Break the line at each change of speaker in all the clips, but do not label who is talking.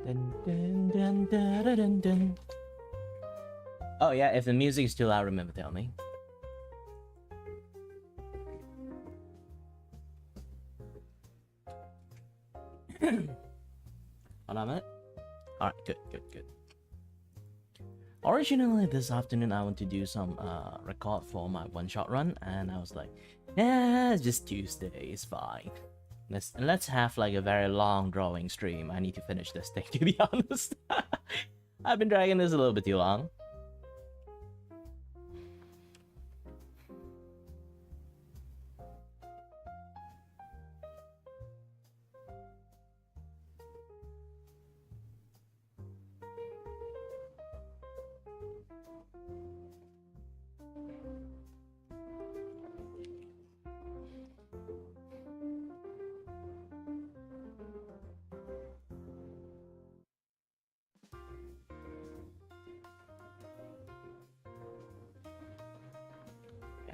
Dun, dun, dun, dun, dun, dun, dun. Oh yeah, if the music is too loud, remember, tell me. Hold on a minute. Alright, good. Originally this afternoon I want to do some record for my one-shot run, and I was like, yeah, it's just Tuesday, it's fine. Let's have like a very long drawing stream. I need to finish this thing, to be honest. I've been dragging this a little bit too long.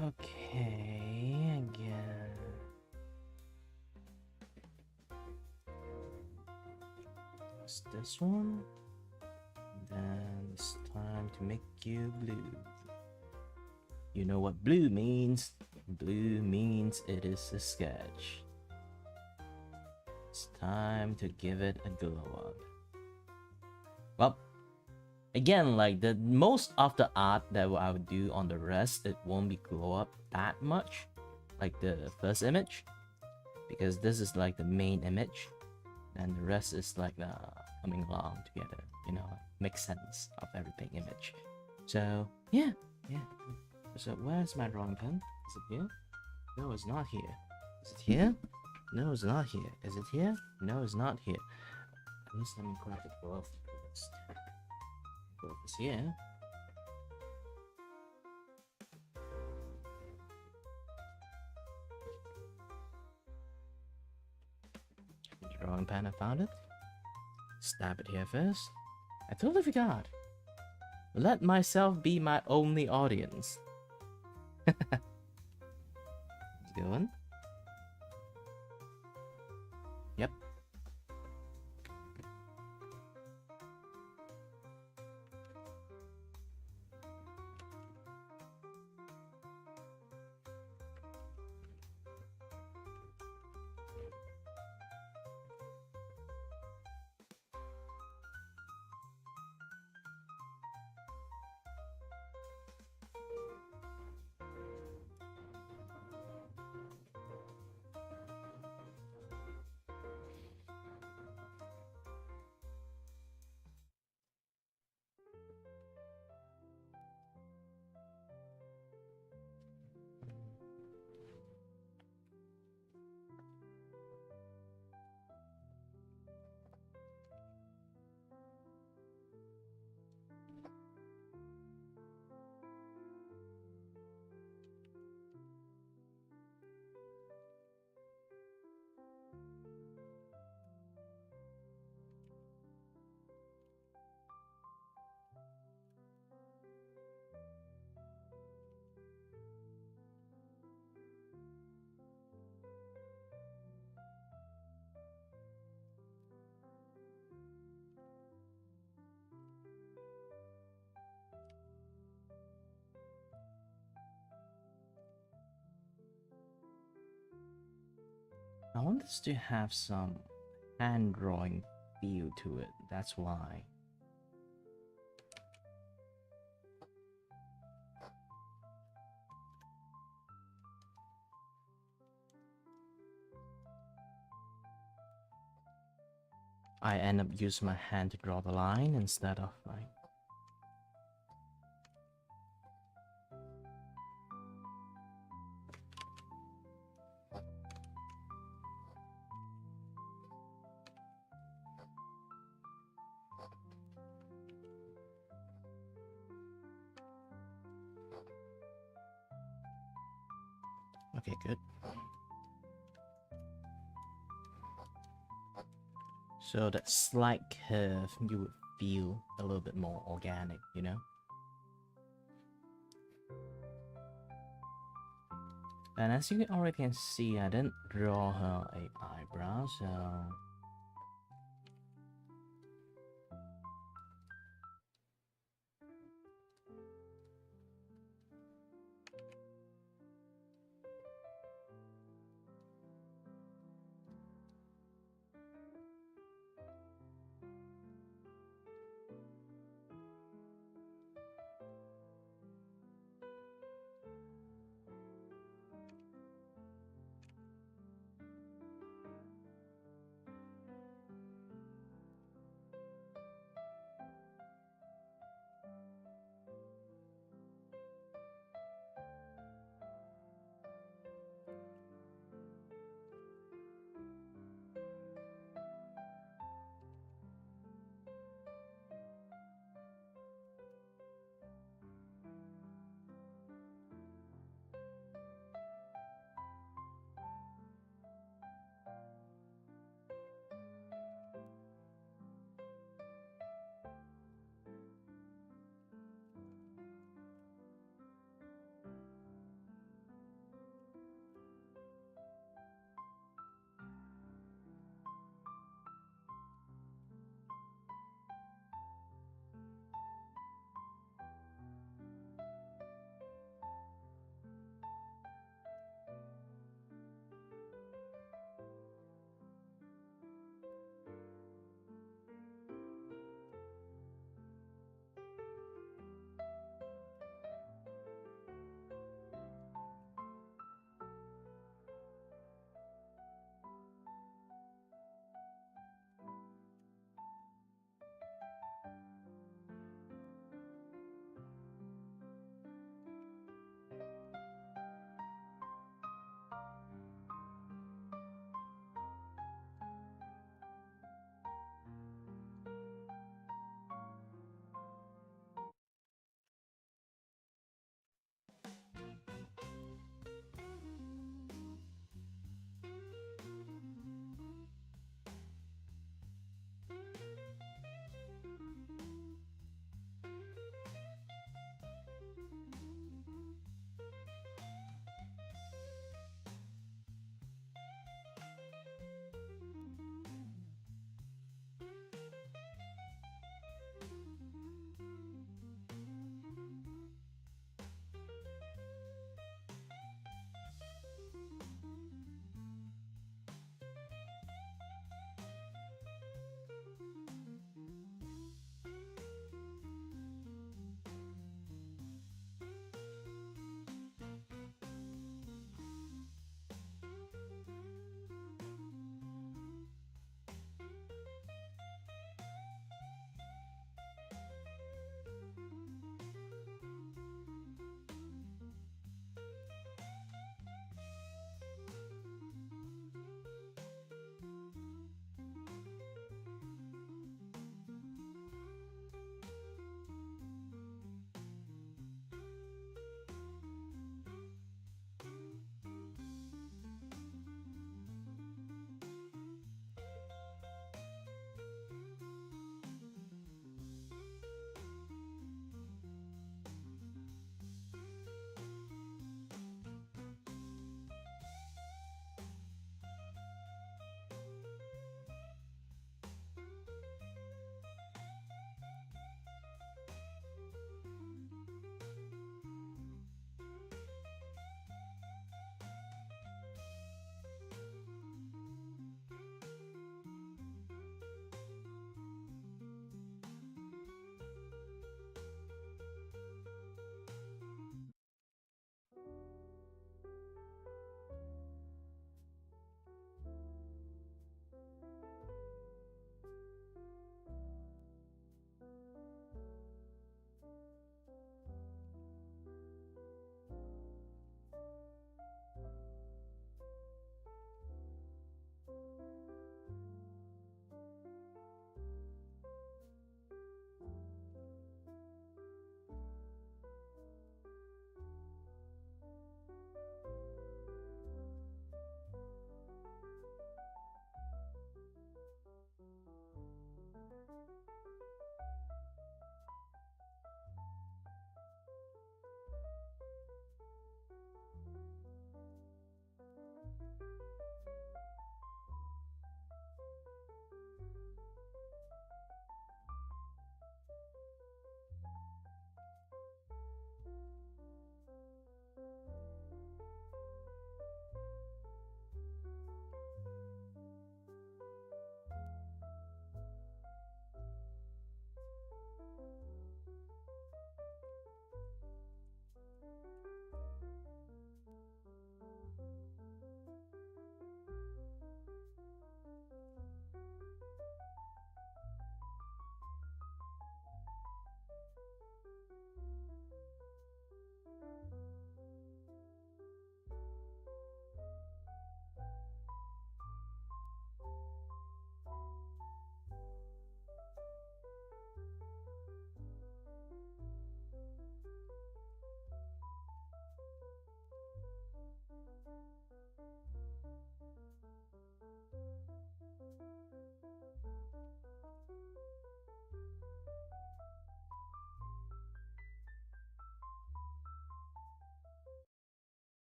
Okay, again. It's this one. Then it's time to make you blue. You know what blue means? Blue means it is a sketch. It's time to give it a glow up. Well, again, like the most of the art that I would do on the rest, it won't be glow up that much, like the first image, because this is like the main image, and the rest is like coming along together. You know, makes sense of everything image. So yeah. So where's my drawing pen? Is it here? No, it's not here. Is it here? No, it's not here. Is it here? No, it's not here. At least let me grab the glove first. Glove is here. Drawing pen, I found it. Stab it here first. I totally forgot. Let myself be my only audience. Let's go in. Yep. I want this to have some hand drawing feel to it. That's why. I end up using my hand to draw the line instead of like. Okay, good. So that slight curve, you would feel a little bit more organic, you know? And as you already can see, I didn't draw her a eyebrow, so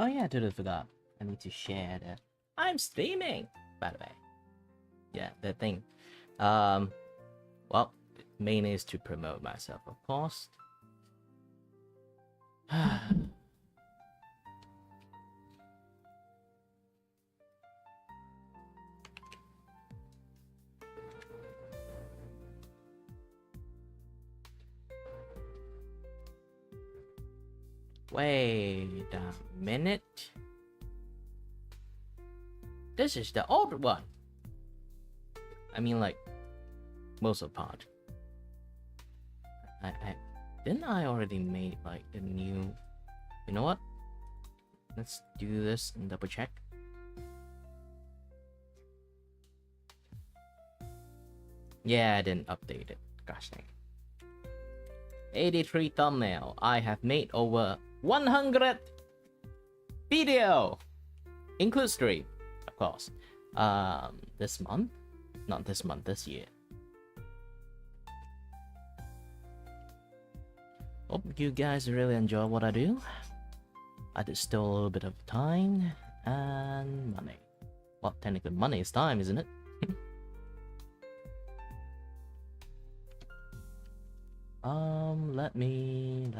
Oh yeah, I totally forgot. I need to share that. I'm streaming, by the way. Yeah, that thing. Well, main is to promote myself, of course. Wait a minute. This is the old one. I mean, like, most of the part. Didn't I already made like a new? You know what? Let's do this and double check. Yeah, I didn't update it. Gosh dang. 83 thumbnail. I have made over 100 video, include stream, of course. This month, not this month, this year. Hope you guys really enjoy what I do. I did still a little bit of time and money. Well, technically money is time, isn't it? Let me.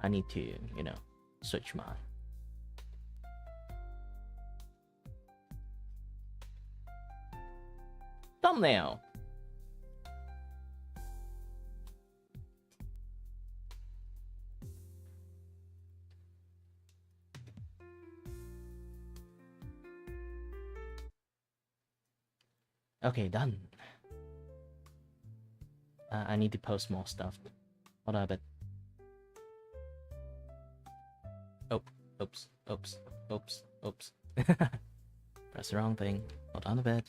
I need to, you know, switch my. Thumbnail. Okay, done. I need to post more stuff. Hold on a bit. Oh, oops. Press the wrong thing. Hold on a bit.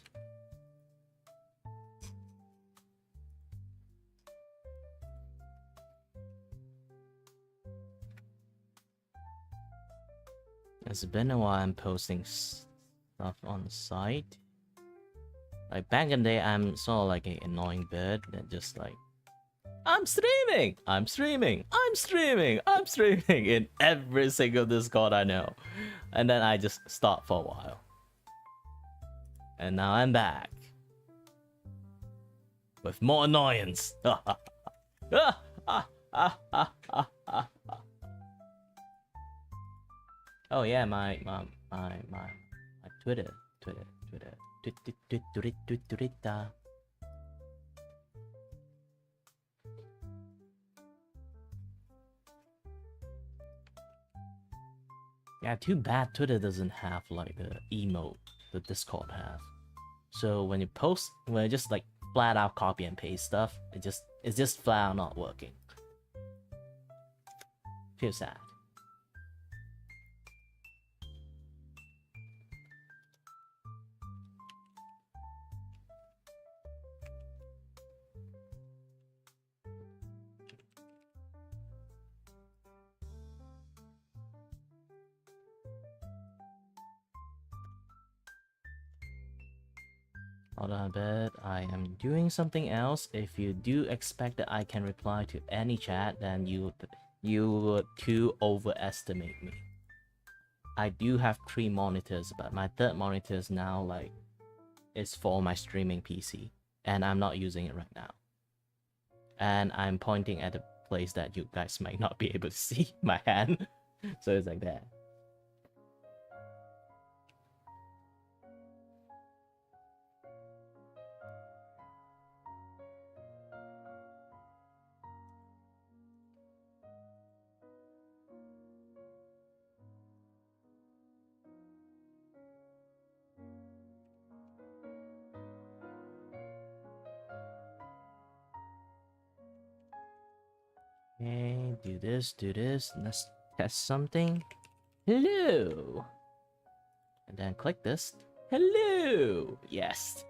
It's been a while I'm posting stuff on the site. Like back in the day, I'm sort of like an annoying bird that just like, I'm streaming in every single Discord I know. And then I just stop for a while. And now I'm back. With more annoyance. Oh yeah, my Twitter. Yeah, too bad Twitter doesn't have like the emote the Discord has. So when you post, when you just like flat out copy and paste stuff, it's just flat out not working. Feel sad. Hold on a bit, I am doing something else. If you do expect that I can reply to any chat, then you would too overestimate me. I do have 3 monitors, but my 3rd monitor is now like, it's for my streaming PC, and I'm not using it right now. And I'm pointing at a place that you guys might not be able to see my hand, so it's like that. Okay, do this. Let's test something. Hello. And then click this. Hello. Yes.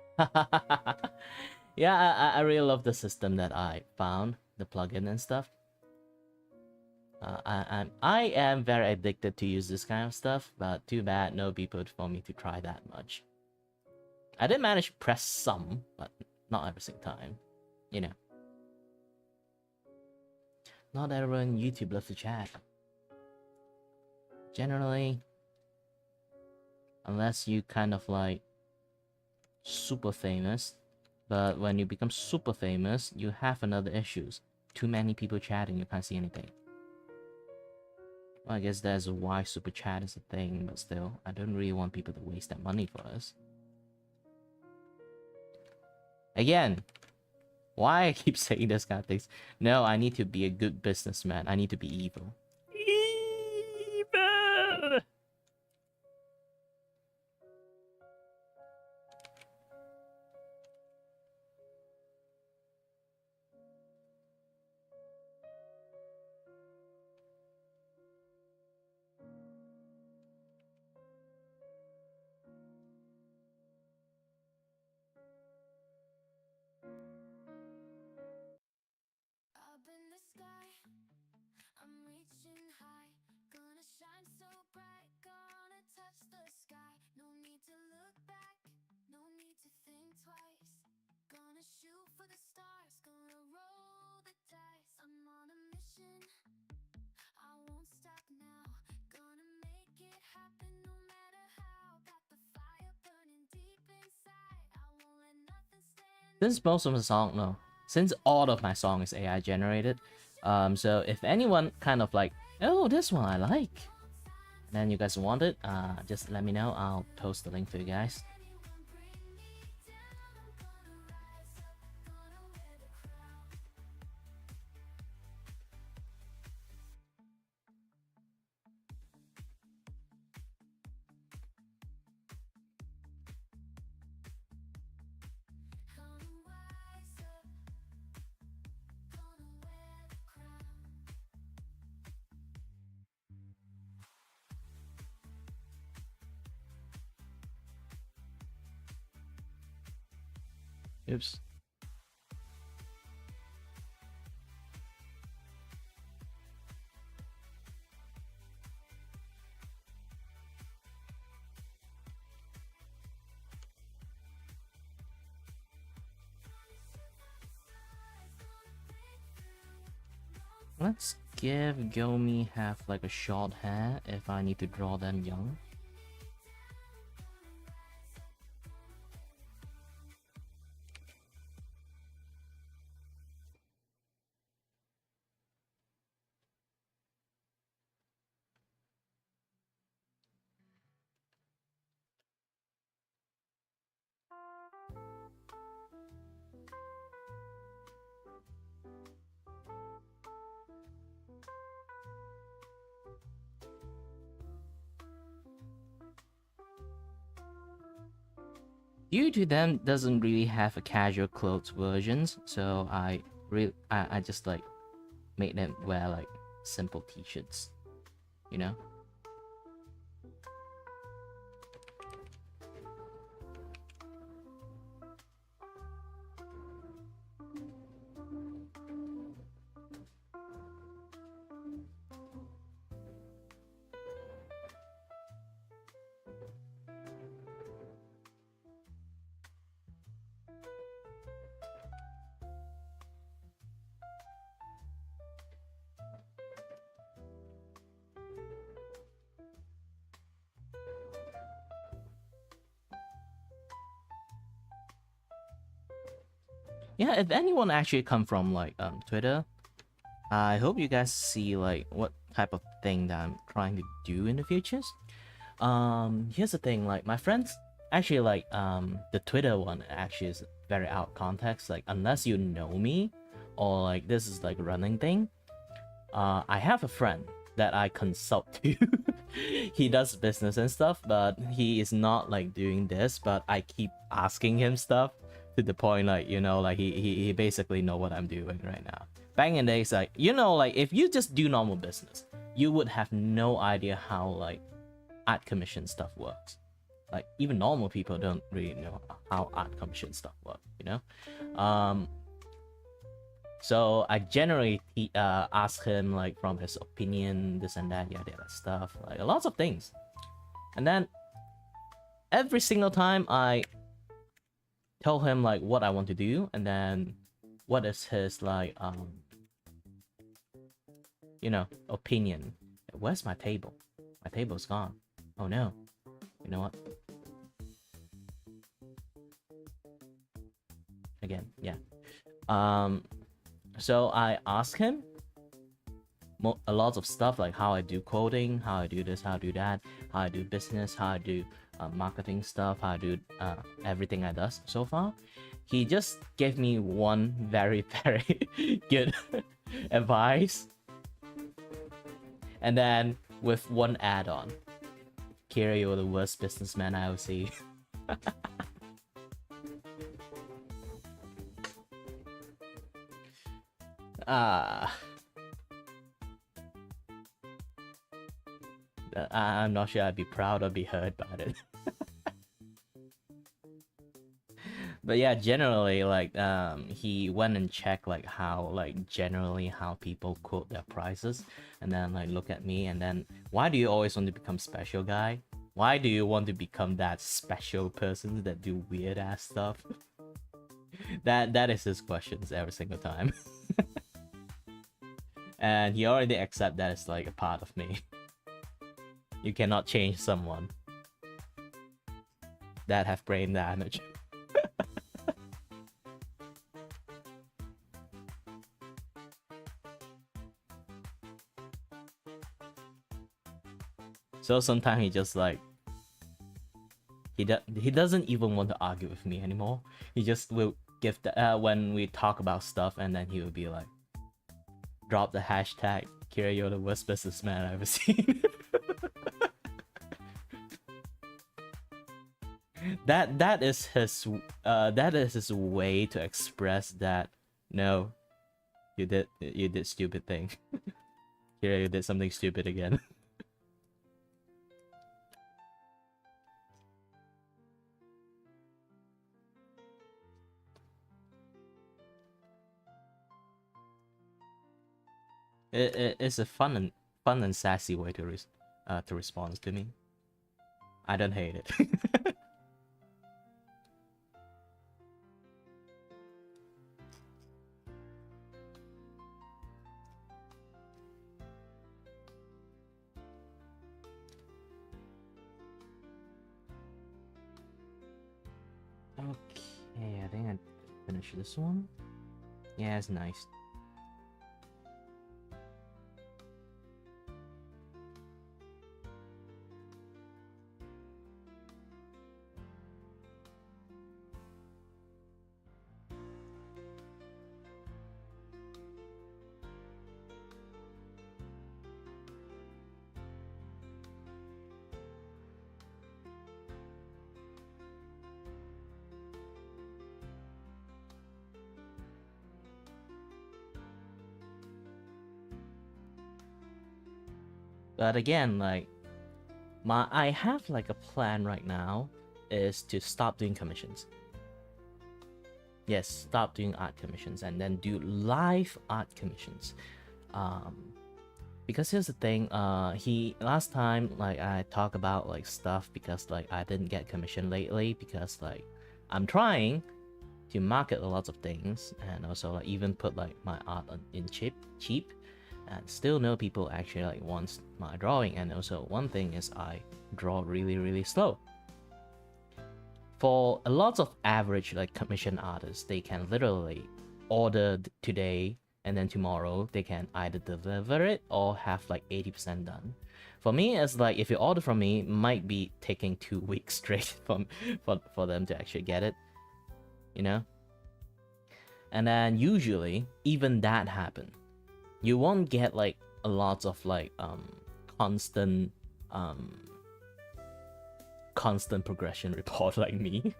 Yeah, I really love the system that I found, the plugin and stuff. I am very addicted to use this kind of stuff, but too bad no people for me to try that much. I did manage to press some, but not every single time, you know. Not everyone on YouTube loves to chat. Generally, unless you kind of like super famous. But when you become super famous, you have another issues. Too many people chatting, you can't see anything. Well, I guess that's why super chat is a thing, but still, I don't really want people to waste that money for us. Again, why I keep saying this kind of things? No, I need to be a good businessman. I need to be evil. Evil! Since most of the song, no, since all of my song is AI generated, so if anyone kind of like, oh, this one I like, then you guys want it, just let me know. I'll post the link for you guys. Oops. Let's give Gomi have like a short hair if I need to draw them young. Due to them doesn't really have a casual clothes versions, so I just like made them wear like simple t-shirts, you know. Yeah, if anyone actually come from like Twitter, I hope you guys see like what type of thing that I'm trying to do in the futures. Here's the thing, like my friends actually like the Twitter one actually is very out of context. Like unless you know me or like this is like a running thing. I have a friend that I consult to. He does business and stuff, but he is not like doing this, but I keep asking him stuff to the point like, you know, like he basically know what I'm doing right now. Back in the days, like, you know, like if you just do normal business, you would have no idea how like art commission stuff works. Like even normal people don't really know how art commission stuff work, you know. So I generally ask him like from his opinion, this and that, yada yada stuff, like lots of things. And then every single time I tell him like what I want to do, and then what is his like opinion. Where's my table? My table's gone. Oh no. You know what? Again, yeah. So I asked him a lot of stuff, like how I do coding, how I do this, how I do that, how I do business, how I do marketing stuff, how I do everything I does so far. He just gave me one very, very good advice. And then with one add-on. Kiray, you're the worst businessman I ever see. I'm not sure I'd be proud or be hurt about it. But yeah, generally, like, he went and checked, like, how, like, generally how people quote their prices, and then, like, look at me, and then, why do you always want to become special guy? Why do you want to become that special person that do weird ass stuff? That is his questions every single time. And he already accept that it's like a part of me. You cannot change someone that have brain damage. So sometimes he just like he doesn't even want to argue with me anymore. He just will give the when we talk about stuff, and then he will be like, drop the hashtag Kiray, you're the worst businessman I've ever seen. that is his way to express that no, you did stupid thing. Kiray, you did something stupid again. It's a fun and sassy way to respond to me. I don't hate it. Okay, I think I finished this one. Yeah, it's nice. But again, like, I have like a plan right now is to stop doing commissions. Yes, stop doing art commissions and then do live art commissions. Because here's the thing, he last time, like, I talk about like stuff because like I didn't get commission lately because like I'm trying to market a lot of things, and also like even put like my art in cheap, and still no people actually like wants my drawing. And also one thing is I draw really slow. For a lot of average like commission artists, they can literally order today and then tomorrow they can either deliver it or have like 80% done. For me, it's like if you order from me, it might be taking 2 weeks straight for them to actually get it, you know. And then usually even that happen, you won't get like a lot of like constant progression report like me.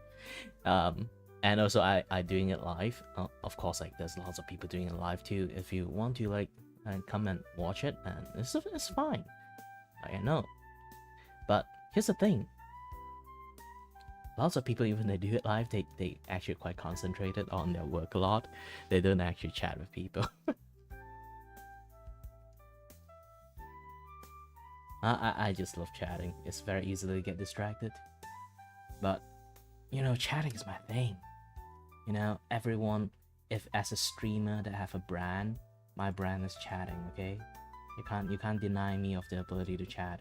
And also I doing it live. Of course, like there's lots of people doing it live too. If you want to like come and watch it, and it's fine. I know. But here's the thing. Lots of people, even they do it live, they actually quite concentrated on their work a lot. They don't actually chat with people. I just love chatting. It's very easy to get distracted. But, you know, chatting is my thing. You know, everyone, if as a streamer that have a brand, my brand is chatting, okay? You can't deny me of the ability to chat.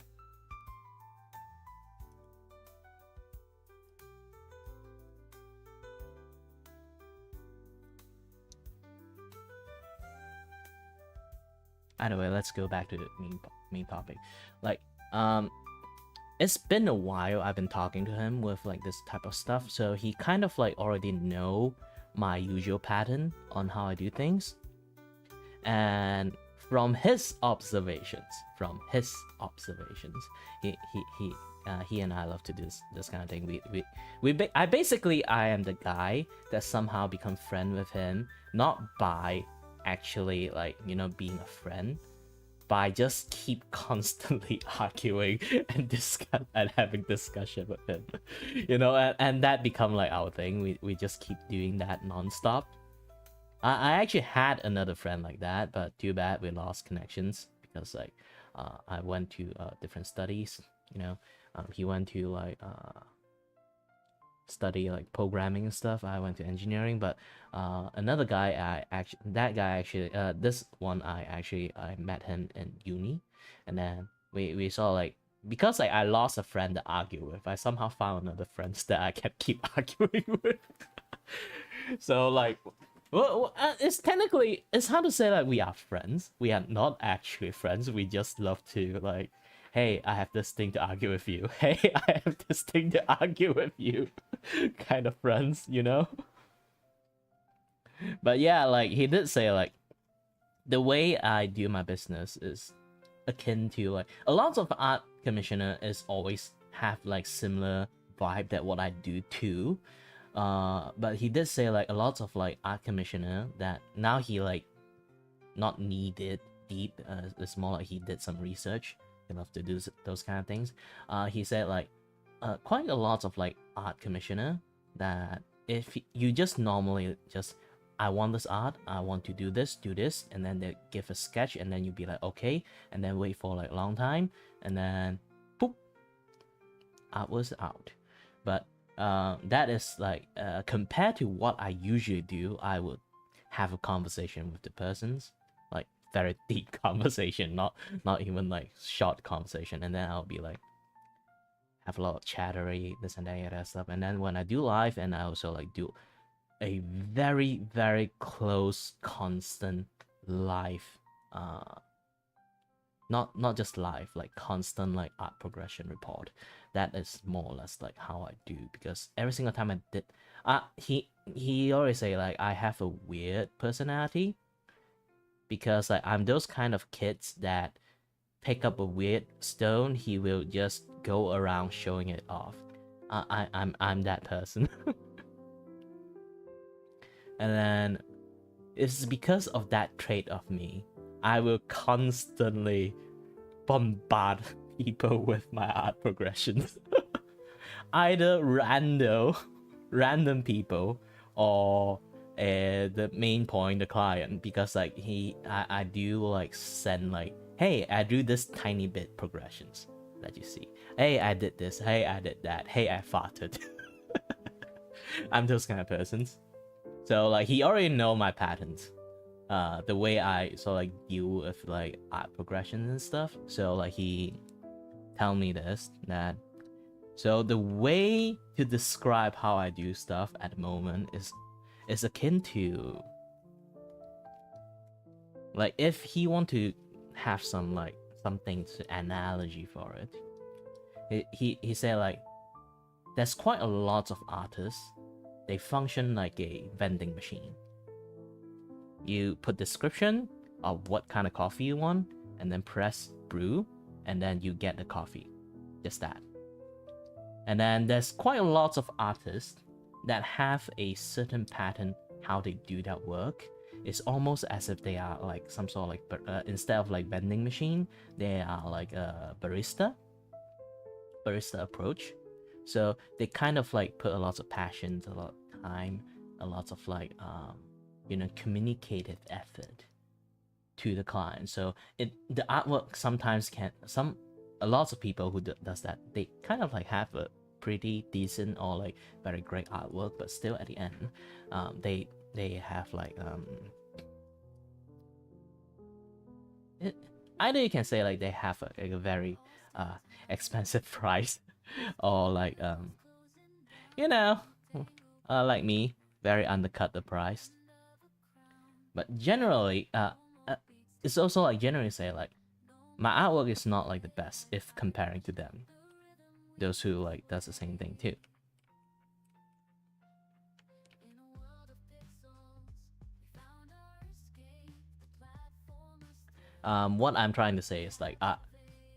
Anyway, let's go back to the main topic. Like, it's been a while I've been talking to him with like this type of stuff, so he kind of like already know my usual pattern on how I do things. And from his observations, he and I love to do this kind of thing. I am the guy that somehow become friend with him, not by actually like, you know, being a friend, by just keep constantly arguing and having discussion with him, you know, and that become like our thing. We just keep doing that nonstop. I actually had another friend like that, but too bad we lost connections because like I went to different studies, you know. He went to like study like programming and stuff. I went to engineering, but another guy this one I met him in uni, and then we saw like, because like I lost a friend to argue with, I somehow found another friends that I can keep arguing with. So like, well, it's hard to say like we are friends. We are not actually friends. We just love to like, hey, I have this thing to argue with you. Hey, I have this thing to argue with you. Kind of friends, you know? But yeah, like he did say like the way I do my business is akin to like a lot of art commissioner is always have like similar vibe that what I do too. But he did say like a lot of like art commissioner that now he like not needed deep. It's more like he did some research. He loves to do those kind of things. He said like quite a lot of like art commissioner that if you just normally just, I want this art, I want to do this, and then they give a sketch, and then you be like okay, and then wait for like a long time, and then poop, art was out. But that is like compared to what I usually do, I would have a conversation with the persons, like very deep conversation, not even like short conversation, and then I'll be like have a lot of chattery, this and that stuff. And then when I do live, and I also like do a very very close constant live, not just live, like constant like art progression report. That is more or less like how I do, because every single time I did, he always say like I have a weird personality, because like I'm those kind of kids that pick up a weird stone, he will just go around showing it off. I'm that person. And then it's because of that trait of me, I will constantly bombard people with my art progressions. Either random people, or the main point, the client, because like I do like send like, hey, I do this tiny bit progressions that you see. Hey, I did this. Hey, I did that. Hey, I farted. I'm those kind of persons. So like he already know my patterns, the way I sort of like deal with like art progressions and stuff. So like he tell me this, that so the way to describe how I do stuff at the moment is akin to like, if he want to have some like something to analogy for it, he said like there's quite a lot of artists, they function like a vending machine. You put description of what kind of coffee you want, and then press brew, and then you get the coffee. Just that. And then there's quite a lot of artists that have a certain pattern how they do that work. It's almost as if they are like some sort of like instead of like vending machine, they are like a barista approach. So they kind of like put a lot of passion, a lot of time, a lot of like communicative effort to the client. So the artwork sometimes a lot of people who does that, they kind of like have a pretty decent or like very great artwork, but still at the end, they have like either you can say like they have a very expensive price, or like you know, like me, very undercut the price. But generally, it's also like generally say like my artwork is not like the best if comparing to them. Those who like does the same thing too. What I'm trying to say is like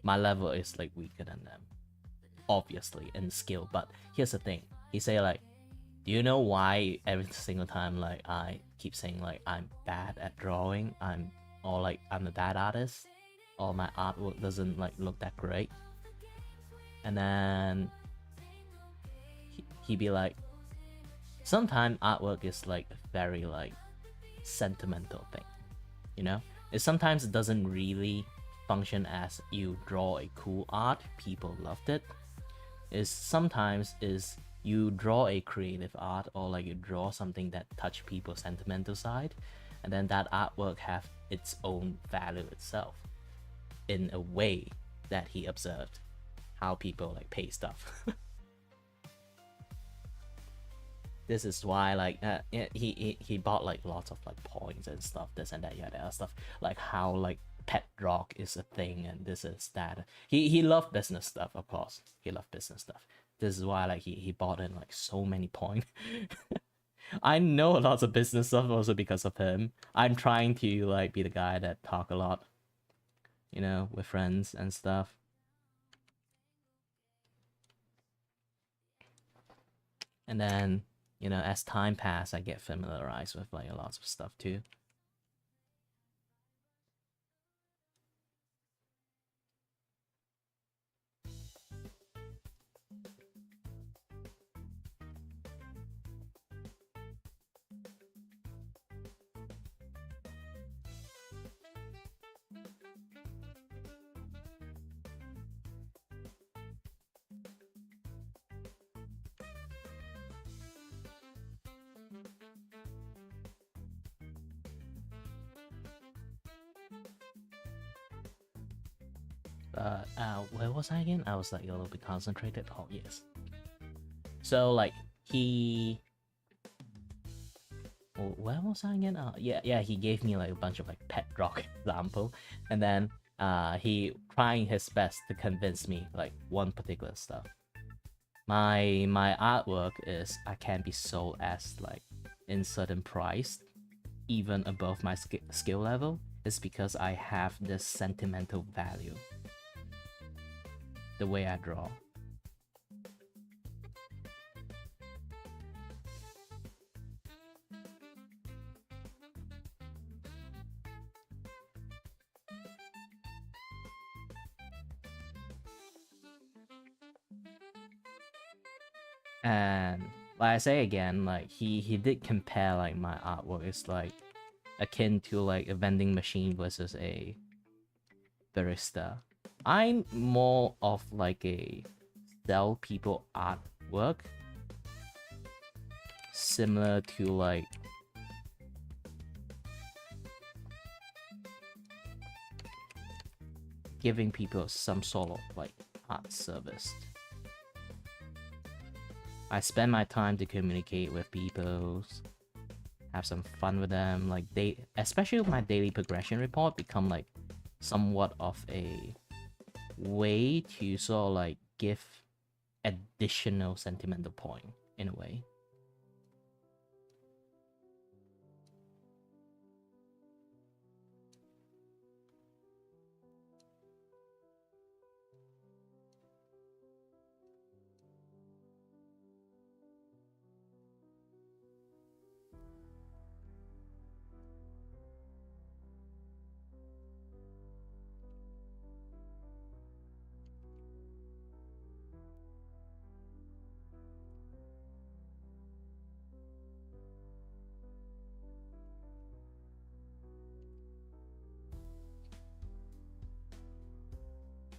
my level is like weaker than them, obviously in skill. But here's the thing: he say like, do you know why every single time like I keep saying like I'm bad at drawing, or like I'm a bad artist, or my artwork doesn't like look that great, and then he be like, sometimes artwork is like a very like sentimental thing, you know. Sometimes it doesn't really function as you draw a cool art, people loved it. Sometimes you draw a creative art, or like you draw something that touch people's sentimental side, and then that artwork have its own value itself in a way that he observed how people like pay stuff. This is why like he bought like lots of like points and stuff, this and that, yada stuff, like how like pet rock is a thing and this is that. He loved business stuff, of course. He loved business stuff. This is why like he bought in like so many points. I know lots of business stuff also because of him. I'm trying to like be the guy that talk a lot, you know, with friends and stuff. And then, you know, as time passes, I get familiarized with like lots of stuff too. Where was I again? I was like a little bit concentrated. Oh yes. So like he, where was I again? Yeah, he gave me like a bunch of like pet rock example, and then he trying his best to convince me like one particular stuff. My artwork is I can be sold as like in certain price, even above my skill level. Is because I have this sentimental value. The way I draw. And like I say again, like he did compare like my artwork is like akin to like a vending machine versus a barista. I'm more of like a sell people artwork, similar to like giving people some sort of like art service. I spend my time to communicate with people, have some fun with them. Like especially with my daily progression report, become like somewhat of a way to sort of like give additional sentimental point in a way.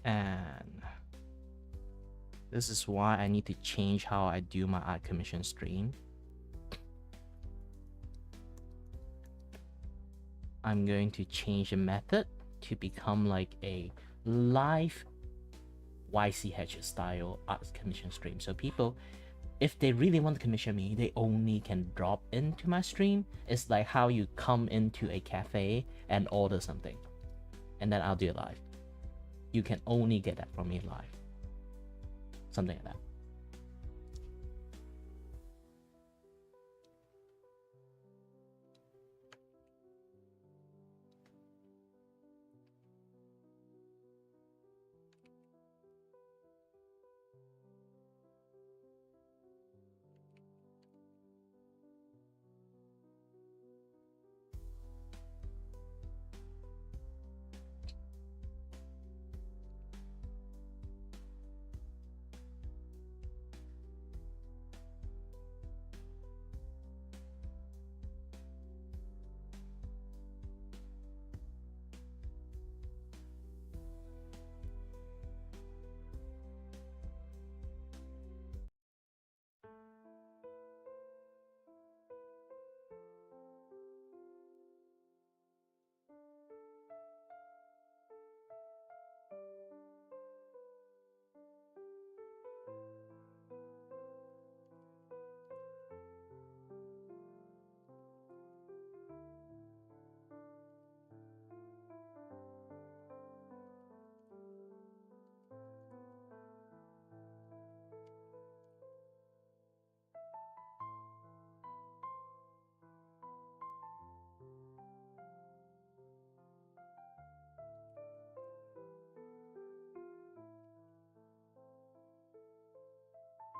And this is why I need to change how I do my art commission stream. I'm going to change the method to become like a live YCH style art commission stream. So people, if they really want to commission me, they only can drop into my stream. It's like how you come into a cafe and order something, and then I'll do it live. You can only get that from me live. Something like that.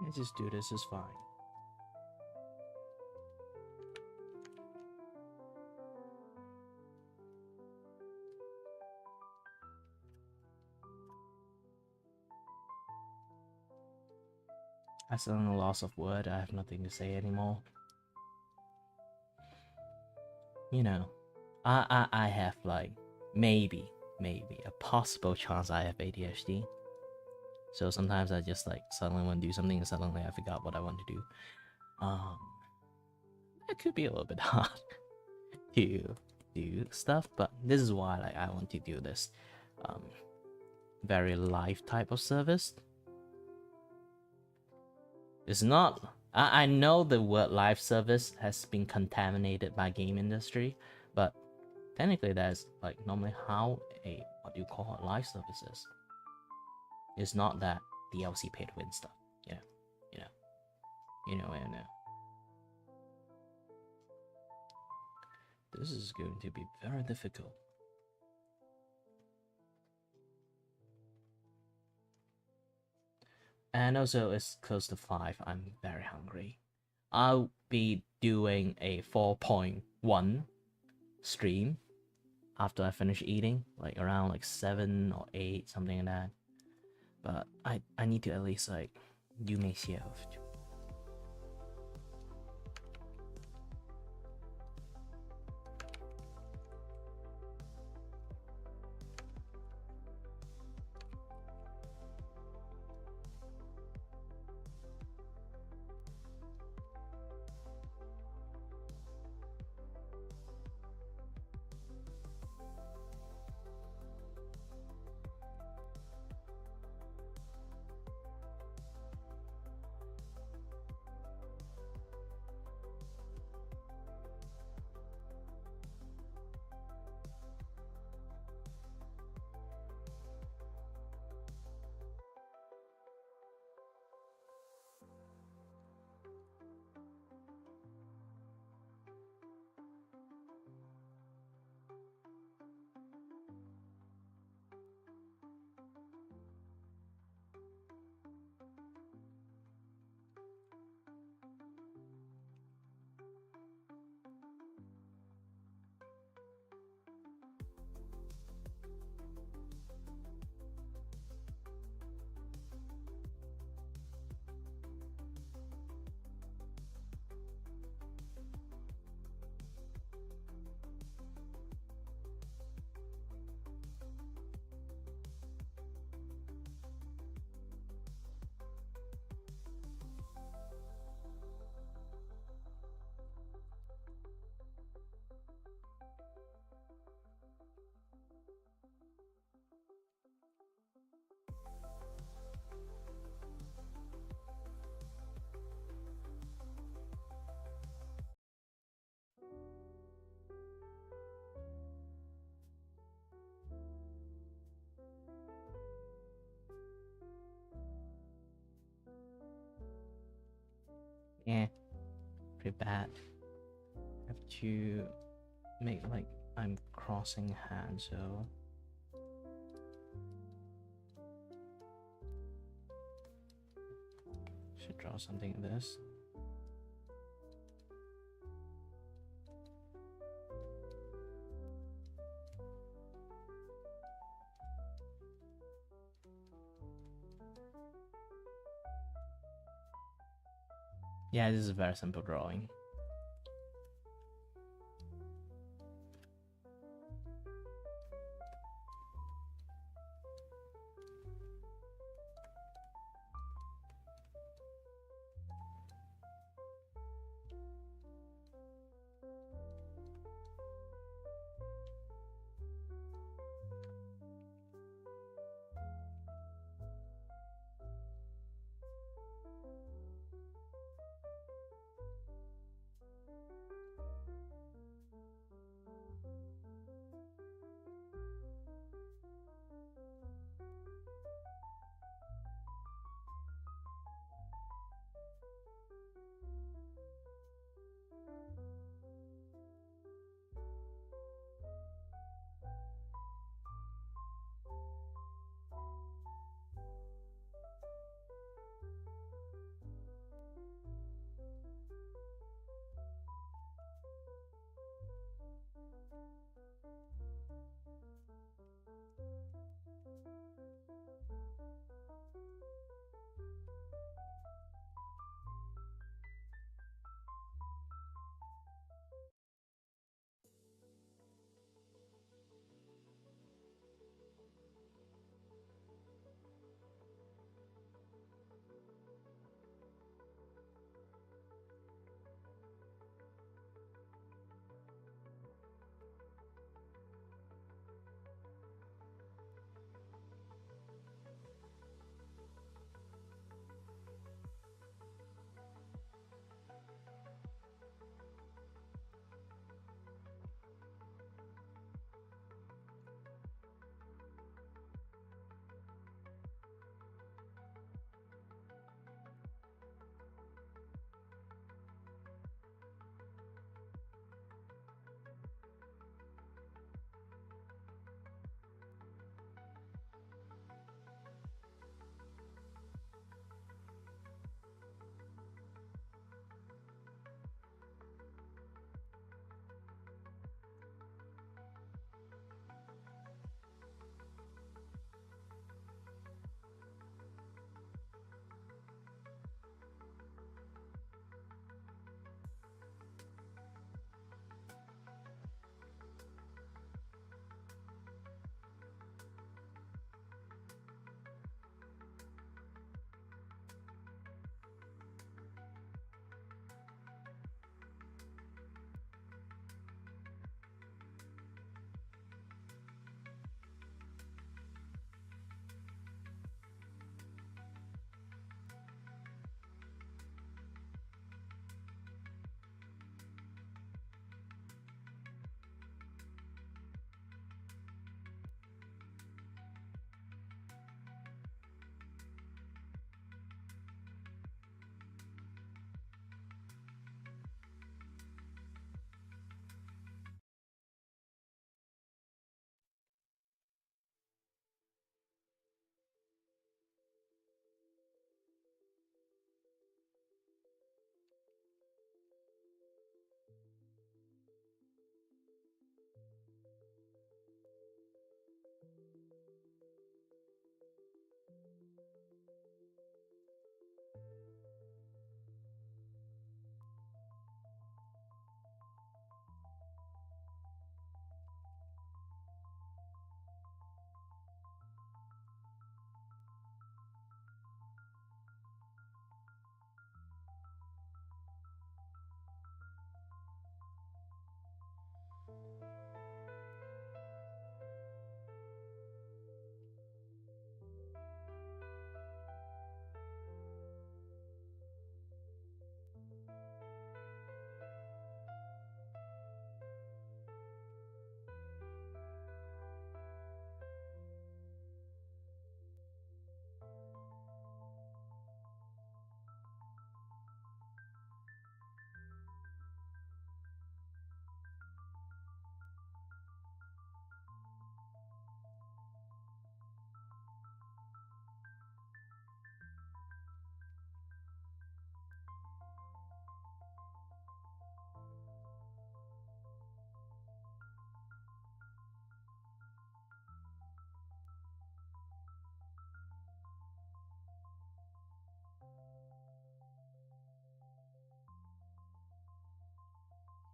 Let's just do this, it's fine. I still am a loss of word, I have nothing to say anymore. You know, I have like maybe a possible chance I have ADHD. So sometimes I just like suddenly want to do something and suddenly I forgot what I want to do. It could be a little bit hard to do stuff, but this is why like I want to do this very live type of service. It's not, I know the word live service has been contaminated by game industry, but technically that's like normally how a, what do you call it, live service is. It's not that DLC pay to win stuff. You know. This is going to be very difficult. And also it's close to 5. I'm very hungry. I'll be doing a 4.1 stream after I finish eating, like around like 7 or 8, something like that. But I need to at least like do myself. Yeah, pretty bad. Have to make like I'm crossing hands, so should draw something like this. Yeah, this is a very simple drawing.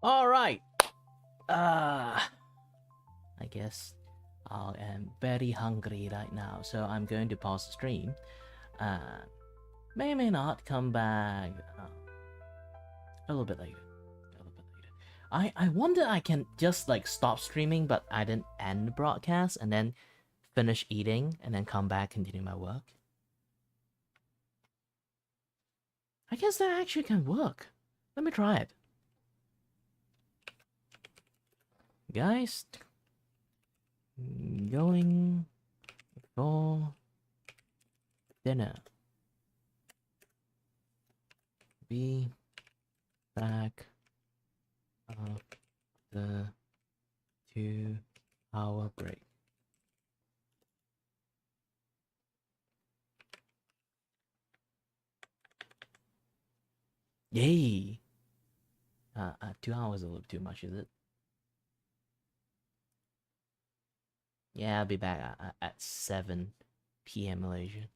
All right. I guess I am very hungry right now, so I'm going to pause the stream. May not come back a little bit later. A little bit later. I wonder I can just like stop streaming, but I didn't end the broadcast and then finish eating and then come back continue my work. I guess that actually can work. Let me try it. Guys, going for dinner. Be back after 2-hour break. Yay! 2 hours is a little too much, is it? Yeah, I'll be back at 7 p.m. Malaysia.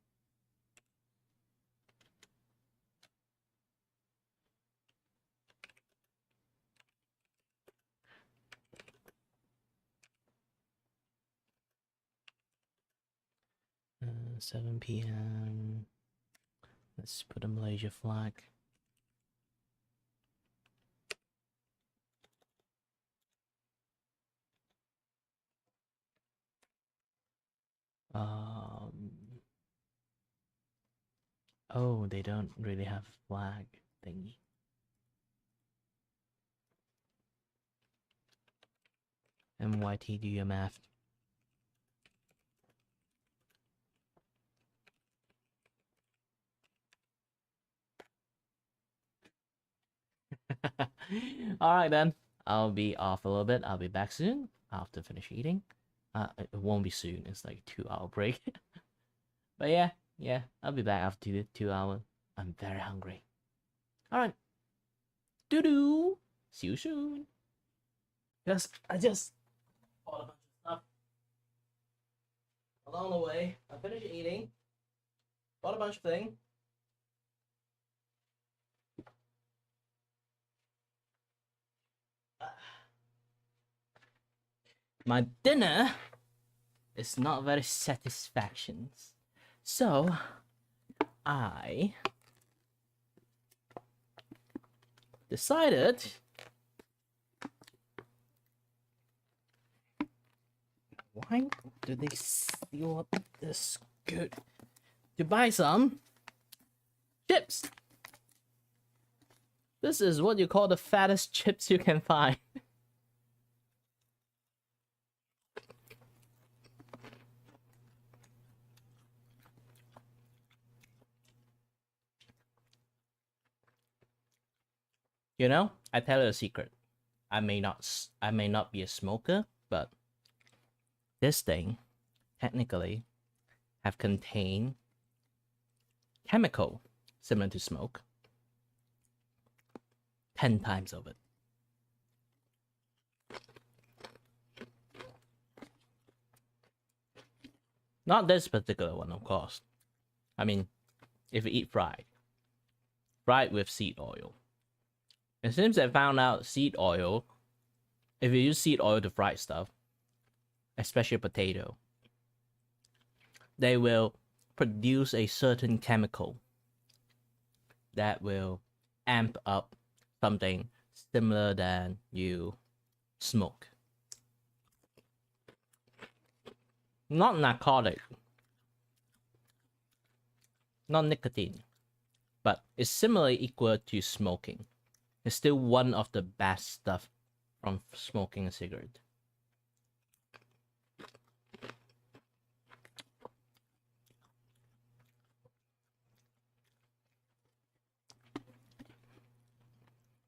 Uh, 7 p.m. Let's put a Malaysia flag. Oh, they don't really have a flag thingy. MYT, do your math. Alright then. I'll be off a little bit. I'll be back soon after finish eating. It won't be soon. It's like 2-hour break. But yeah, I'll be back after the 2 hours. I'm very hungry. Alright. Doo-doo. See you soon. Because I just bought a bunch of stuff. Along the way, I finished eating. Bought a bunch of things. My dinner is not very satisfaction. So, I decided why do they seal up this good to buy some chips. This is what you call the fattest chips you can find. You know, I tell you a secret. I may not be a smoker, but this thing technically have contained chemical similar to smoke 10 times of it. Not this particular one, of course. I mean, if you eat fried with seed oil. It seems I found out seed oil, if you use seed oil to fry stuff, especially potato, they will produce a certain chemical that will amp up something similar than you smoke. Not narcotic, not nicotine, but it's similarly equal to smoking. It's still one of the best stuff from smoking a cigarette.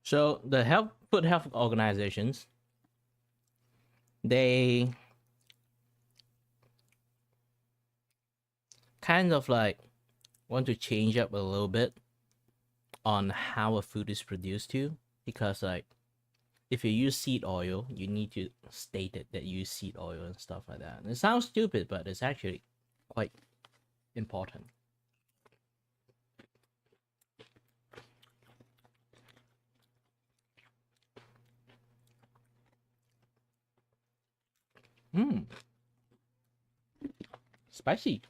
So the food health organizations, they kind of like want to change up a little bit on how a food is produced too, because like if you use seed oil, you need to state it that you use seed oil and stuff like that. And it sounds stupid, but it's actually quite important. Mmm. Spicy.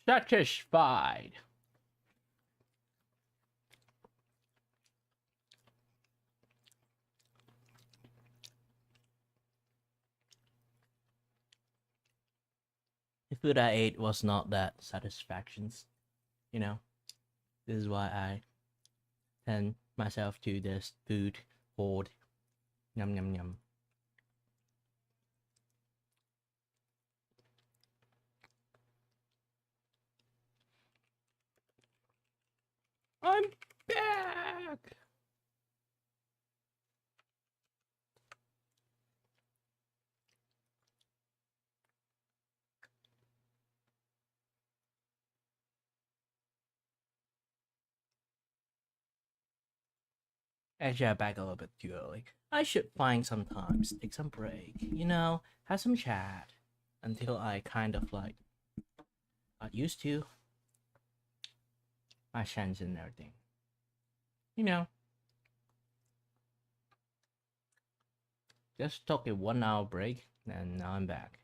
Satisfied. The food I ate was not that satisfactions, you know. This is why I send myself to this food hoard. Yum yum yum. I'm back. Actually, I'm back a little bit too early. I should find some times, take some break, you know, have some chat until I kind of like got used to my chance and everything. You know, just took a 1 hour break and now I'm back.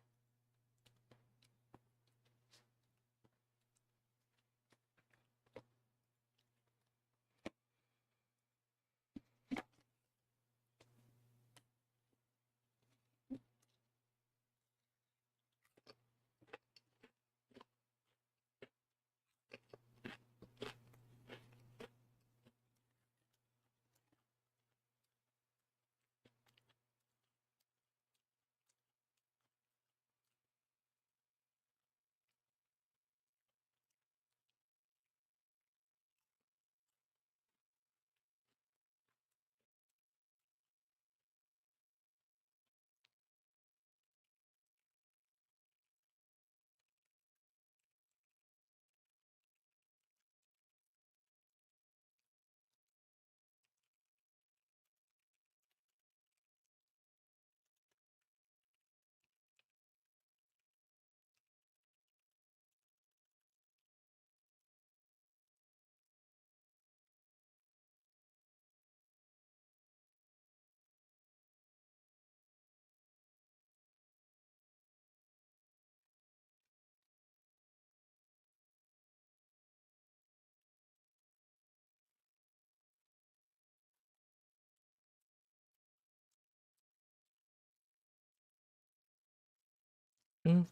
Mm,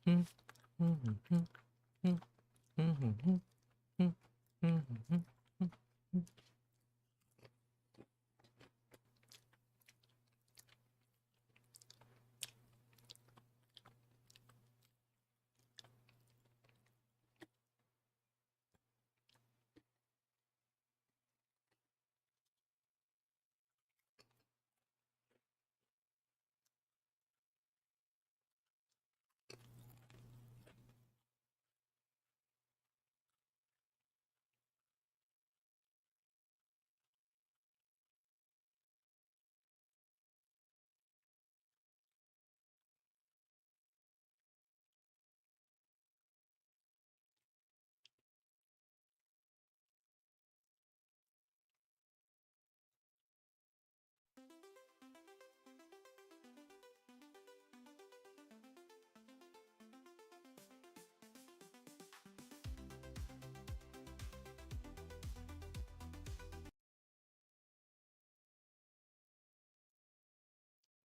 mm, mm, mm, mm, mm, mm, mm, mm, mm, mm, mm.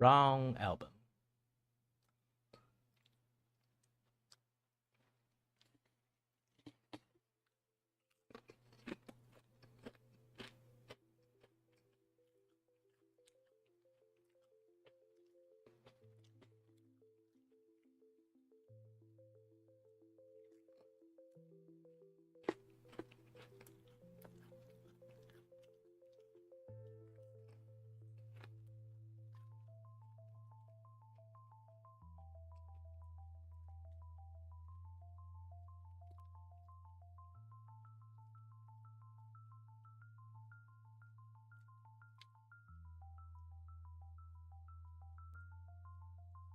Wrong album.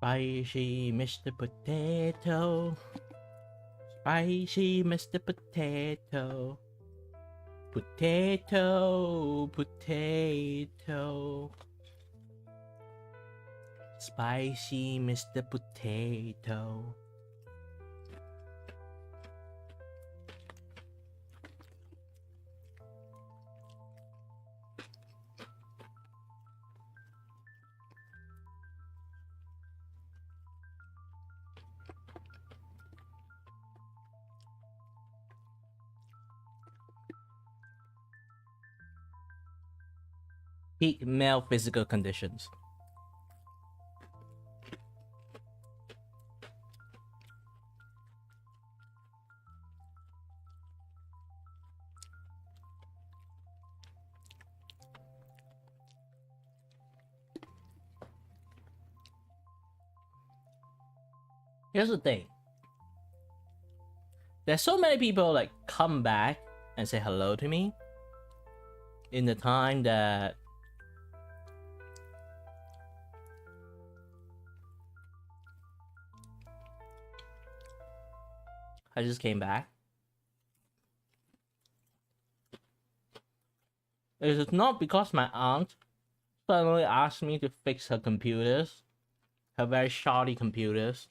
Spicy Mr. Potato. Spicy Mr. Potato. Potato, potato. Spicy Mr. Potato. Peak male physical conditions. Here's the thing. There's so many people like come back and say hello to me in the time that I just came back. It is not because my aunt suddenly asked me to fix her computers, her very shoddy computers.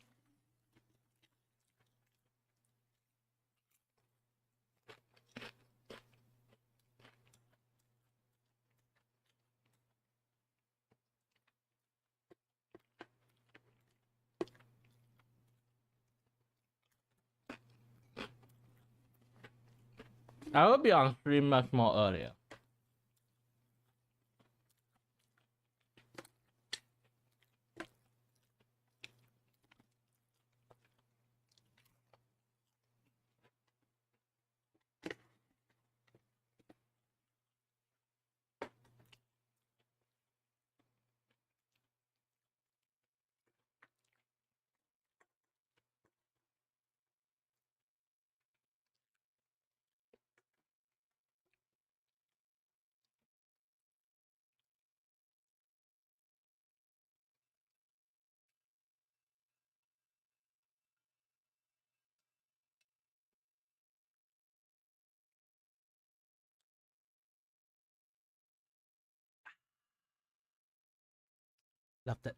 I will be on stream much more earlier. Loved it.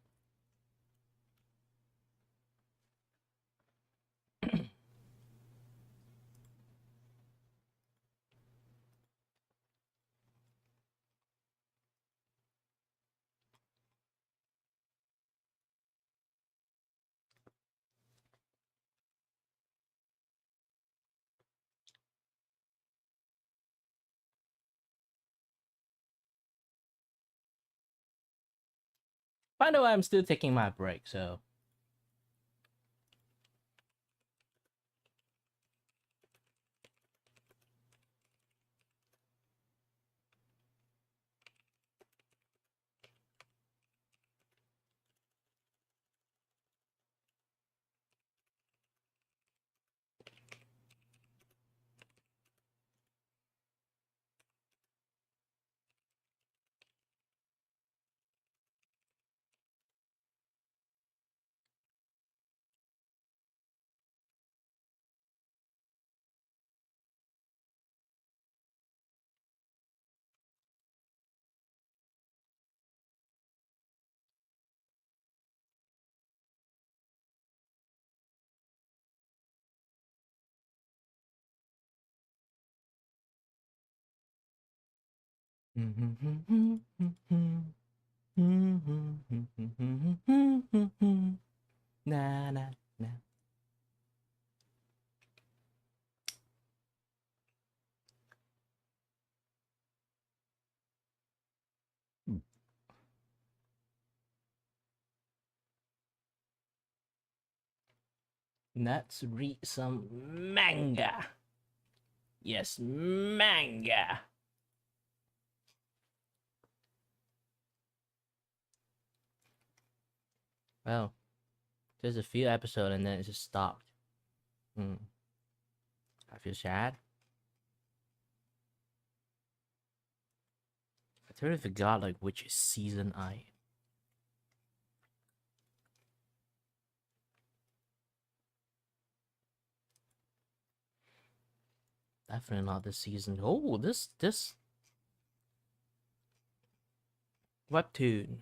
By the way, I'm still taking my break, so na na na. Let's read some manga. Yes, manga. Well, there's a few episodes and then it just stopped. I feel sad. I totally forgot like which season I. Definitely not this season. Oh, this webtoon.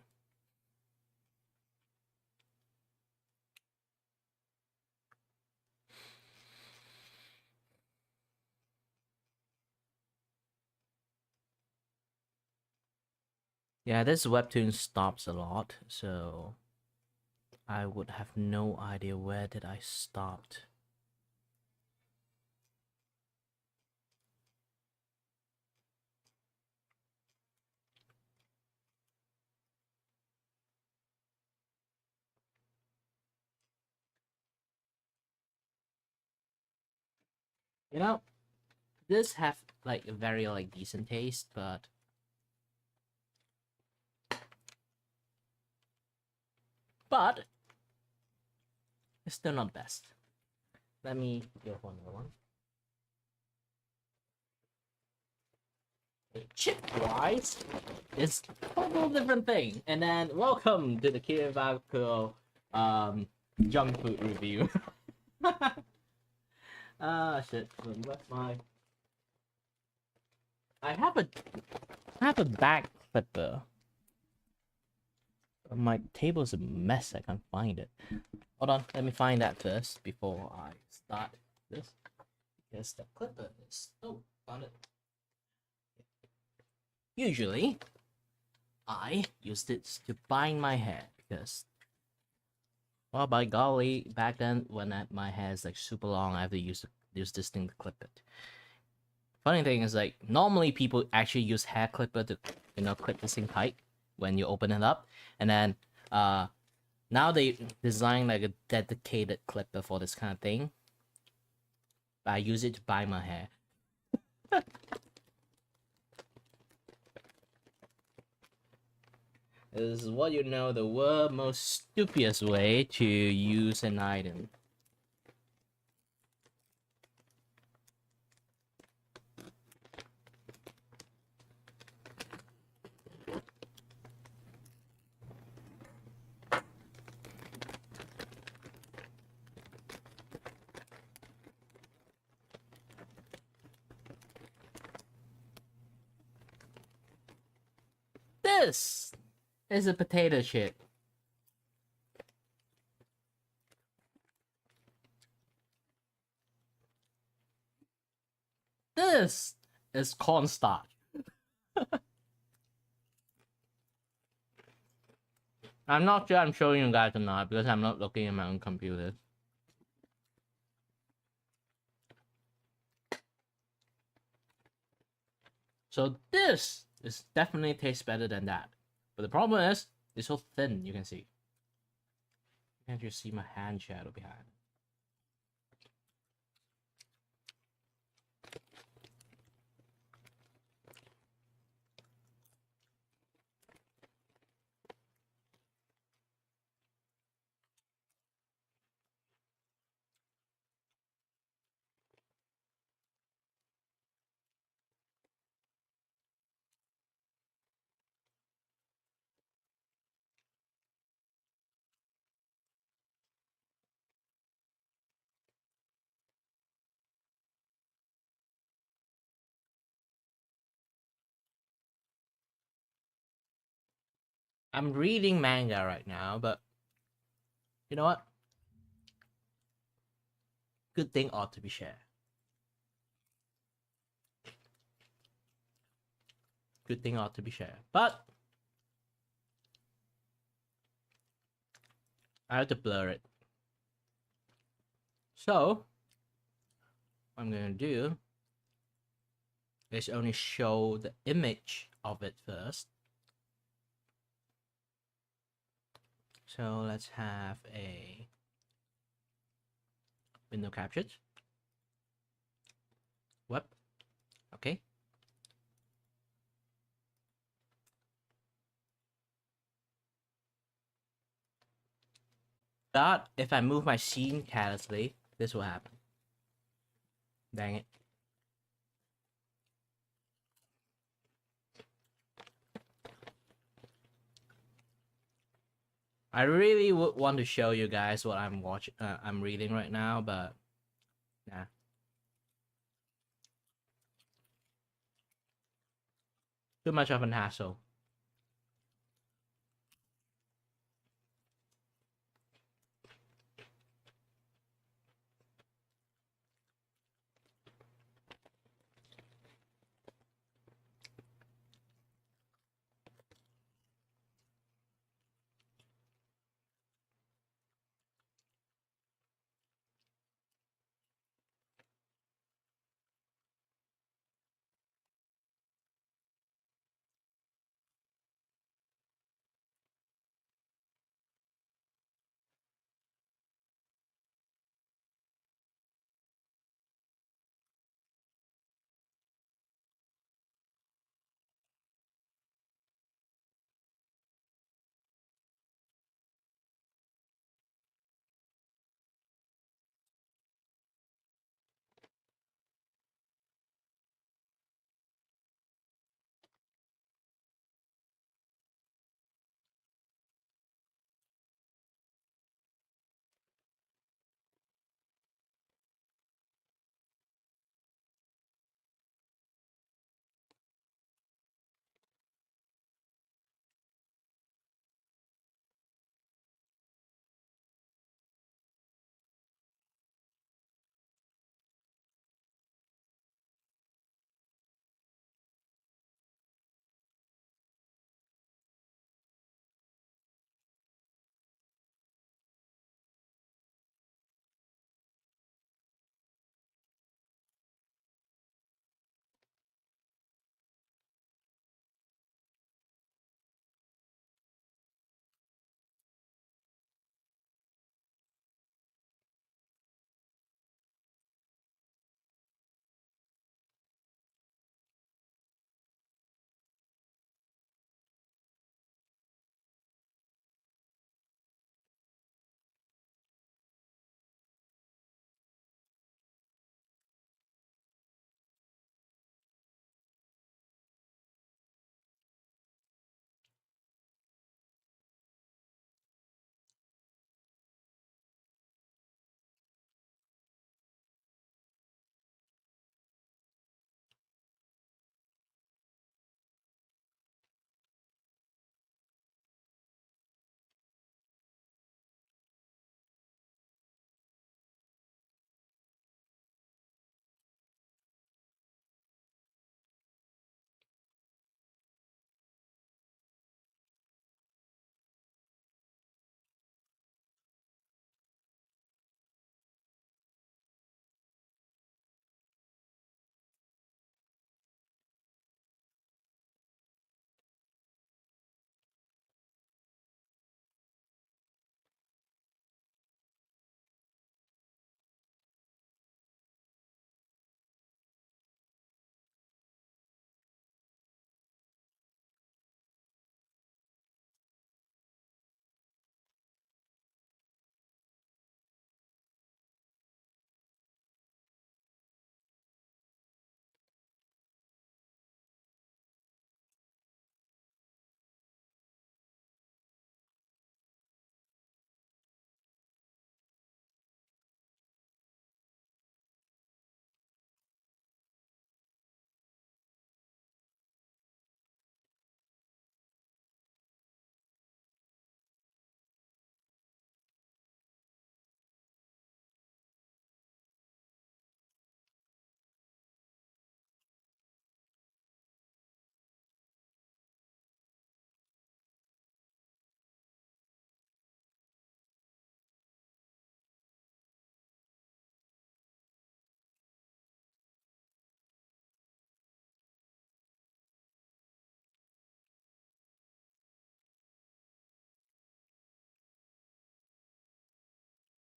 Yeah, this webtoon stops a lot, so I would have no idea where did I stopped. You know, this have like a very like decent taste, but it's still not best. Let me go for another one. Chip wise, it's a total different thing. And then welcome to the Vacuo junk food review. Ah shit. What's my I have a back clipper. My table's a mess, I can't find it. Hold on, let me find that first before I start this. Because the clipper is found it. Usually I use this to bind my hair because, well, by golly, back then when my hair is like super long, I have to use this thing to clip it. Funny thing is, like, normally people actually use hair clipper to, clip this thing tight when you open it up, and then now they design like a dedicated clipper for this kind of thing. I use it to bind my hair. This is what you know the world most stupidest way to use an item. This is a potato chip. This is cornstarch. I'm not sure I'm showing you guys or not because I'm not looking at my own computer. So this is definitely tastes better than that. But the problem is, it's so thin, you can see. Can't you see my hand shadow behind? I'm reading manga right now, but you know what? Good thing ought to be shared. Good thing ought to be shared. But I have to blur it. So what I'm gonna do is only show the image of it first. So let's have a window captured. Web. Okay. But if I move my scene carelessly, this will happen. Dang it. I really would want to show you guys what I'm watching. I'm reading right now, but nah. Too much of an hassle.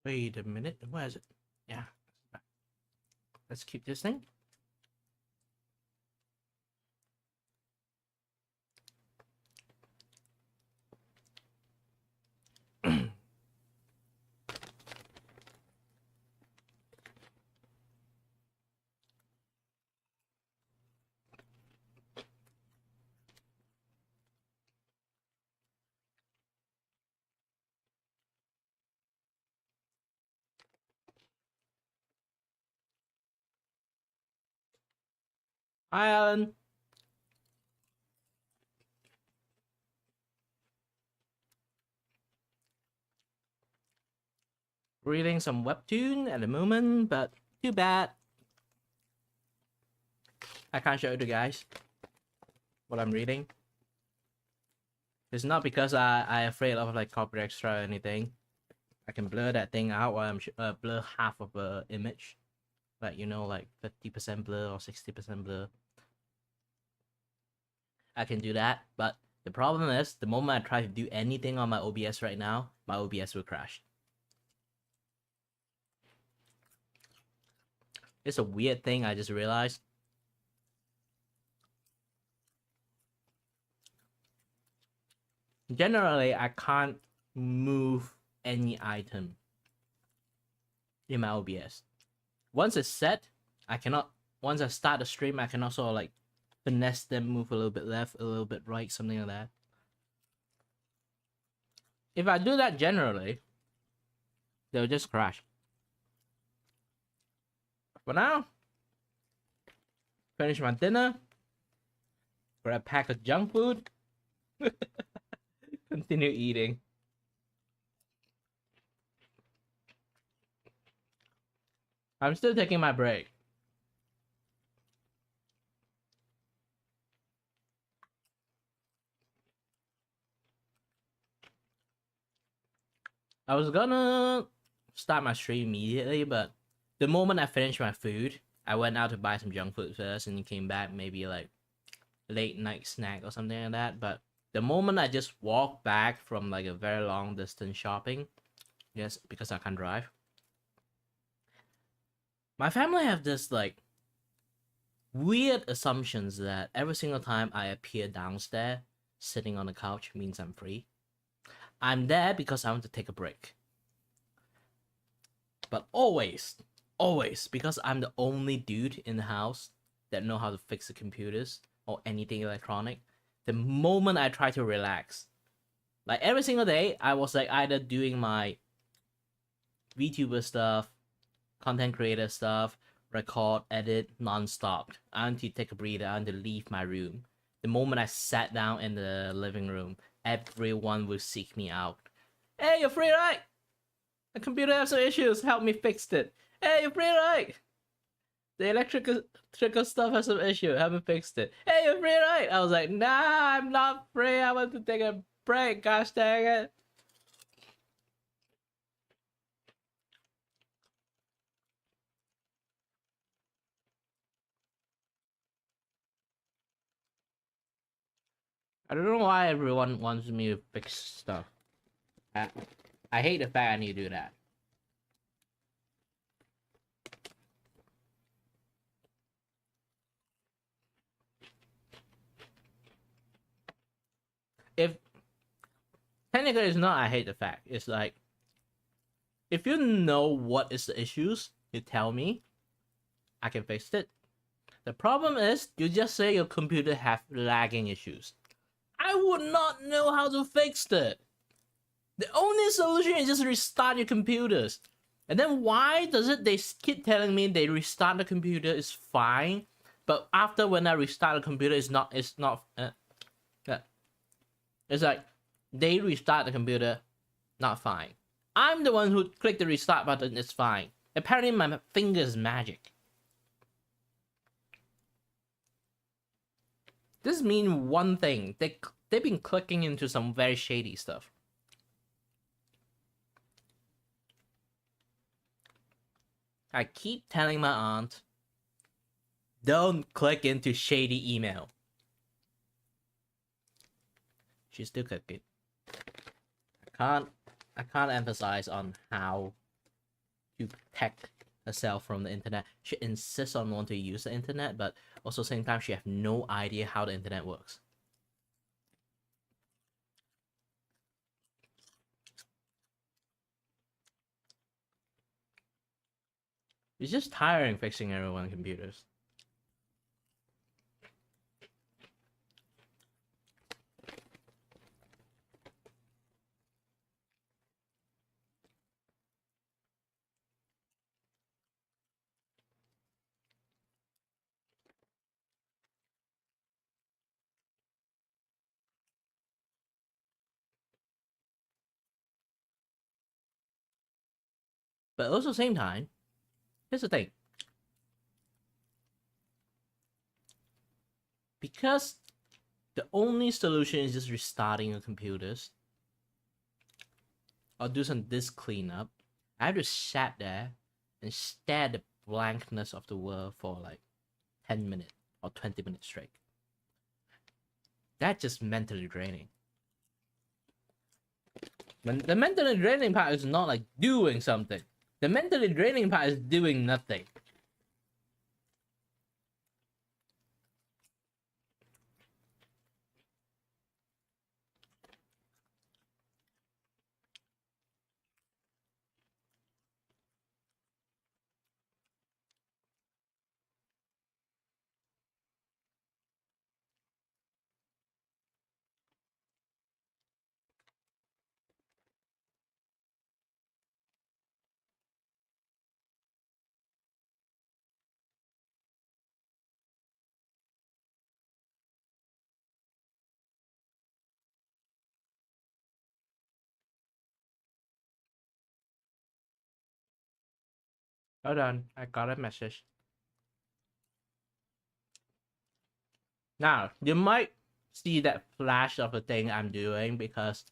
Wait a minute, where is it? Yeah. Let's keep this thing. Hi, Alan. Reading some webtoon at the moment, but too bad. I can't show you guys what I'm reading. It's not because I'm afraid of like copyright extra or anything. I can blur that thing out while I'm blur half of the image, like, you know, like 50% blur or 60% blur. I can do that, but the problem is the moment I try to do anything on my OBS right now, my OBS will crash. It's a weird thing I just realized. Generally, I can't move any item in my OBS. Once it's set, I cannot. Once I start the stream, I can also like finesse them, move a little bit left, a little bit right, something like that. If I do that generally, they'll just crash. For now, finish my dinner, grab a pack of junk food, continue eating. I'm still taking my break. I was gonna start my stream immediately, but the moment I finished my food, I went out to buy some junk food first and came back maybe like late night snack or something like that. But the moment I just walked back from like a very long distance shopping, yes, because I can't drive. My family have this like weird assumptions that every single time I appear downstairs sitting on the couch means I'm free. I'm there because I want to take a break. But always, because I'm the only dude in the house that know how to fix the computers or anything electronic, the moment I try to relax, like every single day, I was like either doing my VTuber stuff, content creator stuff, record, edit, non-stop. I want to take a breather, I want to leave my room. The moment I sat down in the living room, everyone will seek me out. Hey, you're free, right? The computer has some issues, help me fix it. Hey, you're free, right? The electrical stuff has some issue, help me fix it. Hey, you're free, right? I was like, nah, I'm not free, I want to take a break, gosh dang it. I don't know why everyone wants me to fix stuff. I hate the fact I need to do that. If technically it's not I hate the fact, it's like if you know what is the issues, you tell me, I can fix it. The problem is you just say your computer have lagging issues. I would not know how to fix it. The only solution is just restart your computers. And then why does it they keep telling me they restart the computer is fine, but after when I restart the computer it's not it's like they restart the computer, not fine. I'm the one who clicked the restart button, it's fine. Apparently my finger's magic. This means one thing. They've been clicking into some very shady stuff. I keep telling my aunt, don't click into shady email. She's still clicking. I can't emphasize on how to protect herself from the internet. She insists on wanting to use the internet, but also same time she have no idea how the internet works. It's just tiring fixing everyone's computers. But also same time, here's the thing. Because the only solution is just restarting your computers, or do some disk cleanup, I have to sat there and stare at the blankness of the world for like 10 minutes or 20 minutes straight. That's just mentally draining. When the mentally draining part is not like doing something. The mentally draining part is doing nothing. Hold on, I got a message. Now, you might see that flash of the thing I'm doing because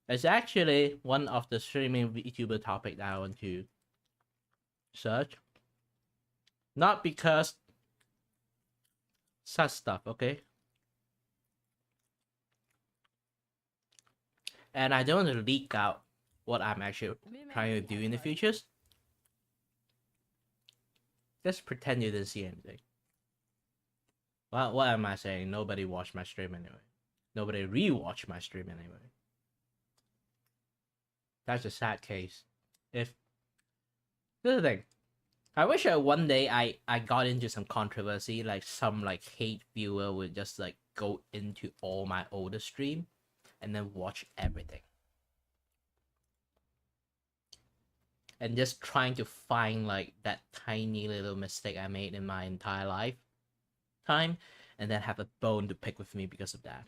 it's actually one of the streaming VTuber topic that I want to search. Not because such stuff, okay? And I don't want to leak out what I'm actually trying to do in the futures. Just pretend you didn't see anything. Well, what am I saying? Nobody watched my stream anyway. Nobody rewatched my stream anyway. That's a sad case. If this is the thing, I wish that one day I got into some controversy, like some like hate viewer would just like go into all my older stream and then watch everything. And just trying to find like that tiny little mistake I made in my entire lifetime, and then have a bone to pick with me because of that.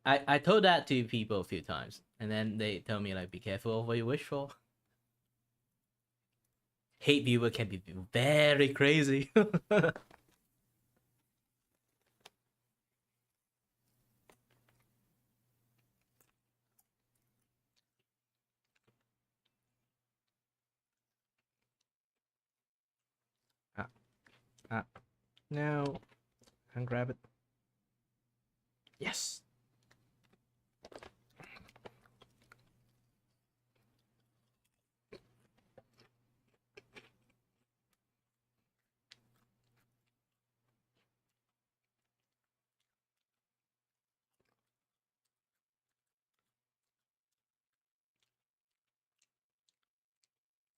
I told that to people a few times, and then they tell me like, be careful of what you wish for. Hate viewer can be very crazy. No, and grab it. Yes.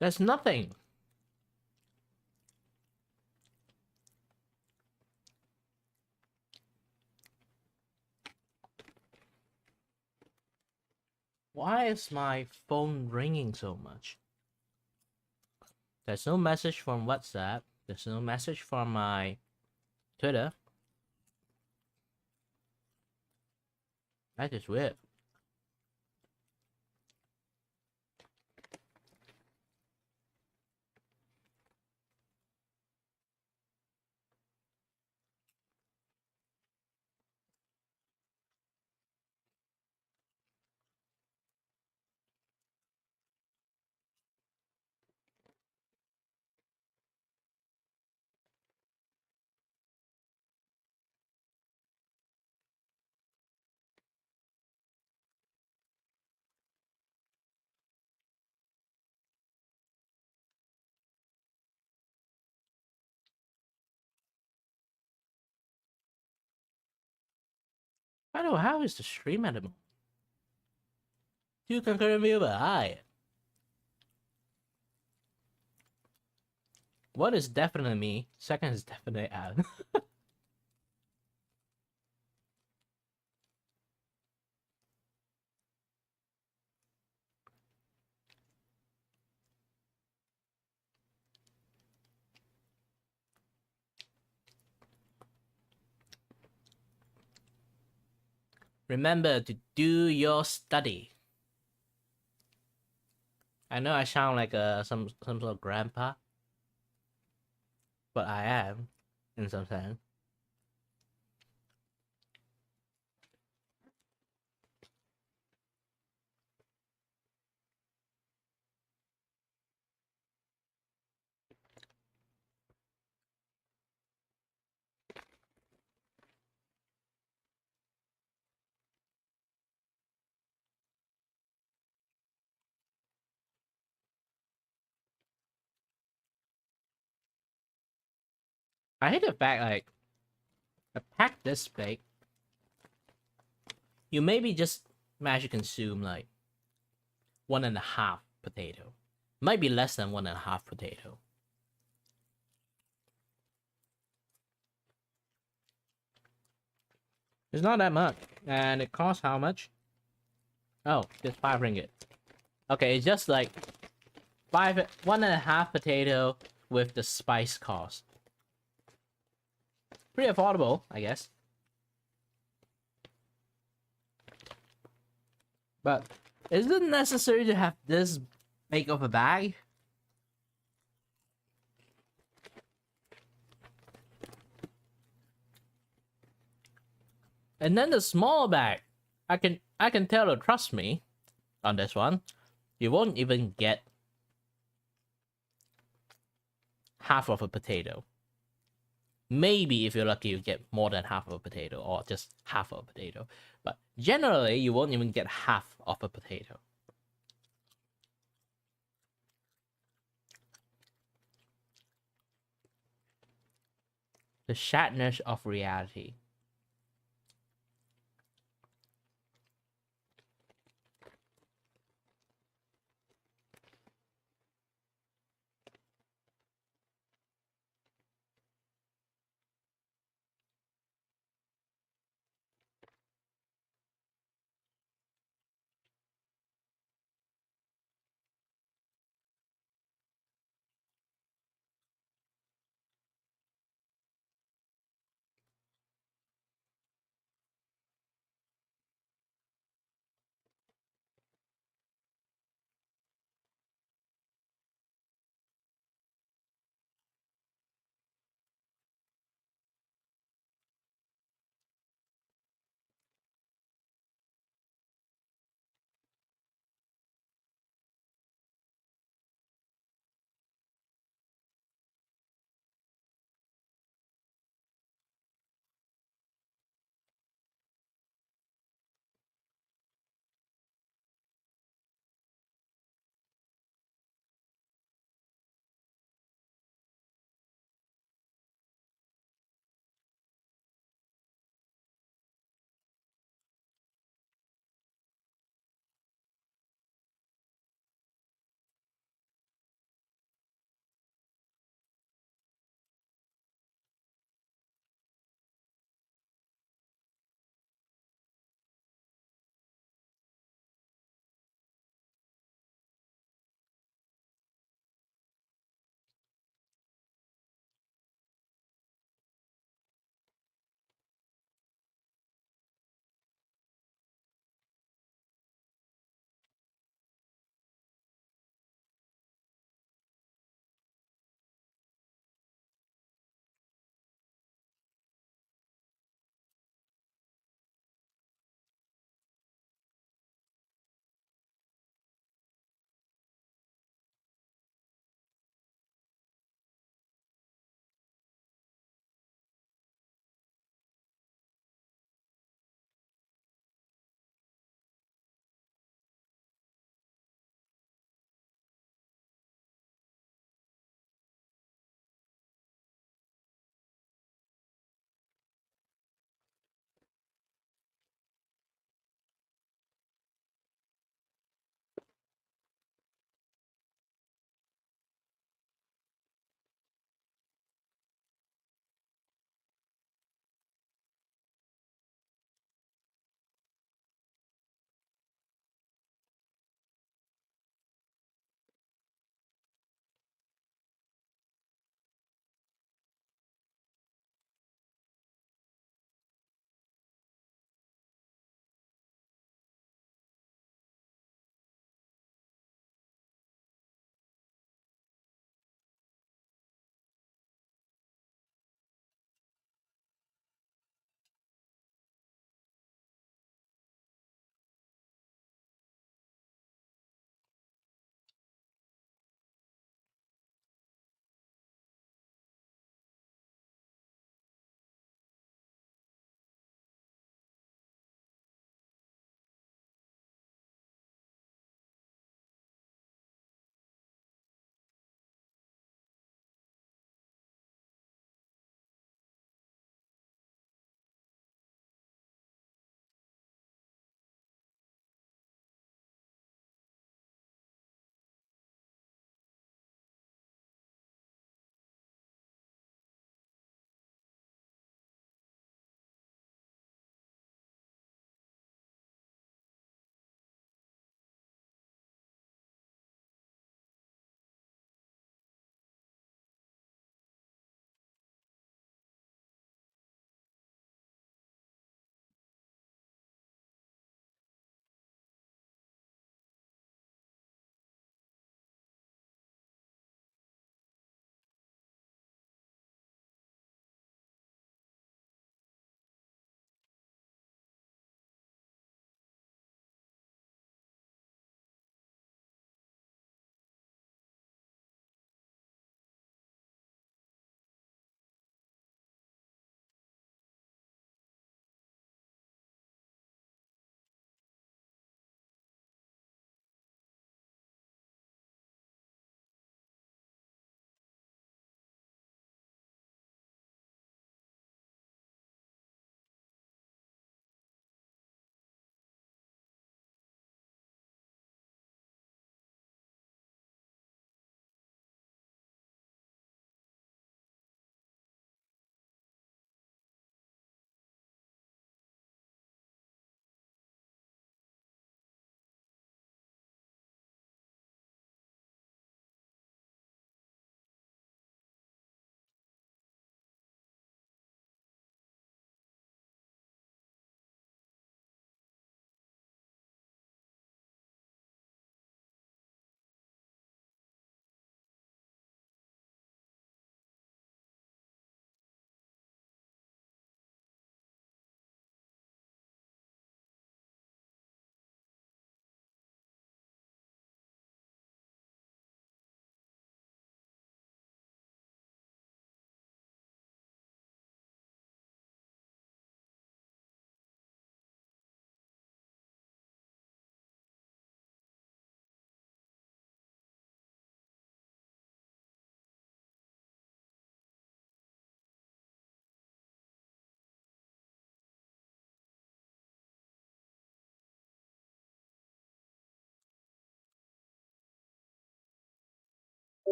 There's nothing. Why is my phone ringing so much? There's no message from WhatsApp. There's no message from my Twitter. That is weird. I don't know how is the stream at the moment. 2 concurrent viewer, hi. One is definitely me. Second is definitely Alan. Remember to do your study. I know I sound like some sort of grandpa, but I am, in some sense. I hate the fact, like, a pack this big, you maybe just manage to consume, like, 1.5 potato. Might be less than 1.5 potato. It's not that much. And it costs how much? Oh, just 5 ringgit. Okay, it's just like 1.5 potato with the spice cost. Pretty affordable, I guess. But is it necessary to have this big of a bag? And then the small bag. I can tell you, trust me, on this one, you won't even get half of a potato. Maybe if you're lucky, you get more than half of a potato, or just half of a potato. But generally, you won't even get half of a potato. The sadness of reality.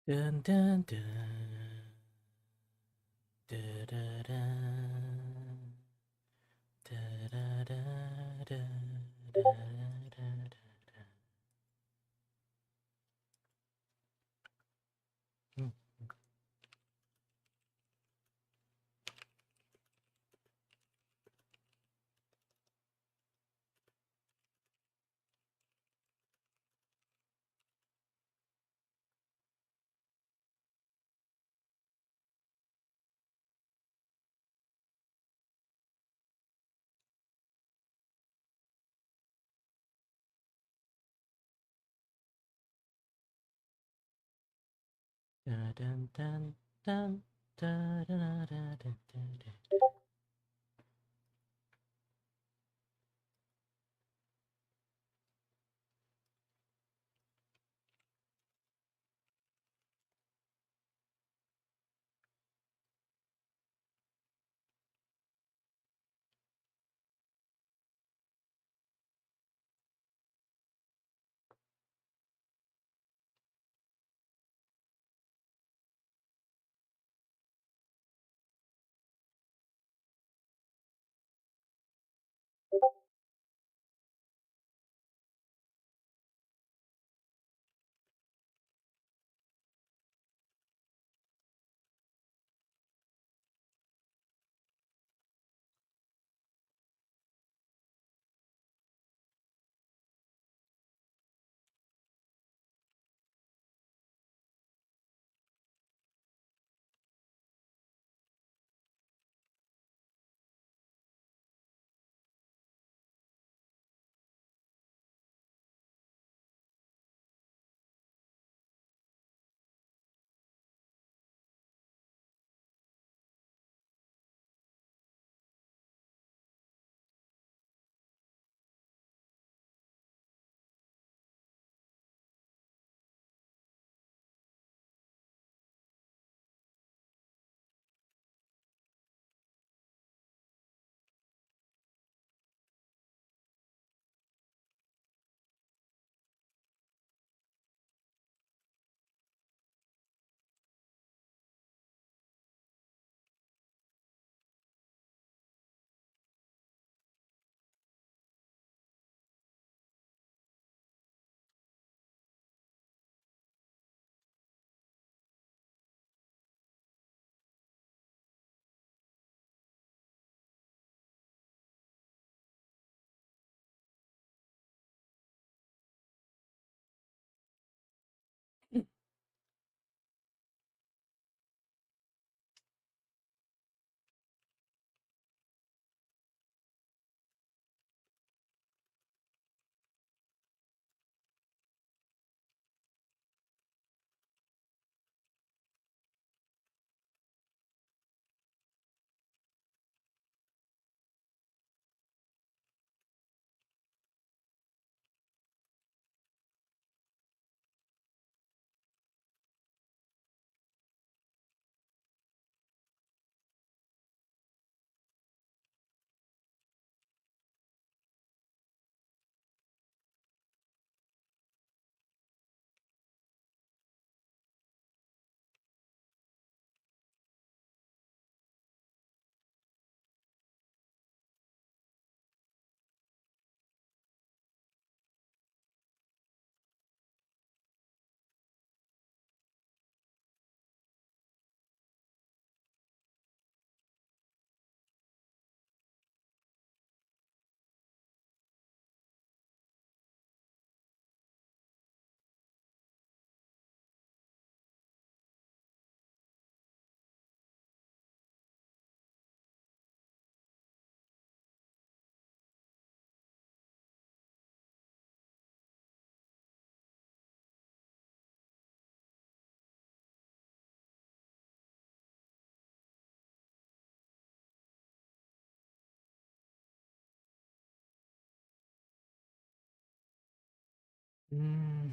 Dun, dun, dun. Da, da, da. Da, da, da, da, da, da, da. Hmm. Dun, dun, dun, dun, da, da, da, da, da, da. Mm.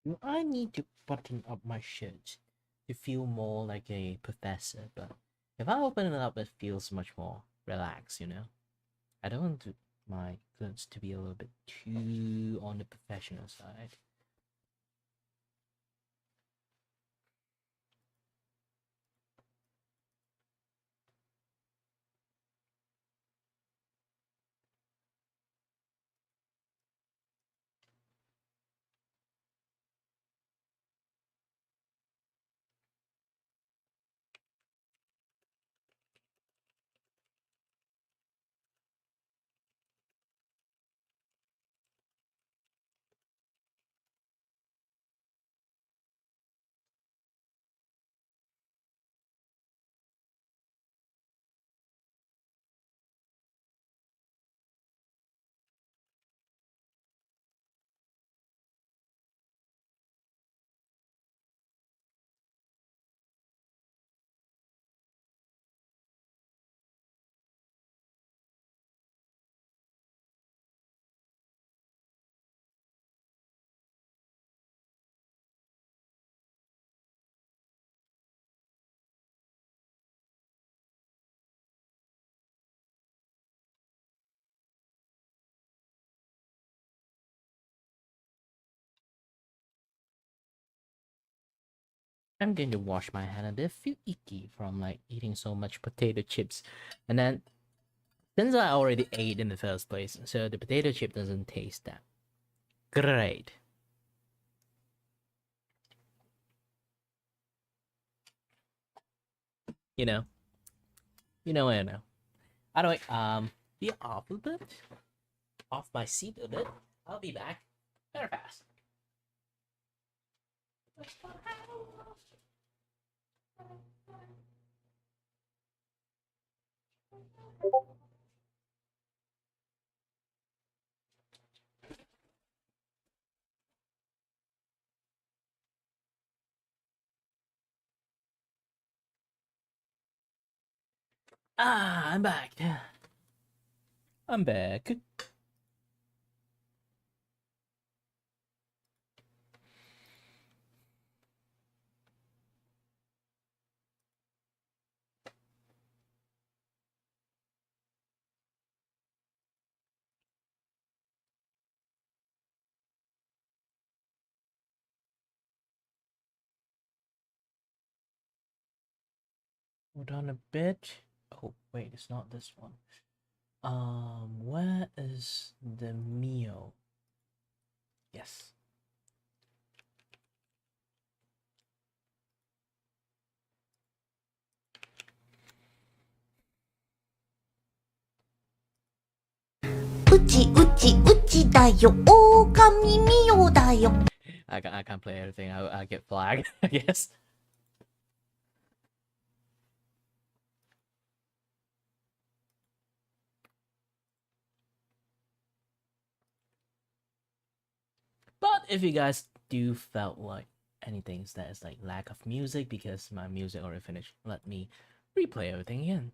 Do I need to button up my shirt to feel more like a professor? But if I open it up, it feels much more relaxed, you know? I don't want my clothes to be a little bit too on the professional side. I'm going to wash my hand, and they feel icky from like eating so much potato chips. And then since I already ate in the first place, so the potato chip doesn't taste that great. You know, I know. Anyway, be off a bit, off my seat a bit. I'll be back very fast. Ah, I'm back. I'm back. Hold on a bit. Oh, wait, it's not this one. Where is the meal? Yes.
Uchi da yo, okami mio da yo.
I can't play everything. I get flagged, I guess. But if you guys do felt like anything that is like lack of music because my music already finished, let me replay everything again.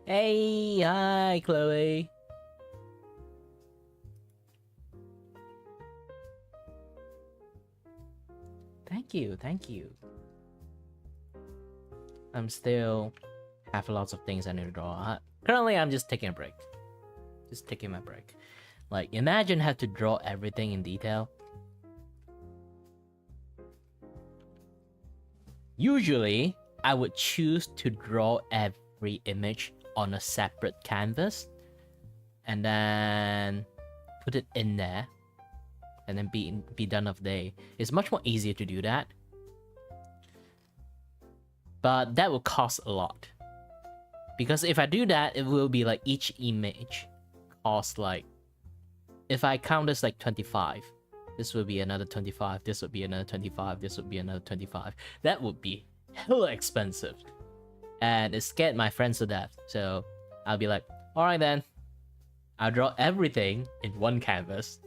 Hey, hi, Chloe. Thank you, thank you. I'm still have lots of things I need to draw. Currently, I'm just taking a break. Just taking my break. Like, imagine have to draw everything in detail. Usually, I would choose to draw every image on a separate canvas and then put it in there and then be done of day. It's much more easier to do that. But that will cost a lot. Because if I do that, it will be like each image cost like, if I count this like 25, this would be another 25, this would be another 25, this would be another 25. That would be hella expensive. And it scared my friends to death. So I'll be like, alright then, I'll draw everything in one canvas.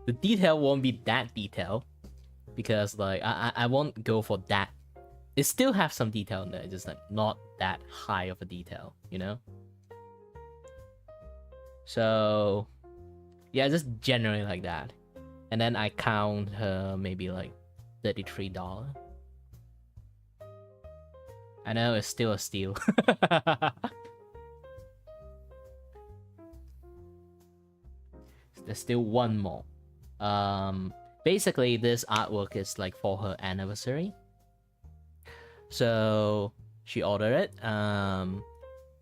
The detail won't be that detailed because like I won't go for that. It still have some detail in there, just like not that high of a detail, you know? So yeah, just generally like that. And then I count her maybe like $33. I know it's still a steal. There's still one more. Basically this artwork is like for her anniversary. So she ordered it.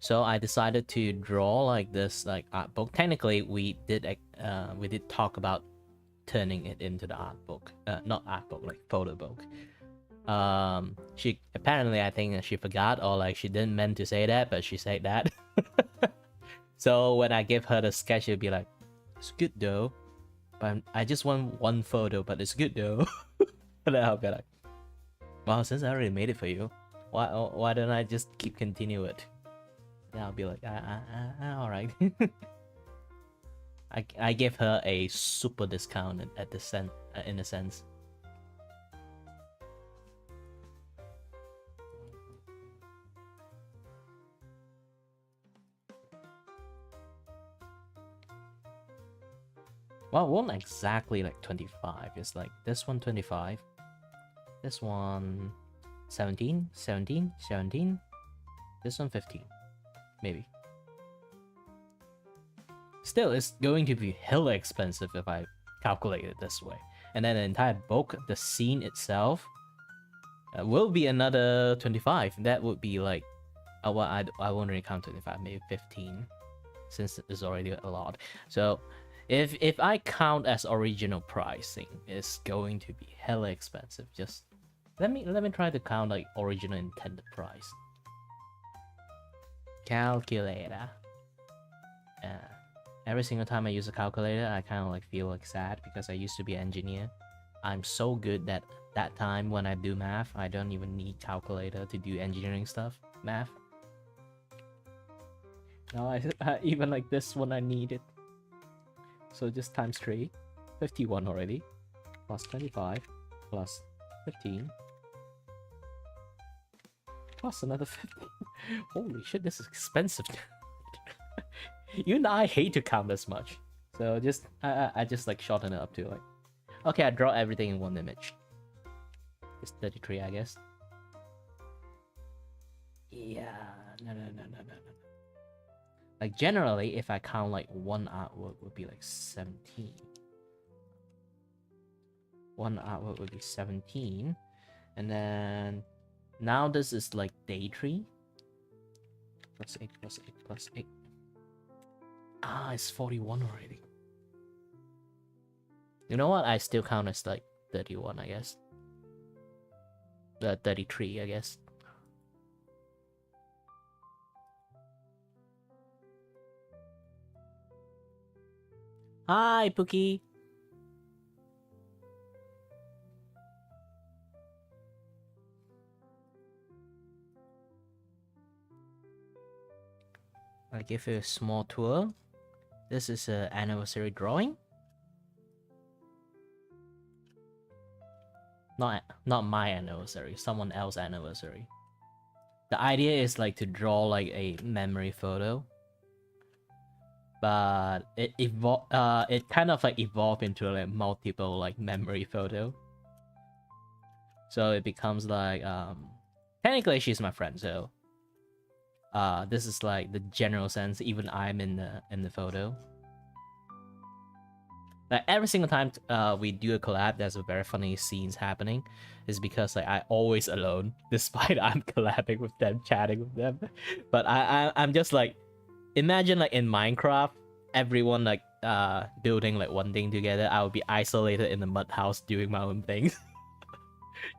So I decided to draw like this like art book. Technically we did talk about turning it into the art book. Not art book, like photo book. She apparently, I think she forgot, or like she didn't meant to say that, but she said that. So when I give her the sketch, she'll be like, it's good though, but I just want one photo, but it's good though. And then I'll be like, wow, since I already made it for you, why don't I just continue it? And I'll be like, all right. I gave her a super discount in a sense. Well, it wasn't exactly like 25. It's like this one 25, this one 17, 17, 17, this one 15, maybe. Still, it's going to be hella expensive if I calculate it this way. And then the entire book, the scene itself, will be another 25. That would be like, well, I won't really count 25, maybe 15, since it's already a lot. So if I count as original pricing, it's going to be hella expensive. Just let me try to count like original intended price. Calculator. Every single time I use a calculator, I kind of like feel like sad because I used to be an engineer. I'm so good that time when I do math, I don't even need calculator to do engineering stuff. Math. No, I even like this one I need it. So just times 3, 51 already, plus 25, plus 15, plus another 15. Holy shit, this is expensive. Even I hate to count this much. So just I just like shorten it up to like, okay, I draw everything in one image. It's 33, I guess. Yeah, no. Like generally, if I count like one artwork would be like 17. One artwork would be 17. And then now this is like day 3. Plus 8, plus 8, plus 8. Ah, it's 41 already. You know what? I still count as like 31, I guess. 33, I guess. Hi, Pookie. I'll give you a small tour. This is an anniversary drawing. Not my anniversary, someone else's anniversary. The idea is like to draw like a memory photo, but it kind of like evolved into like multiple like memory photo. So it becomes like technically she's my friend, so this is like the general sense. Even I'm in the photo. Like every single time we do a collab, there's a very funny scenes happening. Is because like I always alone, despite I'm collabing with them, chatting with them. But I'm just like, imagine like in Minecraft, everyone like building like one thing together. I would be isolated in the mud house doing my own thing.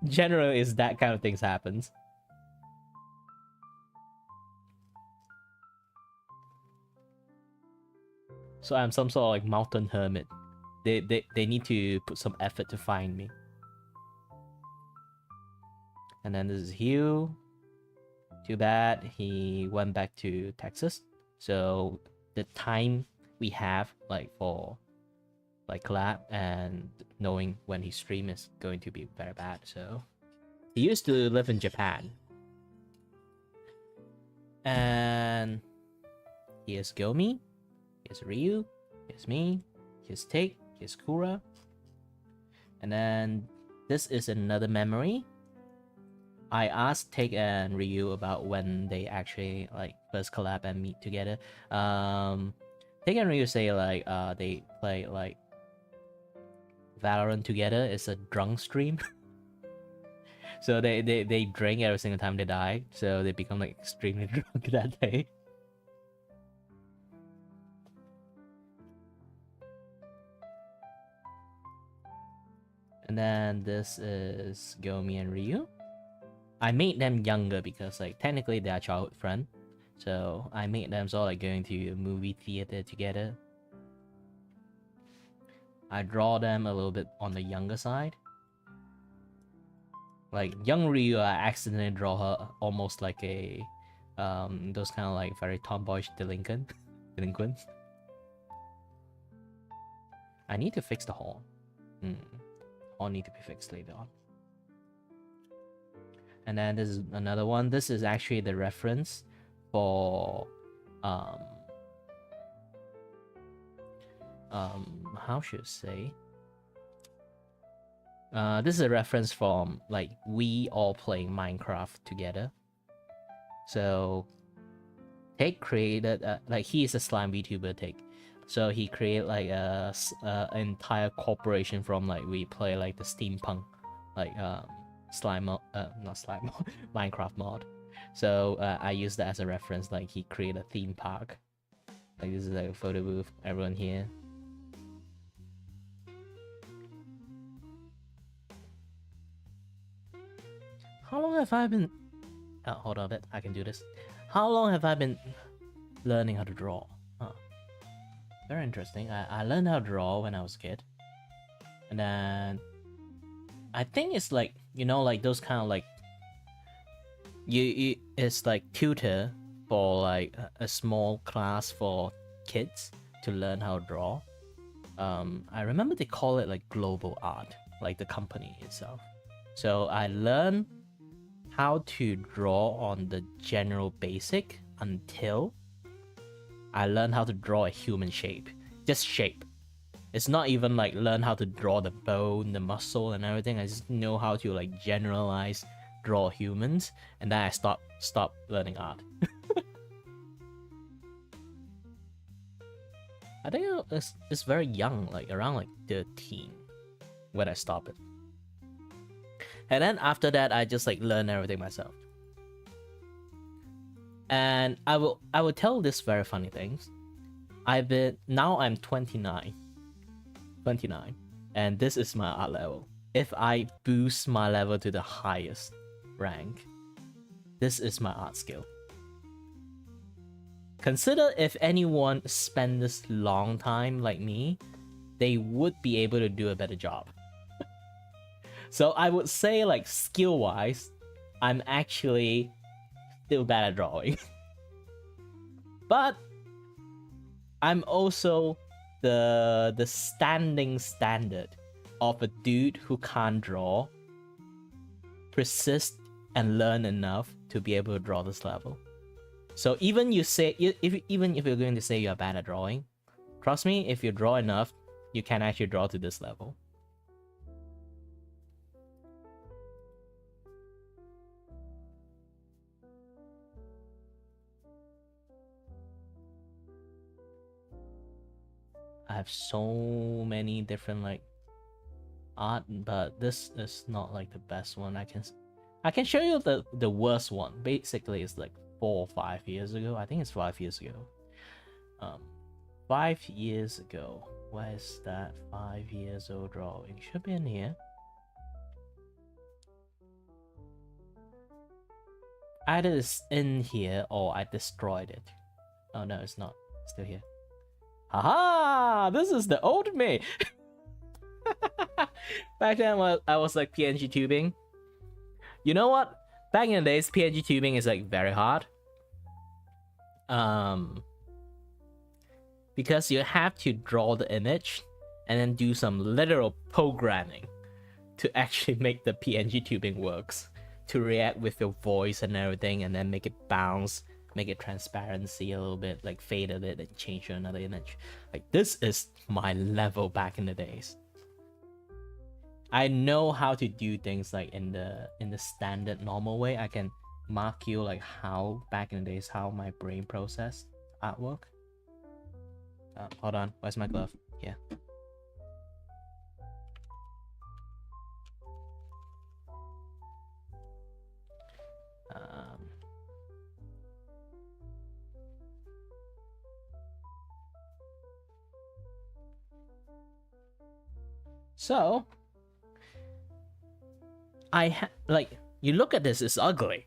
Generally, is that kind of things happens. So I'm some sort of like mountain hermit. They need to put some effort to find me. And then this is Hugh. Too bad he went back to Texas. So the time we have like for like collab and knowing when he stream is going to be very bad. So he used to live in Japan. And here's Gomi, here's Ryu, here's me, here's Take, here's Kura, And then this is another memory. I asked Take and Ryu about when they actually like first collab and meet together. Take and Ryu say like they play like Valorant together. It's a drunk stream. So they drink every single time they die. So they become like extremely drunk that day. And then this is Gomi and Ryu. I made them younger because like technically they are childhood friends. So I made them sort of like going to a movie theater together. I draw them a little bit on the younger side. Like young Ryu, I accidentally draw her almost like a those kind of like very tomboyish delinquents. I need to fix the horn. Horn need to be fixed later on. And then this is another one. This is actually the reference for how should I say? This is a reference from like we all playing Minecraft together. So Take created like he is a slime VTuber Take. So he created like a entire corporation from like we play like the steampunk like slime not slime Minecraft mod. So I use that as a reference. Like he created a theme park. Like this is like a photo booth. Everyone here. How long have I been? Oh, hold on a bit. I can do this. How long have I been learning how to draw? Very interesting. I learned how to draw when I was a kid, and then I think it's like, you know, like those kind of like it's like tutor for like a small class for kids to learn how to draw. I remember they call it like global art, like the company itself. So I learned how to draw on the general basic until I learned how to draw a human shape. Just shape. It's not even like learn how to draw the bone, the muscle and everything. I just know how to like generalize draw humans, and then I stop learning art. I think it's very young, like around like 13 when I stopped it. And then after that I just like learn everything myself. And I will tell this very funny things. Now I'm 29, and this is my art level. If I boost my level to the highest rank, this is my art skill. Consider if anyone spent this long time like me, they would be able to do a better job. So I would say like skill wise, I'm actually still bad at drawing. But I'm also the standing standard of a dude who can't draw, persist and learn enough to be able to draw this level. So even even if you're going to say you're bad at drawing, trust me, if you draw enough, you can actually draw to this level. I have so many different like art, but this is not like the best one. I can show you the worst one. Basically, it's like 4 or 5 years ago. I think it's 5 years ago. 5 years ago. Where is that 5 years old drawing? Should be in here. Either it's in here or I destroyed it. Oh no, it's not. It's still here. Haha! This is the old me! Back then I was like PNG tubing. You know what? Back in the days, PNG tubing is like very hard. Because you have to draw the image and then do some literal programming to actually make the PNG tubing works. To react with your voice and everything, and then make it bounce, make it transparency a little bit, like fade a bit and change to another image. Like this is my level back in the days. I know how to do things like in the standard normal way. I can mark you like how back in the days how my brain processed artwork. Hold on, where's my glove? Yeah. Um, so like you look at this, it's ugly,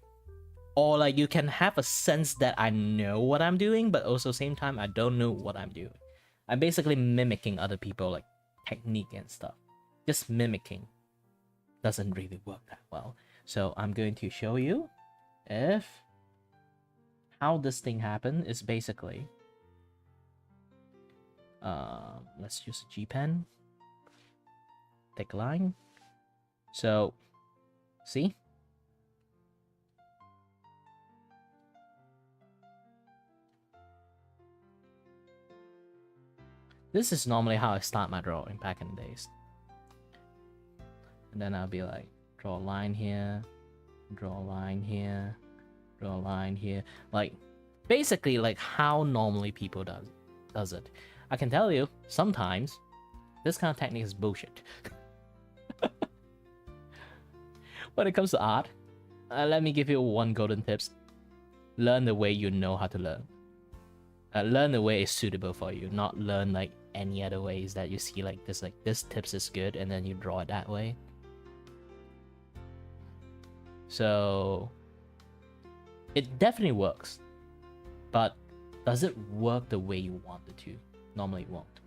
or like you can have a sense that I know what I'm doing, but also same time I don't know what I'm doing. I'm basically mimicking other people like technique and stuff. Just mimicking doesn't really work that well. So I'm going to show you if how this thing happened is basically let's use a G pen. Take a line. So see? This is normally how I start my drawing back in the days. And then I'll be like, draw a line here, draw a line here, draw a line here. Like, basically like how normally people does it. I can tell you, sometimes, this kind of technique is bullshit. When it comes to art, let me give you one golden tips. Learn the way you know how to learn. Learn the way is suitable for you, not learn like any other ways that you see like this tips is good and then you draw it that way. So it definitely works, but does it work the way you want it to? Normally it won't.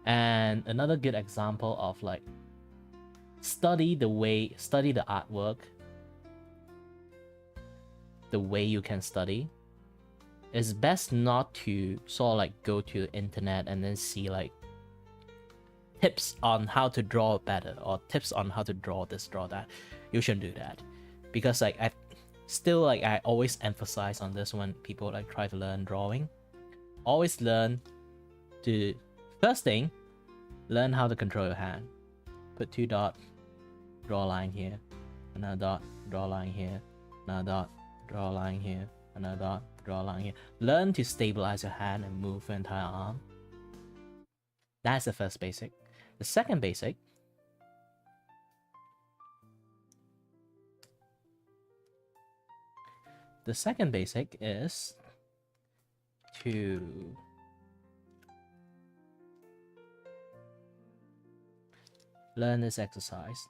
And another good example of like study the artwork the way you can study. It's best not to sort of like go to the internet and then see like tips on how to draw better or tips on how to draw this, draw that. You shouldn't do that, because like I always emphasize on this when people like try to learn drawing. Always learn to, first thing, learn how to control your hand. Put 2 dots, draw a line here, another dot, draw a line here, another dot, draw a line here, another dot, draw a line here. Learn to stabilize your hand and move your entire arm. That's the first basic. The second basic is to learn this exercise.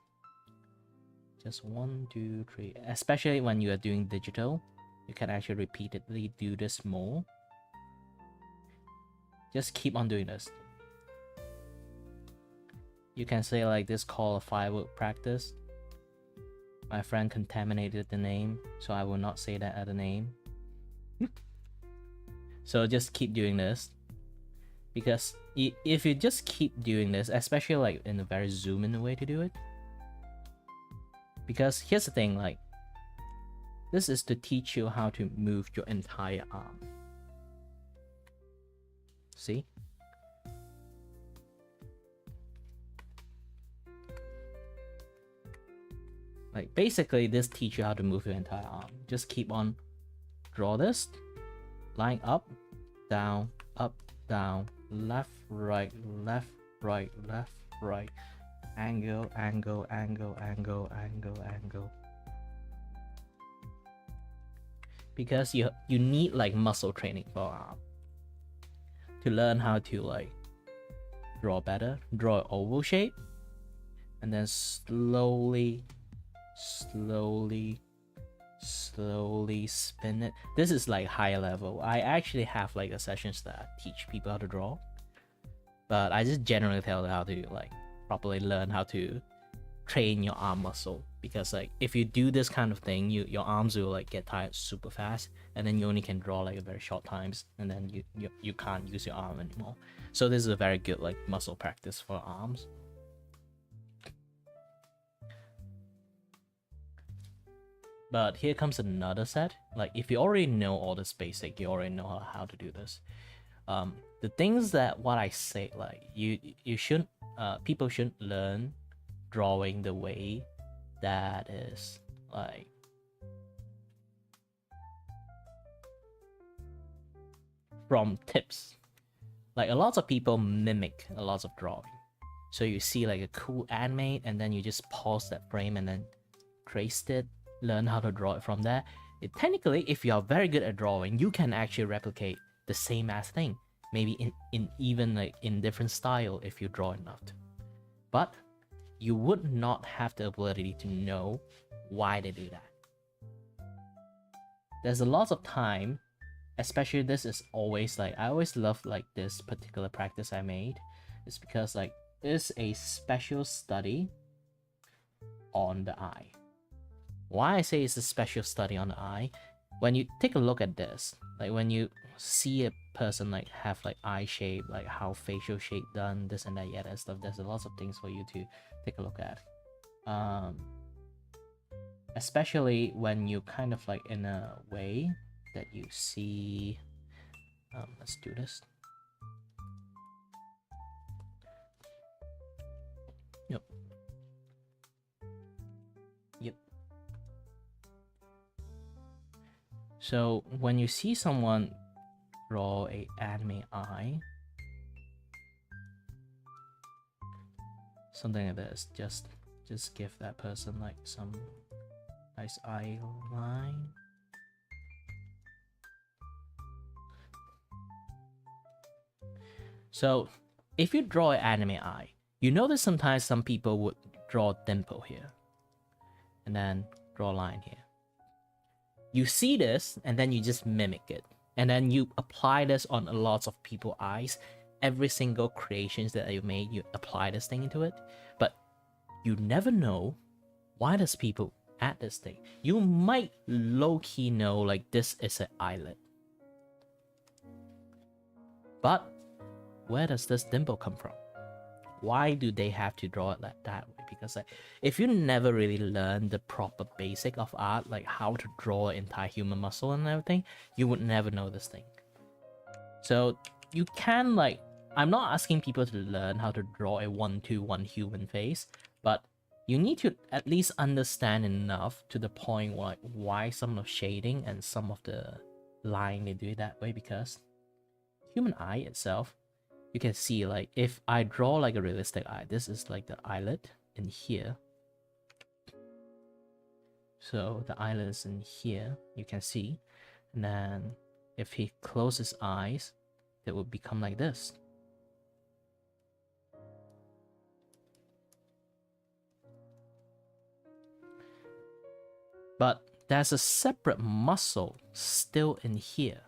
Just 1, 2, 3. Especially when you are doing digital, you can actually repeatedly do this more. Just keep on doing this. You can say like this, call a firework practice. My friend contaminated the name, so I will not say that other name. So just keep doing this, because if you just keep doing this, especially like in a very zoom in way to do it, because here's the thing, like this is to teach you how to move your entire arm. See? Like basically this teaches you how to move your entire arm. Just keep on, draw this, line up, down, left, right, left, right, left, right, angle, angle, angle, angle, angle, angle. Because you need like muscle training for arm to learn how to like draw better, draw an oval shape, and then slowly spin it. This is like higher level. I actually have like a sessions that I teach people how to draw, but I just generally tell them how to like properly learn how to train your arm muscle, because like if you do this kind of thing, your arms will like get tired super fast, and then you only can draw like a very short times, and then you can't use your arm anymore. So this is a very good like muscle practice for arms. But here comes another set. Like if you already know all this basic, you already know how to do this. The things that what I say, like you shouldn't people shouldn't learn drawing the way that is like from tips. Like a lot of people mimic a lot of drawing. So you see like a cool anime and then you just pause that frame and then trace it, learn how to draw it from there. Technically, if you are very good at drawing, you can actually replicate the same as thing. Maybe in even like in different style if you draw enough to. But you would not have the ability to know why they do that. There's a lot of time, especially this is always like, I always love like this particular practice I made. It's because like it's a special study on the eye. Why I say it's a special study on the eye, when you take a look at this, like when you see a person like have like eye shape, like how facial shape done, this and that, yeah, that stuff, there's a lot of things for you to take a look at. Especially when you kind of like in a way that you see, let's do this. Yep. So when you see someone draw a anime eye, something like this, just give that person like some nice eye line. So if you draw an anime eye, you notice sometimes some people would draw a dimple here and then draw a line here. You see this and then you just mimic it, and then you apply this on a lot of people's eyes. Every single creations that you made, you apply this thing into it, but you never know why does people add this thing. You might low-key know like this is an eyelid, but where does this dimple come from? Why do they have to draw it like that way? Because like, if you never really learn the proper basic of art, like how to draw an entire human muscle and everything, you would never know this thing. So you can like, I'm not asking people to learn how to draw a 1-to-1 human face, but you need to at least understand enough to the point like why some of shading and some of the line they do it that way. Because human eye itself, you can see like if I draw like a realistic eye, this is like the eyelid in here. So the eyelid is in here, you can see. And then if he closes his eyes, it would become like this. But there's a separate muscle still in here.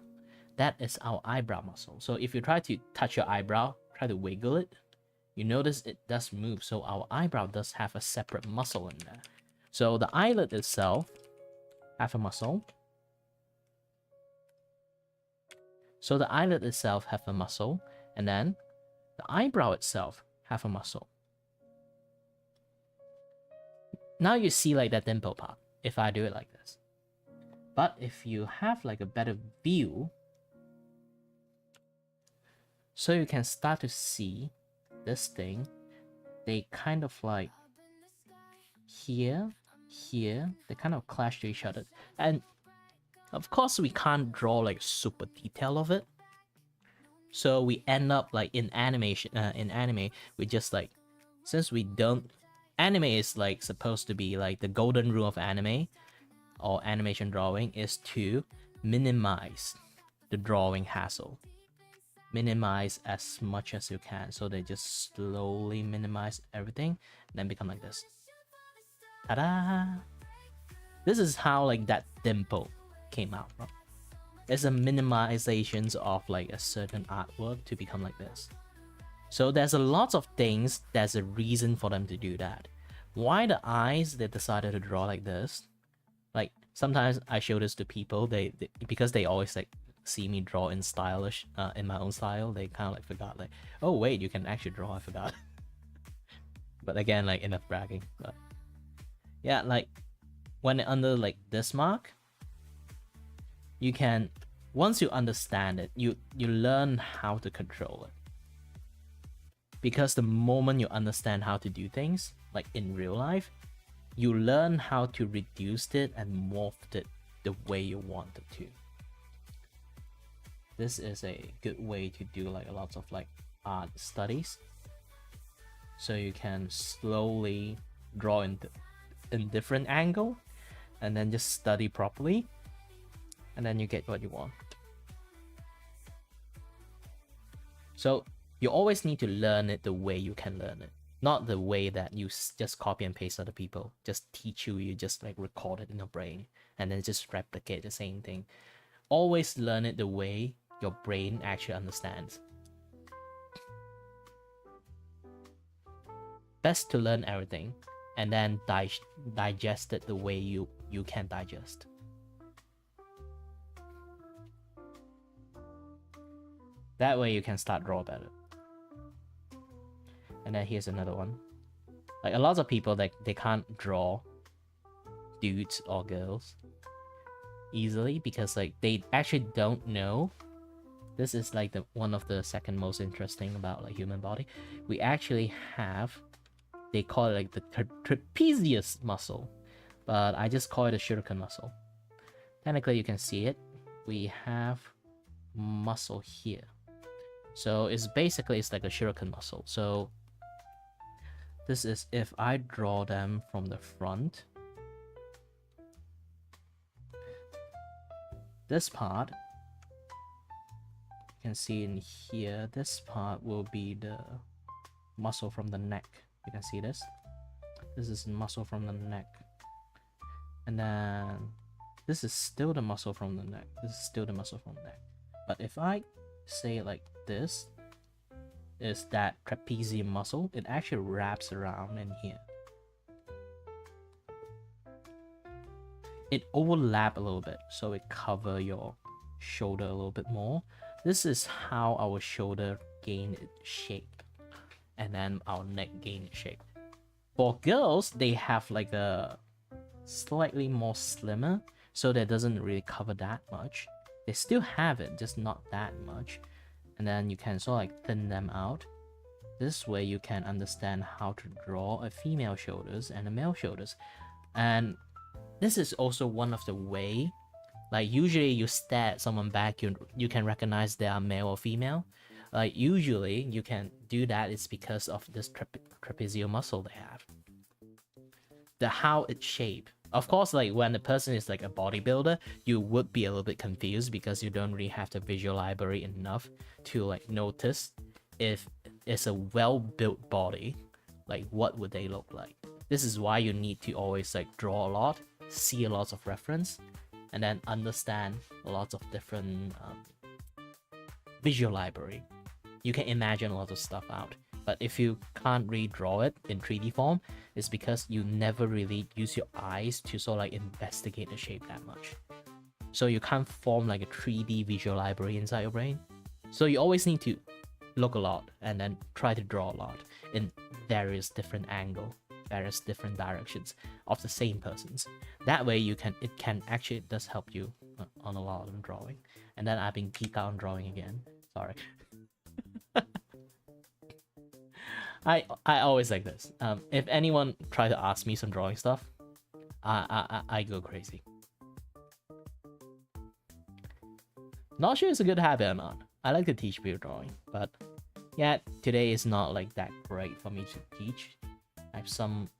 That is our eyebrow muscle. So if you try to touch your eyebrow, try to wiggle it, you notice it does move. So our eyebrow does have a separate muscle in there. So the eyelid itself have a muscle. So the eyelid itself have a muscle, and then the eyebrow itself have a muscle. Now you see like that dimple part if I do it like this. But if you have like a better view, so you can start to see this thing, they kind of like here, they kind of clash to each other. And of course we can't draw like super detail of it. So we end up like in animation, in anime, we just like, since we don't, anime is like supposed to be like the golden rule of anime or animation drawing is to minimize the drawing hassle. Minimize as much as you can, so they just slowly minimize everything and then become like this. Ta-da! This is how like that dimple came out, right? It's a minimizations of like a certain artwork to become like this. So there's a lot of things, there's a reason for them to do that. Why the eyes they decided to draw like this? Like sometimes I show this to people, they because they always like see me draw in stylish, in my own style, they kind of like forgot like, oh wait, you can actually draw, I forgot. But again, like enough bragging. But yeah, like when under like this mark, you can, once you understand it, you learn how to control it. because the moment you understand how to do things, like in real life, you learn how to reduce it and morph it the way you want it to. This is a good way to do like a lot of like art studies. So you can slowly draw in different angle and then just study properly, and then you get what you want. So you always need to learn it the way you can learn it, not the way that you just copy and paste other people just teach you. You just like record it in your brain and then just replicate the same thing. Always learn it the way your brain actually understands. Best to learn everything and then digest it the way you can digest. That way you can start draw better. And then here's another one. Like a lot of people, like they can't draw dudes or girls easily because like they actually don't know. This is like one of the second most interesting about like human body. We actually have, they call it like the trapezius muscle, but I just call it a shuriken muscle. Technically you can see it. We have muscle here. So it's basically, it's like a shuriken muscle. So this is if I draw them from the front. This part, you can see in here, this part will be the muscle from the neck. You can see this. This is muscle from the neck. And then this is still the muscle from the neck. This is still the muscle from the neck. But if I say it like this, is that trapezium muscle, it actually wraps around in here. It overlap a little bit, so it cover your shoulder a little bit more. This is how our shoulder gain its shape, and then our neck gain its shape. For girls, they have like a slightly more slimmer, so that doesn't really cover that much. They still have it, just not that much. And then you can sort of like thin them out. This way you can understand how to draw a female shoulders and a male shoulders. And this is also one of the way, like usually you stare at someone back, you can recognize they are male or female. Like usually you can do that is because of this trapezial muscle they have. The how it's shaped. Of course, like when the person is like a bodybuilder, you would be a little bit confused because you don't really have the visual library enough to like notice if it's a well-built body, like what would they look like. This is why you need to always like draw a lot, see a lot of reference, and then understand lots of different visual library. You can imagine a lot of stuff out. But if you can't redraw it in 3D form, it's because you never really use your eyes to sort of like investigate the shape that much. So you can't form like a 3D visual library inside your brain. So you always need to look a lot and then try to draw a lot in various different angles, various different directions of the same persons. That way it can actually does help you on a lot of drawing. And then I've been geeked out on drawing again. Sorry. I always like this. If anyone try to ask me some drawing stuff, I go crazy. Not sure it's a good habit or not. I like to teach people drawing, but yeah, today is not like that great for me to teach. I have some.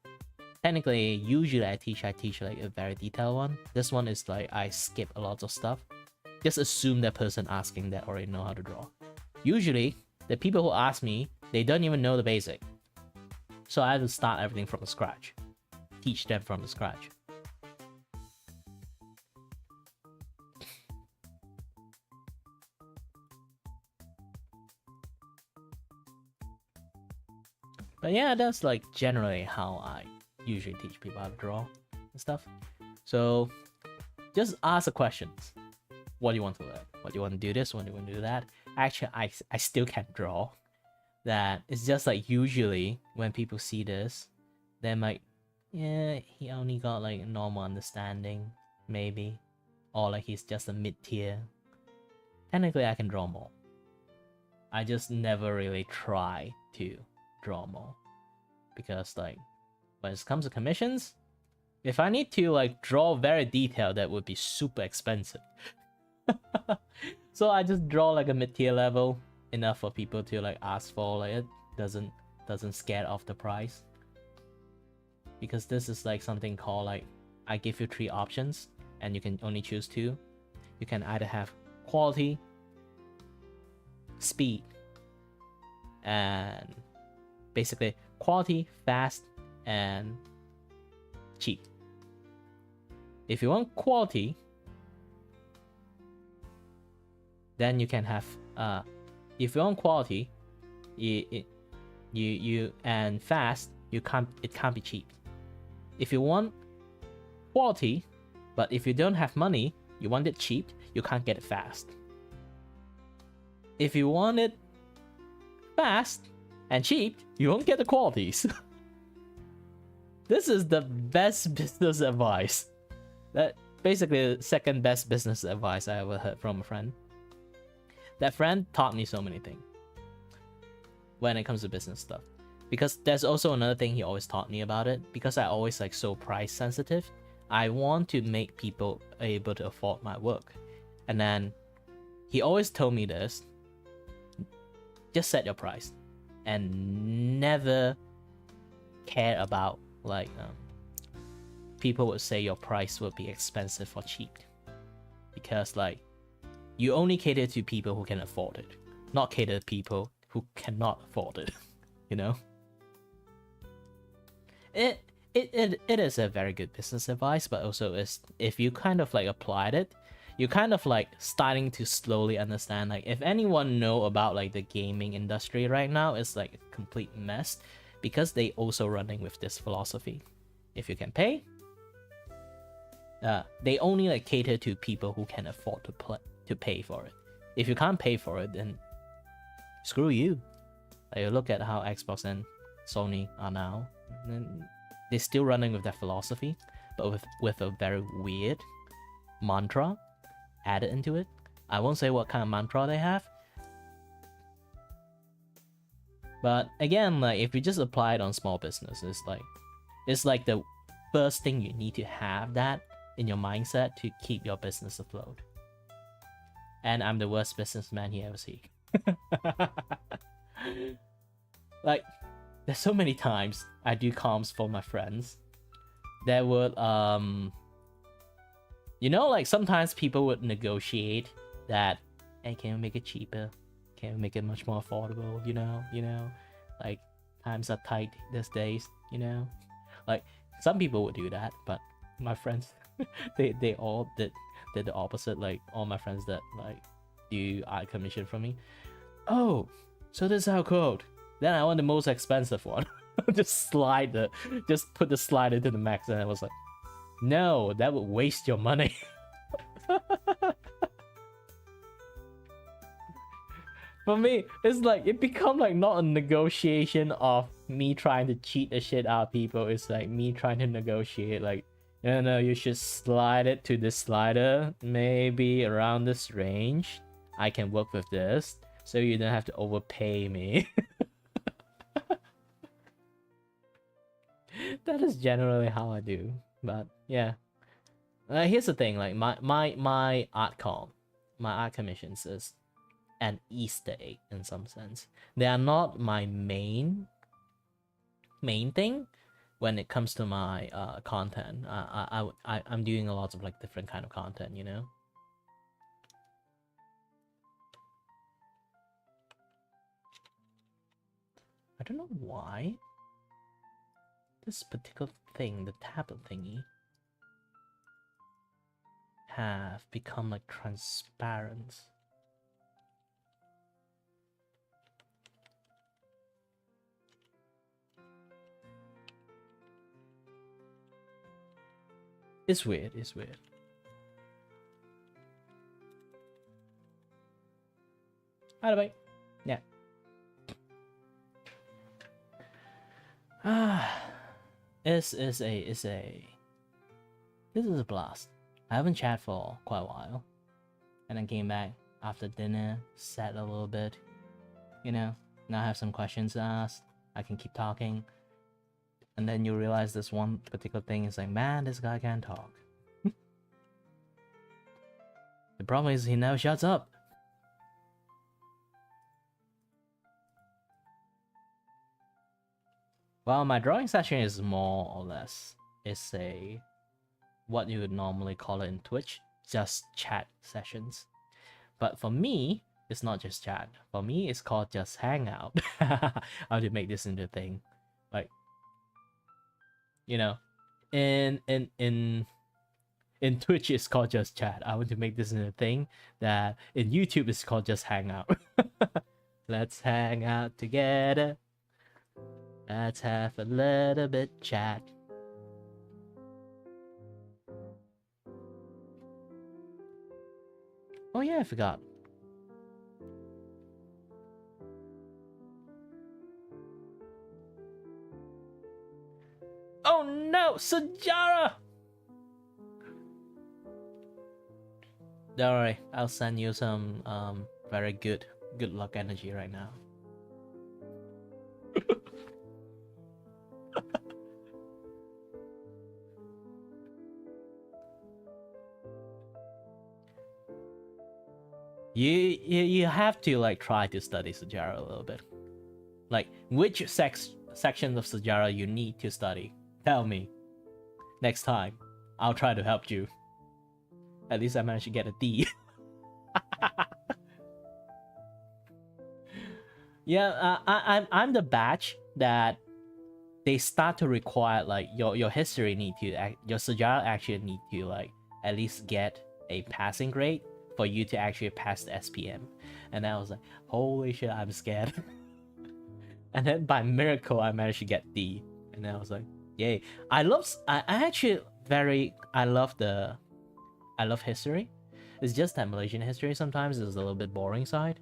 Technically, usually I teach like a very detailed one. This one is like I skip a lot of stuff. Just assume that person asking that already know how to draw. Usually, the people who ask me, they don't even know the basic. So I have to start everything from scratch. Teach them from the scratch. But yeah, that's like generally how I usually teach people how to draw and stuff. So just ask the questions. What do you want to learn? What do you want to do this? What do you want to do that? Actually, I still can't draw. That it's just like usually when people see this, they're like, yeah, he only got like normal understanding, maybe. Or like he's just a mid-tier. Technically, I can draw more. I just never really try to draw more, because like when it comes to commissions, if I need to like draw very detailed, that would be super expensive. So I just draw like a mid-tier level, enough for people to like ask for. Like it doesn't scare off the price, because this is like something called like, I give you 3 options and you can only choose 2. You can either have quality, speed, and basically quality, fast, and cheap. If you want quality, then you can have if you want quality, you and fast, it can't be cheap. If you want quality, but if you don't have money, you want it cheap, you can't get it fast. If you want it fast and cheap, you won't get the qualities. This is the best business advice. That basically the second best business advice I ever heard from a friend. That friend taught me so many things when it comes to business stuff. Because there's also another thing he always taught me about it. Because I always like so price sensitive, I want to make people able to afford my work. And then he always told me this: just set your price and never care about like people would say your price would be expensive or cheap, because like you only cater to people who can afford it, not cater to people who cannot afford it. You know, it is a very good business advice, but also is, if you kind of like applied it, you kind of like starting to slowly understand, like if anyone know about like the gaming industry right now, it's like a complete mess, because they also running with this philosophy: if you can pay, they only like cater to people who can afford to pay for it. If you can't pay for it, then screw you. Like, you look at how Xbox and Sony are now, and they're still running with that philosophy, but with a very weird mantra added into it. I won't say what kind of mantra they have, but again, like if you just apply it on small businesses, like it's like the first thing you need to have that in your mindset to keep your business afloat. And I'm the worst businessman he ever see. Like, there's so many times I do comms for my friends that would you know, like sometimes people would negotiate that, hey, can we make it cheaper? Can we make it much more affordable? You know, like times are tight these days, you know? Like some people would do that, but my friends they all did the opposite. Like all my friends that like do art commission for me. Oh, so this is how quote. Then I want the most expensive one. just put the slider to the max, and I was like, no, that would waste your money. For me, it's like it become like not a negotiation of me trying to cheat the shit out of people. It's like me trying to negotiate like, no, you should slide it to this slider, maybe around this range. I can work with this, so you don't have to overpay me. That is generally how I do. But yeah, here's the thing: like my art commissions is an Easter egg in some sense. They are not my main thing when it comes to my content. I'm doing a lot of like different kind of content, you know. I don't know why this particular thing, the tablet thingy, have become like transparent. It's weird, it's weird. By the way, yeah. This is a blast. I haven't chatted for quite a while, and then came back after dinner, sat a little bit, you know. Now I have some questions to ask. I can keep talking. And then you realize this one particular thing is like, man, this guy can't talk. The problem is he never shuts up. Well, my drawing session is more or less, it's a, what you would normally call it in Twitch, just chat sessions. But for me, it's not just chat. For me, it's called just hangout. How to make this into a thing. Like, you know, in Twitch it's called just chat. I want to make this into a thing that in YouTube it's called just hangout. Let's hang out together. Let's have a little bit chat. Oh yeah, I forgot. Oh no, Sajara! Don't worry, I'll send you some very good luck energy right now. You have to like try to study Sajara a little bit. Like which sections of Sajara you need to study. Tell me. Next time, I'll try to help you. At least I managed to get a D. Yeah, I'm the batch that they start to require like your history need to your Sajara actually need to like at least get a passing grade for you to actually pass the SPM. And I was like, holy shit, I'm scared. And then by miracle I managed to get D. And then I was like, yay. I love history. It's just that Malaysian history sometimes is a little bit boring side.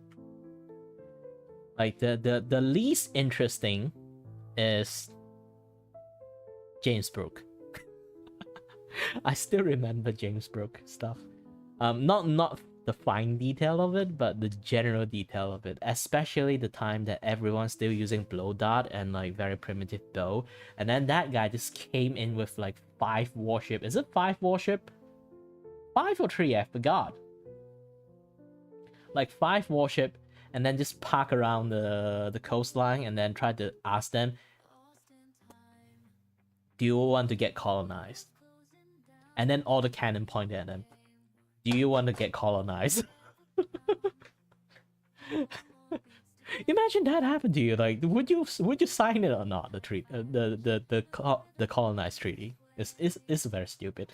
Like the least interesting is James Brooke. I still remember James Brooke stuff. Not the fine detail of it, but the general detail of it. Especially the time that everyone's still using blow dart and like very primitive bow, and then that guy just came in with like 5 warship. Is it 5 warship? 5 or 3? I forgot. Like 5 warship, and then just park around the coastline, and then try to ask them, do you want to get colonized? And then all the cannon pointed at them. Do you want to get colonized? Imagine that happened to you. Like, would you sign it or not? The colonized treaty. It's very stupid.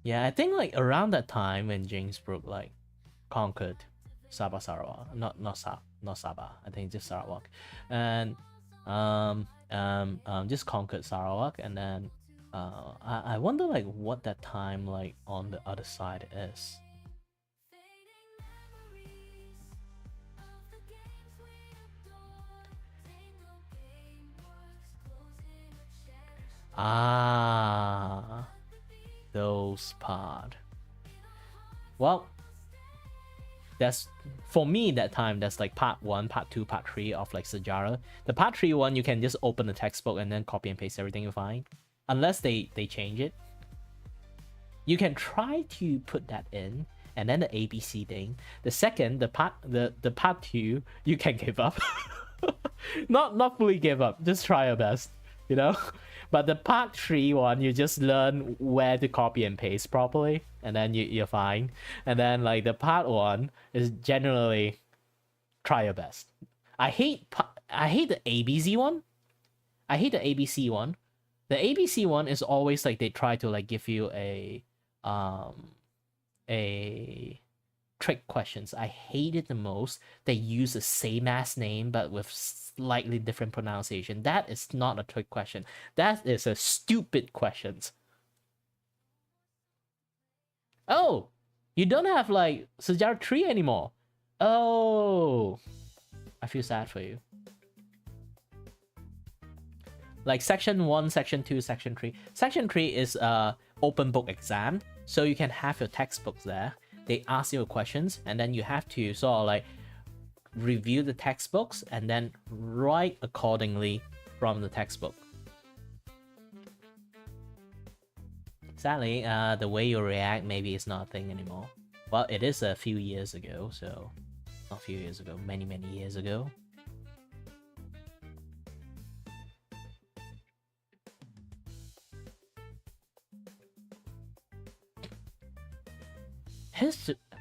Yeah, I think like around that time when James Brooke like conquered Sabah Sarawak, not Sabah. I think just Sarawak, and just conquered Sarawak, and then I wonder like what that time like on the other side is. Ah, those part. Well, that's for me that time. That's like part 1, part 2, part 3 of like Sejarah. The part 3 one, you can just open the textbook and then copy and paste everything you find, unless they change it. You can try to put that in, and then the ABC thing. The second, the part 2, you can give up. not fully give up. Just try your best, you know. But the part 3 one, you just learn where to copy and paste properly, and then you're fine. And then like the part 1 is generally try your best. I hate the ABC one. I hate the ABC one. The ABC one is always like they try to like give you a trick questions. I hate it the most. They use the same ass name but with slightly different pronunciation. That is not a trick question. That is a stupid question. Oh, you don't have like Sejarah 3 anymore. Oh, I feel sad for you. Like section 1, section 2, section 3. Section 3 is open book exam, so you can have your textbooks there. they ask you questions, and then you have to sort of like review the textbooks and then write accordingly from the textbook. Sadly, the way you react maybe is not a thing anymore. Well, it is a few years ago, so not a few years ago, many years ago.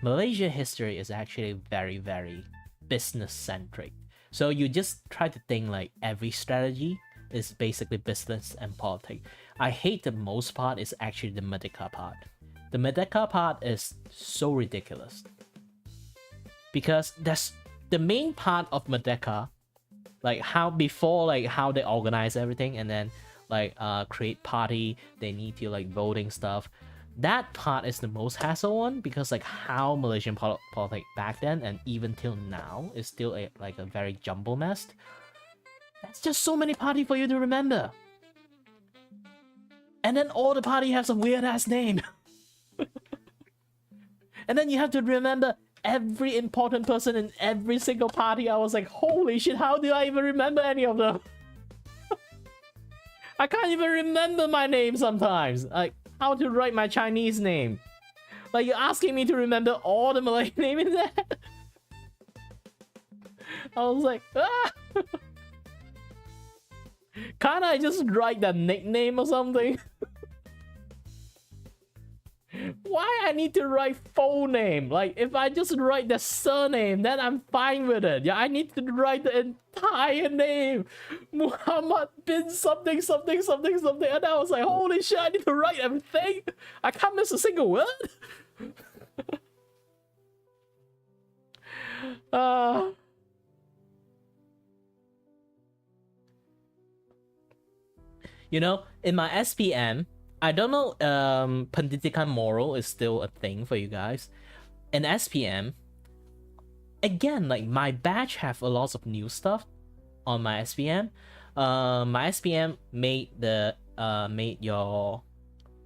Malaysia history is actually very business centric. So you just try to think like every strategy is basically business and politics. I hate the most part is actually the Merdeka part. The Merdeka part is so ridiculous. Because that's the main part of Merdeka, like how before like how they organize everything and then like create party, they need to like voting stuff. That part is the most hassle one because like how Malaysian politics back then and even till now is still like a very jumble mess. That's just so many party for you to remember. And then all the party have some weird ass name. And then you have to remember every important person in every single party. I was like, holy shit, how do I even remember any of them? I can't even remember my name sometimes. Like, how to write my Chinese name. Like, you're asking me to remember all the Malay name in there? I was like, ah! Can't I just write that nickname or something? Why I need to write full name? Like, if I just write the surname, then I'm fine with it. Yeah, I need to write the entire name. Muhammad bin something. And I was like, holy shit, I need to write everything. I can't miss a single word. You know, in my SPM, I don't know, Pendidikan Moral is still a thing for you guys. In SPM, again, like my batch have a lot of new stuff on my SPM. My SPM made the made your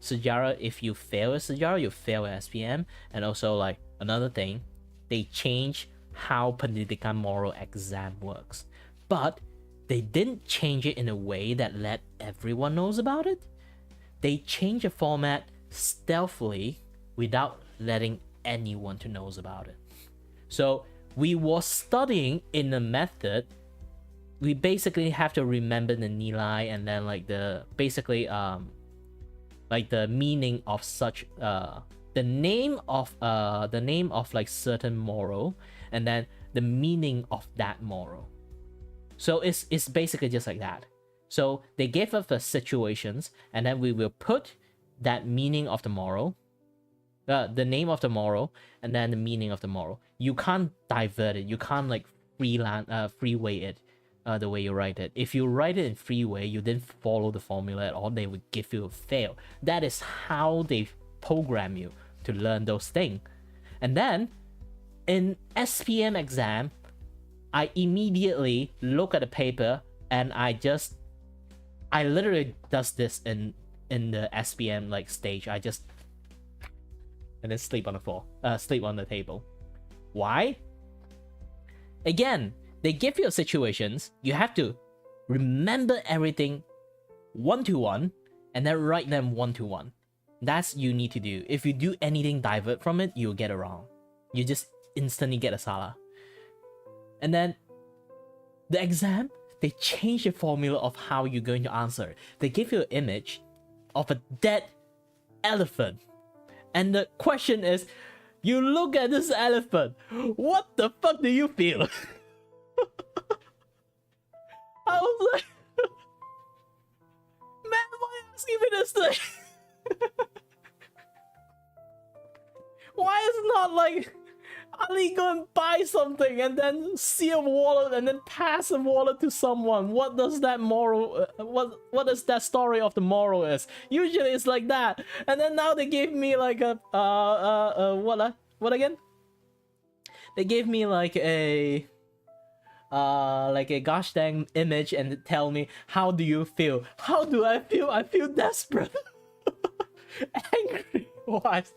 sejarah, if you fail a sejarah, you fail a SPM. And also like another thing, they change how Pendidikan Moral exam works. But they didn't change it in a way that let everyone knows about it. They changed the format stealthily without letting anyone to knows about it. So we were studying in a method. We basically have to remember the nilai and then like the basically like the meaning of such the name of like certain moral and then the meaning of that moral. So it's basically just like that. So they gave us the situations, and then we will put that meaning of the moral, the name of the moral, and then the meaning of the moral. You can't divert it. You can't like freeway it the way you write it. If you write it in freeway, you didn't follow the formula at all, they would give you a fail. That is how they program you to learn those things. And then in SPM exam, I immediately look at the paper and I literally does this in the SPM like stage. I just and then sleep on the floor, sleep on the table. Why? Again, they give you situations. You have to remember everything one to one, and then write them one to one. That's you need to do. If you do anything divert from it, you'll get it wrong. You just instantly get a salah. And then the exam, they change the formula of how you're going to answer. They give you an image of a dead elephant. And the question is, you look at this elephant, what the fuck do you feel? I was like, man, why are you asking me this thing? Why is it not like Ali go and buy something and then see a wallet and then pass a wallet to someone? What does that moral what is that story of the moral is? Usually it's like that. And then now they gave me like a what again? They gave me like a gosh dang image and tell me, how do you feel? How do I feel? I feel desperate. Angry. What?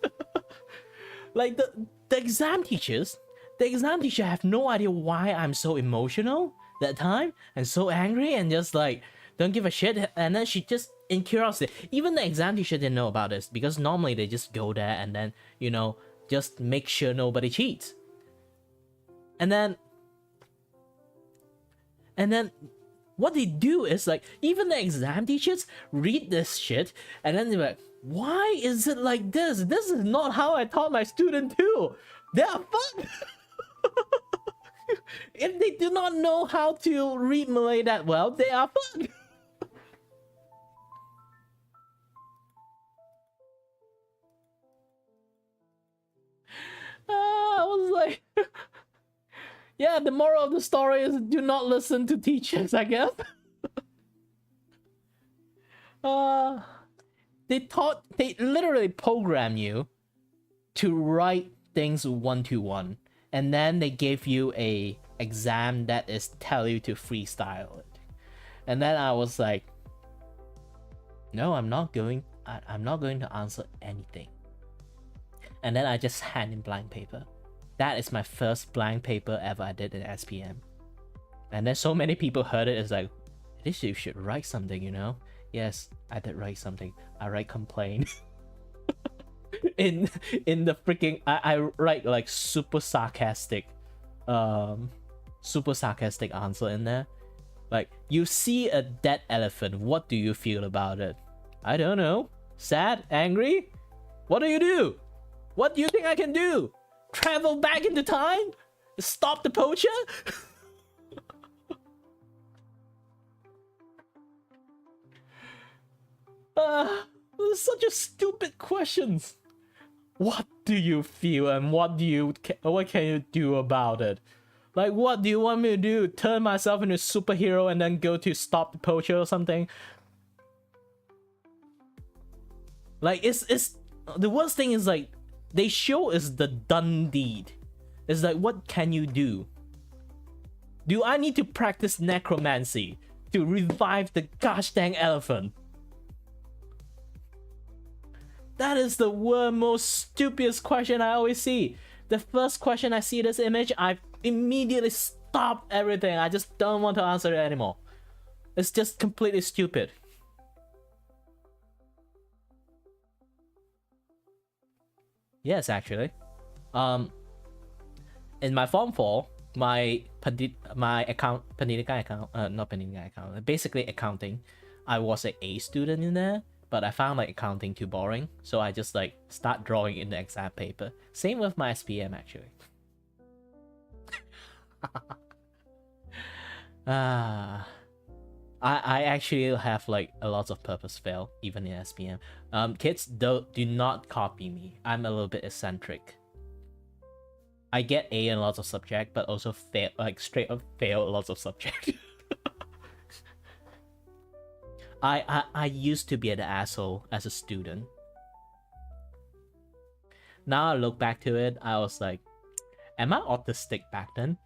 Like the exam teachers, the exam teacher have no idea why I'm so emotional that time and so angry and just like don't give a shit. And then she just in curiosity, even the exam teacher didn't know about this because normally they just go there and then, you know, just make sure nobody cheats. And then what they do is like, even the exam teachers read this shit and then they're like, why is it like this? This is not how I taught my student too. They are fucked. If they do not know how to read Malay that well, they are fucked. I was like, yeah, the moral of the story is do not listen to teachers, I guess. They literally program you to write things 1-to-1, and then they gave you a exam that is tell you to freestyle it. And then I was like, no, I'm not going to answer anything. And then I just hand in blank paper. That is my first blank paper ever I did in SPM. And then so many people heard it, it's like, at least you should write something, you know? Yes, I did write something. I write complain. in the freaking I write like super sarcastic answer in there. Like, you see a dead elephant, what do you feel about it? I don't know. Sad? Angry? What do you do? What do you think I can do? Travel back into time? Stop the poacher? Such a stupid questions. What do you feel and what can you do about it? Like, what do you want me to do? Turn myself into a superhero and then go to stop the poacher or something? Like, it's the worst thing is like, they show is the done deed. It's like, what can you do? Do I need to practice necromancy to revive the gosh dang elephant? That is the most stupidest question I always see. The first question I see this image, I immediately stop everything. I just don't want to answer it anymore. It's just completely stupid. Yes, actually. In my form 4, my account, Pendidikan account, not Pendidikan account, basically accounting, I was an A student in there, but I found like accounting too boring, so I just like start drawing in the exam paper. Same with my SPM actually. I actually have like a lot of purpose fail even in SPM. Kids, do not copy me. I'm a little bit eccentric. I get A in lots of subject, but also fail, like straight up fail lots of subject. I used to be an asshole as a student. Now I look back to it, I was like, am I autistic back then?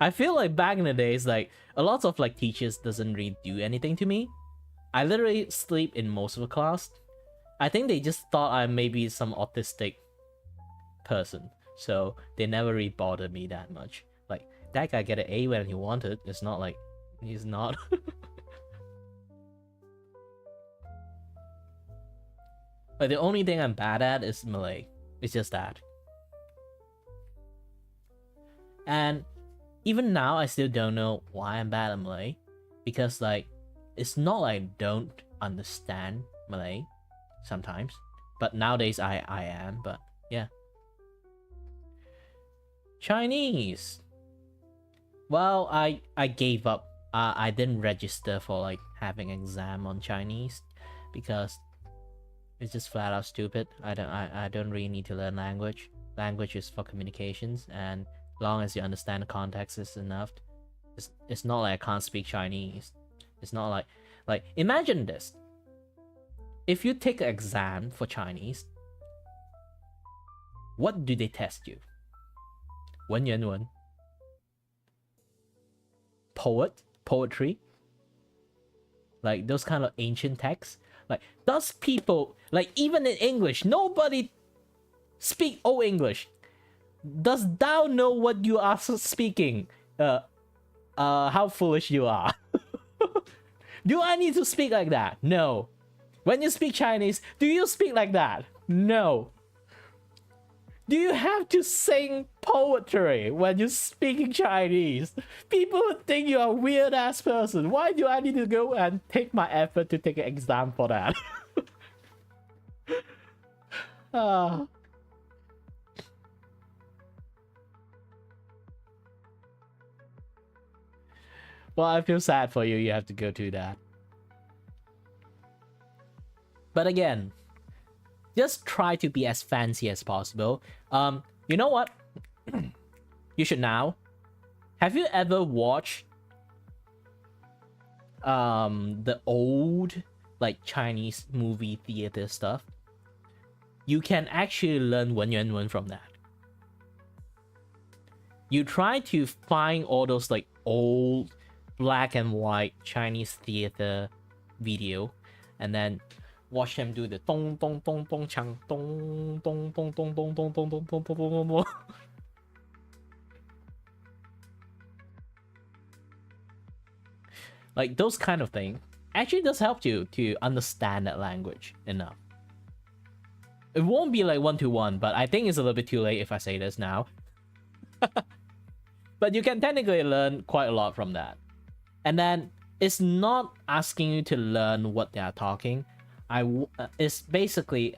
I feel like back in the days, like a lot of like teachers doesn't really do anything to me. I literally sleep in most of the class. I think they just thought I may be some autistic person, so they never really bothered me that much. Like, that guy get an A when he wanted. It's not like he's not. Like, the only thing I'm bad at is Malay. It's just that. And even now, I still don't know why I'm bad at Malay. Because, like, it's not like I don't understand Malay sometimes. But nowadays, I am. But, yeah. Chinese. Well, I gave up. I didn't register for, like, having exam on Chinese. Because it's just flat out stupid. I don't really need to learn language. Language is for communications, and long as you understand the context is enough. It's not like I can't speak Chinese. It's not like imagine this. If you take an exam for Chinese, what do they test you? 文言文, poetry, like those kind of ancient texts. Like, does people, like, even in English, nobody speak old English. Does thou know what you are speaking? How foolish you are. Do I need to speak like that? No. When you speak Chinese, do you speak like that? No. Do you have to sing poetry when you're speaking Chinese? People would think you're a weird ass person. Why do I need to go and take my effort to take an exam for that? Well, I feel sad for you. You have to go through that. But again, just try to be as fancy as possible. You know what? You should now. Have you ever watched the old like Chinese movie theater stuff? You can actually learn Wen from that. You try to find all those like old black and white Chinese theater video, and then watch them do the dong dong dong dong chang dong dong dong dong dong dong dong dong dong dong dong. Like those kind of things actually does help you to understand that language enough. It won't be like 1-to-1, but I think it's a little bit too late if I say this now. But you can technically learn quite a lot from that. And then it's not asking you to learn what they are talking. It's basically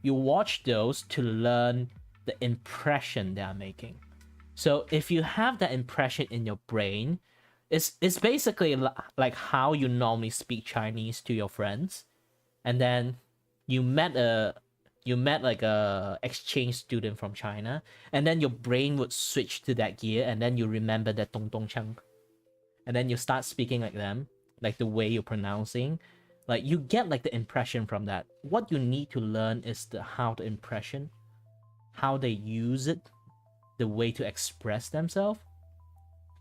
you watch those to learn the impression they are making. So if you have that impression in your brain, it's basically like how you normally speak Chinese to your friends, and then you met like a exchange student from China, and then your brain would switch to that gear, and then you remember that dong dong chang, and then you start speaking like them, like the way you're pronouncing. Like you get like the impression from that. What you need to learn is how the impression, how they use it, the way to express themselves.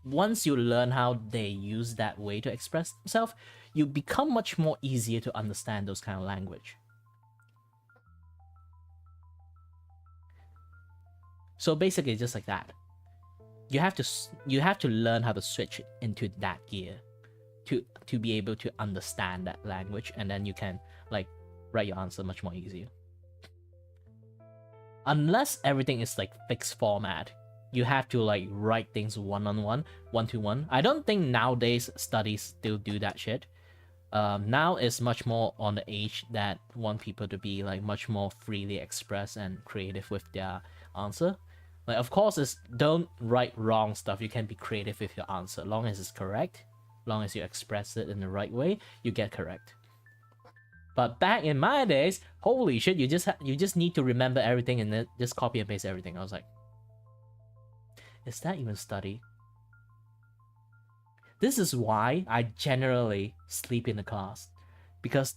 Once you learn how they use that way to express themselves, you become much more easier to understand those kind of language. So basically, just like that, you have to learn how to switch into that gear to be able to understand that language, and then you can like write your answer much more easier. Unless everything is like fixed format, you have to like write things one-on-one, 1-to-1. I don't think nowadays studies still do that shit. Now it's much more on the age that want people to be like much more freely express and creative with their answer. Like of course, it's don't write wrong stuff. You can be creative with your answer, long as it's correct, long as you express it in the right way, you get correct. But back in my days, holy shit, you just need to remember everything and then just copy and paste everything. I was like, is that even study? This is why I generally sleep in the class, because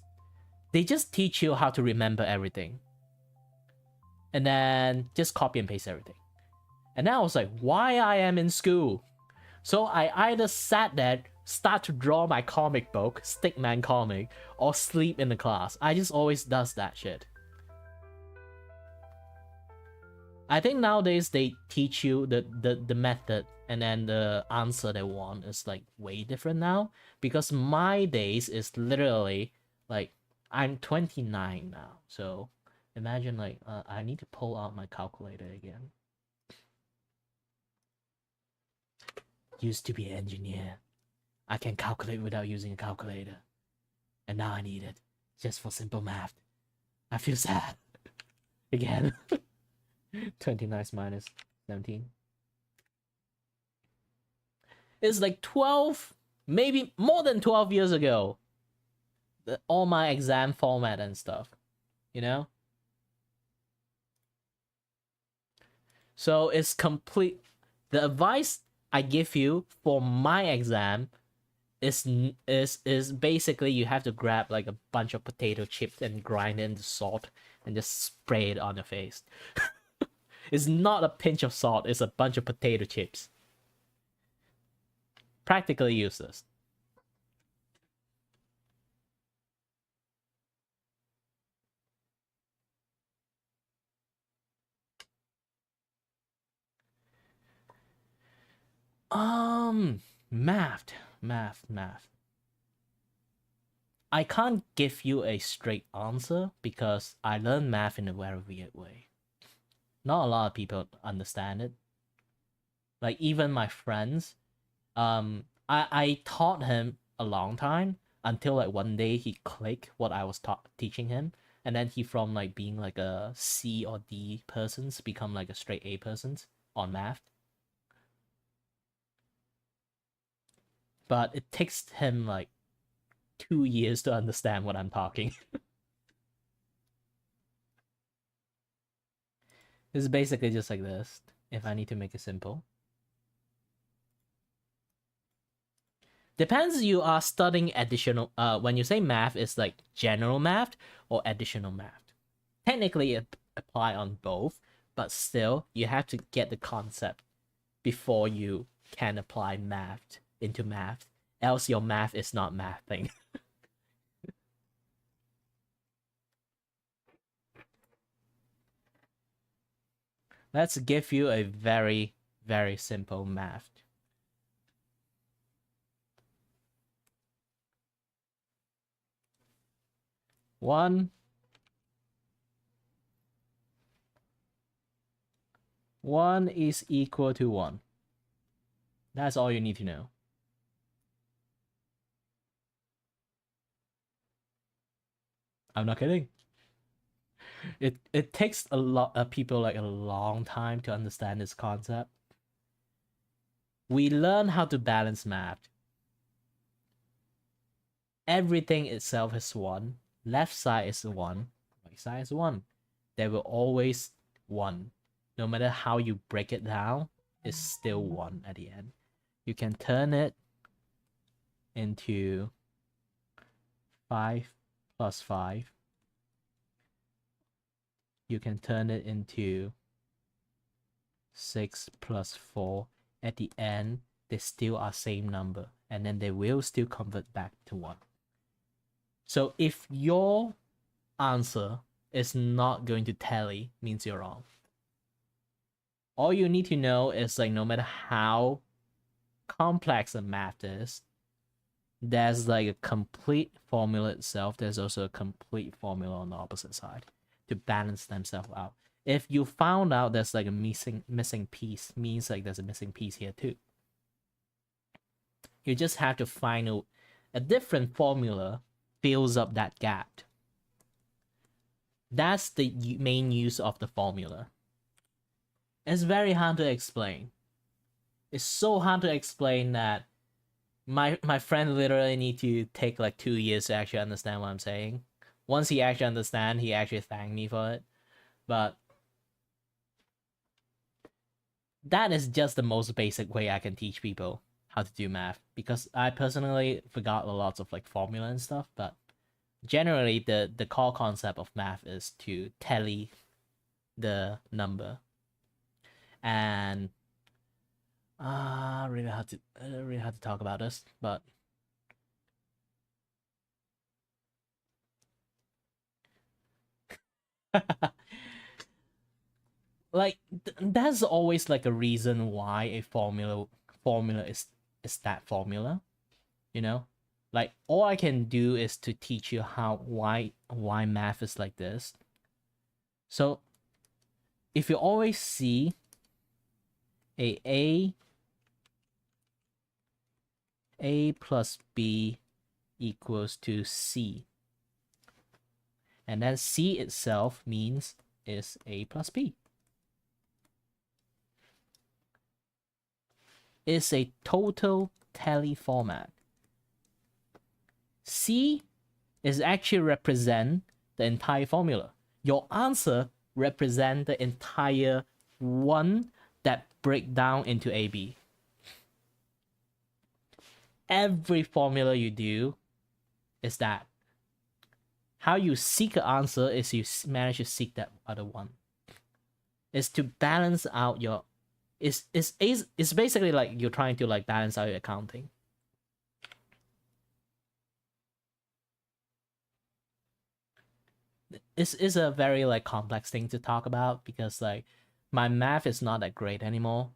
they just teach you how to remember everything and then just copy and paste everything. And then I was like, why I am in school? So I either sat there, start to draw my comic book, Stickman comic, or sleep in the class. I just always does that shit. I think nowadays they teach you the method, and then the answer they want is like way different now. Because my days is literally like, I'm 29 now. So imagine like, I need to pull out my calculator again. Used to be an engineer. I can calculate without using a calculator. And now I need it. Just for simple math. I feel sad. Again. 29 minus 17. It's like 12, maybe more than 12 years ago. All my exam format and stuff. You know? So it's complete. The advice I give you for my exam is basically you have to grab like a bunch of potato chips and grind it into salt and just spray it on your face. It's not a pinch of salt, it's a bunch of potato chips. Practically useless. Math, math. I can't give you a straight answer because I learned math in a very weird way. Not a lot of people understand it. Like even my friends, I taught him a long time until like one day he clicked what I was teaching him, and then he from like being like a C or D person become like a straight A person on math. But it takes him like 2 years to understand what I'm talking. It's basically just like this, if I need to make it simple. Depends you are studying additional when you say math, it's like general math or additional math. Technically it apply on both, but still you have to get the concept before you can apply math into math. Else your math is not mathing. Let's give you a very, very simple math. One is equal to 1. That's all you need to know. I'm not kidding. It takes a lot of people like a long time to understand this concept. We learn how to balance math. Everything itself is 1. Left side is 1. Right side is 1. There will always 1. No matter how you break it down, it's still 1 at the end. You can turn it into 5 plus 5. You can turn it into 6 plus 4. At the end, they still are same number, and then they will still convert back to 1. So if your answer is not going to tally, means you're wrong. All you need to know is like no matter how complex a math is, there's like a complete formula itself. There's also a complete formula on the opposite side to balance themselves out. If you found out there's like a missing piece, means like there's a missing piece here too. You just have to find a different formula fills up that gap. That's the main use of the formula. It's very hard to explain. It's so hard to explain that my friend literally need to take like 2 years to actually understand what I'm saying. Once he actually understand, he actually thanked me for it. But that is just the most basic way I can teach people how to do math, because I personally forgot a lot of like formula and stuff, but generally the core concept of math is to tally the number. And really hard to talk about this, but like that's always like a reason why a formula is that formula, you know. Like all I can do is to teach you why math is like this. So if you always see a plus b equals to c, and then c itself means is a plus b. It's a total tally format. C is actually represent the entire formula. Your answer represent the entire one that break down into AB. Every formula you do is that. How you seek an answer is you manage to seek that other one. Is to balance out your. It's basically like you're trying to like balance out your accounting. It's a very like complex thing to talk about because like my math is not that great anymore.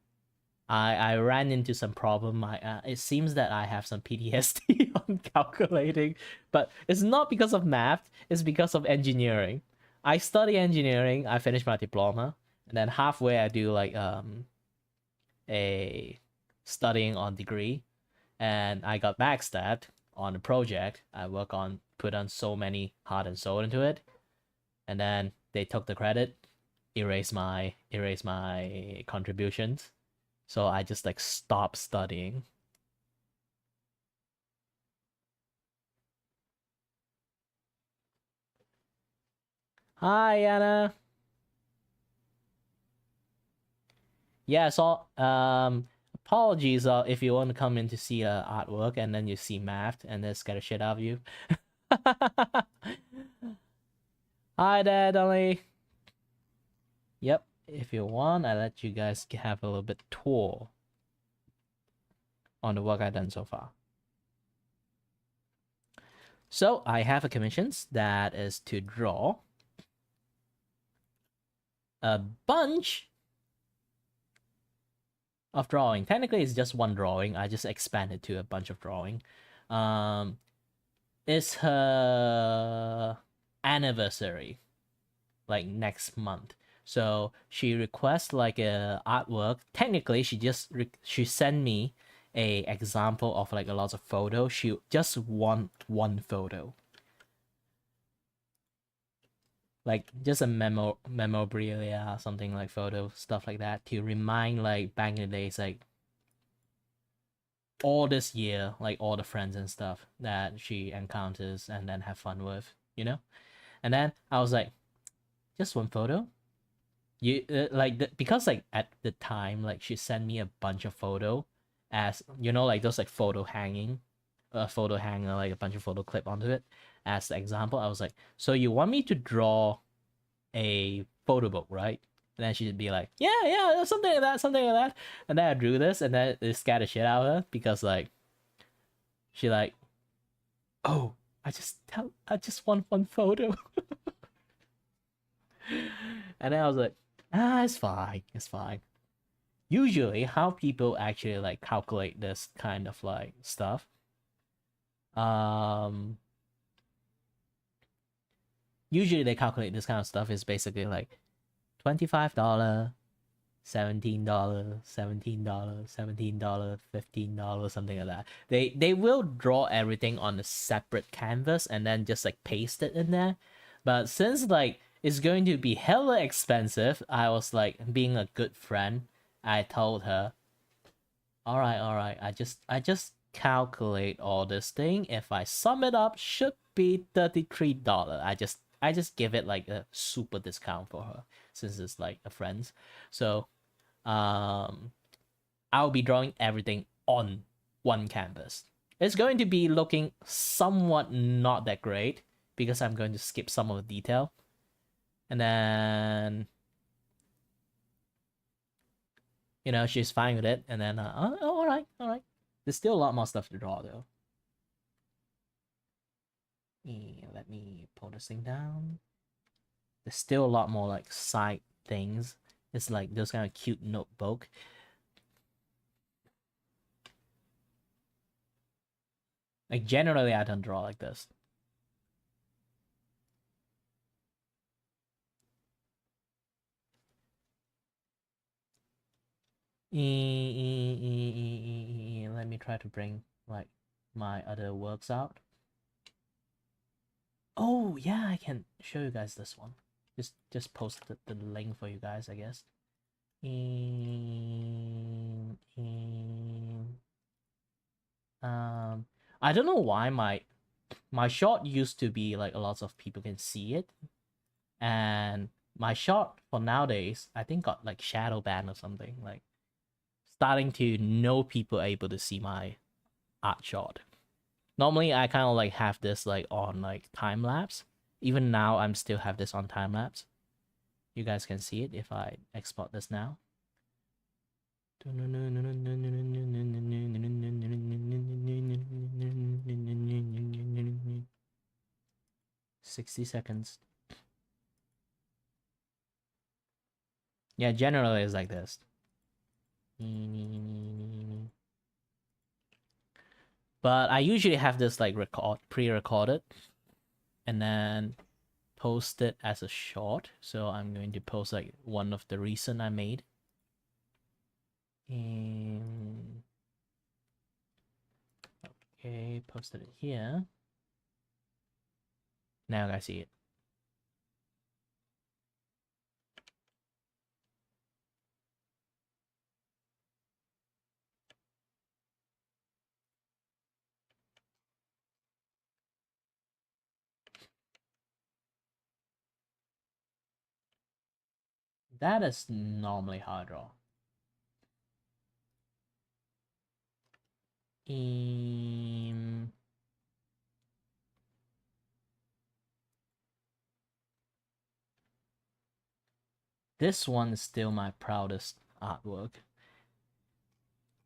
I ran into some problem. It seems that I have some PTSD on calculating, but it's not because of math. It's because of engineering. I study engineering. I finished my diploma, and then halfway I do like a studying on degree, and I got backstabbed on the project. I put on so many heart and soul into it, and then they took the credit, erase my contributions. So I just like stopped studying. Hi Anna. Yeah, so apologies if you want to come in to see artwork and then you see math and then scare the shit out of you. Hi there, Dolly. Yep, if you want, I let you guys have a little bit tour on the work I've done so far. So I have a commissions that is to draw a bunch of drawing. Technically, it's just one drawing. I just expanded to a bunch of drawing. It's her anniversary, like next month. So she requests like a artwork. Technically, she sent me a example of like a lot of photos. She just want one photo, like just a memorabilia, something like photo stuff like that to remind like back in the days, like all this year, like all the friends and stuff that she encounters and then have fun with, you know. And then I was like, just one photo. You because like at the time, like she sent me a bunch of photo, as you know, like those like photo hanging, a photo hanger, like a bunch of photo clip onto it. As the example, I was like, so you want me to draw a photo book, right? And then she'd be like, yeah, something like that, something like that. And then I drew this, and then it scared the shit out of her because like she like, oh, I just want one photo. And then I was like, it's fine, it's fine. Usually, how people actually like calculate this kind of like stuff, um, usually they calculate this kind of stuff is basically like $25, $17, $17, $17, $15, something like that. They will draw everything on a separate canvas and then just like paste it in there. But since like it's going to be hella expensive, I was like being a good friend. I told her, all right. I just calculate all this thing. If I sum it up, should be $33. I just give it like a super discount for her since it's like a friend's. So I'll be drawing everything on one canvas. It's going to be looking somewhat not that great because I'm going to skip some of the detail. And then, she's fine with it. And then, all right, all right. There's still a lot more stuff to draw though. Let me pull this thing down. There's still a lot more like side things. It's like those kind of cute notebook. Like generally I don't draw like this. Let me try to bring like my other works out. Oh yeah, I can show you guys this one. Just post the link for you guys, I guess. I don't know why my shot used to be like a lot of people can see it, and my shot for nowadays I think got like shadow ban or something, like starting to no people able to see my art shot. Normally I kind of like have this like on like time lapse. Even now I'm still have this on time lapse. You guys can see it if I export this now. 60 seconds. Yeah, generally it's like this. But I usually have this like pre-recorded and then post it as a short. So I'm going to post like one of the recent I made. And okay, posted it here. Now I see it. That is normally how I draw. This one is still my proudest artwork.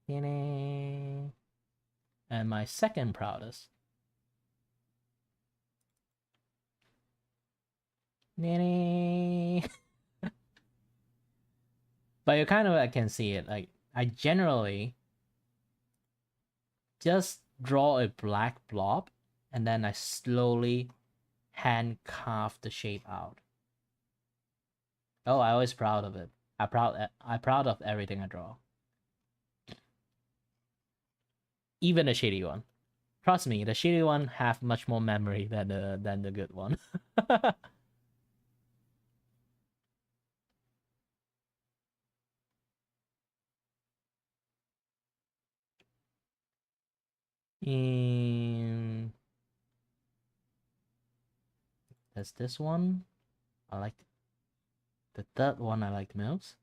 And my second proudest. But you kind of I can see it. Like I generally just draw a black blob and then I slowly hand carve the shape out. Oh, I always proud of it. I'm proud of everything I draw. Even the shady one. Trust me, the shady one have much more memory than the good one. And there's this one. I like the third one. I like the most.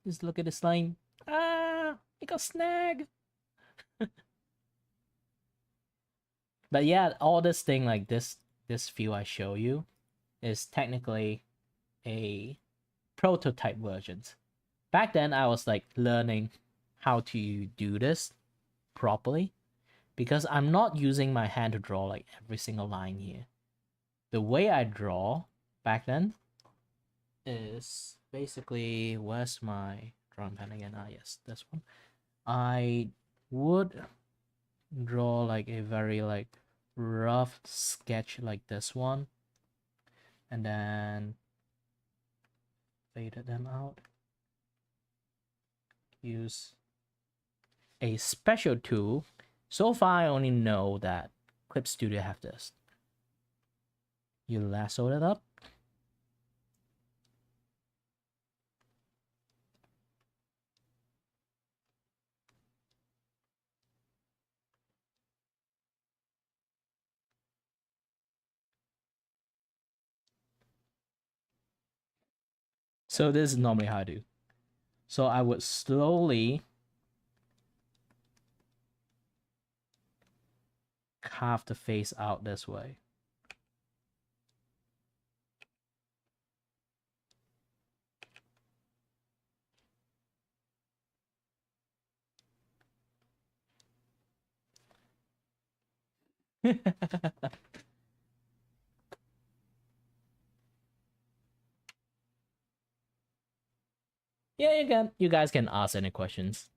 Just look at the slime. Ah, it got snag. But yeah, all this thing like this view I show you is technically a prototype version. Back then I was like learning how to do this properly because I'm not using my hand to draw like every single line here. The way I draw back then is basically, where's my drawing pen again? Ah, yes, this one. I would draw like a very like rough sketch like this one and then faded them out. Use a special tool. So far I only know that Clip Studio have this. You lasso it up. So this is normally how I do. So I would slowly carve the face out this way. Yeah, you guys can ask any questions.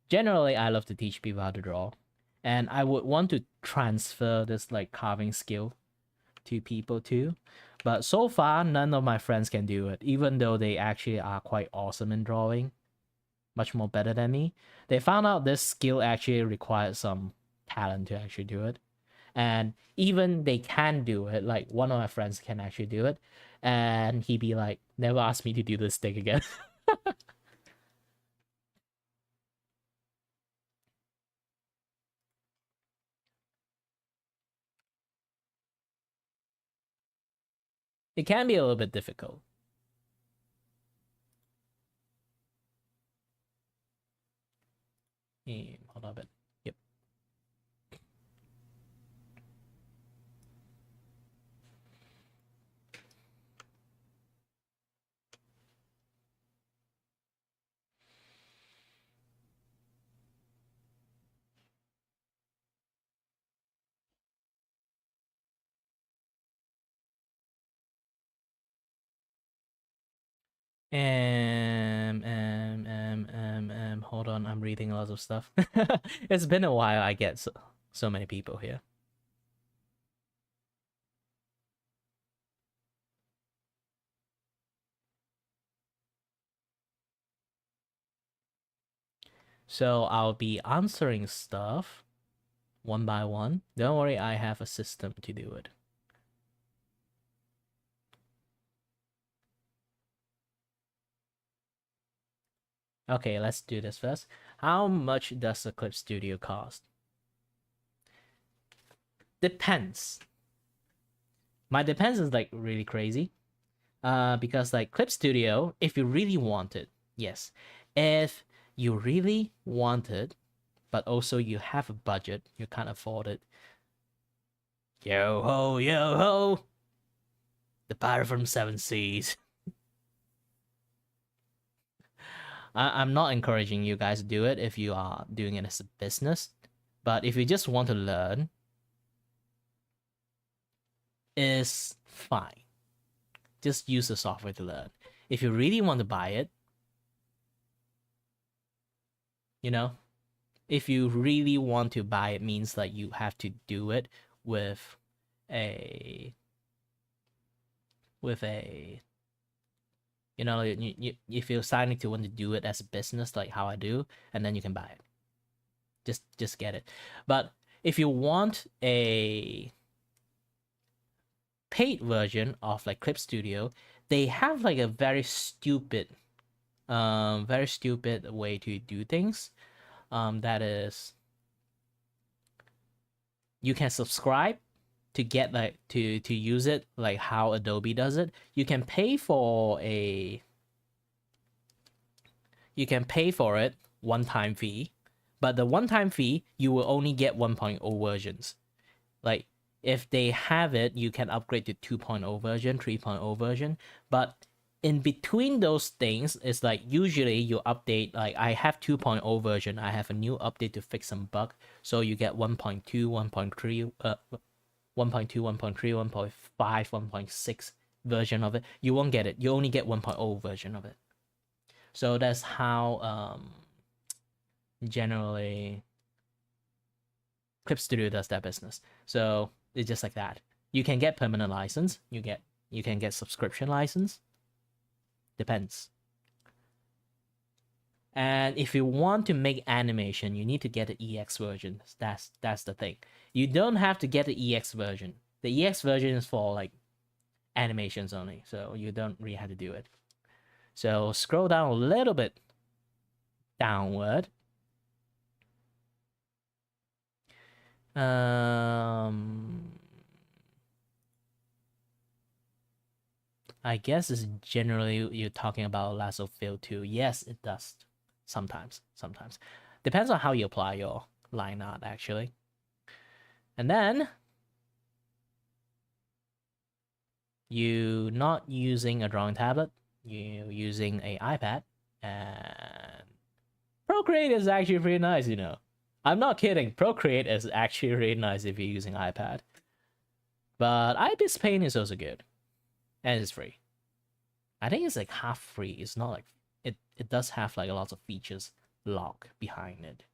Generally, I love to teach people how to draw, and I would want to transfer this like carving skill to people too. But so far, none of my friends can do it, even though they actually are quite awesome in drawing, much more better than me. They found out this skill actually requires some talent to actually do it. And even they can do it, like one of my friends can actually do it, and he'd be like, never ask me to do this thing again. It can be a little bit difficult. Hold on a bit. Yep. Hold on, I'm reading lots of stuff. It's been a while. I get so many people here. So I'll be answering stuff one by one. Don't worry, I have a system to do it. Okay, let's do this first. How much does a clip studio cost? Depends. My depends is like really crazy. Because like clip studio, if you really want it, yes. If you really want it, but also you have a budget, you can't afford it. Yo ho, yo ho! The pirate from Seven Seas. I'm not encouraging you guys to do it if you are doing it as a business. But if you just want to learn, is fine. Just use the software to learn. If you really want to buy it, you know, if you really want to buy it means like you have to do it with a you know, if you're deciding to want to do it as a business like how I do, and then you can buy it. Just get it. But if you want a paid version of like Clip Studio, they have like a very stupid way to do things. That is, you can subscribe to get like to use it like how Adobe does it. You can pay for it one-time fee, but the one-time fee you will only get 1.0 versions. Like if they have it, you can upgrade to 2.0 version, 3.0 version, but in between those things, it's like usually you update, like I have 2.0 version, I have a new update to fix some bug, so you get 1.2, 1.3, 1.2, 1.3, 1.5, 1.6 version of it. You won't get it. You only get 1.0 version of it. So that's how generally Clip Studio does that business. So it's just like that. You can get permanent license. You can get subscription license. Depends. And if you want to make animation, you need to get the EX version. That's the thing. You don't have to get the EX version. The EX version is for like animations only, so you don't really have to do it. So scroll down a little bit downward. I guess it's generally you're talking about lasso fill too. Yes, it does. Sometimes. Depends on how you apply your line art actually. And then you not using a drawing tablet, you using a iPad, and Procreate is actually pretty nice, you know. I'm not kidding. Procreate is actually really nice if you're using iPad. But Ibis Paint is also good. And it's free. I think it's like half free. It's not like it does have like a lot of features locked behind it.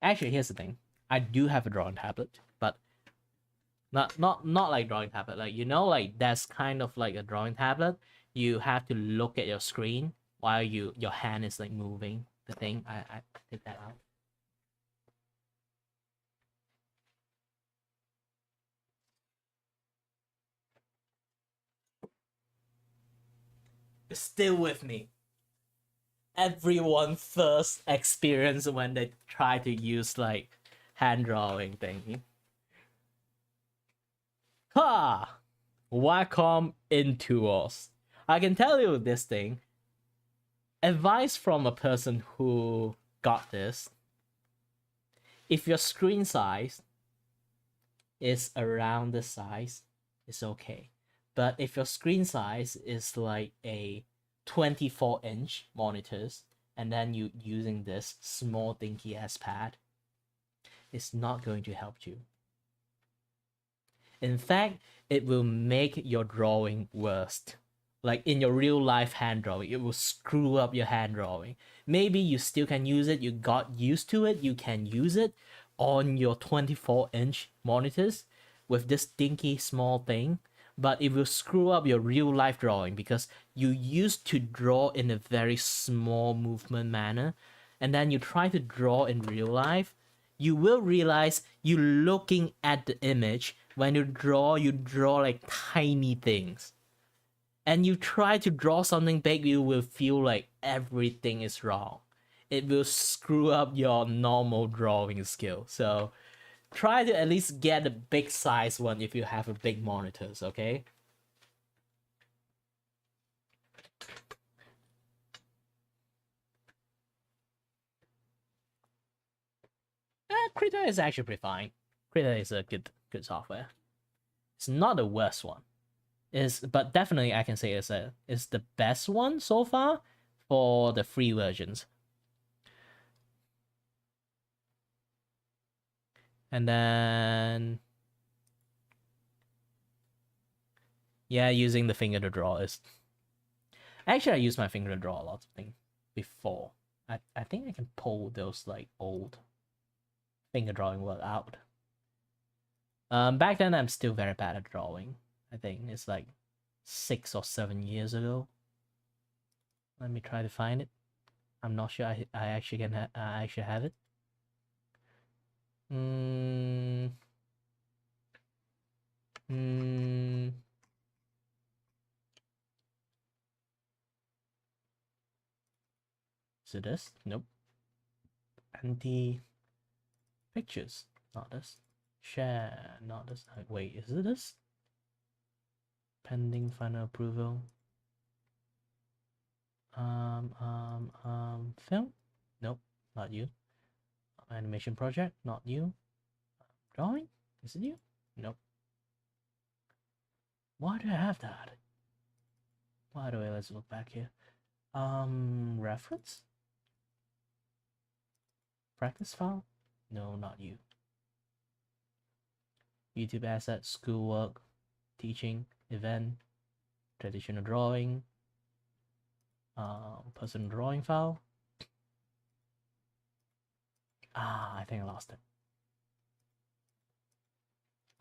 Actually, here's the thing. I do have a drawing tablet, but not like drawing tablet. Like you know, like that's kind of like a drawing tablet. You have to look at your screen while your hand is like moving the thing. I take that out. Still with me. Everyone first experience when they try to use like hand drawing thingy. Ha! Wacom Intuos. I can tell you this thing. Advice from a person who got this. If your screen size is around the size, it's okay. But if your screen size is like a 24-inch monitors, and then you using this small dinky ass pad, it's not going to help you. In fact, it will make your drawing worse. Like in your real life hand drawing, it will screw up your hand drawing. Maybe you still can use it, you got used to it, you can use it on your 24-inch monitors with this dinky small thing, but it will screw up your real life drawing because you used to draw in a very small movement manner, and then you try to draw in real life, you will realize you looking at the image. When you draw like tiny things. And you try to draw something big, you will feel like everything is wrong. It will screw up your normal drawing skill. So try to at least get a big size one if you have a big monitors, okay? Krita is actually pretty fine. Krita is a good software. It's not the worst one. But definitely I can say it's the best one so far for the free versions. And then yeah, using the finger to draw is actually I use my finger to draw a lot of things before. I think I can pull those like old finger drawing work out. Back then I'm still very bad at drawing. I think it's like 6 or 7 years ago. Let me try to find it. I'm not sure I actually can I actually have it. Is it this? Nope. Anti pictures, not this. Share, not this. Wait, is it this? Pending final approval. Film? Nope, not you. Animation project? Not you. Drawing? Is it you? Nope. Why do I have that? By the way, let's look back here. Reference? Practice file? No, not you. YouTube asset, schoolwork, teaching, event, traditional drawing, personal drawing file. I think I lost it.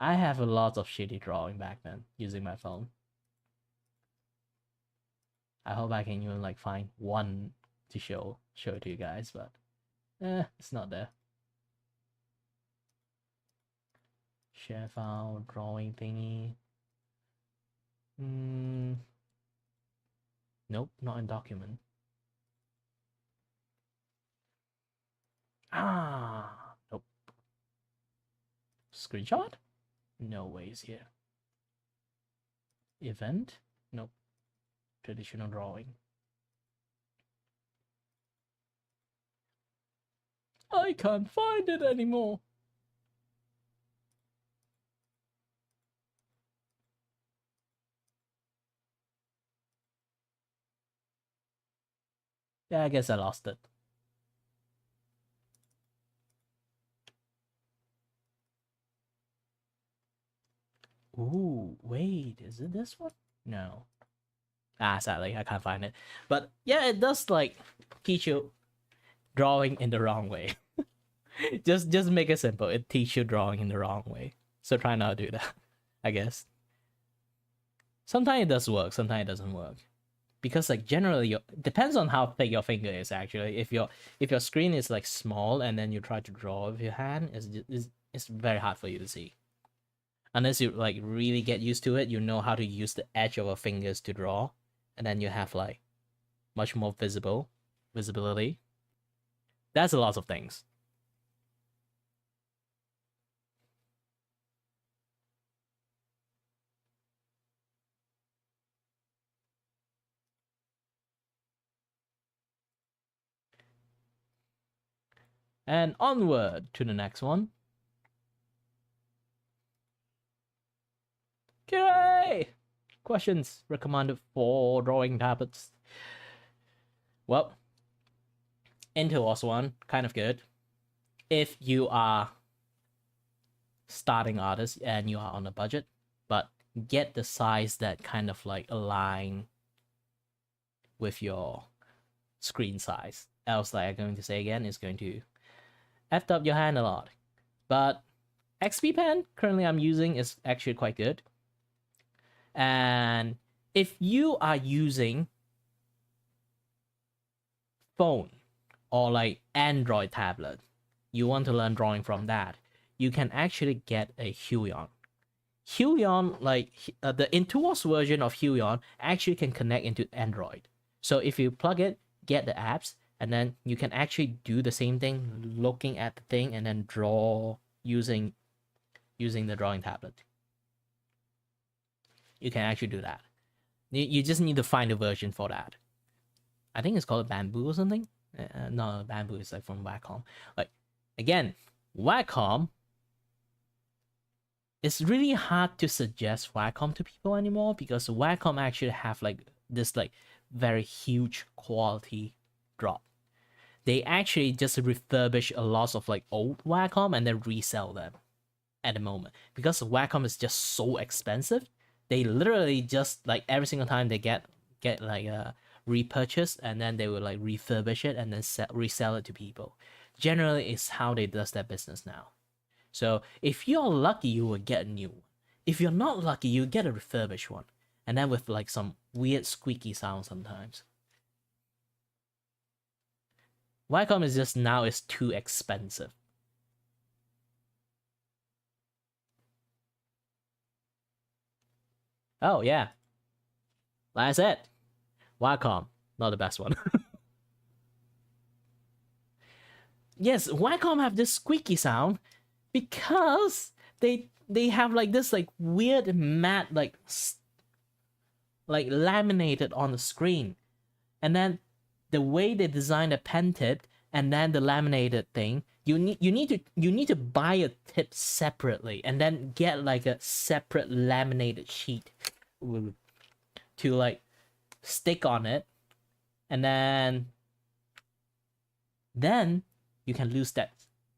I have a lot of shitty drawing back then using my phone. I hope I can even like find one to show it to you guys, but it's not there. Share file, drawing thingy. Nope, not in document. Nope. Screenshot? No ways here. Event? Nope. Traditional drawing. I can't find it anymore. Yeah, I guess I lost it. Ooh, wait, is it this one? No. Sadly, I can't find it. But yeah, it does like teach you drawing in the wrong way. just make it simple. It teaches you drawing in the wrong way. So try not to do that, I guess. Sometimes it does work, sometimes it doesn't work. Because like generally it depends on how thick your finger is actually. If your screen is like small and then you try to draw with your hand, it's very hard for you to see. Unless you like really get used to it, you know how to use the edge of your fingers to draw, and then you have like much more visibility. That's a lot of things. And onward to the next one. Kiray! Questions recommended for drawing tablets. Well, Intel was one, kind of good. If you are starting artist and you are on a budget, but get the size that kind of like align with your screen size. Else, like I'm going to say again, it's going to F up your hand a lot. But XP pen currently I'm using is actually quite good. And if you are using phone or like Android tablet, you want to learn drawing from that, you can actually get a Huion. Huion, like the Intuos version of Huion, actually can connect into Android. So if you plug it, get the apps, and then you can actually do the same thing, looking at the thing and then draw using the drawing tablet. You can actually do that. You just need to find a version for that. I think it's called Bamboo or something. No, Bamboo is like from Wacom. Like again, Wacom. It's really hard to suggest Wacom to people anymore because Wacom actually have like this like very huge quality drop. They actually just refurbish a lot of like old Wacom and then resell them at the moment because Wacom is just so expensive. They literally just like every single time they get like a repurchase and then they will like refurbish it and then resell it to people. Generally, it's how they does their business now. So if you're lucky, you will get a new one. If you're not lucky, you get a refurbished one, and then with like some weird squeaky sound sometimes. Wacom is just now is too expensive. Oh yeah, like I said, Wacom not the best one. Yes, Wacom have this squeaky sound because they have like this like weird matte like laminated on the screen, and then the way they design the pen tip and then the laminated thing, you need to buy a tip separately and then get like a separate laminated sheet to like stick on it, and then you can lose that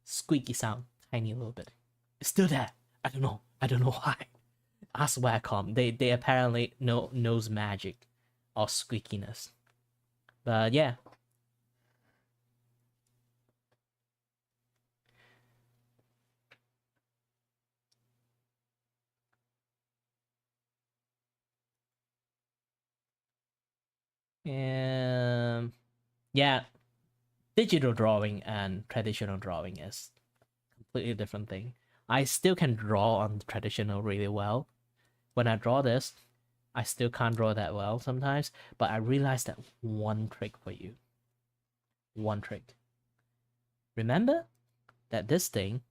squeaky sound tiny little bit. It's still there. I don't know why. Ask Wacom. They apparently knows magic or squeakiness. But yeah. Yeah, digital drawing and traditional drawing is completely different thing. I still can draw on traditional really well. When I draw this, I still can't draw that well sometimes, but I realized that one trick for you. One trick. Remember that this thing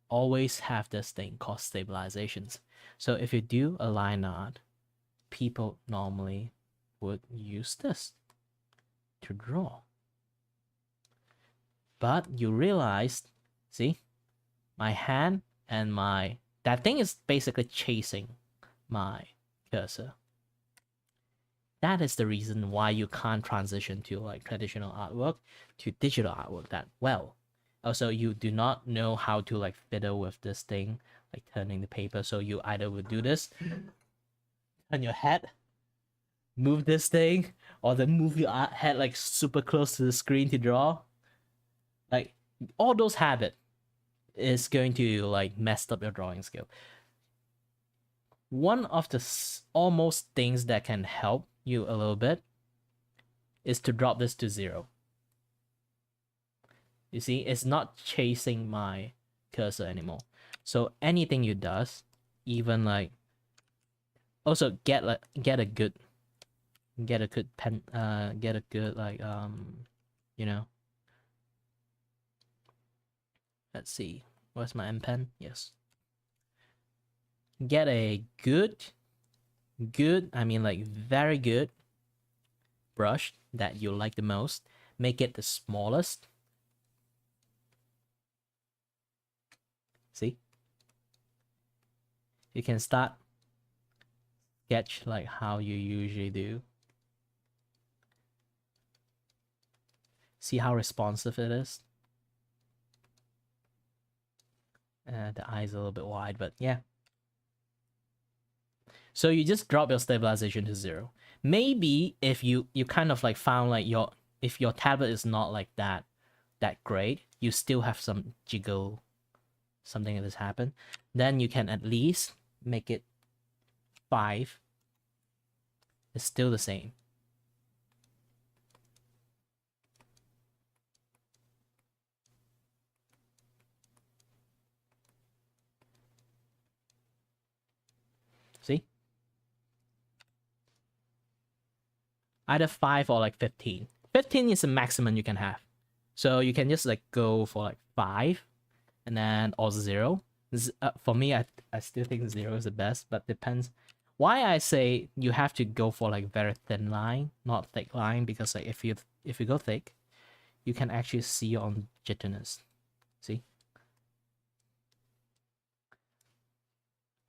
always have this thing called stabilizations. So if you do a line art, people normally would use this to draw. But you realize, see, my hand and that thing is basically chasing my cursor. That is the reason why you can't transition to like traditional artwork to digital artwork that well. Also, you do not know how to like fiddle with this thing, like turning the paper. So you either would do this, turn your head, move this thing, or then move your head like super close to the screen to draw. Like all those habits is going to like mess up your drawing skill. One of the almost things that can help you a little bit is to drop this to 0. You see, it's not chasing my cursor anymore. So anything you does, even like also get a good pen, get a good like you know. Let's see, where's my M pen? Yes. Get a good, I mean like very good brush that you like the most. Make it the smallest. See? You can start sketch like how you usually do. See how responsive it is? the eyes a little bit wide, but yeah. So you just drop your stabilization to 0. Maybe if you kind of like found like if your tablet is not like that great, you still have some jiggle, something that has happened, then you can at least make it 5. It's still the same. See? Either 5 or like 15. 15 is the maximum you can have. So you can just like go for like 5 and then or 0. For me, I still think 0 is the best, but depends. Why I say you have to go for like very thin line, not thick line, because like if you go thick, you can actually see your own jitteriness. See?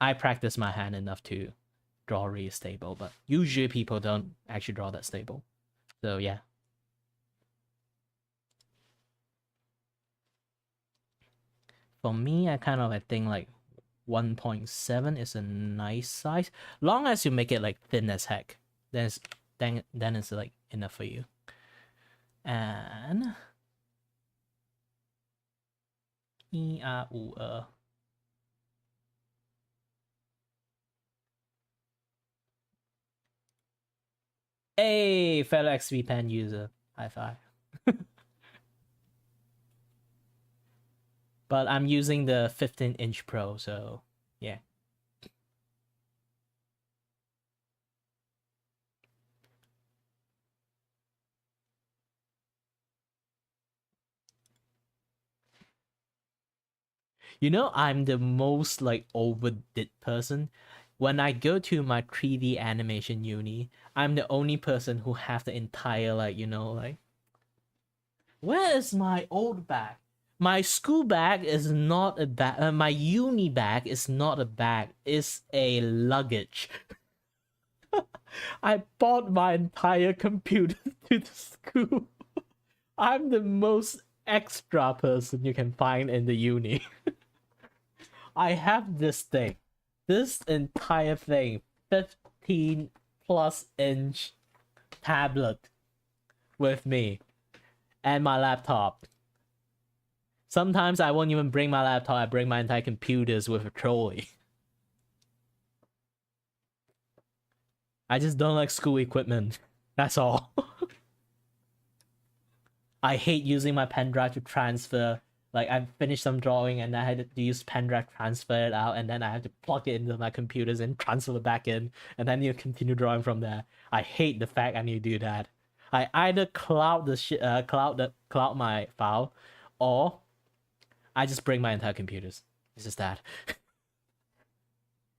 I practice my hand enough to draw really stable, but usually people don't actually draw that stable. So yeah. For me, I think like 1.7 is a nice size. Long as you make it like thin as heck, then it's like enough for you. And Hey, fellow XP Pen user, high five. But I'm using the 15-inch Pro, so yeah. You know, I'm the most like overdid person. When I go to my 3D animation uni, I'm the only person who have the entire like, like, where is my old bag? My school bag is not a bag. My uni bag is not a bag. It's a luggage. I bought my entire computer to the school. I'm the most extra person you can find in the uni. I have this thing. This entire thing. 15 plus inch tablet with me. And my laptop. Sometimes I won't even bring my laptop. I bring my entire computers with a trolley. I just don't like school equipment. That's all. I hate using my pen drive to transfer. Like, I finished some drawing and I had to use pen drive, transfer it out, and then I have to plug it into my computers and transfer it back in, and then you continue drawing from there. I hate the fact I need to do that. I either cloud my file, or I just bring my entire computers. It's just that.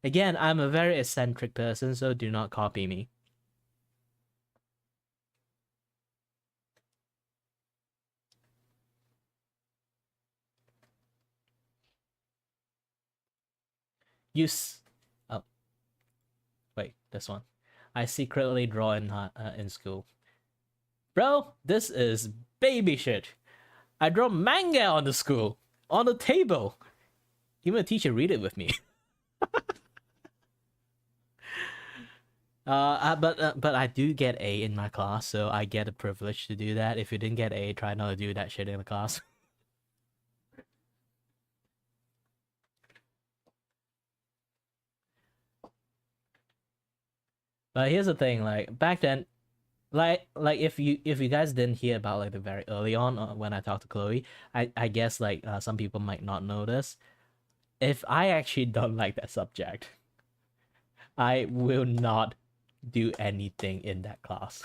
Again, I'm a very eccentric person, so do not copy me. Oh, wait, this one. I secretly draw in school. Bro, this is baby shit. I draw manga on the school, on the table. Even a teacher read it with me. But I do get A in my class, so I get a privilege to do that. If you didn't get A, try not to do that shit in the class. But here's the thing, like back then, like if you guys didn't hear about like the very early on when I talked to Chloe, I guess like some people might not know this. If I actually don't like that subject, I will not do anything in that class.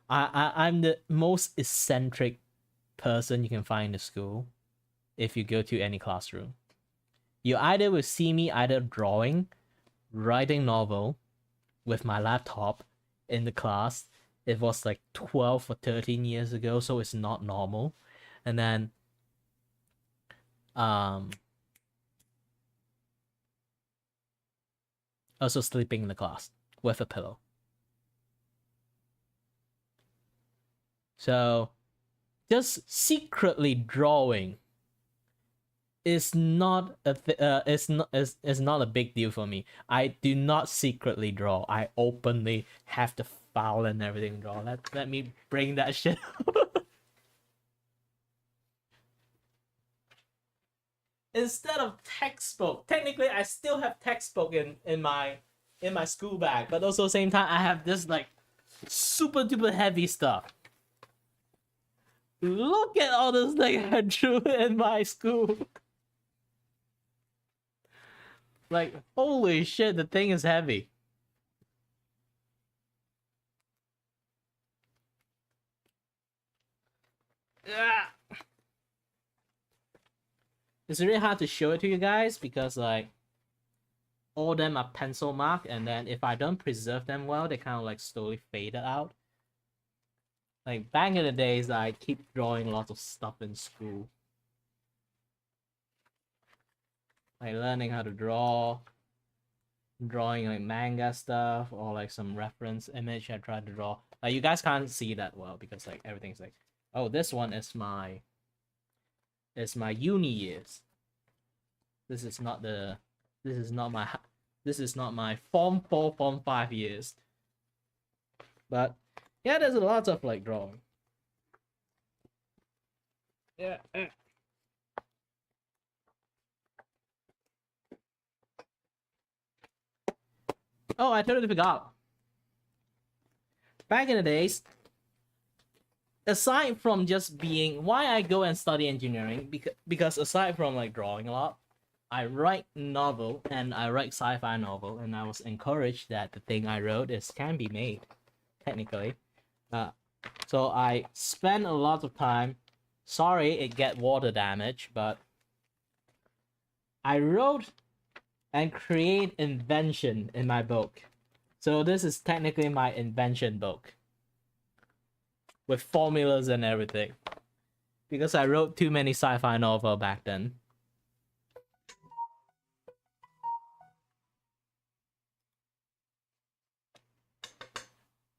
I'm the most eccentric person you can find in the school if you go to any classroom. You either will see me either drawing, writing novel with my laptop in the class. It was like 12 or 13 years ago, so it's not normal. And then also sleeping in the class with a pillow. So just secretly drawing is not is not a big deal for me. I do not secretly draw. I openly have the file and everything draw. Let me bring that shit. Instead of textbook, technically I still have textbook in my school bag, but also same time I have this like super duper heavy stuff. Look at all this thing I drew in my school. Like, holy shit, the thing is heavy. Ah. It's really hard to show it to you guys because like all of them are pencil marked, and then if I don't preserve them well, they kind of like slowly faded out. Like back in the days, I keep drawing lots of stuff in school. Like learning how to draw, drawing like manga stuff, or like some reference image I tried to draw. Like you guys can't see that well because like everything's like, oh, this one is my uni years. This is not my form 4, form 5 years. But yeah, there's a lot of like drawing. Yeah. Oh, I totally forgot. Back in the days, aside from just being why I go and study engineering, because aside from like drawing a lot, I write novel and I write sci-fi novel, and I was encouraged that the thing I wrote can be made, technically. So I spent a lot of time. Sorry, it get water damage, but I wrote and create invention in my book. So this is technically my invention book with formulas and everything, because I wrote too many sci-fi novel back then.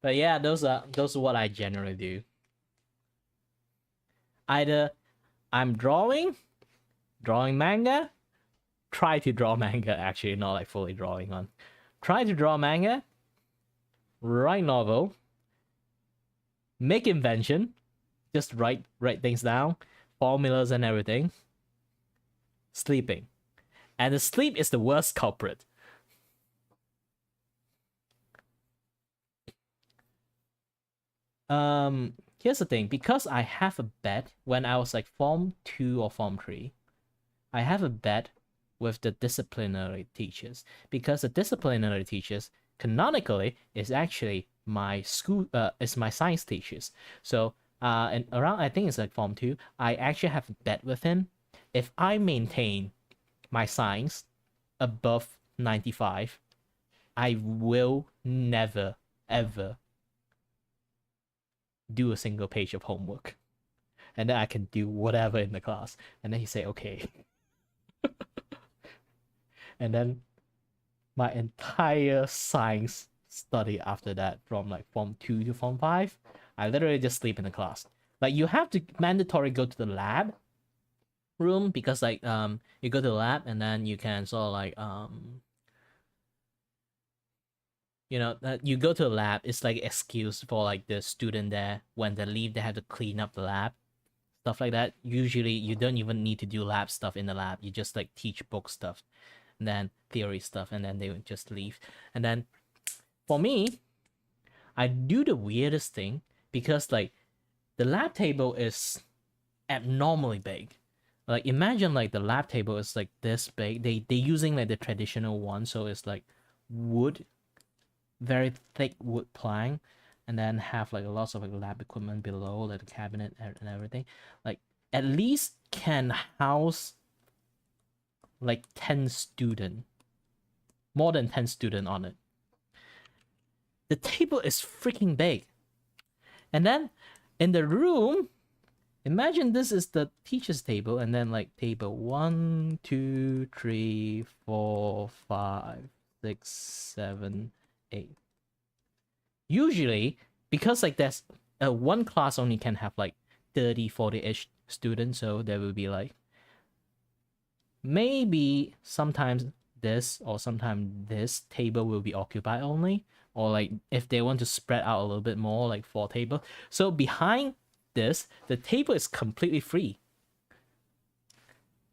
But yeah, those are what I generally do. Either I'm drawing manga, try to draw manga, actually not like fully drawing on. Try to draw manga, write novel, make invention, just write things down, formulas and everything. Sleeping. And the sleep is the worst culprit. Here's the thing, because I have a bet when I was like form 2 or form 3, I have a bet with the disciplinary teachers, because the disciplinary teachers canonically is actually my school is my science teachers. So and around I think it's like form 2, I actually have a bet with him. If I maintain my science above 95, I will never ever do a single page of homework, and then I can do whatever in the class. And then he say okay. And then my entire science study after that, from like form 2 to form 5, I literally just sleep in the class. Like you have to mandatory go to the lab room, because like you go to the lab and then you can sort of like you know, that you go to the lab, it's like excuse for like the student there, when they leave they have to clean up the lab, stuff like that. Usually you don't even need to do lab stuff in the lab, you just like teach book stuff and then theory stuff, and then they would just leave. And then for me, I do the weirdest thing, because like the lab table is abnormally big. Like imagine like the lab table is like this big. They using like the traditional one, so it's like wood, very thick wood plank, and then have like lots of like lab equipment below, like the cabinet and everything. Like at least can house like 10 student, more than 10 student on it. The table is freaking big. And then in the room, imagine this is the teacher's table, and then like table 1, 2, 3, 4, 5, 6, 7, 8. Usually, because like there's one class only can have like 30, 40-ish students, so there will be like maybe sometimes this or sometimes this table will be occupied only, or like if they want to spread out a little bit more, like 4 tables. So behind this, the table is completely free.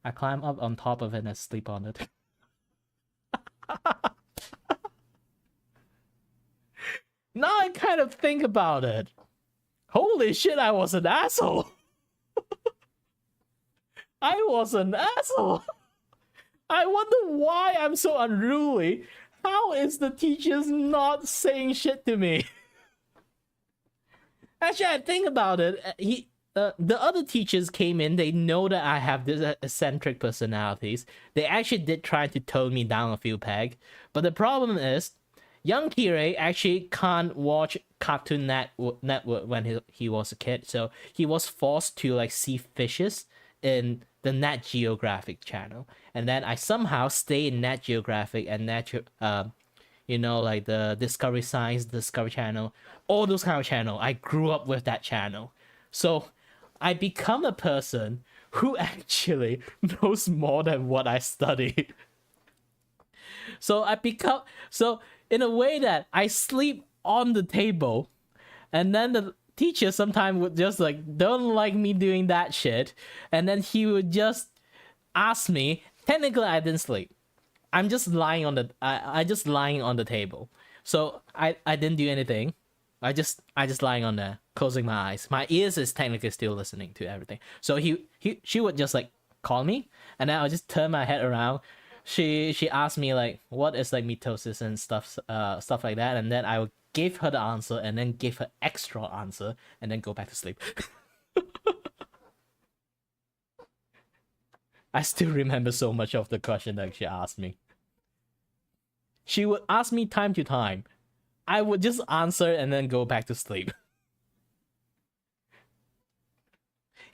I climb up on top of it and sleep on it. Now I kind of think about it. Holy shit, I was an asshole. I was an asshole. I wonder why I'm so unruly. How is the teachers not saying shit to me? Actually, I think about it. The other teachers came in. They know that I have this eccentric personalities. They actually did try to tone me down a few peg. But the problem is, young Kiray actually can't watch Cartoon Network when he was a kid. So he was forced to like see fishes in the Nat Geographic channel. And then I somehow stay in Nat Geographic and you know, like the Discovery Science, Discovery Channel, all those kind of channel. I grew up with that channel. So I become a person who actually knows more than what I study. So in a way that I sleep on the table, and then the teacher sometimes would just like don't like me doing that shit, and then he would just ask me. Technically, I didn't sleep. I'm just lying on the I just lying on the table. So I didn't do anything. I just lying on there, closing my eyes. My ears is technically still listening to everything. So she would just like call me, and then I'll just turn my head around. She asked me like what is like mitosis and stuff like that, and then I would give her the answer and then give her extra answer and then go back to sleep. I still remember so much of the question that she asked me. She would ask me time to time. I would just answer and then go back to sleep.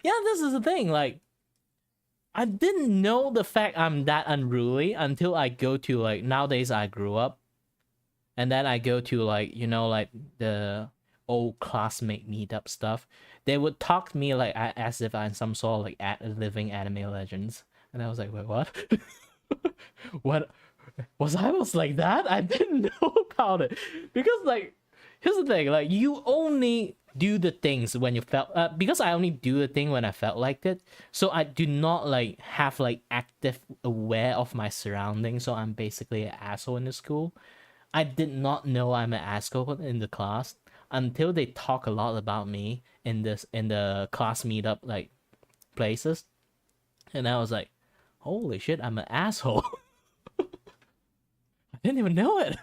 Yeah, this is the thing. Like, I didn't know the fact I'm that unruly until I go to like nowadays I grew up, and then I go to like you know like the old classmate meetup stuff. They would talk to me like as if I'm some sort of like living anime legends, and I was like, wait, what? What was like that? I didn't know about it because like here's the thing, like you only do the things when you felt because I only do the thing when I felt like it, so I do not like have like active aware of my surroundings, so I'm basically an asshole in the school. I did not know I'm an asshole in the class until they talk a lot about me in the class meetup like places, and I was like, holy shit, I'm an asshole. I didn't even know it.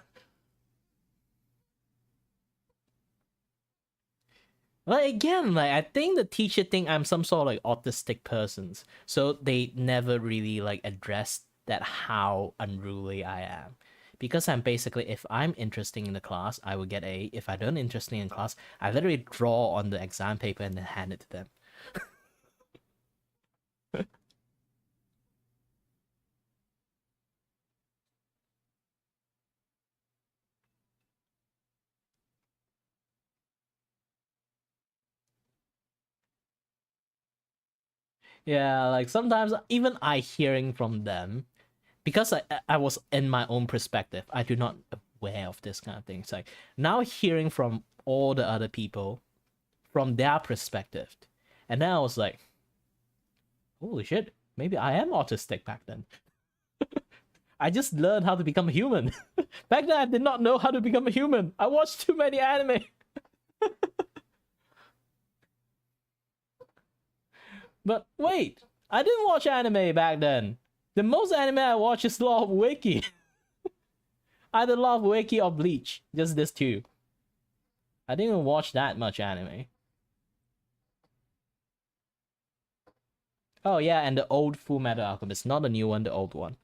Like again, like I think the teacher think I'm some sort of like autistic persons, so they never really like address that how unruly I am. Because I'm basically, if I'm interested in the class, I will get A. If I don't interested in class, I literally draw on the exam paper and then hand it to them. Yeah, like sometimes even I hearing from them, because I was in my own perspective, I do not aware of this kind of things. Like now hearing from all the other people from their perspective, and then I was like, holy shit, maybe I am autistic back then. I just learned how to become a human. Back then I did not know how to become a human. I watched too many anime. But wait, I didn't watch anime back then. The most anime I watch is Law of Wiki. Either Law of Wiki or Bleach. Just this two. I didn't even watch that much anime. Oh yeah, and the old Full Metal Alchemist. Not the new one, the old one.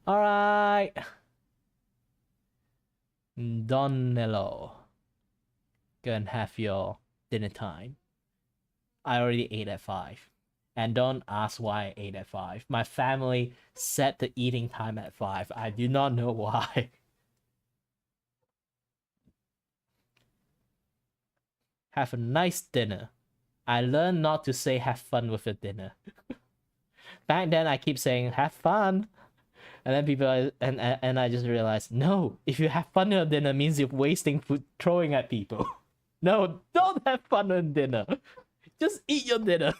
Alright. Donello. Go and have your dinner time. I already ate at 5. And don't ask why I ate at 5. My family set the eating time at 5. I do not know why. Have a nice dinner. I learned not to say have fun with the dinner. Back then, I keep saying have fun. And then people, and I just realized, no, if you have fun at dinner means you're wasting food throwing at people. No, don't have fun at dinner. Just eat your dinner.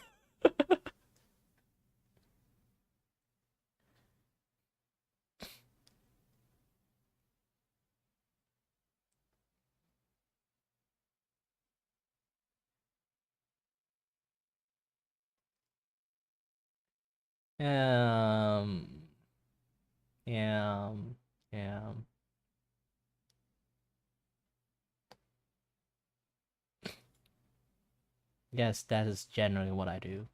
Um, yeah, yeah. Yes, that is generally what I do.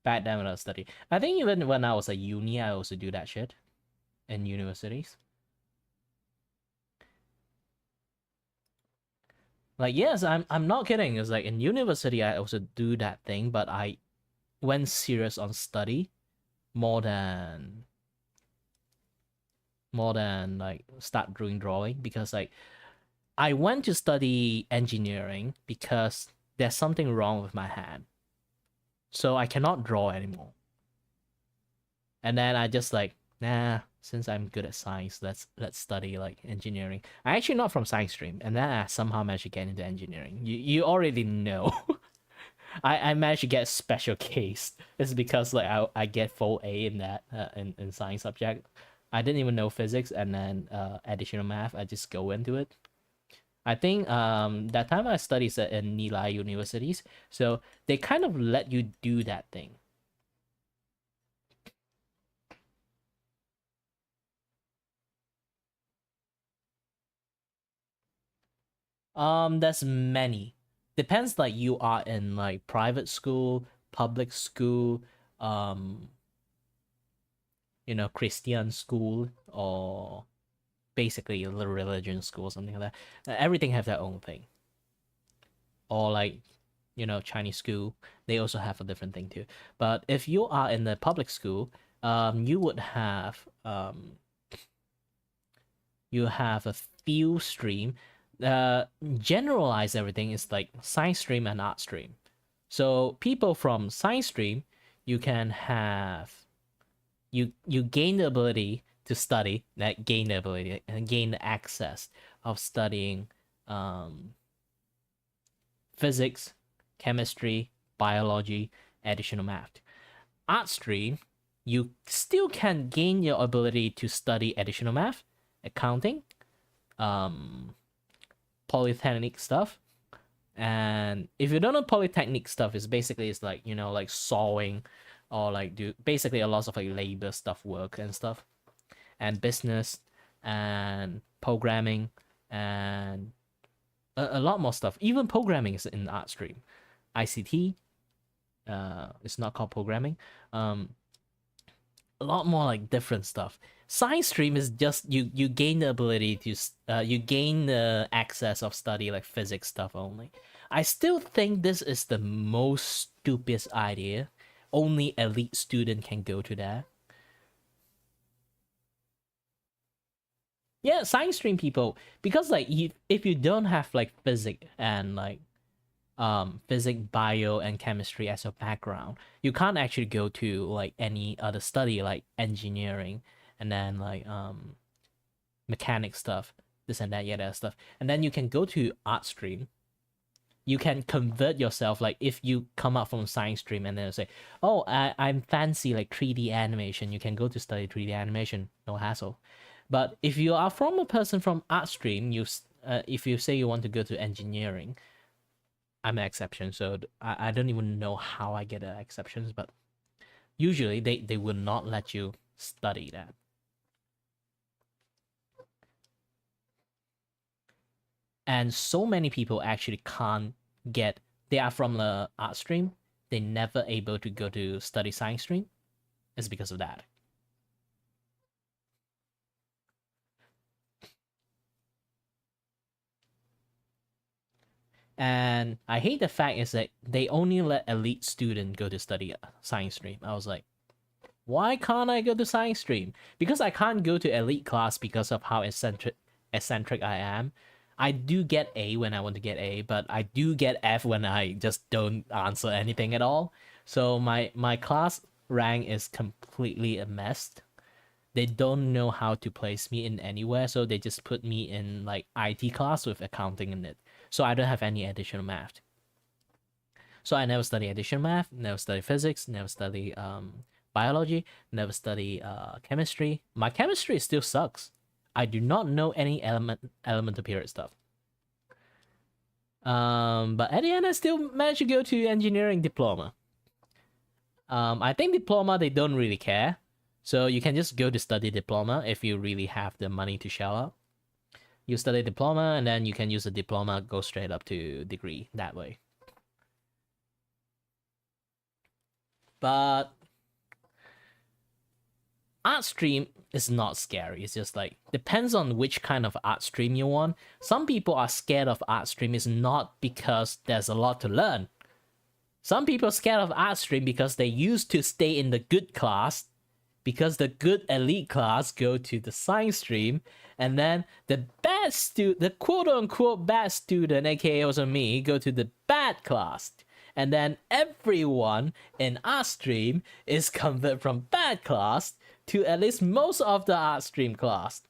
Back then when I was studying. I think even when I was at uni, I also do that shit in universities. Like, yes, I'm not kidding. It's like in university, I also do that thing, but I went serious on study more than like start doing drawing because like I went to study engineering because there's something wrong with my hand, so I cannot draw anymore. And then I just like, nah, since I'm good at science, let's study like engineering. I'm actually not from science stream, and then I somehow managed to get into engineering. You already know. I managed to get a special case. It's because like I get full A in that in science subject. I didn't even know physics, and then additional math. I just go into it. I think that time I studied at in Nilai universities, so they kind of let you do that thing. There's many. Depends like you are in like private school, public school, um, Christian school, or basically a little religion school, something like that. Everything have their own thing. Or like, Chinese school, they also have a different thing too. But if you are in the public school, you would have a few stream. Generalize everything is like science stream and art stream. So people from science stream, you can have you gain the ability to study, that gain the ability and gain the access of studying physics, chemistry, biology, additional math. Art stream, you still can gain your ability to study additional math, accounting, um, polytechnic stuff. And if you don't know polytechnic stuff, it's like like sawing, or like do basically a lot of like labor stuff work and stuff, and business, and programming, and a lot more stuff. Even programming is in art stream. ICT, it's not called programming. A lot more like different stuff. Science stream is just you gain the ability to you gain the access of study like physics stuff only. I still think this is the most stupidest idea. Only elite student can go to that. Yeah, science stream people, because like if you don't have like physics and like physics, bio, and chemistry as your background, you can't actually go to like any other study like engineering, and then like mechanic stuff, this and that, yeah, that stuff. And then you can go to art stream. You can convert yourself, like if you come out from science stream and then say, oh, I'm fancy like 3D animation, you can go to study 3D animation, no hassle. But if you are from a person from art stream, if you say you want to go to engineering, I'm an exception, so I don't even know how I get exceptions, but usually they will not let you study that. And so many people actually can't get, they are from the art stream, they never able to go to study science stream. It's because of that. And I hate the fact is that they only let elite student go to study science stream. I was like, why can't I go to science stream? Because I can't go to elite class because of how eccentric I am. I do get A when I want to get A, but I do get F when I just don't answer anything at all. So my class rank is completely a mess. They don't know how to place me in anywhere, so they just put me in like IT class with accounting in it. So I don't have any additional math. So I never study additional math, never study physics, never study biology, never study chemistry. My chemistry still sucks. I do not know any elemental period stuff. But at the end, I still managed to go to engineering diploma. I think diploma they don't really care, so you can just go to study diploma if you really have the money to shell out. You study diploma, and then you can use a diploma, go straight up to degree that way. But art stream is not scary. It's just like depends on which kind of art stream you want. Some people are scared of art stream is not because there's a lot to learn. Some people are scared of art stream because they used to stay in the good class, because the good elite class go to the science stream, and then the quote unquote bad student, aka also me, go to the bad class. And then everyone in art stream is converted from bad class to at least most of the art stream class.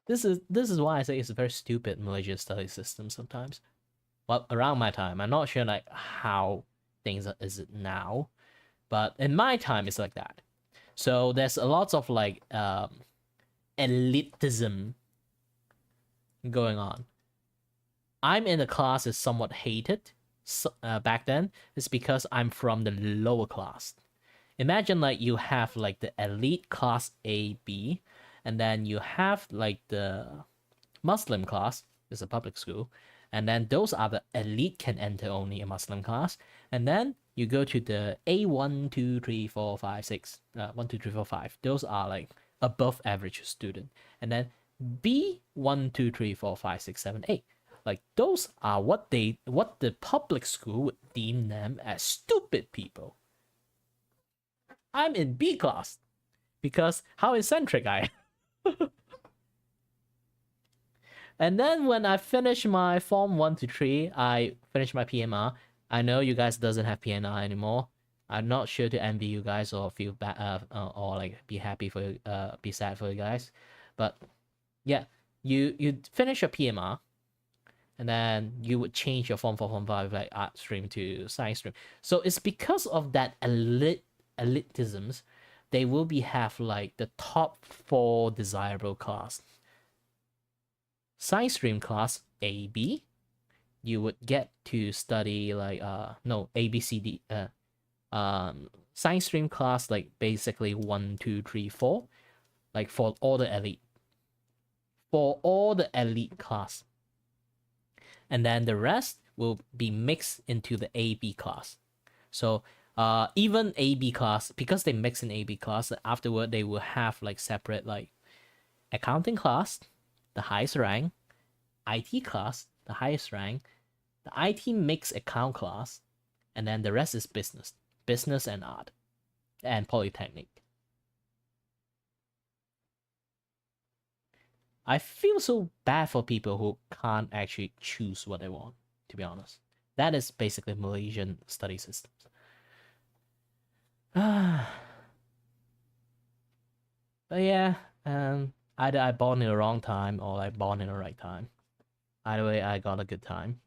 This is why I say it's a very stupid Malaysian study system sometimes. Well, around my time, I'm not sure like how things is it now, but in my time it's like that. So there's a lot of like elitism going on. I'm in the class is somewhat hated back then. It's because I'm from the lower class. Imagine like you have like the elite class A, B, and then you have like the Muslim class, is a public school, and then those are the elite can enter only a Muslim class, and then you go to the A1, 2, 3, 4, 5, 6, 1, 2, 3, 4, 5. Those are like above average student, and then B 1, 2, 3, 4, 5, 6, 7, 8. Like those are what the public school would deem them as stupid people. I'm in B class because how eccentric I am. And then when I finish my form 1 to 3, I finish my PMR. I know you guys doesn't have PMR anymore. I'm not sure to envy you guys or feel bad or like be happy for be sad for you guys. But yeah, you finish your PMR, and then you would change your form 4, form 5 like art stream to science stream. So it's because of that elitisms, they will be have like the top 4 desirable class. Science stream class AB, you would get to study like no A B C D science stream class like basically 1, 2, 3, 4, like for all the elite. For all the elite class. And then the rest will be mixed into the AB class. So even AB class, because they mix in AB class, afterward they will have like separate like accounting class, the highest rank, IT class, the highest rank, the IT mixed account class, and then the rest is business and art, and polytechnic. I feel so bad for people who can't actually choose what they want, to be honest. That is basically Malaysian study systems. But yeah, either I born in the wrong time or I born in the right time. Either way, I got a good time.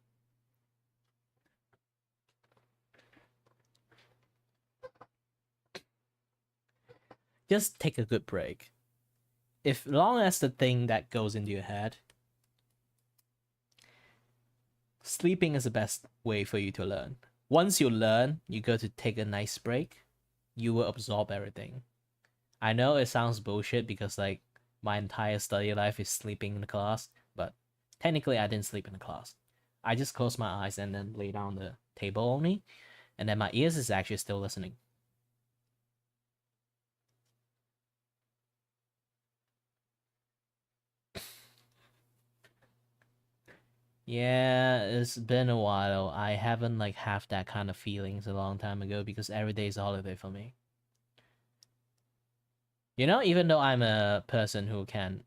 Just take a good break. If long as the thing that goes into your head, sleeping is the best way for you to learn. Once you learn, you go to take a nice break, you will absorb everything. I know it sounds bullshit because like my entire study life is sleeping in the class, but technically I didn't sleep in the class. I just closed my eyes and then lay down the table only, and then my ears is actually still listening. Yeah, it's been a while. I haven't like have that kind of feelings a long time ago because every day is a holiday for me. You know, even though I'm a person who can,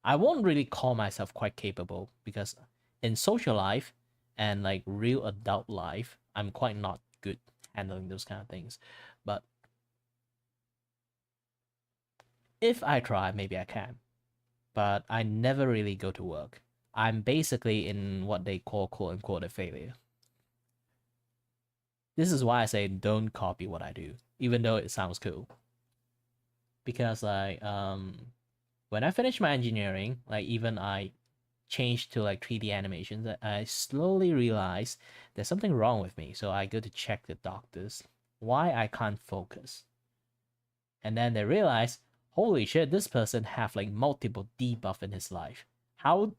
I won't really call myself quite capable because in social life and like real adult life, I'm quite not good handling those kind of things. But if I try, maybe I can. But I never really go to work. I'm basically in what they call quote unquote a failure. This is why I say don't copy what I do, even though it sounds cool. Because like when I finished my engineering, like even I changed to like 3D animations, I slowly realized there's something wrong with me. So I go to check the doctors why I can't focus. And then they realize, holy shit, this person have like multiple debuff in his life. How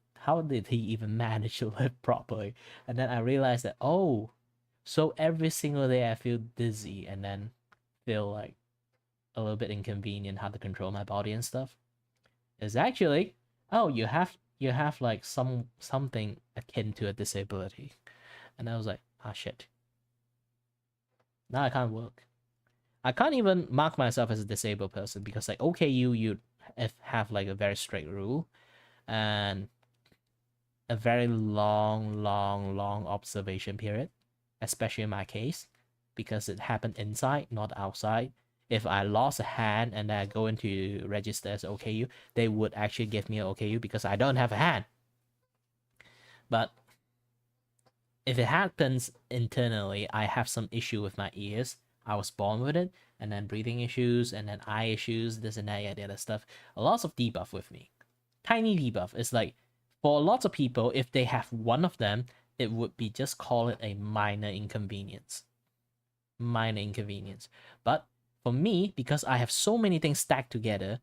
did he even manage to live properly? And then I realized that, oh, so every single day I feel dizzy and then feel like a little bit inconvenient how to control my body and stuff. Is actually, oh, you have like something akin to a disability. And I was like, ah shit. Now I can't work. I can't even mark myself as a disabled person because like okay you have like a very strict rule and a very long observation period, especially in my case, because it happened inside, not outside. If I lost a hand and I go into register as OKU, they would actually give me an OKU because I don't have a hand. But if it happens internally, I have some issue with my ears. I was born with it, and then breathing issues, and then eye issues, this and that, yeah, the other stuff. A lot of debuff with me. Tiny debuff. It's like for lots of people, if they have one of them, it would be just call it a minor inconvenience. Minor inconvenience. But for me, because I have so many things stacked together,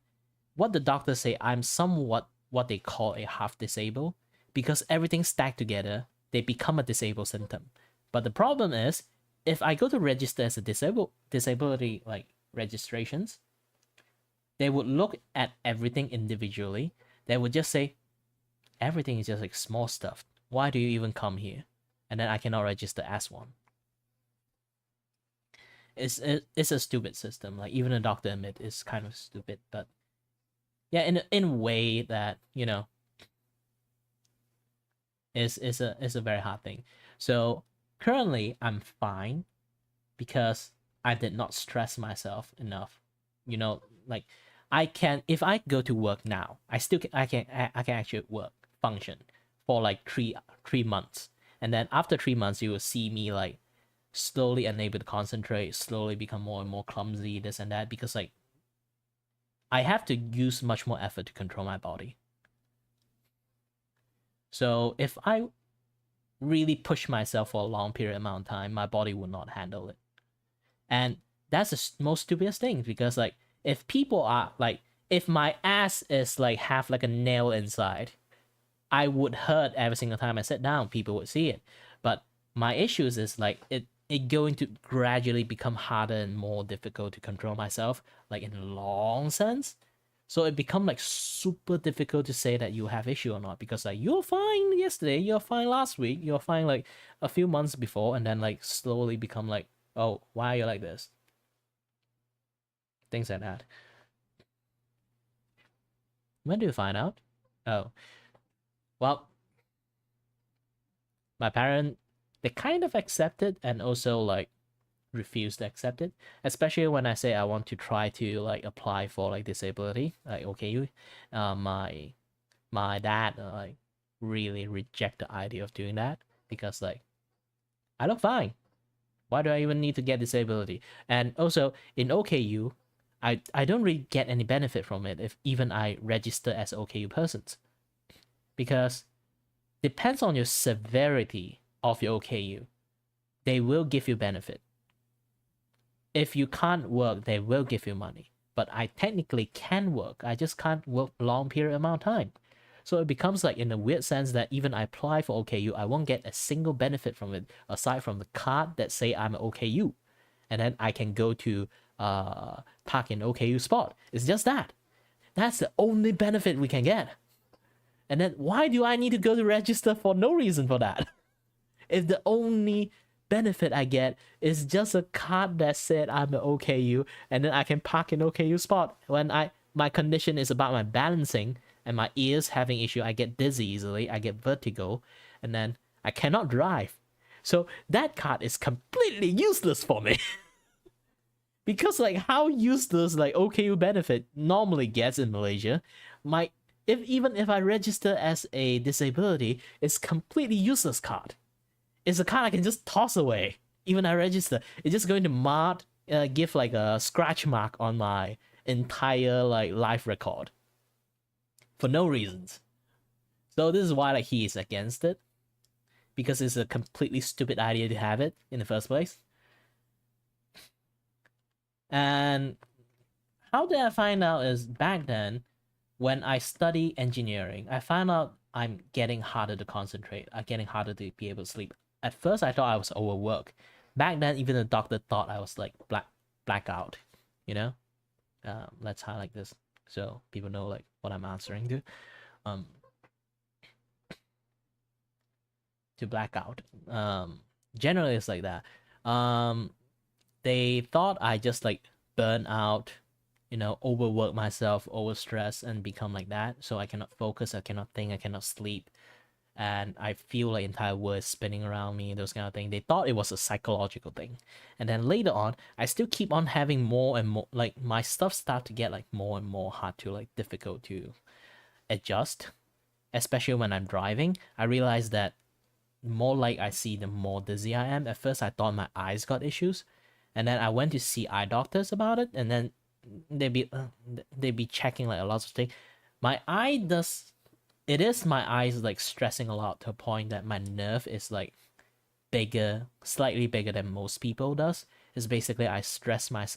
what the doctors say, I'm somewhat what they call a half disabled. Because everything stacked together, they become a disabled symptom. But the problem is, if I go to register as a disability like registrations, they would look at everything individually. They would just say, everything is just like small stuff. Why do you even come here? And then I cannot register as one. It's a stupid system. Like even a doctor admit it's kind of stupid, but yeah, in a way that is a very hard thing. So currently I'm fine because I did not stress myself enough. Like I can if I go to work now, I can actually work function for like three months, and then after 3 months you will see me like slowly unable to concentrate, slowly become more and more clumsy, this and that, because like I have to use much more effort to control my body. So if I really push myself for a long period amount of time, my body will not handle it. And that's the most stupidest thing, because like if people are like, if my ass is like have like a nail inside, I would hurt every single time I sit down. People would see it. But my issues is like it going to gradually become harder and more difficult to control myself, like in a long sense. So it become like super difficult to say that you have issue or not, because like you're fine yesterday, you're fine last week, you're fine like a few months before, and then like slowly become like, oh, why are you like this? Things like that. When do you find out? Oh, well, my parent, they kind of accept it and also like refuse to accept it, especially when I say I want to try to like apply for like disability, like okay, my dad like really reject the idea of doing that, because like I look fine. Why do I even need to get disability? And also in OKU, I don't really get any benefit from it if even I register as OKU persons, because depends on your severity of your OKU, they will give you benefit. If you can't work, they will give you money. But I technically can work. I just can't work long period amount of time. So it becomes like in a weird sense that even I apply for OKU, I won't get a single benefit from it aside from the card that say I'm an OKU. And then I can go to park in OKU spot. It's just that. That's the only benefit we can get. And then why do I need to go to register for no reason for that? If the only benefit I get is just a card that said I'm an OKU, and then I can park in OKU spot when my condition is about my balancing and my ears having issue. I get dizzy easily, I get vertigo, and then I cannot drive. So that card is completely useless for me. Because like how useless like OKU benefit normally gets in Malaysia, even if I register as a disability, it's completely useless card. It's a card I can just toss away. Even I register, it's just going to give like a scratch mark on my entire like life record for no reasons. So this is why like he is against it, because it's a completely stupid idea to have it in the first place. And how did I find out is back then, when I study engineering, I found out I'm getting harder to concentrate. I'm getting harder to be able to sleep. At first, I thought I was overworked. Back then, even the doctor thought I was like blackout. You know, let's highlight this so people know like what I'm answering to. To blackout. Generally, it's like that. They thought I just like burn out, you know, overwork myself, overstress, and become like that. So I cannot focus, I cannot think, I cannot sleep, and I feel like entire world is spinning around me, those kind of things. They thought it was a psychological thing. And then later on, I still keep on having more and more, like my stuff start to get like more and more hard to like difficult to adjust, especially when I'm driving. I realized that more like I see, the more dizzy I am. At first, I thought my eyes got issues, and then I went to see eye doctors about it, and then they'd be checking like a lot of things. My eyes like stressing a lot to a point that my nerve is like bigger, slightly bigger than most people does. It's basically I stress my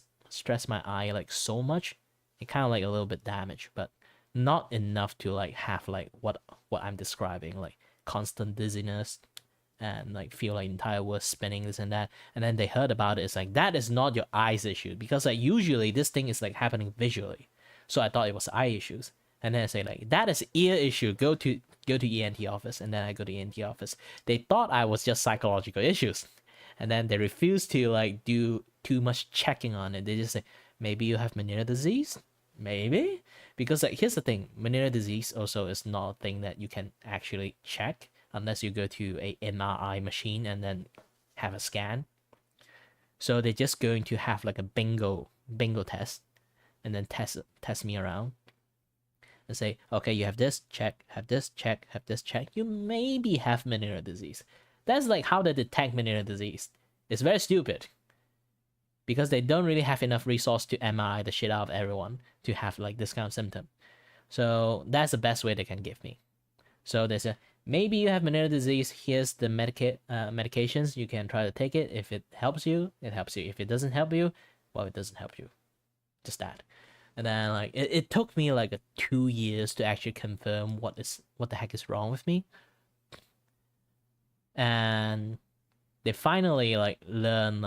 eye like so much, it kind of like a little bit damaged, but not enough to like have like what I'm describing, like constant dizziness and like feel like entire world spinning, this and that. And then they heard about it. It's like, that is not your eyes issue, because like usually this thing is like happening visually. So I thought it was eye issues. And then I say like, that is ear issue, go to ENT office. And then I go to ENT office. They thought I was just psychological issues, and then they refused to like do too much checking on it. They just say, maybe you have Meniere's disease, maybe. Because like, here's the thing, Meniere's disease also is not a thing that you can actually check unless you go to a MRI machine and then have a scan. So they're just going to have like a bingo test, and then test me around and say, okay, you have this, check, have this, check, have this, check. You maybe have Meniere's disease. That's like how they detect Meniere's disease. It's very stupid, because they don't really have enough resource to MRI the shit out of everyone to have like this kind of symptom. So that's the best way they can give me. So they say, maybe you have Meniere's disease, here's the medications, you can try to take it. If it helps you, it helps you. If it doesn't help you, well, it doesn't help you. Just that. And then like it took me like 2 years to actually confirm what the heck is wrong with me. And they finally like learn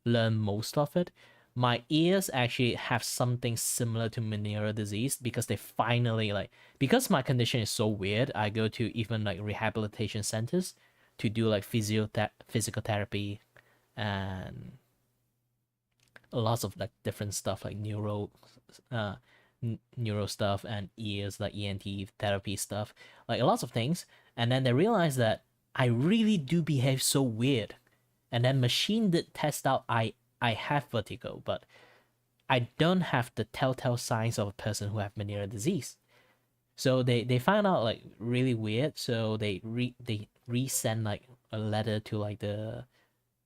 most of it. My ears actually have something similar to Meniere's disease, because they finally like, because my condition is so weird, I go to even like rehabilitation centers to do like physical therapy and lots of like different stuff like neuro stuff and ears like ENT therapy stuff, like lots of things. And then they realize that I really do behave so weird. And then machine did test out I have vertigo, but I don't have the telltale signs of a person who have Meniere's disease. So they found out like really weird. So they resend like a letter to like the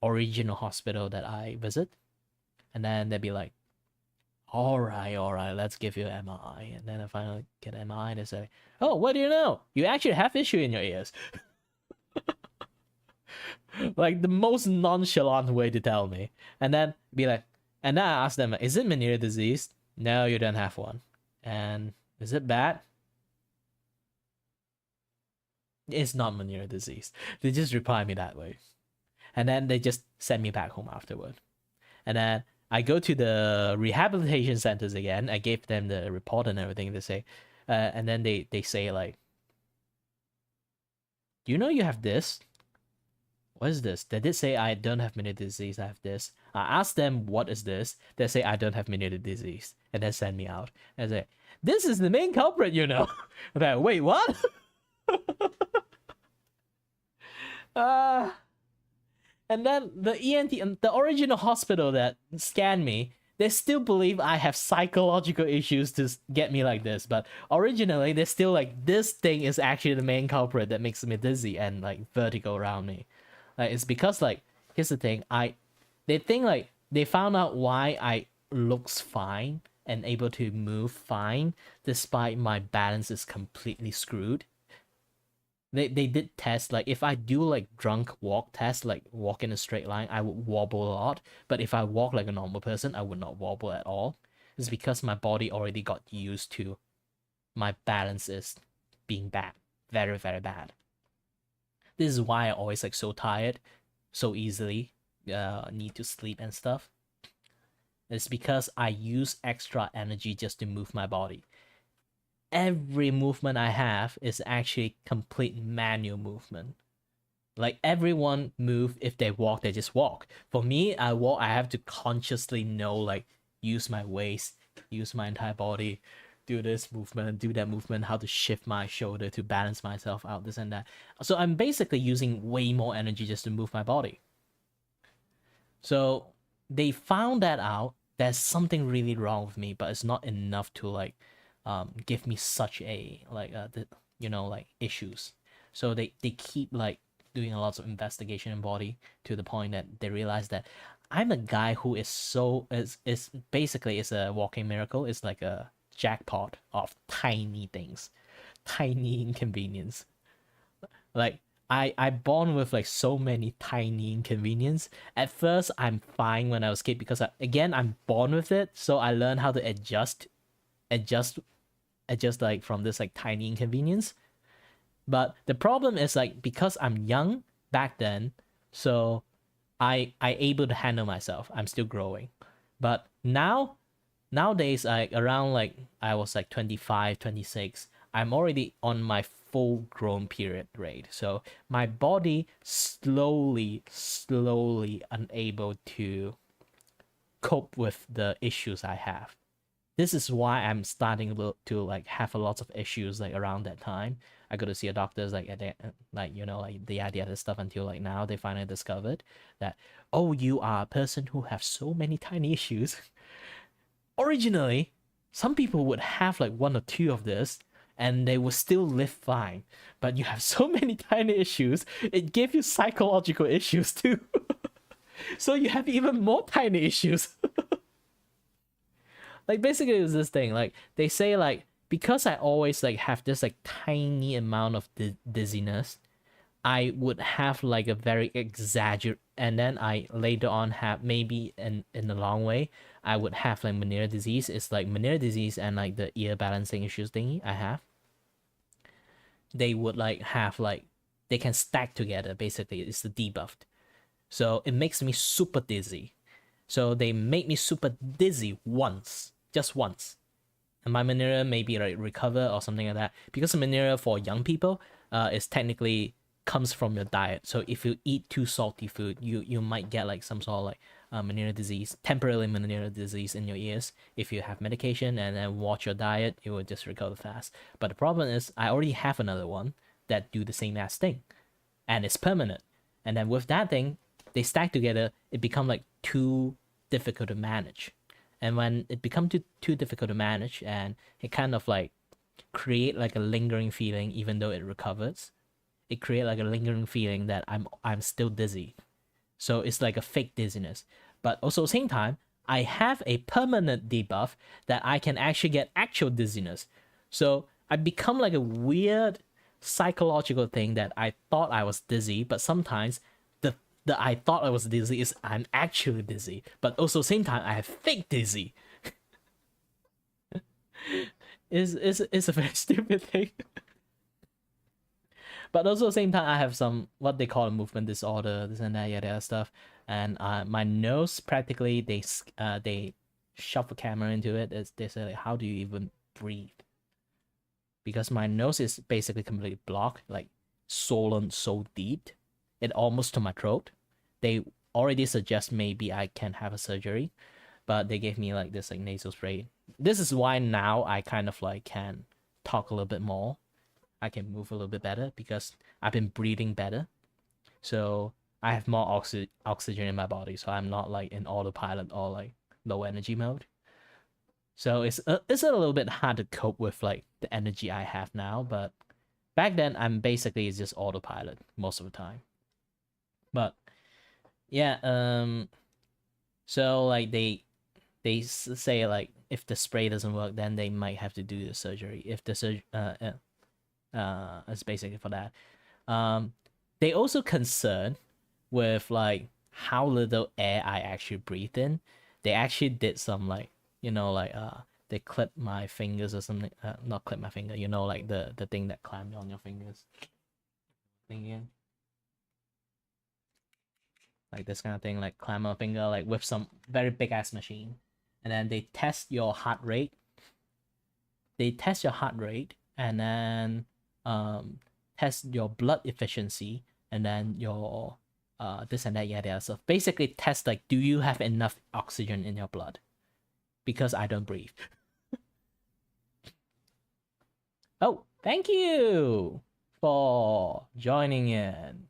original hospital that I visit, and then they'd be like, all right, let's give you an MRI. And then I finally get an MRI, and they say, oh, what do you know? You actually have issue in your ears. Like the most nonchalant way to tell me. And then be like, and then I ask them, is it Meniere's disease? No, you don't have one. And is it bad? It's not Meniere's disease. They just reply me that way. And then they just send me back home afterward. And then I go to the rehabilitation centers again. I gave them the report and everything. They say, and then they say like, do you know you have this? What is this? They did say I don't have Meniere's disease. I have this. I asked them what is this. They say I don't have Meniere's disease, and then send me out. And I say this is the main culprit, you know. I'm like, wait, what? uh, and then the ENT, the original hospital that scanned me, they still believe I have psychological issues to get me like this. But originally, they're still like, this thing is actually the main culprit that makes me dizzy and like vertigo around me. Like, it's because like, here's the thing, they think like they found out why I looks fine and able to move fine despite my balance is completely screwed. They did tests, like if I do like drunk walk test, like walk in a straight line, I would wobble a lot. But if I walk like a normal person, I would not wobble at all. It's because my body already got used to my balance is being bad. Very, very bad. This is why I always like so tired, so easily, need to sleep and stuff. It's because I use extra energy just to move my body. Every movement I have is actually complete manual movement. Like everyone move, if they walk, they just walk. For me, I walk, I have to consciously know, like, use my waist, use my entire body, do this movement, do that movement, how to shift my shoulder to balance myself out, this and that. So I'm basically using way more energy just to move my body. So they found that out. There's something really wrong with me, but it's not enough to like give me such a like like issues. So they keep like doing a lot of investigation in body to the point that they realize that I'm a guy who is basically is a walking miracle. It's like a jackpot of tiny things, tiny inconvenience. Like I born with like so many tiny inconvenience. At first I'm fine when I was kid because I'm born with it, so I learned how to adjust like from this like tiny inconvenience. But the problem is like because I'm young back then, so I able to handle myself. I'm still growing. But nowadays like around like I was like 25, 26, I'm already on my full grown period rate. So my body slowly unable to cope with the issues I have. This is why I'm starting to like have a lot of issues like around that time. I go to see a doctor like at the, like like the idea of this stuff until like now they finally discovered that, oh, you are a person who have so many tiny issues. Originally, some people would have like one or two of this and they would still live fine. But you have so many tiny issues, it gave you psychological issues too. So you have even more tiny issues. Like basically it's this thing, like they say like because I always like have this like tiny amount of dizziness, I would have like a very exaggerate, and then I later on have maybe in the long way I would have like Meniere's disease. It's like Meniere's disease and like the ear balancing issues thingy I have. They would like have like they can stack together. Basically, it's the debuffed, so it makes me super dizzy. So they make me super dizzy once, just once, and my Meniere maybe like recover or something like that. Because the Meniere for young people, is technically comes from your diet. So if you eat too salty food, you might get like some sort of like Meniere disease, temporarily Meniere disease in your ears. If you have medication and then watch your diet, it will just recover fast. But the problem is, I already have another one that do the same ass thing, and it's permanent. And then with that thing, they stack together. It become like too difficult to manage. And when it become too difficult to manage, and it kind of like create like a lingering feeling, even though it recovers, it create like a lingering feeling that I'm still dizzy. So it's like a fake dizziness. But also at the same time, I have a permanent debuff that I can actually get actual dizziness. So I become like a weird psychological thing that I thought I was dizzy, but sometimes the I thought I was dizzy is I'm actually dizzy. But also at the same time, I have fake dizzy. It's a very stupid thing. But also at the same time, I have some what they call a movement disorder, this and that, yada stuff. And my nose practically they shove a camera into it. They say like, how do you even breathe? Because my nose is basically completely blocked. Like swollen so deep, it almost to my throat. They already suggest maybe I can have a surgery, but they gave me like this like nasal spray. This is why now I kind of like can talk a little bit more. I can move a little bit better because I've been breathing better. So I have more oxygen in my body, so I'm not like in autopilot or like low energy mode. So it's a little bit hard to cope with like the energy I have now, but back then I'm basically just autopilot most of the time. But yeah, so like they say like if the spray doesn't work, then they might have to do the surgery. If the it's basically for that. They also concerned with like how little air I actually breathe in. They actually did some like they clip my fingers or something. Not clip my finger. Like the thing that clamps on your fingers. Thinking. Like this kind of thing, like clamp on a finger, like with some very big ass machine, and then they test your heart rate. They test your heart rate, and then test your blood efficiency, and then your this and that, yeah, there. So basically, test like, do you have enough oxygen in your blood? Because I don't breathe. Oh, thank you for joining in,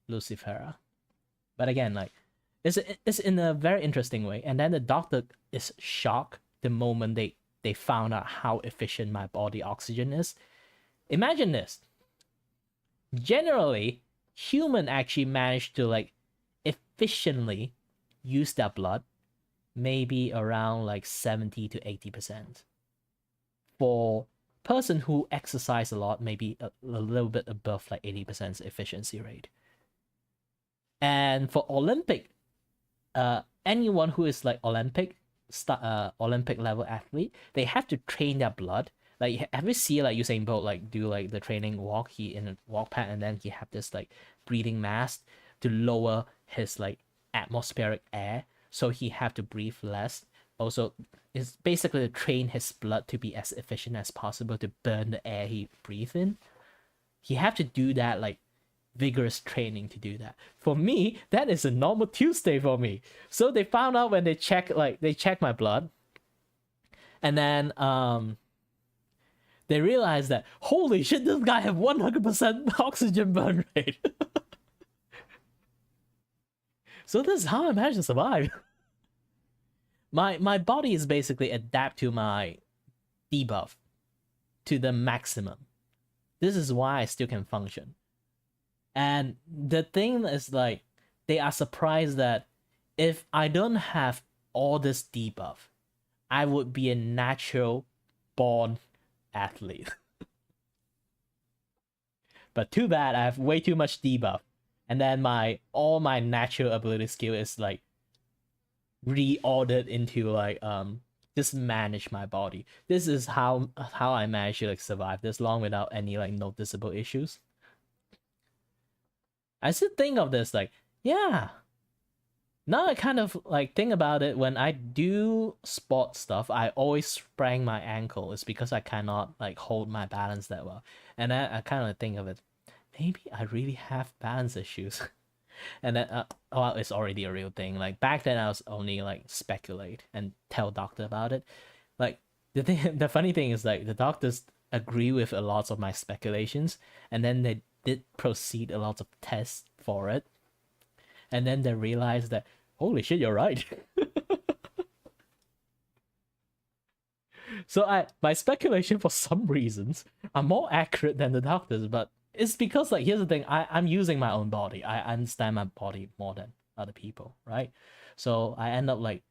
Lucifera. But again, like, it's in a very interesting way. And then the doctor is shocked the moment they found out how efficient my body oxygen is. Imagine this. Generally, human actually manage to like efficiently use their blood maybe around like 70 to 80%. For person who exercise a lot, maybe a little bit above like 80% efficiency rate. And for Olympic, anyone who is like Olympic level athlete, they have to train their blood. Like, have you seen like Usain Bolt like do like the training walk? He in a walk pad, and then he have this like breathing mask to lower his like atmospheric air, so he have to breathe less. Also, it's basically to train his blood to be as efficient as possible to burn the air he breathes in. He have to do that like vigorous training to do that. For me, that is a normal Tuesday for me. So they found out when they check my blood, and then they realized that holy shit, this guy have 100% oxygen burn rate. So this is how I managed to survive. My body is basically adapt to my debuff to the maximum. This is why I still can function. And the thing is like, they are surprised that if I don't have all this debuff, I would be a natural born athlete. But too bad I have way too much debuff. And then all my natural ability skill is like reordered into like just manage my body. This is how I managed to like survive this long without any like noticeable issues. I still think of this like, yeah. Now I kind of like think about it, when I do sport stuff, I always sprain my ankle. It's because I cannot like hold my balance that well. And I kind of think of it, maybe I really have balance issues. And then well, it's already a real thing. Like back then I was only like speculate and tell doctor about it. Like the funny thing is like the doctors agree with a lot of my speculations, and then they did proceed a lot of tests for it, and then they realized that holy shit, you're right. So my speculation for some reasons are more accurate than the doctors, but it's because like, here's the thing, I'm using my own body. I understand my body more than other people, right? So I end up like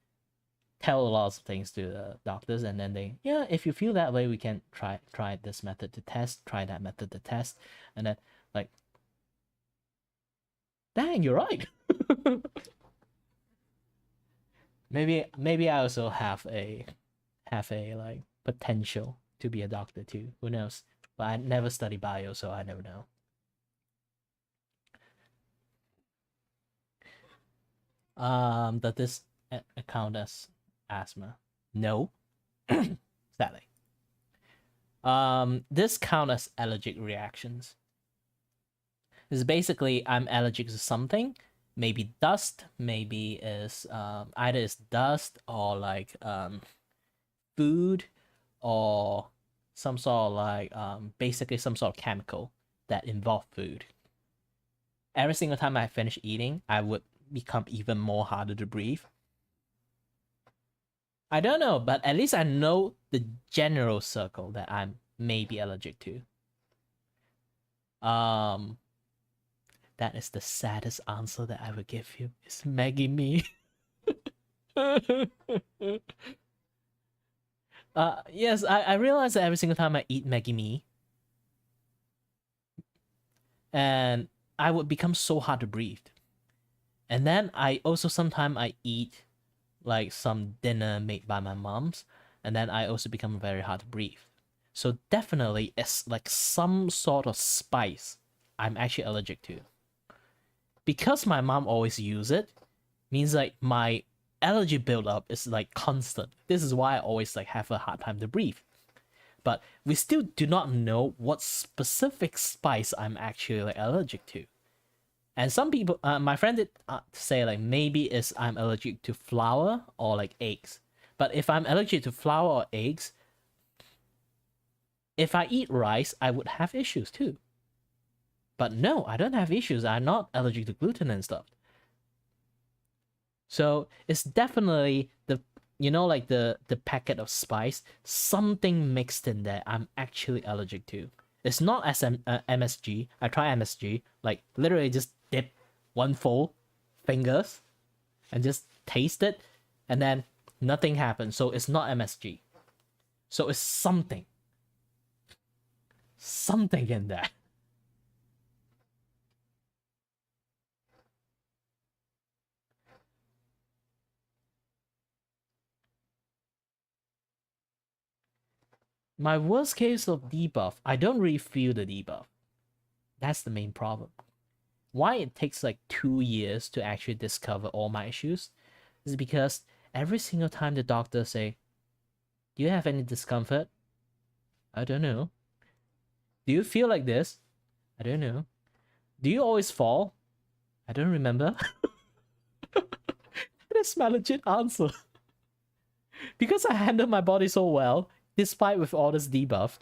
tell a lot of things to the doctors, and then they, yeah, if you feel that way, we can try this method to test, try that method to test, and then like, dang, you're right. maybe I also have a like potential to be a doctor too. Who knows? But I never study bio, so I never know. Does this count as asthma? No. Sadly. This count as allergic reactions. Is basically I'm allergic to something, maybe dust, maybe is either it's dust or like food or some sort of like basically some sort of chemical that involve food. Every single time I finish eating, I would become even more harder to breathe. I don't know, but at least I know the general circle that I'm maybe allergic to. That is the saddest answer that I would give you. It's Maggie Me. Yes, I realize that every single time I eat Maggie Me, and I would become so hard to breathe. And then I also sometimes I eat like some dinner made by my mom's, and then I also become very hard to breathe. So definitely it's like some sort of spice I'm actually allergic to. Because my mom always use it, means like my allergy buildup is like constant. This is why I always like have a hard time to breathe. But we still do not know what specific spice I'm actually like allergic to. And some people, my friend did say like maybe it's I'm allergic to flour or like eggs. But if I'm allergic to flour or eggs, if I eat rice, I would have issues too. But no, I don't have issues. I'm not allergic to gluten and stuff. So it's definitely the like the packet of spice, something mixed in there I'm actually allergic to. It's not MSG. I try MSG, like literally just dip one full fingers and just taste it, and then nothing happens. So it's not MSG. So it's something in there. My worst case of debuff, I don't really feel the debuff. That's the main problem. Why it takes like 2 years to actually discover all my issues is because every single time the doctor say, do you have any discomfort? I don't know. Do you feel like this? I don't know. Do you always fall? I don't remember. That's my legit answer. Because I handle my body so well, despite with all this debuff,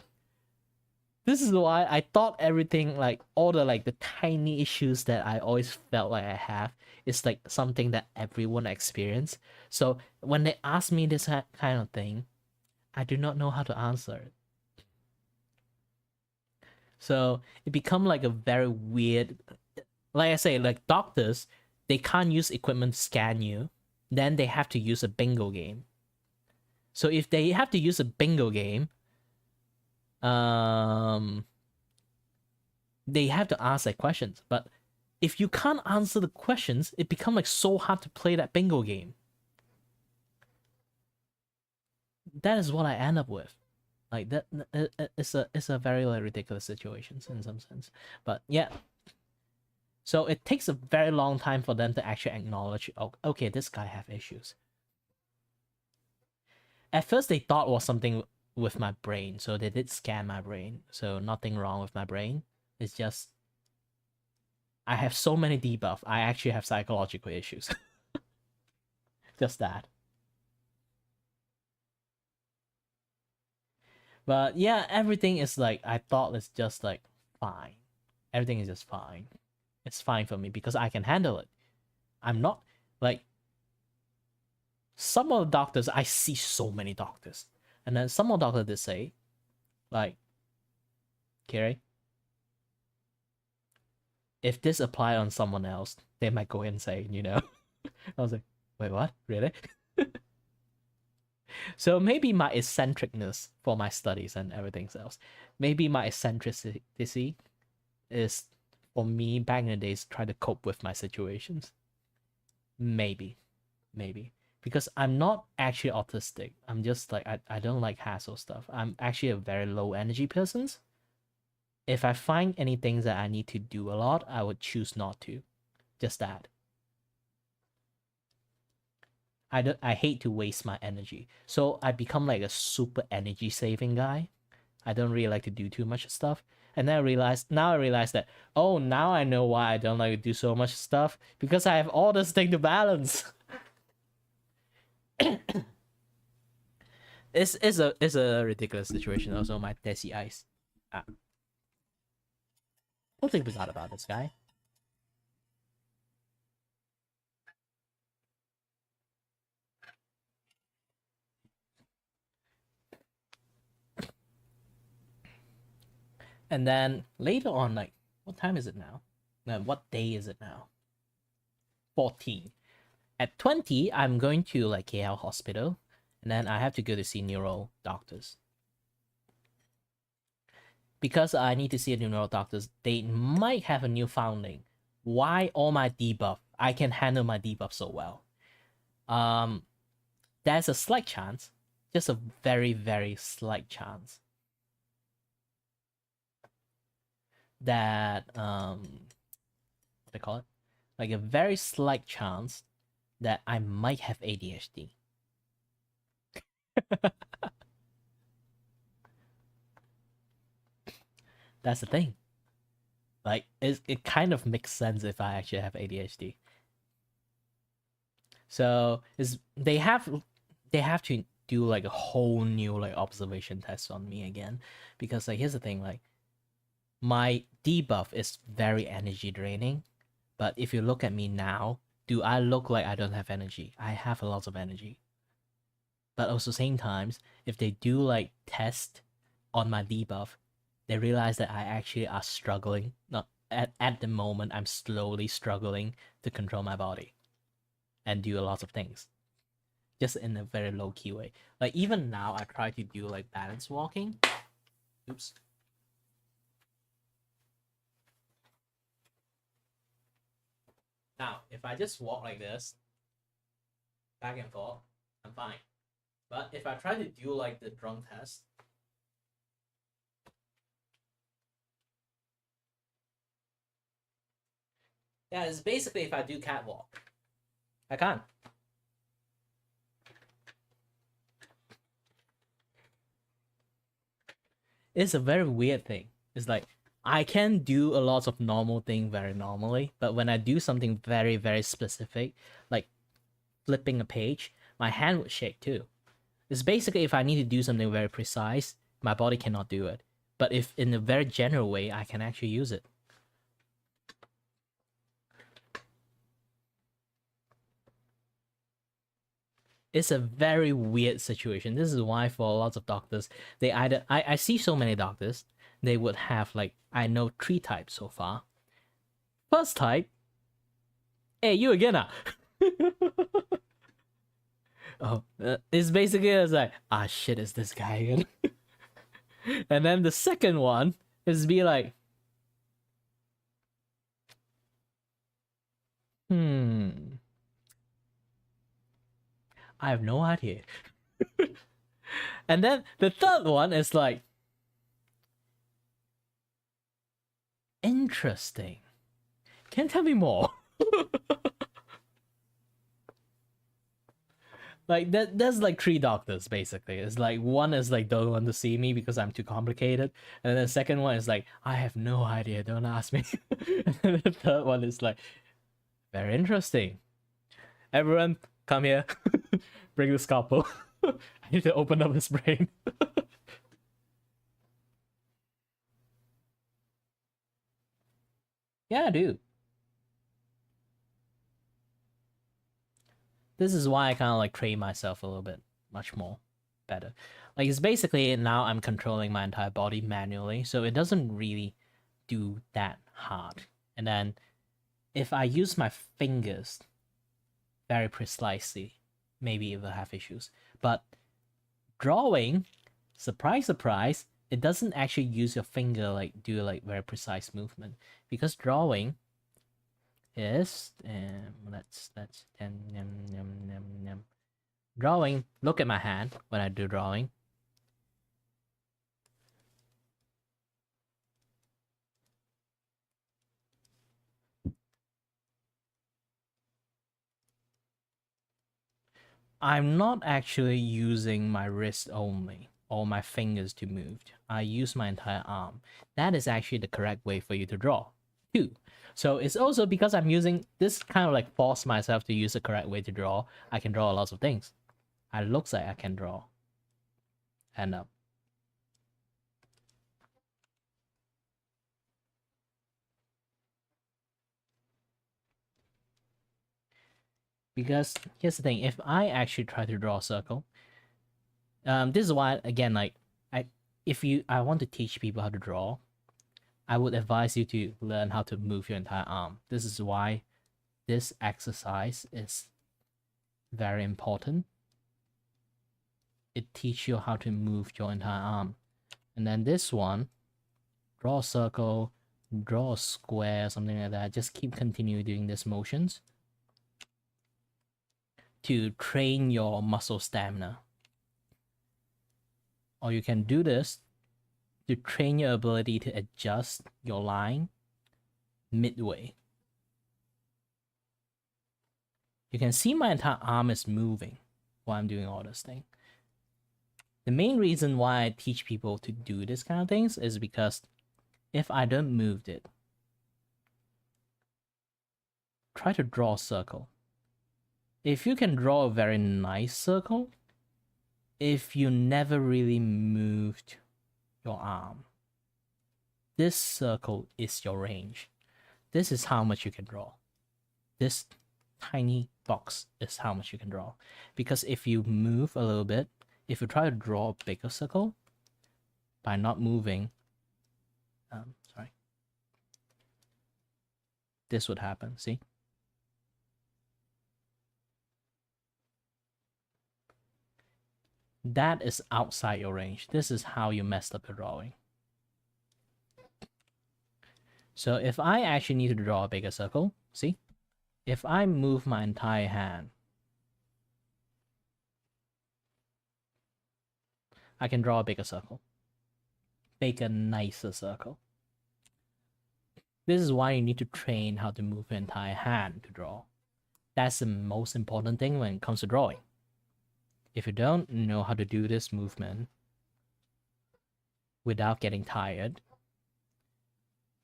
this is why I thought everything, like all the like the tiny issues that I always felt like I have, is like something that everyone experience. So when they ask me this kind of thing, I do not know how to answer it. So it become like a very weird, like I say, like doctors, they can't use equipment to scan you, then they have to use a bingo game. So if they have to use a bingo game, they have to ask like questions. But if you can't answer the questions, it becomes like so hard to play that bingo game. That is what I end up with. Like that, it's a very like, ridiculous situation in some sense. But yeah. So it takes a very long time for them to actually acknowledge, oh, okay, this guy have issues. At first, they thought it was something with my brain, so they did scan my brain. So nothing wrong with my brain. It's just I have so many debuff. I actually have psychological issues. Just that. But yeah, everything is like I thought it's just like fine. Everything is just fine. It's fine for me because I can handle it. I'm not like some of the doctors. I see so many doctors, and then some of the doctors did say, like, Kiray, if this apply on someone else, they might go insane. I was like, wait, what? Really? So maybe my eccentricness for my studies and everything else, maybe my eccentricity is for me back in the days try to cope with my situations. Maybe. Because I'm not actually autistic. I'm just like I don't like hassle stuff. I'm actually a very low energy person. If I find any things that I need to do a lot, I would choose not to. Just that. I hate to waste my energy. So I become like a super energy saving guy. I don't really like to do too much stuff. And then I realized that, oh, now I know why I don't like to do so much stuff, because I have all this thing to balance. It's a ridiculous situation. Also, my Desi Ice. Totally forgot about this guy. And then later on, like, what time is it now? No, what day is it now? 14. At 20, I'm going to like KL hospital, and then I have to go to see neuro doctors. Because I need to see a neuro doctors, they might have a new finding. Why all my debuff? I can handle my debuff so well. There's a slight chance, just a very, very slight chance, that what they call it? Like a very slight chance that I might have ADHD. That's the thing. Like it kind of makes sense if I actually have ADHD. So they have to do like a whole new like observation test on me again, because like here's the thing, like my debuff is very energy draining, but if you look at me now, do I look like I don't have energy? I have a lot of energy. But also same times, if they do like test on my debuff, they realize that I actually are struggling. Not at the moment, I'm slowly struggling to control my body and do a lot of things, just in a very low key way. Like even now, I try to do like balance walking. Oops. Now, if I just walk like this, back and forth, I'm fine. But if I try to do like the drunk test, yeah, it's basically if I do catwalk, I can't. It's a very weird thing. It's like I can do a lot of normal thing very normally, but when I do something very, very specific, like flipping a page, my hand would shake too. It's basically if I need to do something very precise, my body cannot do it. But if in a very general way, I can actually use it. It's a very weird situation. This is why for lots of doctors, they either I see so many doctors, they would have like I know 3 types so far. First type, hey, you again, ah? Oh, it's basically it's like, ah, shit, is this guy again? And then the second one is be like, I have no idea. And then the third one is like, interesting. Can you tell me more? Like there's like 3 doctors basically. It's like one is like don't want to see me because I'm too complicated, and then the second one is like I have no idea, don't ask me. And then the third one is like very interesting. Everyone, come here. Bring the scalpel. I need to open up his brain. Yeah, dude. This is why I kind of like train myself a little bit much more better. Like it's basically now I'm controlling my entire body manually, so it doesn't really do that hard. And then if I use my fingers very precisely, maybe it will have issues. But drawing, surprise, surprise, it doesn't actually use your finger like do like very precise movement, because drawing is let's drawing. Look at my hand when I do drawing. I'm not actually using my wrist only all my fingers to move. I use my entire arm. That is actually the correct way for you to draw too. So it's also because I'm using this kind of like force myself to use the correct way to draw. I can draw lots of things. It looks like I can draw. And because here's the thing, if I actually try to draw a circle, this is why again, like I want to teach people how to draw, I would advise you to learn how to move your entire arm. This is why this exercise is very important. It teaches you how to move your entire arm. And then this one, draw a circle, draw a square, something like that. Just keep continue doing these motions to train your muscle stamina. Or you can do this to train your ability to adjust your line midway. You can see my entire arm is moving while I'm doing all this thing. The main reason why I teach people to do this kind of things is because if I don't move it, try to draw a circle. If you can draw a very nice circle, if you never really moved your arm, this circle is your range. This is how much you can draw. This tiny box is how much you can draw. Because if you move a little bit, if you try to draw a bigger circle by not moving, this would happen, see? That is outside your range. This is how you messed up your drawing. So if I actually need to draw a bigger circle, see? If I move my entire hand, I can draw a bigger circle. Make a nicer circle. This is why you need to train how to move your entire hand to draw. That's the most important thing when it comes to drawing. If you don't know how to do this movement without getting tired,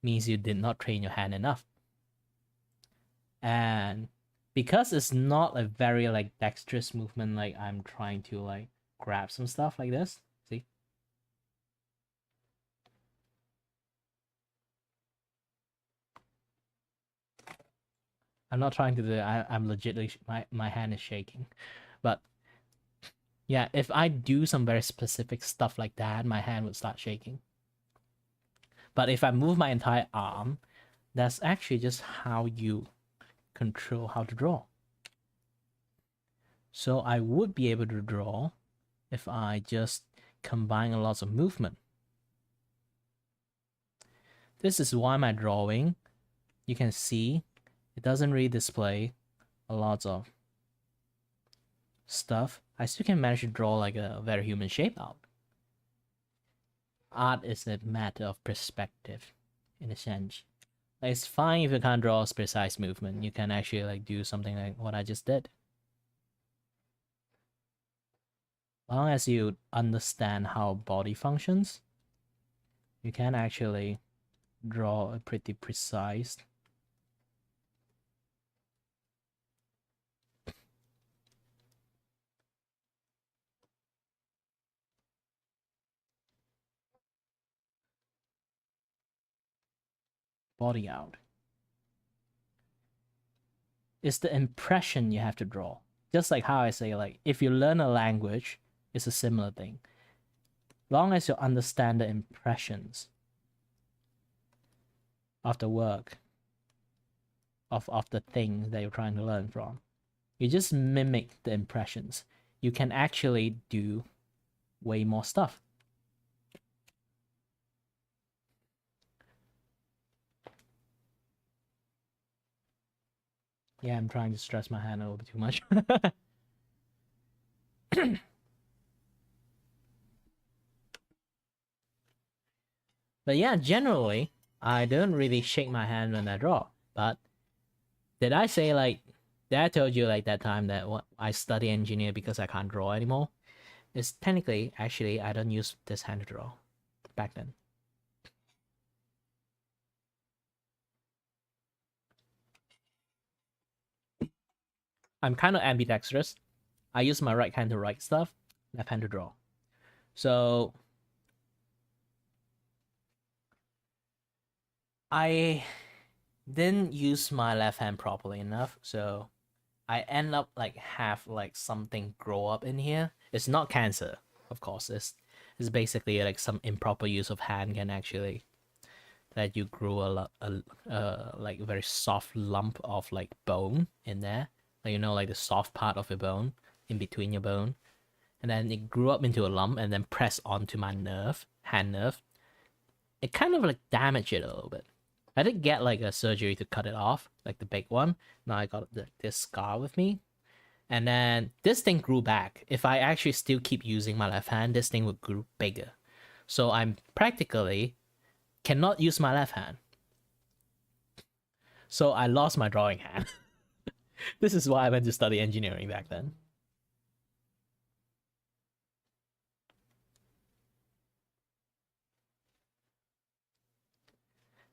means you did not train your hand enough. And because it's not a very like dexterous movement, like I'm trying to like grab some stuff like this, see? I'm not trying to do it. I'm legitimately, my hand is shaking. But yeah, if I do some very specific stuff like that, my hand would start shaking. But if I move my entire arm, that's actually just how you control how to draw. So I would be able to draw if I just combine a lot of movement. This is why my drawing, you can see, it doesn't really display a lot of stuff. I still can manage to draw like a very human shape out. Art is a matter of perspective, in a sense. Like, it's fine if you can't draw a precise movement. You can actually like do something like what I just did. As long as you understand how body functions, you can actually draw a pretty precise body out. It's the impression you have to draw. Just like how I say, like, if you learn a language, it's a similar thing. Long as you understand the impressions of the work, of the thing that you're trying to learn from, you just mimic the impressions. You can actually do way more stuff. Yeah, I'm trying to stress my hand a little bit too much. But yeah, generally, I don't really shake my hand when I draw. But did I say like, did I told you like that time that I study engineer because I can't draw anymore? is technically, actually, I don't use this hand to draw back then. I'm kind of ambidextrous. I use my right hand to write stuff, left hand to draw. So I didn't use my left hand properly enough, so I end up like have like something grow up in here. It's not cancer, of course. It's basically like some improper use of hand can actually let you grow like a very soft lump of like bone in there, like like the soft part of your bone in between your bone, and then it grew up into a lump and then pressed onto my hand nerve. It kind of like damaged it a little bit. I did get like a surgery to cut it off, like the big one. Now I got this scar with me. And then this thing grew back. If I actually still keep using my left hand, this thing would grow bigger. So I'm practically cannot use my left hand. So I lost my drawing hand. This is why I went to study engineering back then.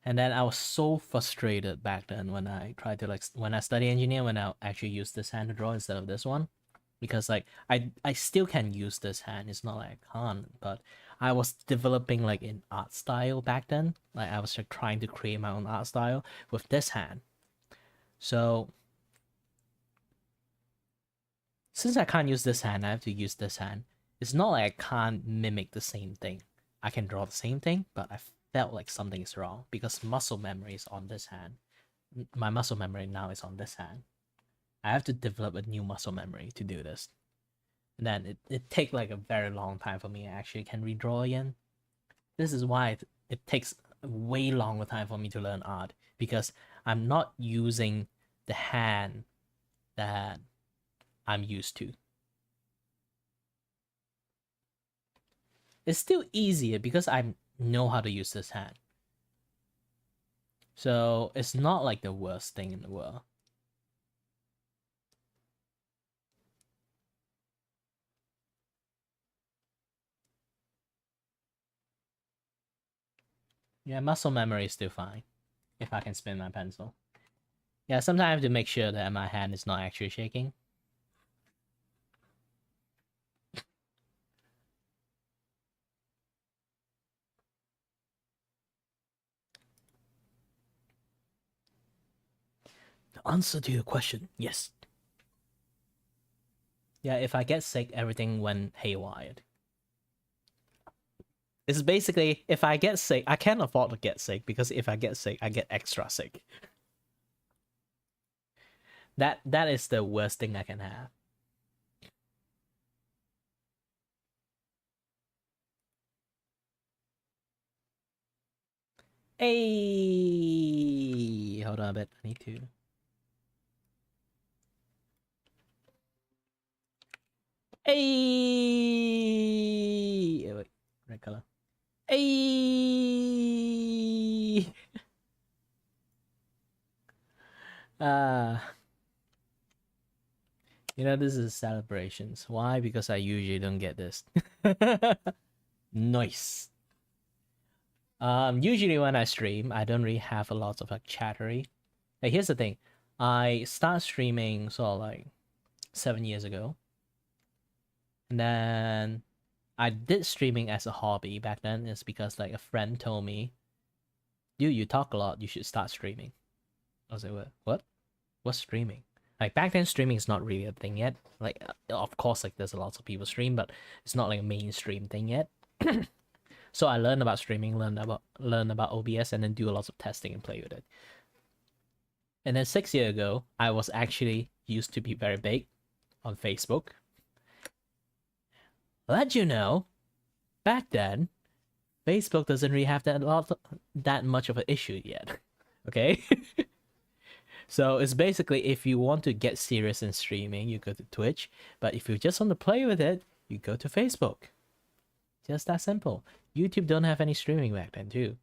And then I was so frustrated back then when I tried to when I study engineer, when I actually use this hand to draw instead of this one. Because like I still can use this hand. It's not like I can't, but I was developing like an art style back then. Like I was like trying to create my own art style with this hand. So since I can't use this hand, I have to use this hand. It's not like I can't mimic the same thing. I can draw the same thing, but I felt like something is wrong because muscle memory is on this hand. My muscle memory now is on this hand. I have to develop a new muscle memory to do this. And then it takes like a very long time for me to actually can redraw again. This is why it takes a way longer time for me to learn art, because I'm not using the hand that I'm used to. It's still easier because I know how to use this hand. So it's not like the worst thing in the world. Yeah, muscle memory is still fine if I can spin my pencil. Yeah, sometimes I have to make sure that my hand is not actually shaking. The answer to your question, yes. Yeah, if I get sick, everything went haywire. It's basically, if I get sick, I can't afford to get sick, because if I get sick, I get extra sick. That is the worst thing I can have. Hey, hold on a bit. I need to. Hey, wait, red color. Hey. This is celebrations. Why? Because I usually don't get this. Nice. Usually when I stream, I don't really have a lot of like chattery. Hey, here's the thing. I start streaming sort of like 7 years ago. And then I did streaming as a hobby back then. It's because like a friend told me, dude, you talk a lot, you should start streaming. I was like, what? What's streaming? Like back then, streaming is not really a thing yet. Like, of course, like there's a lot of people stream, but it's not like a mainstream thing yet. So I learned about streaming, learn about OBS, and then do a lot of testing and play with it. And then 6 years ago, I was actually used to be very big on Facebook. Let you know, back then, Facebook doesn't really have that much of an issue yet. Okay. So it's basically, if you want to get serious in streaming, you go to Twitch. But if you just want to play with it, you go to Facebook. Just that simple. YouTube don't have any streaming back then too.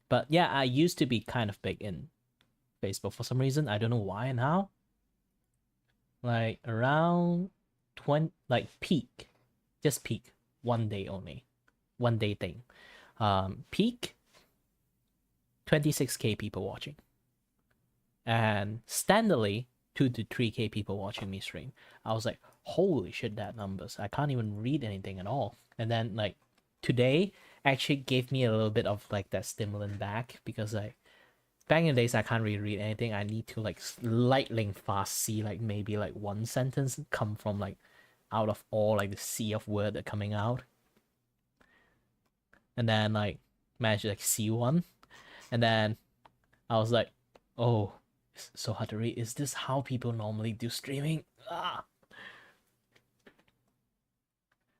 But yeah, I used to be kind of big in Facebook for some reason. I don't know why and how. Like around peak, just peak, 1 day only, 1 day thing. Peak 26k people watching, and standardly 2 to 3k people watching me stream. I was like, holy shit, that numbers. I can't even read anything at all. And then like today actually gave me a little bit of like that stimulant back, because like back in the days I can't really read anything. I need to like lightning fast see like maybe like one sentence come from like out of all like the sea of word that coming out, and then like managed to like see one, and then I was like, oh, it's so hard to read. Is this how people normally do streaming? Ah.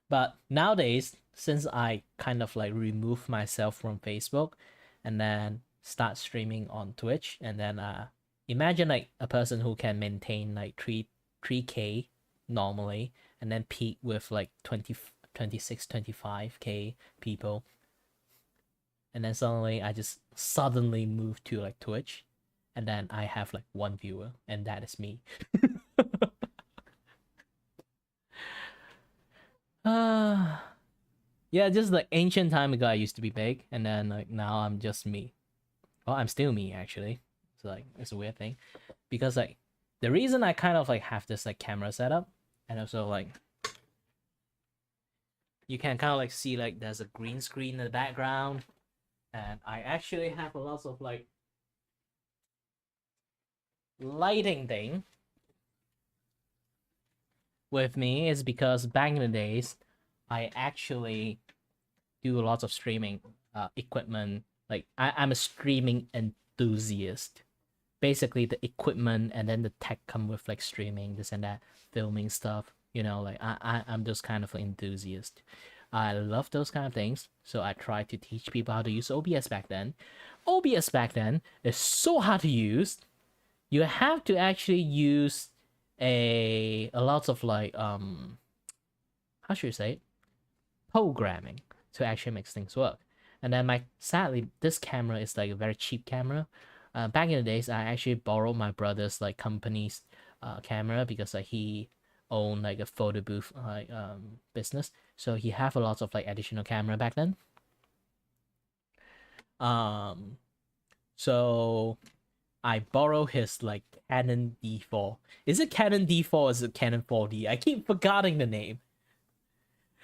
But nowadays, since I kind of like remove myself from Facebook and then start streaming on Twitch, and then imagine like a person who can maintain like 3k normally, and then peak with like 26, 25k people, and then suddenly I just suddenly move to like Twitch, and then I have like 1 viewer, and that is me. Yeah, just like ancient time ago I used to be big, and then like now I'm just me. Well, I'm still me actually. So like it's a weird thing, because like the reason I kind of like have this like camera setup, and also like you can kind of like see like there's a green screen in the background, and I actually have a lot of like lighting thing with me, is because back in the days I actually do lots of streaming equipment. Like I'm a streaming enthusiast. Basically the equipment and then the tech come with like streaming, this and that, filming stuff, you know, like I'm just kind of an enthusiast. I love those kind of things, so I try to teach people how to use OBS back then. OBS back then is so hard to use. You have to actually use a lot of like how should you say it? Programming to actually make things work. And then sadly this camera is like a very cheap camera. Back in the days I actually borrowed my brother's like company's camera, because like he owned like a photo booth business, so he have a lot of like additional camera back then. So I borrow his like Canon D4. Is it Canon D4 or is it Canon 4D? I keep forgetting the name.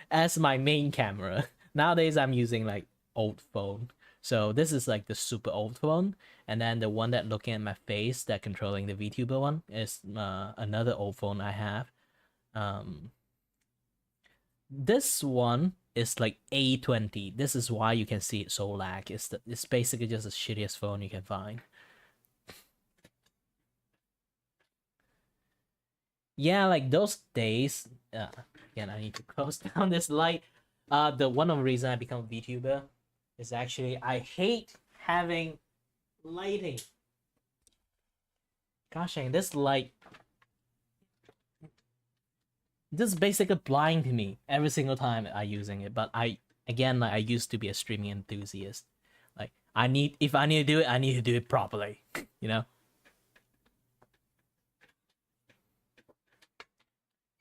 As my main camera. Nowadays I'm using like old phone. So this is like the super old phone, and then the one that looking at my face that controlling the Vtuber one is another old phone I have. This one is like A20. This is why you can see it so lag. It's basically just the shittiest phone you can find. Yeah, like those days. Again, I need to close down this light. The one of the reason I become a VTuber is actually I hate having lighting. Gosh dang, this light, this is basically blind to me every single time I using it. But I used to be a streaming enthusiast. Like if I need to do it, I need to do it properly. You know.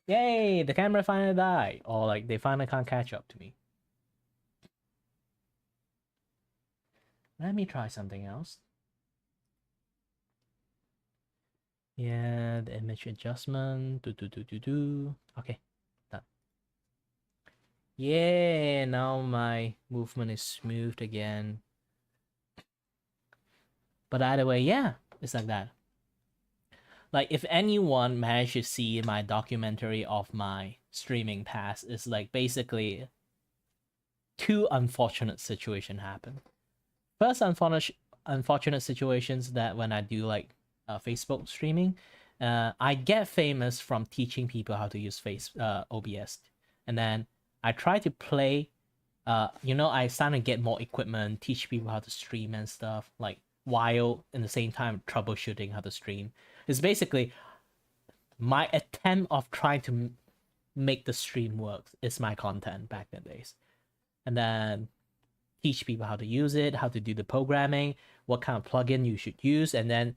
Yay! The camera finally died, or like they finally can't catch up to me. Let me try something else. Yeah, the image adjustment. Okay, done. Yeah, now my movement is smooth again. But either way, yeah, it's like that. Like if anyone managed to see my documentary of my streaming past, it's like basically two unfortunate situations happen. First unfortunate situations that when I do like Facebook streaming, I get famous from teaching people how to use OBS, and then I try to play. I start to get more equipment, teach people how to stream and stuff, like while in the same time troubleshooting how to stream. It's basically my attempt of trying to make the stream work is my content back in the days, and then teach people how to use it, how to do the programming, what kind of plugin you should use, and then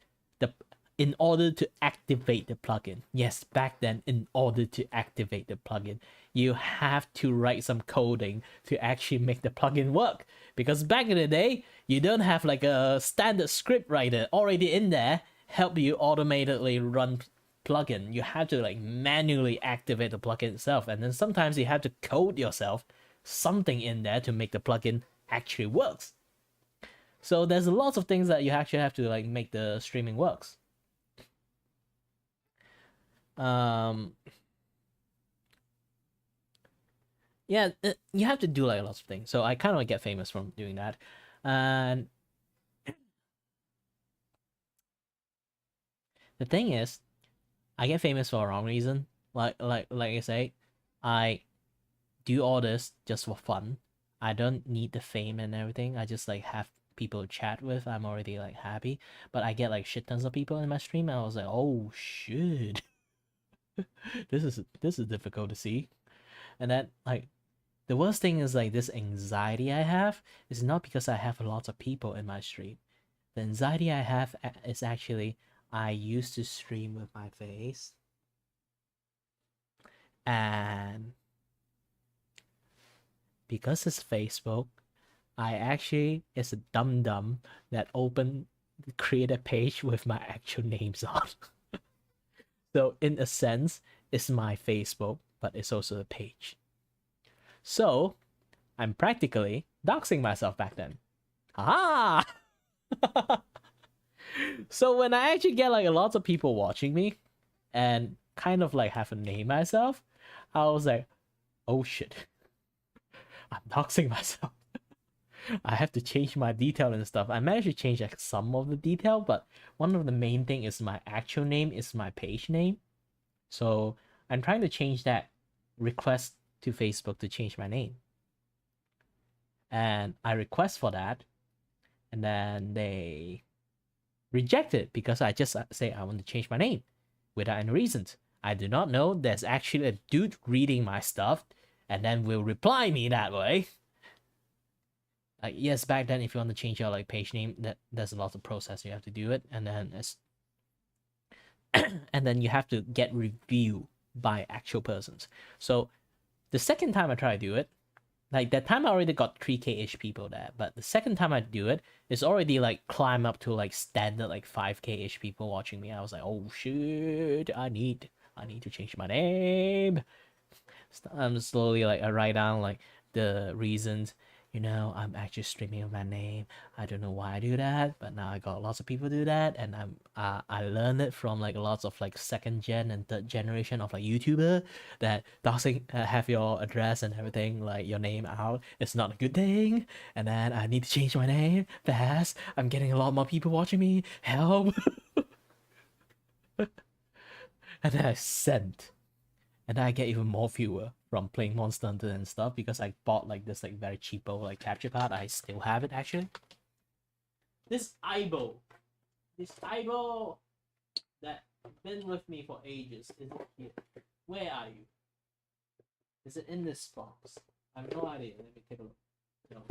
in order to activate the plugin. Yes, back then, in order to activate the plugin, you have to write some coding to actually make the plugin work. Because back in the day, you don't have like a standard script writer already in there help you automatically run plugin. You have to like manually activate the plugin itself, and then sometimes you have to code yourself something in there to make the plugin actually works. So there's lots of things that you actually have to like make the streaming works. Yeah, you have to do like lots of things. So I kind of like get famous from doing that, and the thing is, I get famous for a wrong reason. Like I say, I do all this just for fun. I don't need the fame and everything. I just like have people to chat with. I'm already like happy. But I get like shit tons of people in my stream, and I was like, oh shit. this is difficult to see. And then like the worst thing is like this anxiety I have is not because I have lots of people in my stream. The anxiety I have is actually I used to stream with my face, and because it's Facebook, I actually is a dum that create a page with my actual names on. So in a sense, it's my Facebook, but it's also a page. So I'm practically doxing myself back then. Ah! So when I actually get like a lot of people watching me and kind of like have to name myself, I was like, oh shit. I'm doxing myself. I have to change my detail and stuff. I managed to change like some of the detail, but one of the main thing is my actual name is my page name. So I'm trying to change that, request to Facebook to change my name. And I request for that, and then they reject it because I just say I want to change my name without any reasons. I do not know there's actually a dude reading my stuff and then will reply me that way. Like yes, back then if you want to change your like page name, there's a lot of process you have to do it, and then it's and then you have to get review by actual persons. So the second time I try to do it, like that time I already got 3k-ish people there, but the second time I do it, it's already like climb up to like standard like 5k-ish people watching me. I was like, oh shit, I need to change my name. I'm slowly like I write down like the reasons. I'm actually streaming with my name. I don't know why I do that, but now I got lots of people do that, and I learned it from like lots of like second gen and third generation of like YouTuber that doesn't have your address and everything like your name out. It's not a good thing, and then I need to change my name fast. I'm getting a lot more people watching me. Help! And then I sent. And then I get even more viewer from playing Monster Hunter and stuff because I bought like this like very cheapo like capture card. I still have it actually. This Aibo that been with me for ages. Is it here? Where are you? Is it in this box? I have no idea. Let me take a look. No.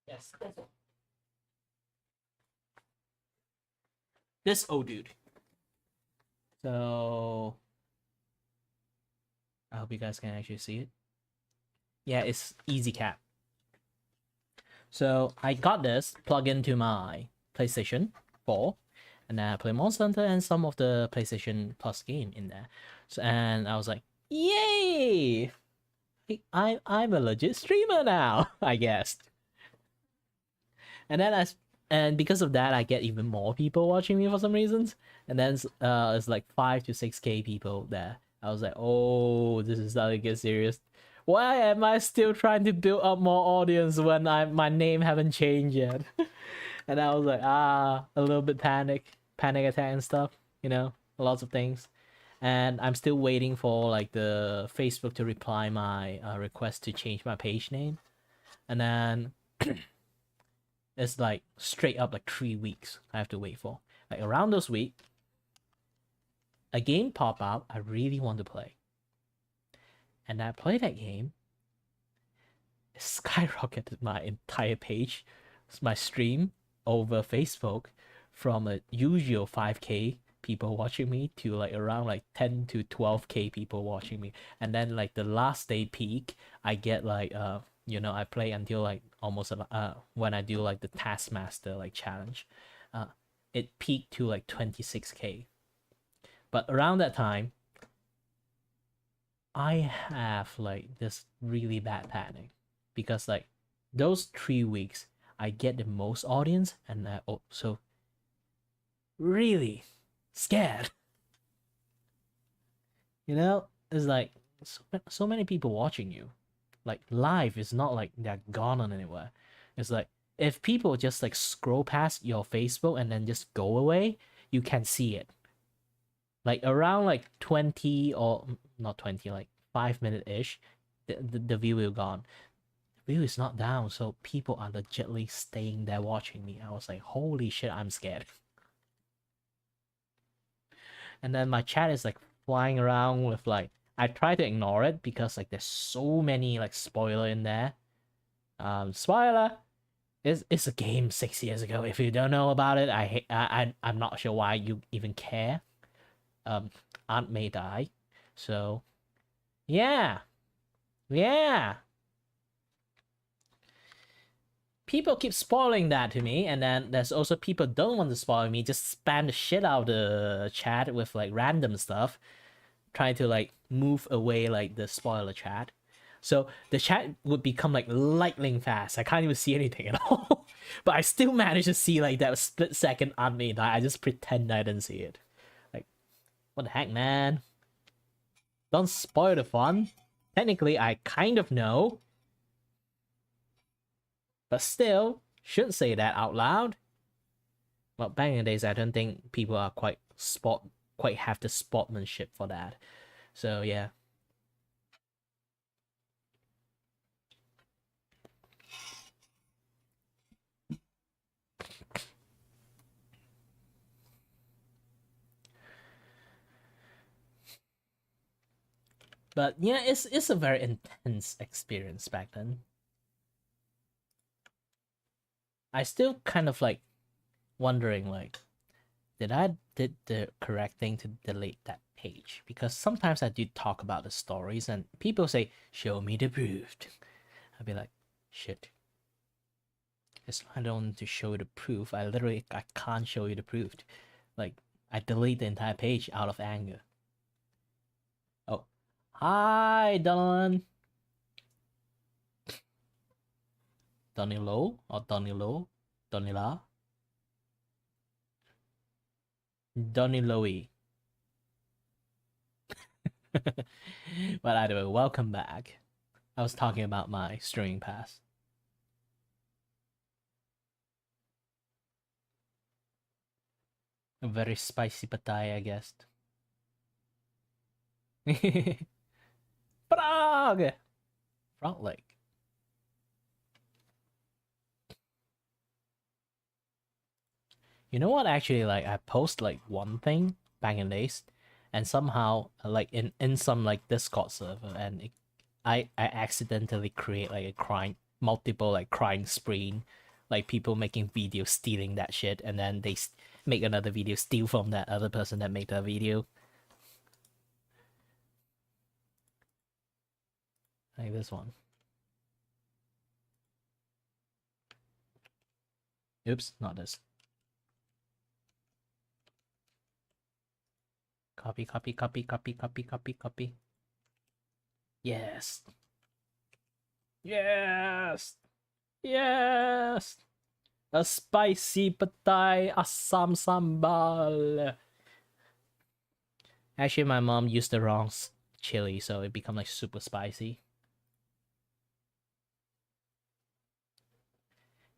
Yes, that's it. This old dude. So I hope you guys can actually see it. Yeah, it's easy cap. So I got this plug into my PlayStation 4, and then I play Monster Hunter and some of the PlayStation Plus game in there. So and I was like, yay! I'm a legit streamer now, I guess. And then and because of that, I get even more people watching me for some reasons. And then it's like 5 to 6k people there. I was like, oh, this is starting to get serious. Why am I still trying to build up more audience when my name haven't changed yet? And I was like, a little bit panic attack and stuff, lots of things. And I'm still waiting for like the Facebook to reply my request to change my page name. And then it's like straight up like 3 weeks I have to wait for. Like around this week, a game pop up I really want to play. And I play that game. skyrocketed my entire page, my stream over Facebook from a usual 5K people watching me to like around like 10 to 12K people watching me. And then like the last day peak, I get like I play until like almost when I do like the Taskmaster like challenge, it peaked to like 26K. But around that time, I have like this really bad panic because like those 3 weeks I get the most audience and I also really scared. It's like so many people watching you. Like live is not like they're gone on anywhere. It's like if people just like scroll past your Facebook and then just go away, you can see it. Like around like 20 or not 20, like 5 minute ish, the view will gone. The view is not down, so people are legitly staying there watching me. I was like, holy shit, I'm scared. And then my chat is like flying around with like, I try to ignore it because like there's so many like spoiler in there. Spoiler, it's a game 6 years ago. If you don't know about it, I'm not sure why you even care. Aunt May die, so yeah. People keep spoiling that to me, and then there's also people don't want to spoil me, just spam the shit out of the chat with like random stuff, trying to like move away like the spoiler chat. So the chat would become like lightning fast. I can't even see anything at all. But I still managed to see like that split second on me die. I just pretend I didn't see it. Like, what the heck, man? Don't spoil the fun. Technically, I kind of know. But still, shouldn't say that out loud. Well, back in the days, I don't think people are quite have the sportsmanship for that. So yeah. But yeah, it's a very intense experience back then. I still kind of like wondering like, did I did the correct thing to delete that page? Because sometimes I do talk about the stories and people say, show me the proof. I'd be like, shit. I don't want to show you the proof. I can't show you the proof. Like, I delete the entire page out of anger. Oh, hi, Don. Donilo or Donilo? Donila? Doniloe. But either way, welcome back. I was talking about my streaming pass. A very spicy patay, I guess. Frog! Frog leg. You know what? Actually, like I post like one thing back in days, and somehow like in some like Discord server, and I accidentally create like a crime multiple like crime spree, like people making videos stealing that shit, and then they make another video steal from that other person that made that video. Like this one. Oops, not this. Copy, copy, copy, copy, copy, copy, copy. Yes. Yes. Yes. A spicy patay asam sambal. Actually, my mom used the wrong chili, so it become like super spicy.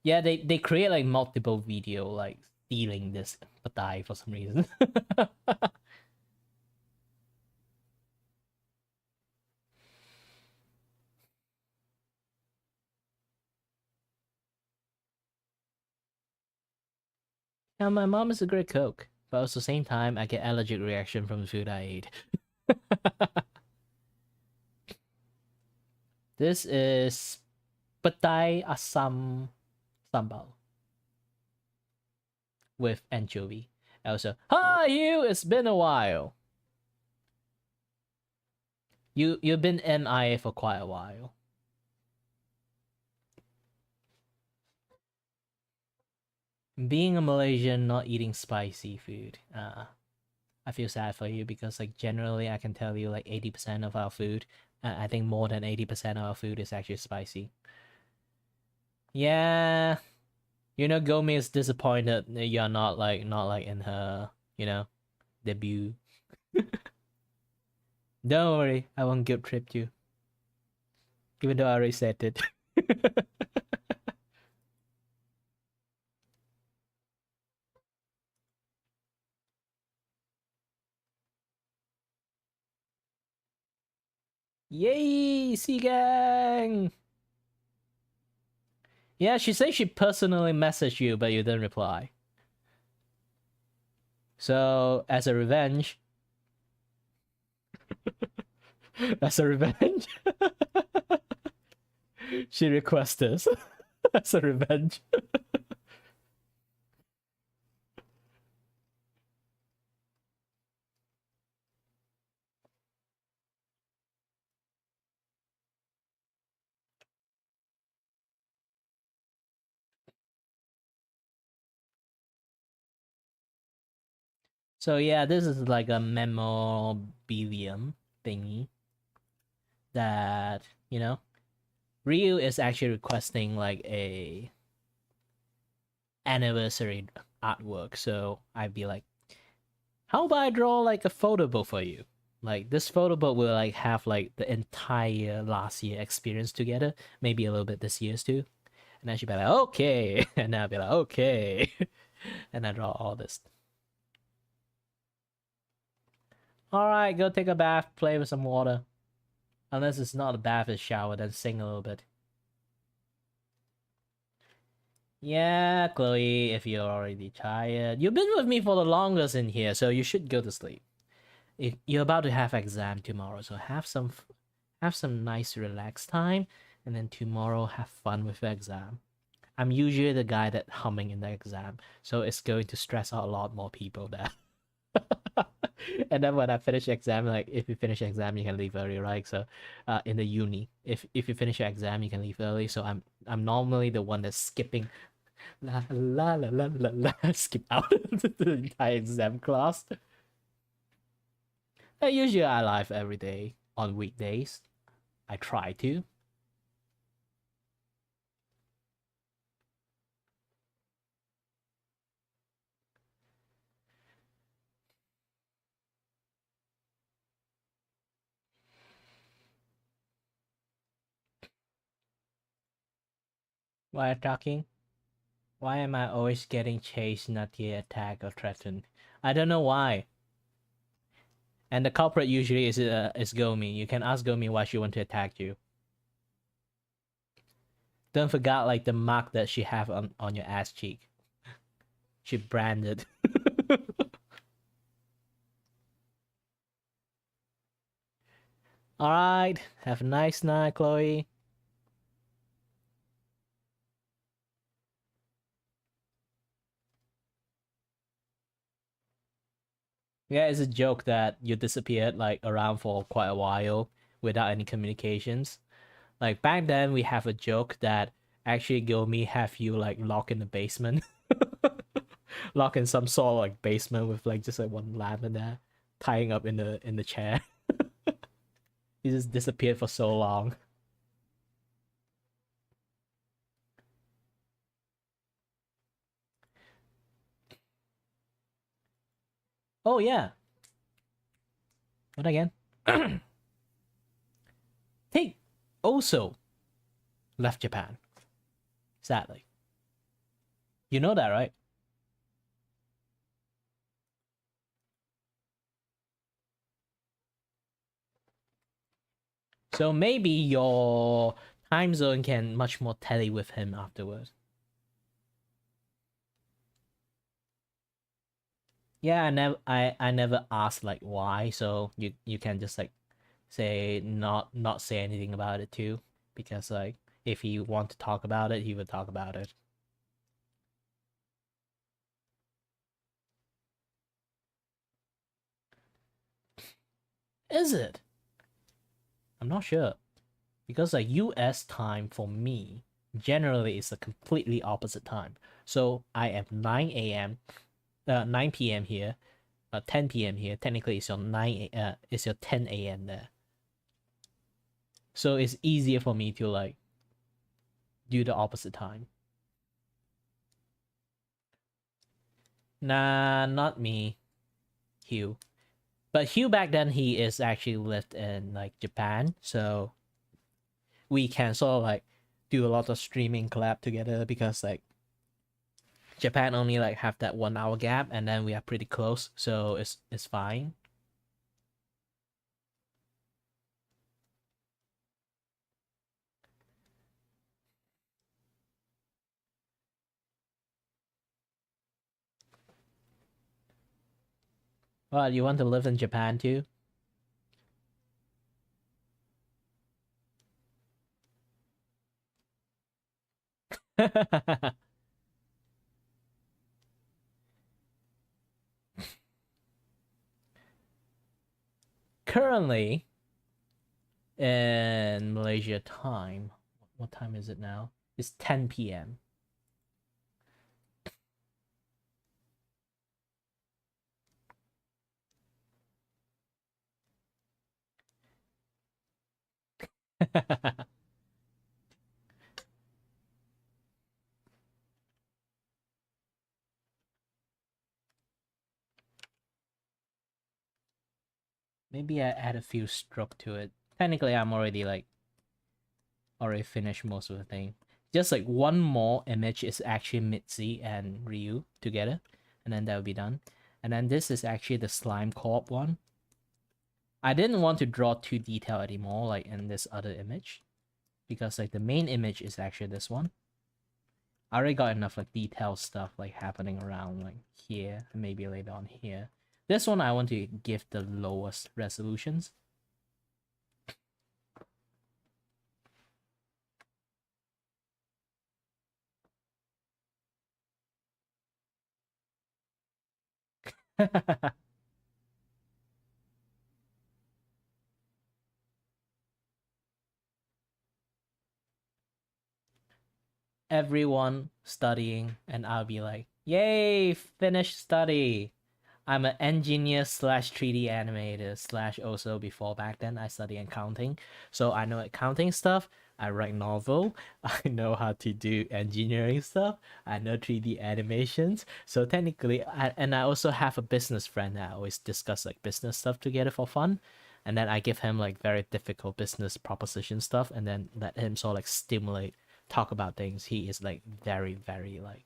Yeah, they create like multiple video like stealing this patay for some reason. Yeah, my mom is a great cook, but at the same time, I get allergic reaction from the food I eat. This is petai asam sambal with anchovy. Also, hi you, it's been a while. You've been MIA for quite a while. Being a Malaysian, not eating spicy food. I feel sad for you because like generally I can tell you like 80% of our food, I think more than 80% of our food is actually spicy. Yeah, Gomi is disappointed that you're not like in her, debut. Don't worry, I won't guilt trip you. Even though I already said it. Yay, C gang! Yeah, she said she personally messaged you, but you didn't reply. So, as a revenge, she requests this as a revenge. So yeah, this is like a memorabilium thingy that, Ryu is actually requesting like a anniversary artwork. So I'd be like, how about I draw like a photo book for you? Like this photo book will like have like the entire last year experience together, maybe a little bit this year's too. And then she'd be like, okay. And then I'd be like, okay. And I draw all this. Alright, go take a bath, play with some water. Unless it's not a bath, it's shower, then sing a little bit. Yeah, Chloe, if you're already tired. You've been with me for the longest in here, so you should go to sleep. If you're about to have exam tomorrow, so have some nice relaxed time, and then tomorrow have fun with the exam. I'm usually the guy that humming in the exam, so it's going to stress out a lot more people there. And then when I finish exam, like if you finish exam, you can leave early, right? So, in the uni, if you finish your exam, you can leave early. So I'm normally the one that's skipping, la la la la la la, skip out the entire exam class. Usually I live every day on weekdays. I try to. While talking, why am I always getting chased, not yet attacked or threatened? I don't know why. And the culprit usually is Gomi. You can ask Gomi why she want to attack you. Don't forget like the mark that she have on your ass cheek. She branded. Alright, have a nice night, Chloe. Yeah, it's a joke that you disappeared like around for quite a while without any communications. Like back then we have a joke that actually Gomi have you like locked in the basement. Locked in some sort of like basement with like just like one lamp in there, tying up in the chair. You just disappeared for so long. Oh yeah. What again? He also left Japan. Sadly. You know that, right? So maybe your time zone can much more tally with him afterwards. Yeah, I never asked like why, so you can just like say not say anything about it too, because like If he want to talk about it, he would talk about it. Is it? I'm not sure. Because like US time for me generally is a completely opposite time. So I am 9 a.m. 9 p.m. here, 10 p.m. here. Technically, it's your it's your 10 a.m. there. So it's easier for me to like do the opposite time. Nah, not me, Hugh. But Hugh back then he is actually lived in like Japan, so we can sort of like do a lot of streaming collab together because like Japan only like have that 1 hour gap and then we are pretty close, so it's fine. Well, you want to live in Japan too? Currently in Malaysia time, what time is it now? It's 10 p.m. Maybe I add a few stroke to it. Technically, I'm already finished most of the thing. Just like one more image is actually Mitzi and Ryu together, and then that will be done. And then this is actually the slime co-op one. I didn't want to draw too detailed anymore, like in this other image, because like the main image is actually this one. I already got enough like detailed stuff like happening around like here and maybe later on here. This one I want to give the lowest resolutions. Everyone studying, and I'll be like, yay, finished study. I'm an engineer slash 3D animator slash also before back then I studied accounting. So I know accounting stuff. I write novel. I know how to do engineering stuff. I know 3D animations. So technically, I also have a business friend that I always discuss like business stuff together for fun. And then I give him like very difficult business proposition stuff and then let him sort of like stimulate, talk about things. He is like very, very like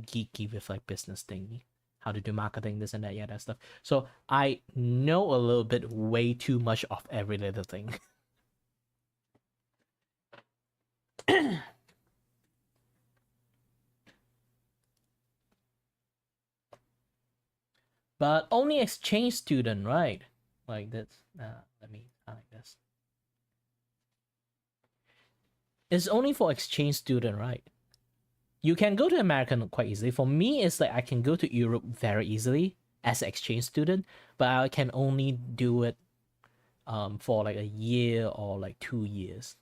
geeky with like business thing, how to do marketing, this and that, yeah, that stuff. So I know a little bit, way too much of every little thing. But only exchange student, right? Like that's let me like this. It's only for exchange student, right? You can go to American quite easily. For me, it's like I can go to Europe very easily as an exchange student, but I can only do it for like a year or like 2 years.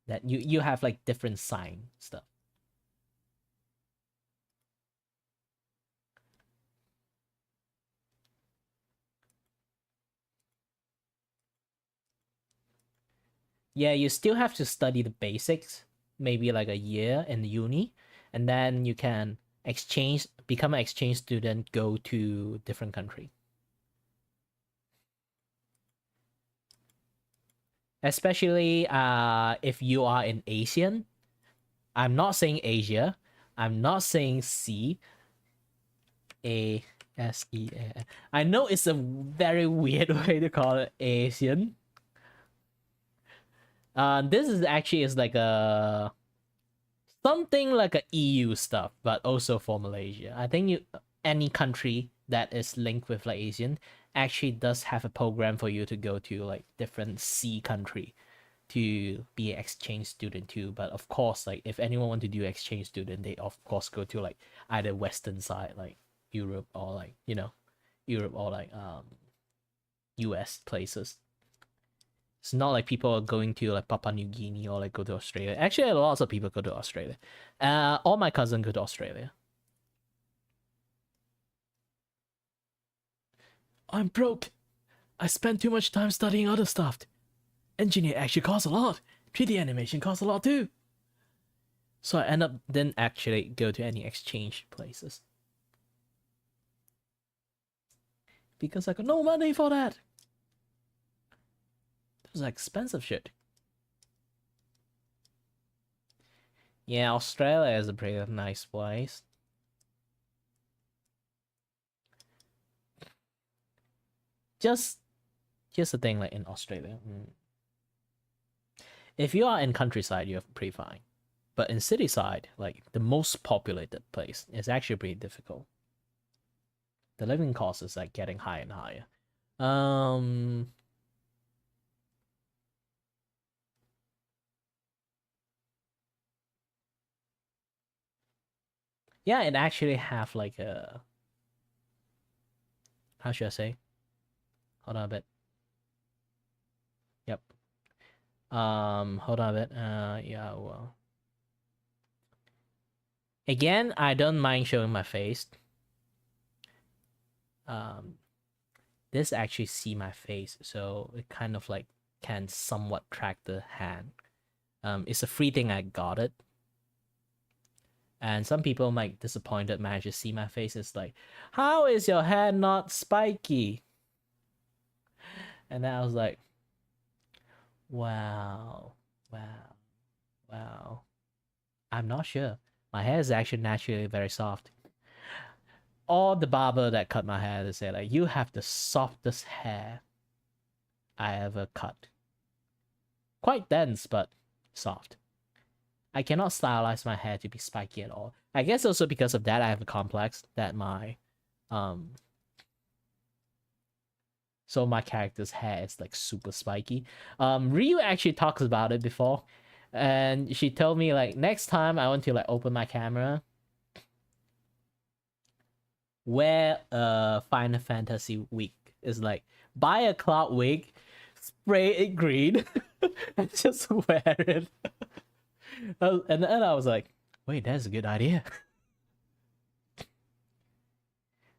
That you have like different sign stuff. Yeah, you still have to study the basics, maybe like a year in the uni, and then you can exchange, become an exchange student, go to different country. Especially if you are in Asian. I'm not saying Asia. I'm not saying C. A S E A. I know it's a very weird way to call it Asian. This is actually is like a something like a EU stuff, but also for Malaysia. I think any country that is linked with like Asian actually does have a program for you to go to like different C country to be an exchange student too, but of course, like if anyone want to do exchange student, they of course go to like either Western side, like Europe, or like Europe, or like US places. It's not like people are going to like Papua New Guinea or like go to Australia. Actually, lots of people go to Australia. All my cousins go to Australia. I'm broke. I spent too much time studying other stuff. Engineer actually costs a lot. 3D animation costs a lot too. So I end up didn't actually go to any exchange places. Because I got no money for that. Those are expensive shit. Yeah, Australia is a pretty nice place. Just here's the thing, like in Australia. If you are in countryside, you're pretty fine. But in city side, like the most populated place, is actually pretty difficult. The living cost is like getting higher and higher. Yeah, it actually have like a, how should I say? Hold on a bit. Yep. Hold on a bit. Yeah, well. Again, I don't mind showing my face. This actually see my face, so it kind of like can somewhat track the hand. It's a free thing, I got it. And some people might disappointed manage to see my face. It's like, how is your hair not spiky? And then I was like, wow. I'm not sure. My hair is actually naturally very soft. All the barber that cut my hair, they say like, you have the softest hair I ever cut. Quite dense, but soft. I cannot stylize my hair to be spiky at all. I guess also because of that, I have a complex that my so my character's hair is like super spiky. Ryu actually talks about it before, and she told me like next time I want to like open my camera, wear a Final Fantasy wig. Is like buy a cloud wig, spray it green, and just wear it. And then I was like, wait, that's a good idea.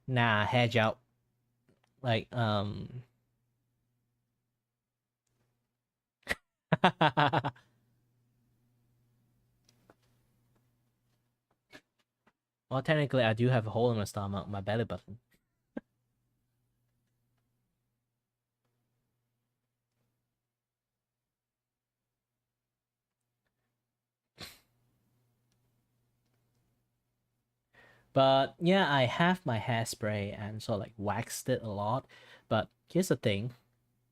Nah, hedge out. Like, well, technically, I do have a hole in my stomach, my belly button. But yeah, I have my hairspray and sort of like waxed it a lot. But here's the thing,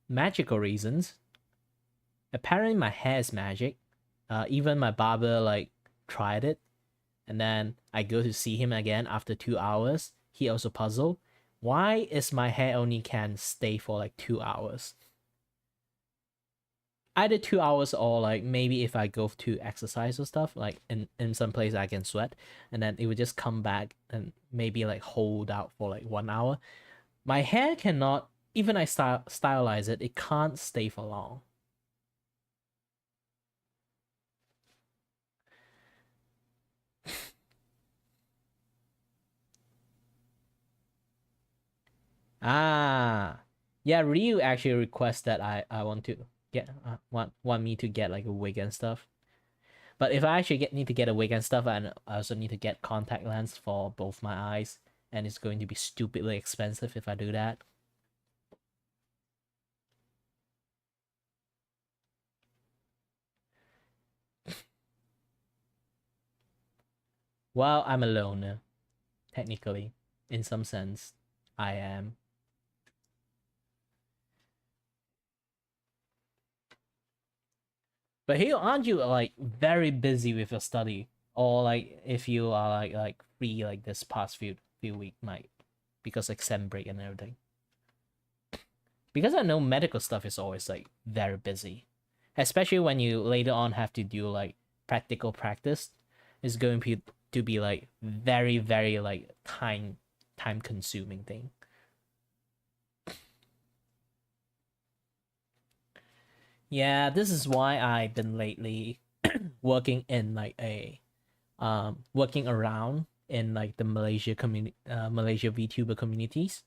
magical reasons. Apparently, my hair is magic. Even my barber like tried it, and then I go to see him again after 2 hours. He also puzzled. Why is my hair only can stay for like 2 hours? Either 2 hours or like maybe if I go to exercise or stuff, like in some place I can sweat, and then it would just come back and maybe like hold out for like 1 hour. My hair cannot, even I stylize it, it can't stay for long. Yeah, Ryu actually requests that I want to get want me to get like a wig and stuff. But if I actually need to get a wig and stuff, and I also need to get contact lens for both my eyes, and it's going to be stupidly expensive if I do that. Well, I'm a loner, technically, in some sense, I am. But here, aren't you like very busy with your study, or like if you are like free like this past few weeks, like because like sem break and everything? Because I know medical stuff is always like very busy. especially when you later on have to do like practical practice. It's going to be like very very like time consuming thing. Yeah, this is why I've been lately working in like a working around in like the Malaysia VTuber communities.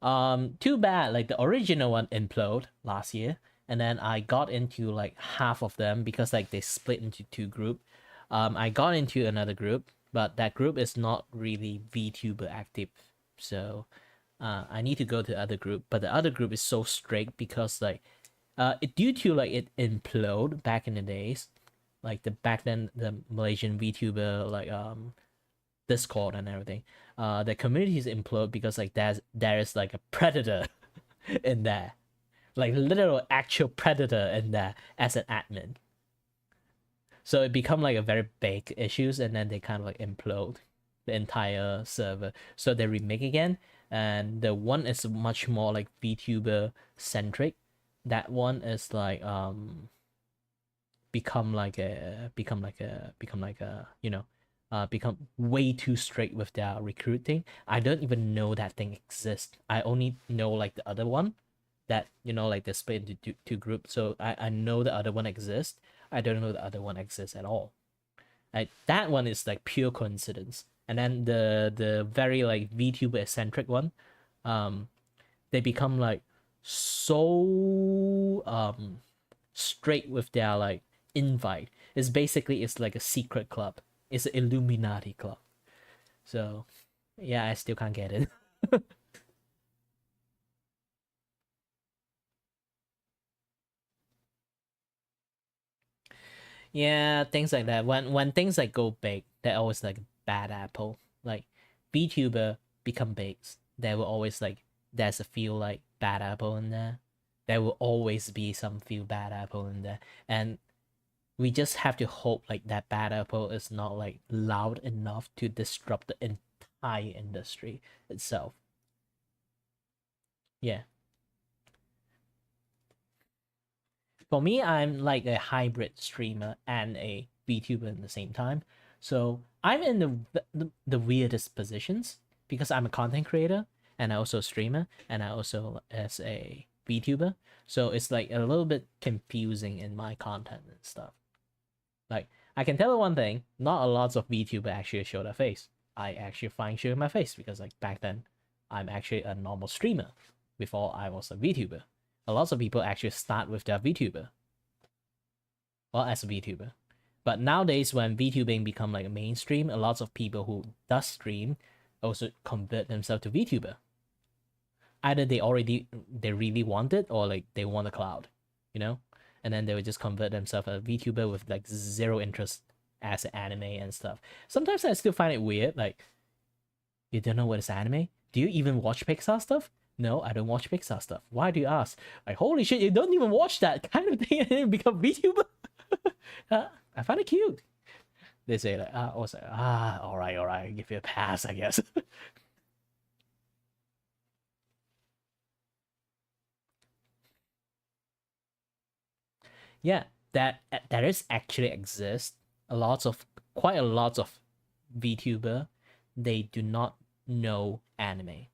Too bad like the original one imploded last year, and then I got into like half of them because like they split into two group. I got into another group, but that group is not really VTuber active, so I need to go to the other group. But the other group is so strict because like due to like it implode back in the days, like the back then the Malaysian VTuber like Discord and everything, the communities implode because like there is like a predator in there, like literal actual predator in there as an admin. So it become like a very big issues, and then they kind of like implode the entire server. So they remake again, and the one is much more like VTuber centric. That one is like become like a become way too strict with their recruiting. I don't even know that thing exists. I only know like the other one that like they split into two groups. So I know the other one exists. I don't know the other one exists at all. That one is like pure coincidence. And then the very like VTuber eccentric one, they become like so straight with their like invite. It's like a secret club. It's an Illuminati club. So yeah, I still can't get it. Yeah, things like that. When things like go big, they're always like bad apple. Like VTuber become big, there will always like there's a few like bad apple in there. There will always be some few bad apple in there, and we just have to hope like that bad apple is not like loud enough to disrupt the entire industry itself. Yeah. For me, I'm like a hybrid streamer and a VTuber at the same time. So I'm in the weirdest positions because I'm a content creator and I also a streamer and I also as a VTuber. So it's like a little bit confusing in my content and stuff. Like I can tell you one thing, not a lot of VTuber actually show their face. I actually find showing my face because like back then I'm actually a normal streamer before I was a VTuber. A lot of people actually start with their VTuber. Well, as a VTuber. But nowadays when VTubing become like a mainstream, a lot of people who does stream also convert themselves to VTuber. Either they really want it or like they want a cloud, you know? And then they would just convert themselves a VTuber with like zero interest as an anime and stuff. Sometimes I still find it weird, like, you don't know what is anime? Do you even watch Pixar stuff? No, I don't watch Pixar stuff. Why do you ask? Like, holy shit, you don't even watch that kind of thing and then become VTuber? I find it cute. They say like, I was like, all right, give you a pass, I guess. Yeah, that is actually exist. Quite a lot of VTuber, they do not know anime.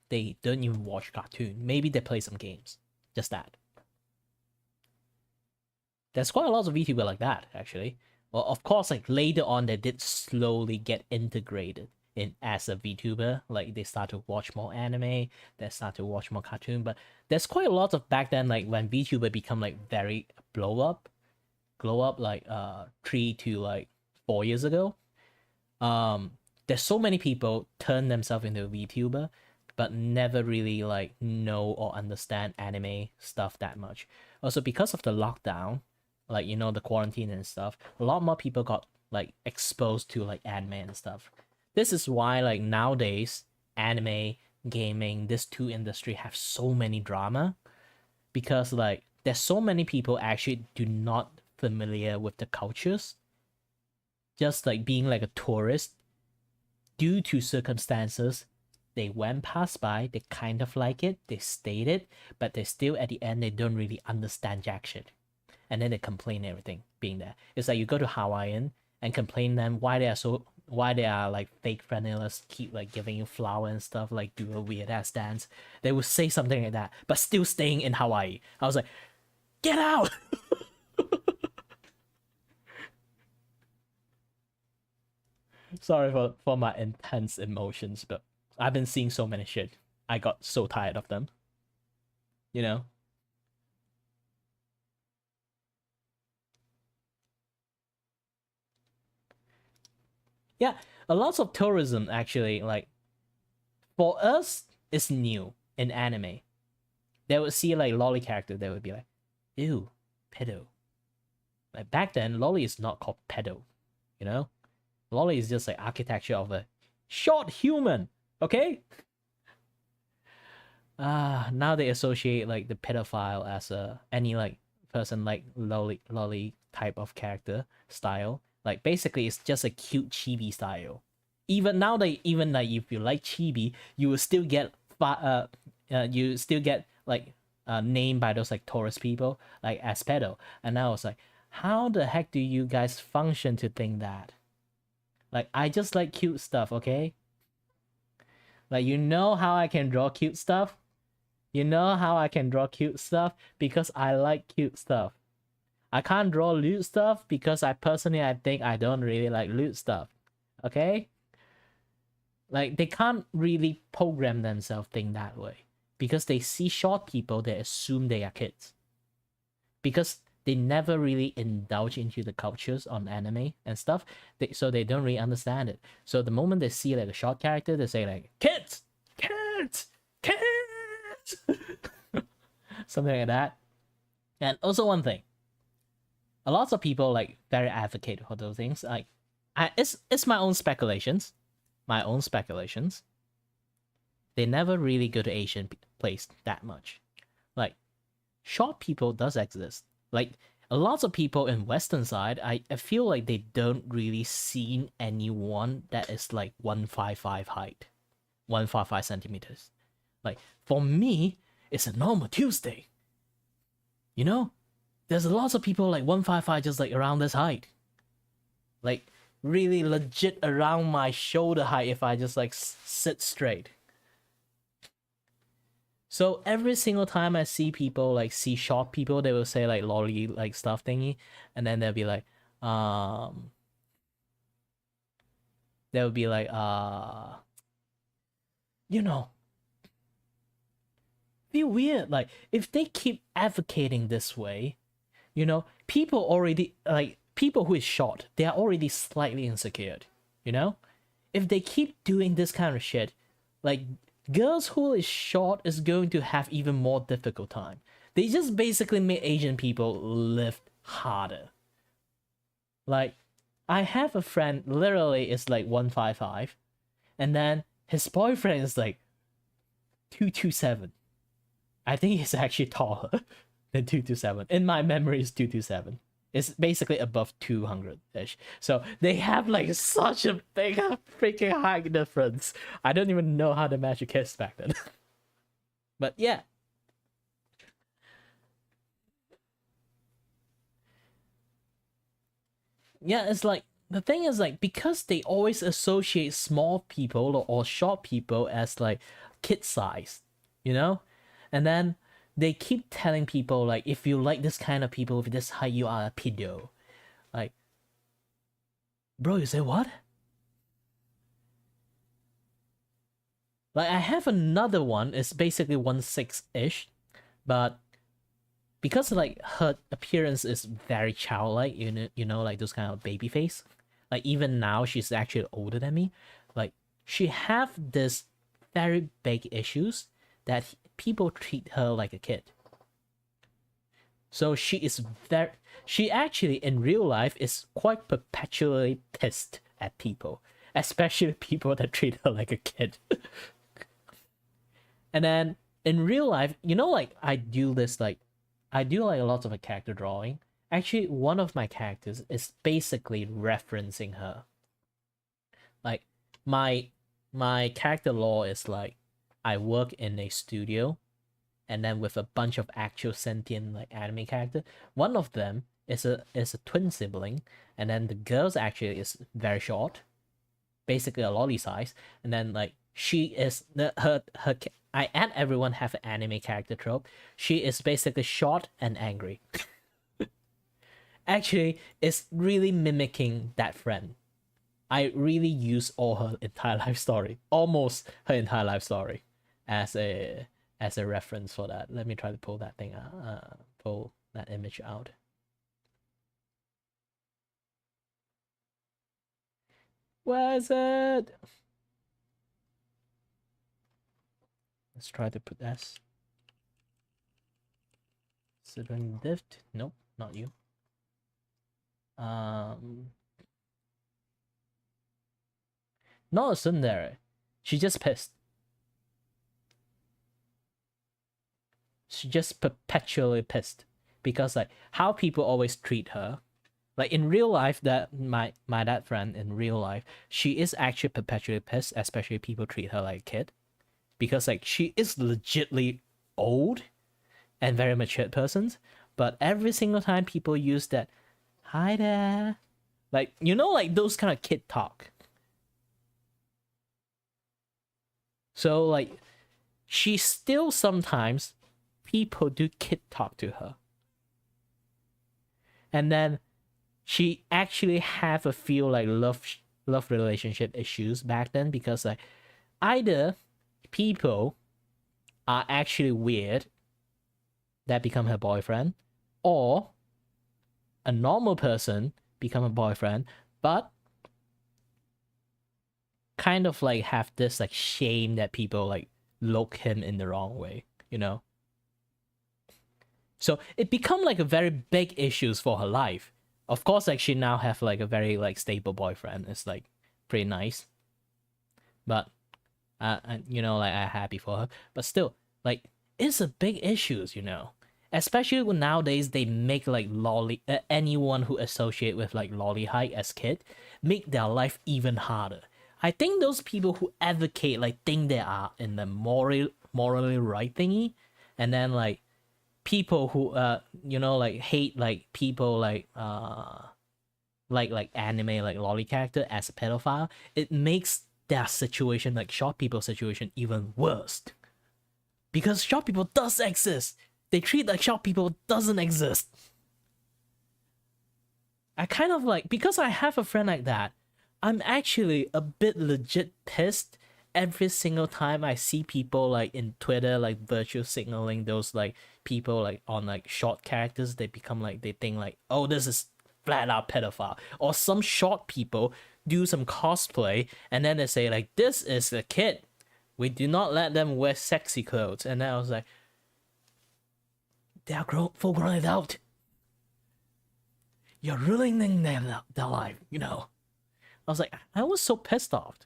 They don't even watch cartoon. Maybe they play some games. Just that. There's quite a lot of VTuber like that, actually. Well, of course, like later on, they did slowly get integrated in as a VTuber. Like they start to watch more anime, they start to watch more cartoon. But there's quite a lot of back then, like when VTuber become like very glow up like 3 to like 4 years ago. There's so many people turn themselves into a VTuber, but never really like know or understand anime stuff that much. Also, because of the lockdown, like the quarantine and stuff, a lot more people got like exposed to like anime and stuff. This is why like nowadays anime, gaming, these two industry have so many drama, because like there's so many people actually do not familiar with the cultures, just like being like a tourist due to circumstances. they went past by, they kind of like it, they stayed it, but they still at the end they don't really understand jack shit. And then they complain everything being there. It's like you go to Hawaiian and complain them why they are like fake friendliness, keep like giving you flower and stuff, like do a weird ass dance. They will say something like that, but still staying in Hawaii. I was like, get out! Sorry for my intense emotions, but I've been seeing so many shit. I got so tired of them. You know? Yeah, a lot of tourism actually, like, for us, it's new in anime. They would see like lolly character, they would be like, ew, pedo. Like back then, lolly is not called pedo, you know? Lolly is just like architecture of a short human, okay? Now they associate like the pedophile as any like person like lolly type of character style. Like basically it's just a cute chibi style. Even now they even like if you like chibi, you will still get like named by those like tourist people like as pedo. And I was like, how the heck do you guys function to think that? Like I just like cute stuff, okay? Like you know how I can draw cute stuff? You know how I can draw cute stuff? Because I like cute stuff. I can't draw lewd stuff because I think I don't really like lewd stuff. Okay? Like they can't really program themselves think that way. Because they see short people, they assume they are kids. Because they never really indulge into the cultures on anime and stuff, so they don't really understand it. So the moment they see like a short character, they say like, kids! Kids! Kids! Something like that. And also one thing, a lot of people like very advocate for those things. Like, it's my own speculations. My own speculations. They never really go to Asian place that much. Like, short people does exist. Like, a lot of people in Western side, I feel like they don't really see anyone that is like 155 height, 155 centimeters. Like, for me, it's a normal Tuesday. You know? There's a lot of people like 155 just like around this height. Like, really legit around my shoulder height if I just like sit straight. So every single time I see people like see short people, they will say like lolly like stuff thingy, and then they'll be like, they'll be like, you know, feel weird. Like if they keep advocating this way, you know, people already like people who is short, they are already slightly insecure, you know? If they keep doing this kind of shit, like girls who is short is going to have even more difficult time. They just basically make Asian people live harder. Like, I have a friend literally is like 155, and then his boyfriend is like 227. I think he's actually taller than 227. In my memory, it's 227. It's basically above 200-ish. So they have like such a big freaking height difference. I don't even know how to measure kids back then. But yeah. Yeah, it's like, the thing is like, because they always associate small people or short people as like kid size, you know? And then they keep telling people like, if you like this kind of people with this height, you are a pedo. Like, bro, you say what? Like, I have another one. It's basically 1/6-ish, but because like her appearance is very childlike, you know, like those kind of baby face. Like even now, she's actually older than me. Like she have this very big issues that people treat her like a kid. So she actually in real life is quite perpetually pissed at people, especially people that treat her like a kid. And then in real life, you know, like I do like a lot of a character drawing. Actually, one of my characters is basically referencing her. Like my
my character lore is like I work in a studio and then with a bunch of actual sentient like anime character. One of them is a twin sibling, and then the girl's actually is very short, basically a lolly size, and then like she is her I and everyone have an anime character trope. She is basically short and angry. Actually, it's really mimicking that friend. I really use all her entire life story, almost her entire life story, as a reference for that. Let me try to pull that thing out, pull that image out. Where is it? Let's try to put S. Sibling dift. Nope, not you. Not a tsundere. She just pissed. She just perpetually pissed because like how people always treat her. Like in real life, that my that friend in real life, she is actually perpetually pissed, especially people treat her like a kid, because like she is legitly old and very mature person, but every single time people use that, hi there, like you know, like those kind of kid talk. So like, she still sometimes people do kid talk to her, and then she actually have a few like love relationship issues back then because like either people are actually weird that become her boyfriend, or a normal person become a boyfriend, but kind of like have this like shame that people like look him in the wrong way, you know. So it become like a very big issues for her life. Of course, like she now have like a very like stable boyfriend. It's like pretty nice, but you know, like I'm happy for her. But still, like it's a big issues, you know. Especially when nowadays they make like lolly anyone who associate with like lolly height as kid make their life even harder. I think those people who advocate like think they are in the morally right thingy, and then like people who you know like hate like people like anime like lolly character as a pedophile, it makes their situation, like short people situation, even worse, because short people does exist. They treat like short people doesn't exist. I kind of like, because I have a friend like that, I'm actually a bit legit pissed every single time I see people like in Twitter like virtue signaling those like people like on like short characters. They become like, they think like, oh, this is flat out pedophile, or some short people do some cosplay and then they say like, this is a kid, we do not let them wear sexy clothes. And then I was like, they are full grown adult, you're ruining their life, you know. I was like, I was so pissed off,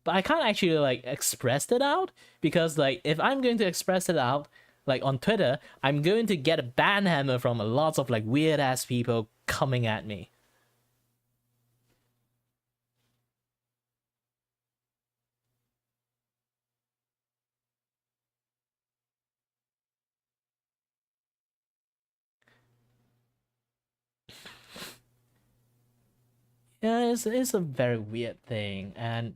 but I can't actually like express it out, because like if I'm going to express it out like on Twitter, I'm going to get a ban hammer from lots of like weird ass people coming at me. Yeah, it's a very weird thing, and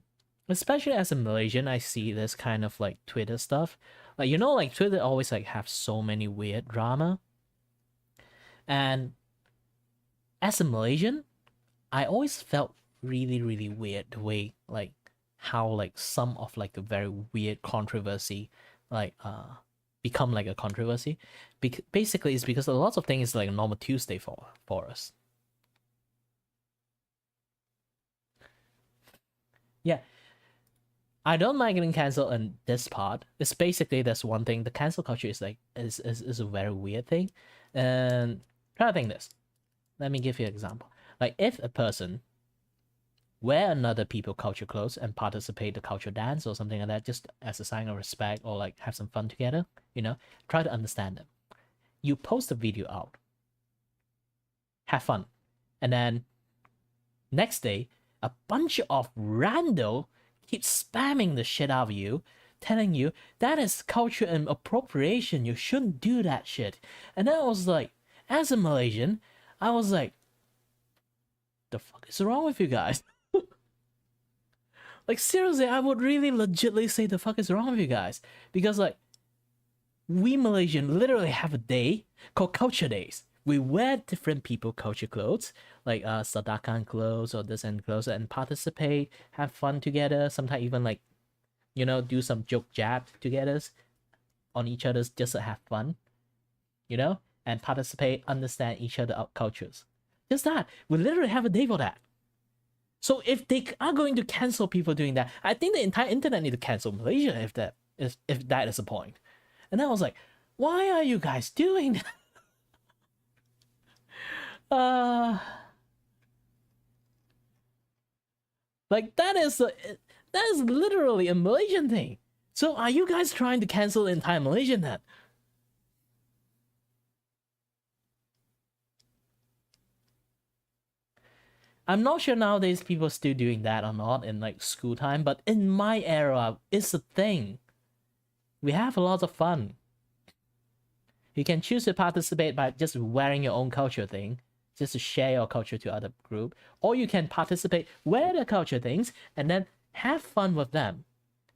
especially as a Malaysian, I see this kind of like Twitter stuff. Like you know, like Twitter always like have so many weird drama, and as a Malaysian, I always felt really weird the way like how like some of like a very weird controversy like become like a controversy. Basically, it's because a lot of things is like a normal Tuesday for us. Yeah, I don't mind getting cancelled in this part. It's basically that's one thing. The cancel culture is like is a very weird thing, and try to think this. Let me give you an example. Like if a person wear another people culture clothes and participate the culture dance or something like that, just as a sign of respect or like have some fun together, you know, try to understand them. You post the video out, have fun, and then next day a bunch of rando keep spamming the shit out of you, telling you that is culture and appropriation. You shouldn't do that shit. And then I was like, as a Malaysian, I was like, the fuck is wrong with you guys? Like, seriously, I would really legitly say the fuck is wrong with you guys. Because, like, we Malaysian literally have a day called Culture Days. We wear different people culture clothes, like Sadakan clothes or this and clothes, and participate, have fun together, sometimes even like, you know, do some joke jab together on each other's just to have fun, you know, and participate, understand each other's cultures. Just that. We literally have a day for that. So if they are going to cancel people doing that, I think the entire internet need to cancel Malaysia if that is the point. And then I was like, why are you guys doing that? Like that is literally a Malaysian thing. So are you guys trying to cancel the entire Malaysian then? I'm not sure nowadays people still doing that or not in like school time, but in my era, it's a thing. We have a lot of fun. You can choose to participate by just wearing your own culture thing, just to share your culture to other group, or you can participate, wear the culture things, and then have fun with them,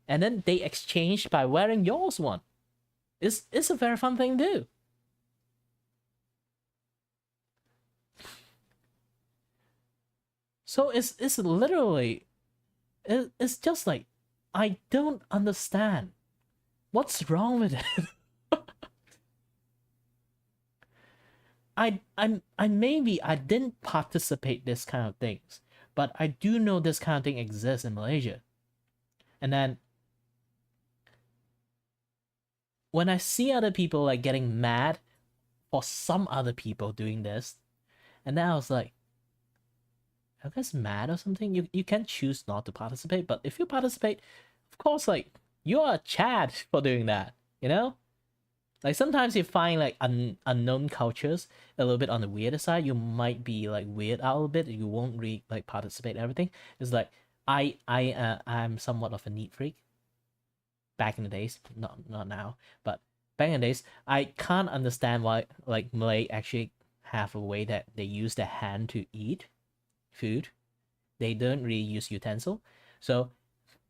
and then they exchange by wearing yours one. It's a very fun thing to do. So it's literally, it's just like, I don't understand. What's wrong with it? I maybe I didn't participate this kind of things, but I do know this kind of thing exists in Malaysia. And then when I see other people like getting mad for some other people doing this, and then I was like, are you guys mad or something? You can choose not to participate, but if you participate, of course, like, you are a Chad for doing that, you know? Like, sometimes you find, like, unknown cultures a little bit on the weirder side. You might be, like, weird out a little bit. You won't really, like, participate in everything. It's like, I'm somewhat of a neat freak. Back in the days. Not now. But back in the days, I can't understand why, like, Malay actually have a way that they use their hand to eat food. They don't really use utensil. So,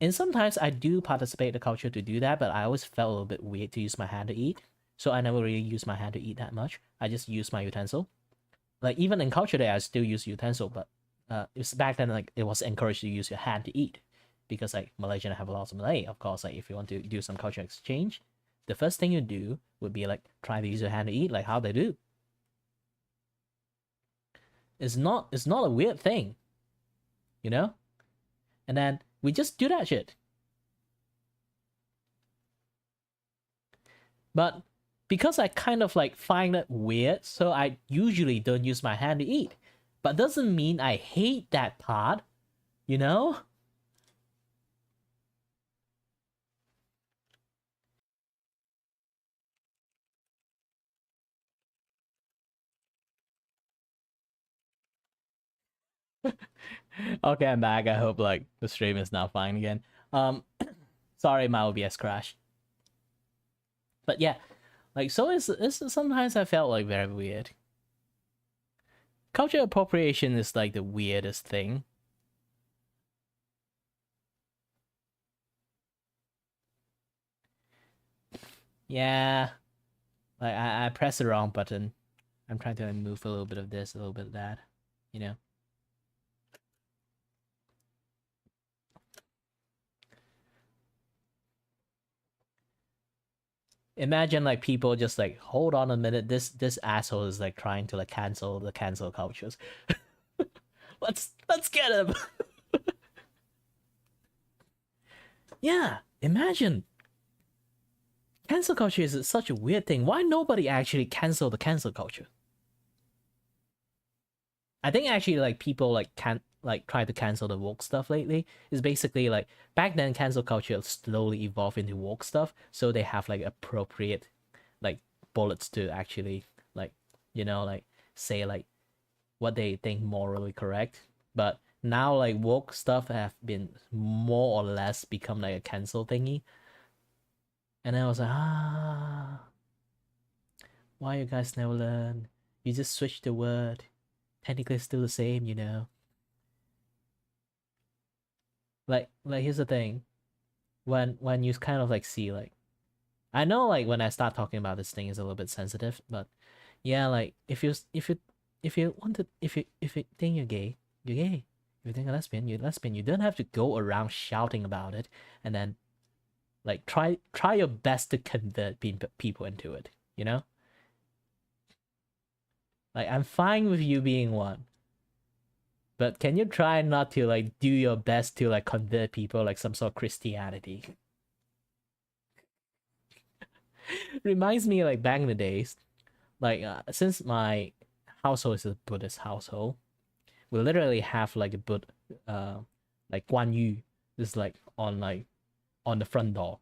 and sometimes I do participate in the culture to do that, but I always felt a little bit weird to use my hand to eat. So I never really use my hand to eat that much. I just use my utensil. Like, even in culture day, I still use utensil, but it's back then, like, it was encouraged to use your hand to eat. Because, like, Malaysian have a lot of Malay. Of course, like, if you want to do some culture exchange, the first thing you do would be, like, try to use your hand to eat, like how they do. It's not a weird thing, you know? And then we just do that shit. But because I kind of like find it weird, so I usually don't use my hand to eat. But doesn't mean I hate that part, you know? Okay, I'm back. I hope like the stream is now fine again. Sorry, my OBS crashed. But yeah, like, so it's sometimes I felt like very weird. Culture appropriation is like the weirdest thing. Yeah, like I pressed the wrong button. I'm trying to move a little bit of this, a little bit of that, you know. Imagine like people just like, hold on a minute, this asshole is like trying to like cancel the cancel cultures. let's get him. Yeah, imagine. Cancel culture is such a weird thing. Why nobody actually cancel the cancel culture? I think actually like people like can't like try to cancel the woke stuff lately. Is basically like back then cancel culture slowly evolved into woke stuff, so they have like appropriate like bullets to actually like, you know, like say like what they think morally correct. But now like woke stuff have been more or less become like a cancel thingy. And I was like, why you guys never learn? You just switch the word. Technically it's still the same, you know. Like here's the thing. When you kind of like see like, I know like when I start talking about this thing is a little bit sensitive, but yeah, like if you want to if you think you're gay, you're gay. If you think you're lesbian, you're lesbian. You don't have to go around shouting about it and then like try your best to convert people into it, you know? Like I'm fine with you being one. But can you try not to like do your best to like convert people like some sort of Christianity? Reminds me like back in the days, like since my household is a Buddhist household, we literally have like a like Guan Yu, just like on the front door,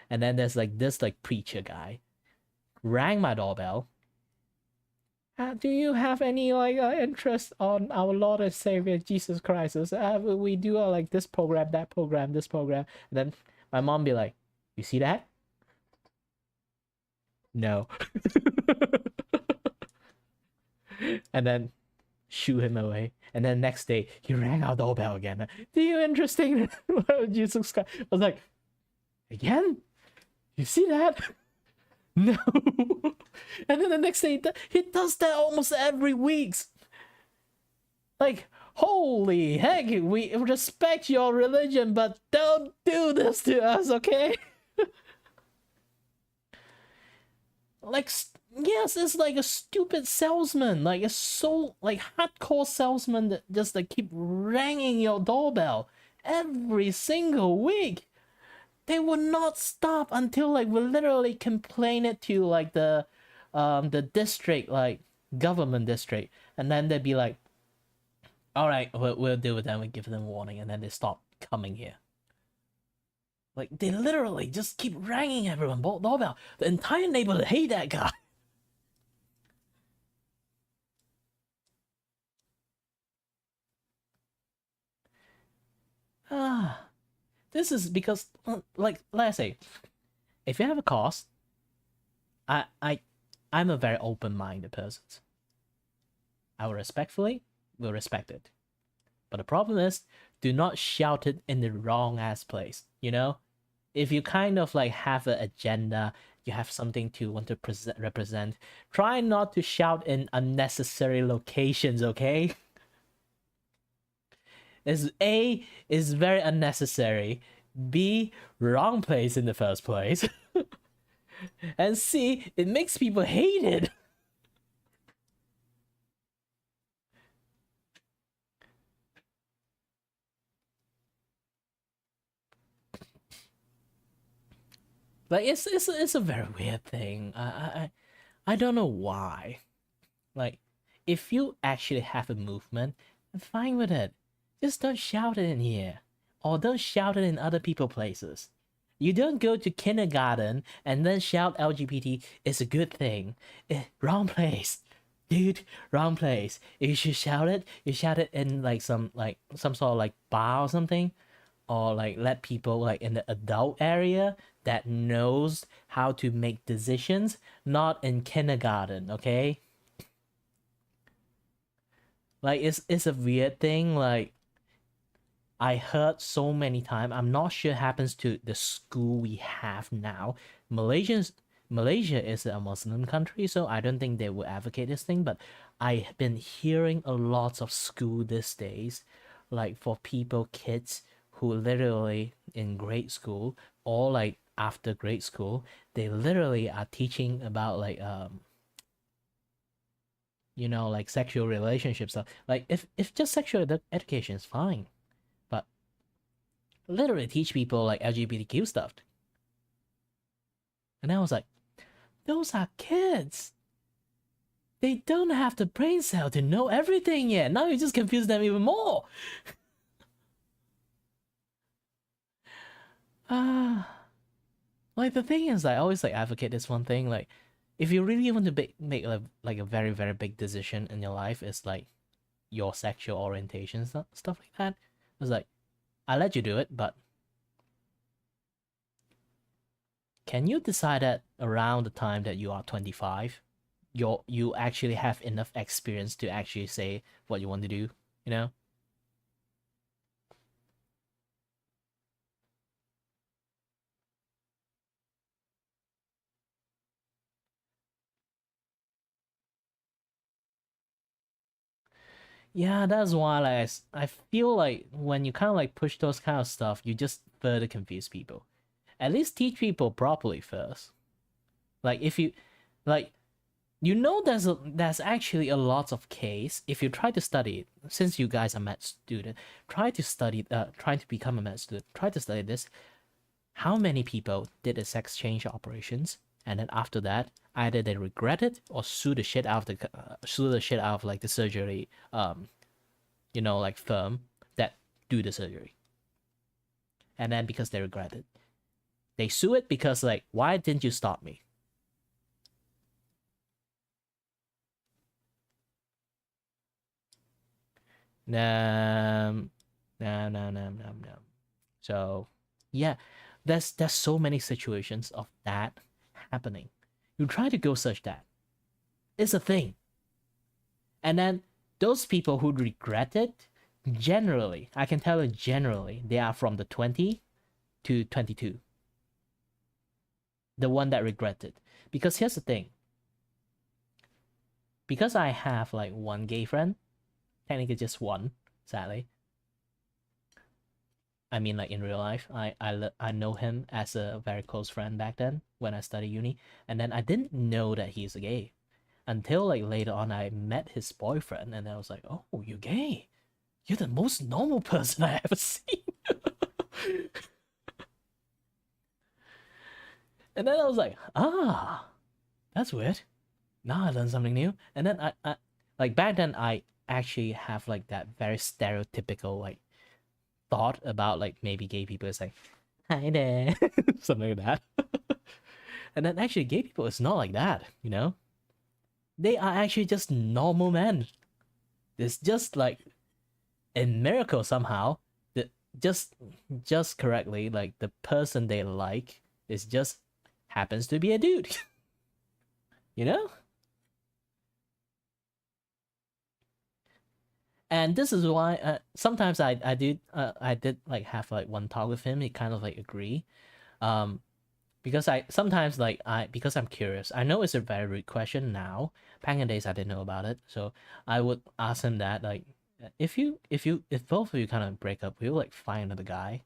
and then there's like this like preacher guy rang my doorbell. Do you have any like interest on our Lord and Savior Jesus Christ? We do like this program, that program, this program, and then my mom be like, "You see that? No," and then shoo him away. And then next day he rang our doorbell again. Do you interesting Jesus Christ? I was like, again? You see that? No. And then the next day he does that almost every week. Like, holy heck, we respect your religion, but don't do this to us, okay? Like, yes, it's like a stupid salesman. Like, it's so like hardcore salesman that just like keep ringing your doorbell every single week. They would not stop until like we literally complain it to like the district, like government district, and then they'd be like, all right, we'll deal with them, we give them warning, and then they stop coming here. Like they literally just keep ringing everyone doorbell. The entire neighborhood hate that guy. This is because like I say, if you have a cause, I'm a very open-minded person. I will respect it. But the problem is, do not shout it in the wrong ass place, you know? If you kind of like have an agenda, you have something to want to represent, try not to shout in unnecessary locations, okay? A is very unnecessary, B, wrong place in the first place, and C, it makes people hate it. Like it's a very weird thing. I don't know why. Like, if you actually have a movement, I'm fine with it. Just don't shout it in here, or don't shout it in other people places. You don't go to kindergarten and then shout LGBT is a good thing. Wrong place, dude. Wrong place. If you should shout it, you shout it in like some sort of like bar or something, or like let people like in the adult area that knows how to make decisions, not in kindergarten, okay? Like it's a weird thing. Like I heard so many times. I'm not sure it happens to the school we have now. Malaysia is a Muslim country, so I don't think they will advocate this thing. But I've been hearing a lot of school these days, like for kids who literally in grade school or like after grade school, they literally are teaching about like you know, like sexual relationship stuff. Like if just sexual education is fine, but literally teach people like LGBTQ stuff. And I was like, those are kids. They don't have the brain cell to know everything yet. Now you just confuse them even more. Like the thing is, I always like advocate this one thing. Like, if you really want to make like a very very big decision in your life, it's like your sexual orientation, stuff like that. It's like, I let you do it, but can you decide that around the time that you are 25, you actually have enough experience to actually say what you want to do, you know? Yeah, that's why like I feel like when you kind of like push those kind of stuff, you just further confuse people. At least teach people properly first. Like if you like there's actually a lot of case if you try to study it, since you guys are med student, try to become a med student, try to study this. How many people did a sex change operations and then after that either they regret it or sue the shit out of like the surgery like firm that do the surgery, and then because they regret it they sue it because like, why didn't you stop me? No, no, no, no, no, no. So yeah, there's so many situations of that happening. You try to go search that. It's a thing. And then those people who regret it, generally, I can tell you generally, they are from the 20 to 22. The one that regretted. Because here's the thing. Because I have like one gay friend, technically just one, sadly. I mean, like in real life, I know him as a very close friend back then when I studied uni, and then I didn't know that he's a gay until like later on I met his boyfriend, and I was like, oh, you're gay? You're the most normal person I ever seen. And then I was like, that's weird. Now I learned something new. And then I like back then I actually have like that very stereotypical like thought about like maybe gay people is like, hi there, something like that. And then actually gay people is not like that, you know? They are actually just normal men. It's just like a miracle somehow that just correctly like the person they like is just happens to be a dude. You know? And this is why sometimes I did like have like one talk with him. He kind of like agree, because I sometimes like because I'm curious. I know it's a very rude question now. Back in days I didn't know about it, so I would ask him that like, if both of you kind of break up, will you like find another guy?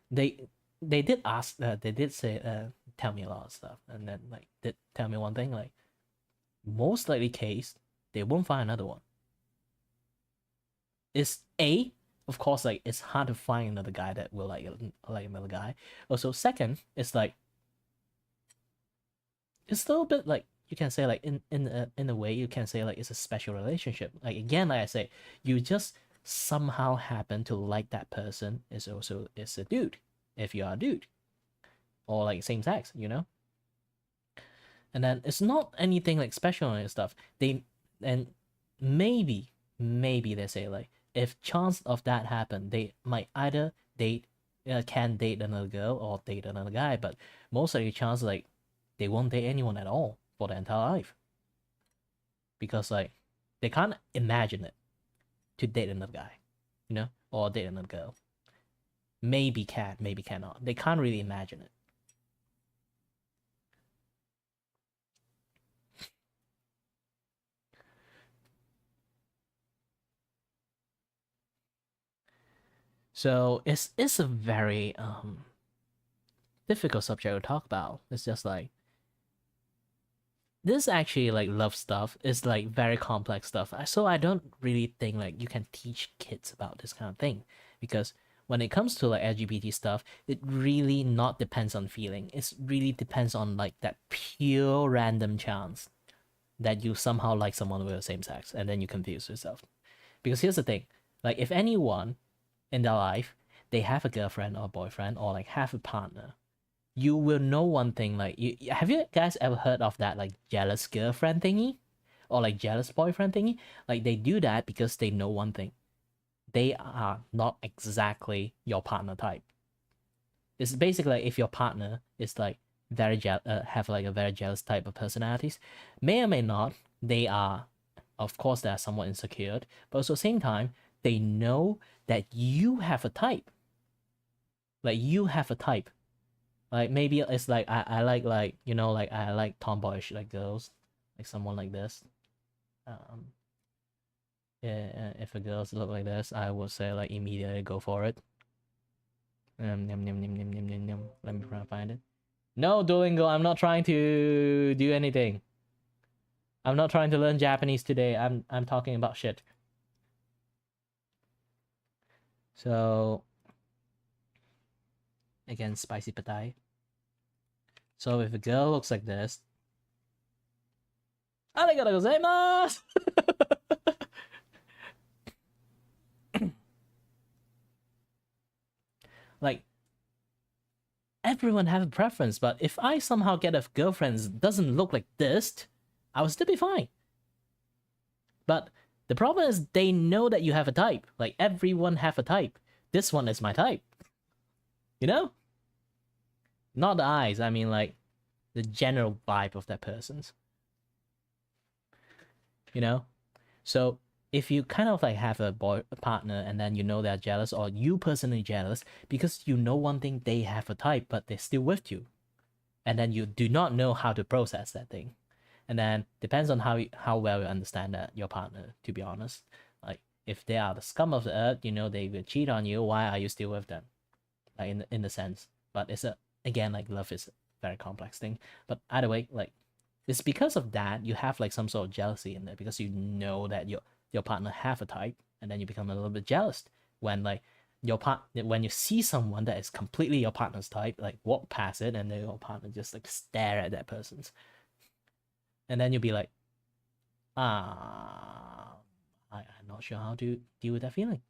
They did ask. They did say tell me a lot of stuff, and then like did tell me one thing like, most likely case they won't find another one. Is A, of course, like it's hard to find another guy that will like another guy. Also, second, it's like it's a little bit like you can say like in a way you can say like it's a special relationship. Like again, like I say, you just somehow happen to like that person is a dude if you are a dude, or like same sex, you know. And then it's not anything like special and stuff. And maybe they say like, if chance of that happen, they might either can date another girl or date another guy, but most of the chance like they won't date anyone at all for their entire life, because like they can't imagine it to date another guy, you know, or date another girl. Maybe can, maybe cannot. They can't really imagine it. So it's a very difficult subject to talk about. It's just like this actually like love stuff is like very complex stuff. So I don't really think like you can teach kids about this kind of thing, because when it comes to like LGBT stuff, it really not depends on feeling. It really depends on like that pure random chance that you somehow like someone with the same sex, and then you confuse yourself. Because here's the thing, like if anyone in their life they have a girlfriend or boyfriend or like have a partner, you will know one thing. Like have you guys ever heard of that like jealous girlfriend thingy, or like jealous boyfriend thingy, like they do that because they know one thing: they are not exactly your partner type. It's basically like if your partner is like have like a very jealous type of personalities, may or may not, they are, of course, they are somewhat insecure, but also at the same time, they know that you have a type. Like you have a type. Like maybe it's like I like you know, like I like tomboyish like girls, like someone like this. Um, yeah, if a girls look like this, I would say like immediately go for it. Yum, yum, yum, yum, yum, yum, yum, yum. Let me try to find it. No, Duolingo, I'm not trying to do anything. I'm not trying to learn Japanese today. I'm talking about shit. So again, spicy patai. So if a girl looks like this, arigatou gozaimasu. Like everyone have a preference, but if I somehow get a girlfriend that doesn't look like this, I will still be fine. But the problem is they know that you have a type. Like everyone have a type. This one is my type. You know? Not the eyes, I mean like the general vibe of that person's. You know? So if you kind of like have a partner and then you know they're jealous, or you personally jealous because you know one thing, they have a type but they're still with you, and then you do not know how to process that thing, and then depends on how well you understand that your partner, to be honest. Like if they are the scum of the earth, you know they will cheat on you, why are you still with them? Like in the sense, but it's a, again, like love is a very complex thing, but either way, like it's because of that you have like some sort of jealousy in there, because you know that your partner have a type, and then you become a little bit jealous when like when you see someone that is completely your partner's type, like walk past it and then your partner just like stare at that person's, and then you'll be like, ah, I'm not sure how to deal with that feeling.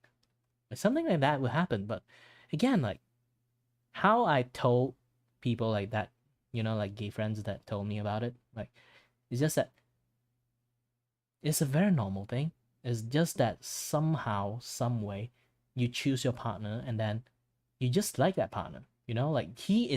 Like, something like that will happen, but again, like how I told people like that, you know, like gay friends that told me about it, like it's just that it's a very normal thing. It's just that somehow, some way, you choose your partner and then you just like that partner. You know, like he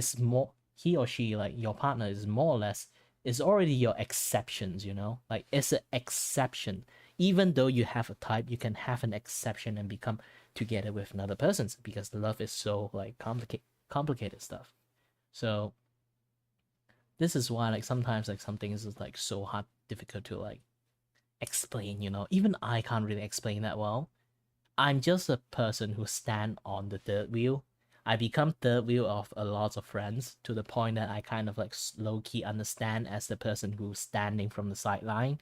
or she, like your partner is more or less is already your exceptions. You know, like it's an exception. Even though you have a type, you can have an exception and become together with another person, because love is so like complicated stuff. So this is why like sometimes like some things is like so hard, difficult to like explain, you know. Even I can't really explain that well. I'm just a person who stand on the third wheel. I become third wheel of a lot of friends, to the point that I kind of like low key understand as the person who's standing from the sideline.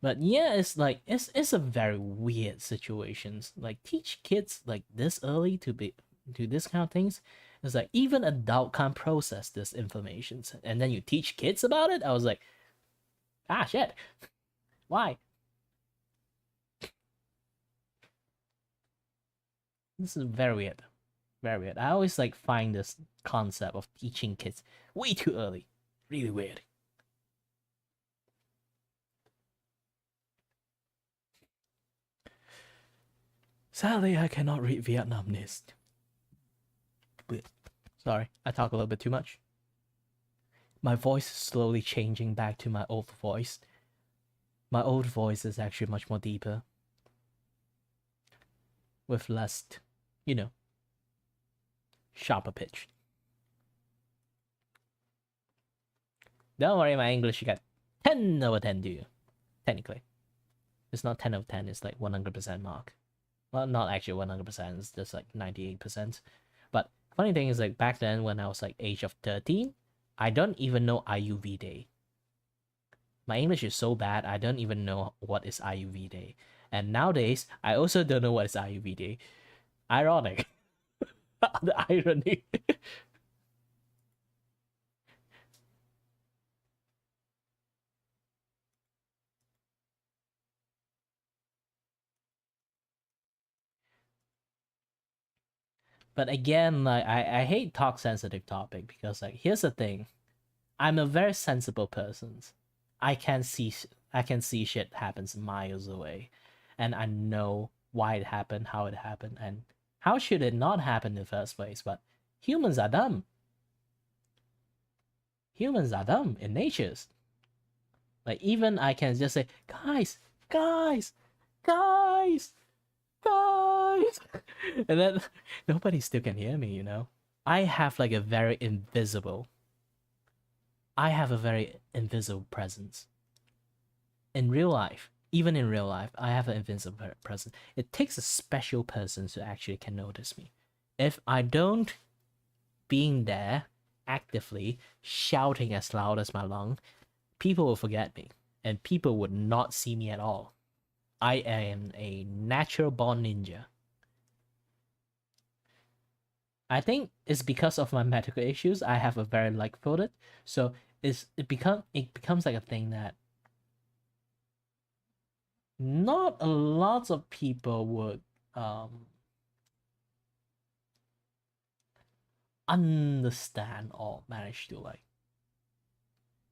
But yeah, it's like it's a very weird situations. Like teach kids like this early to this kind of things. It's like even adult can't process this information, and then you teach kids about it. I was like, ah shit, why? This is very weird. Very weird. I always like find this concept of teaching kids way too early. Really weird. Sadly, I cannot read Vietnamese. Sorry, I talk a little bit too much. My voice is slowly changing back to my old voice. My old voice is actually much more deeper, with less, you know, sharper pitch. Don't worry, my English, you got 10 over 10, do you? Technically. It's not 10 over 10, it's like 100% mark. Well, not actually 100%, it's just like 98%. But funny thing is, like back then when I was like age of 13, I don't even know IUV day. My English is so bad, I don't even know what is IUV day. And nowadays, I also don't know what is IUV day. Ironic. The irony. But again, like I hate talk sensitive topic because like here's the thing. I'm a very sensible person. I can see I can see shit happens miles away, and I know why it happened, how it happened, and how should it not happen in the first place. But humans are dumb. Humans are dumb in natures. Like even I can just say, guys, guys, guys, guys, and then nobody still can hear me. You know, I have like a very invisible. I have a very invisible presence in real life. Even in real life, I have an invisible presence. It takes a special person to actually can notice me. If I don't being there actively shouting as loud as my lung, people will forget me and people would not see me at all. I am a natural born ninja. I think it's because of my medical issues. I have a very light-footed, so it becomes like a thing that not a lot of people would understand or manage to like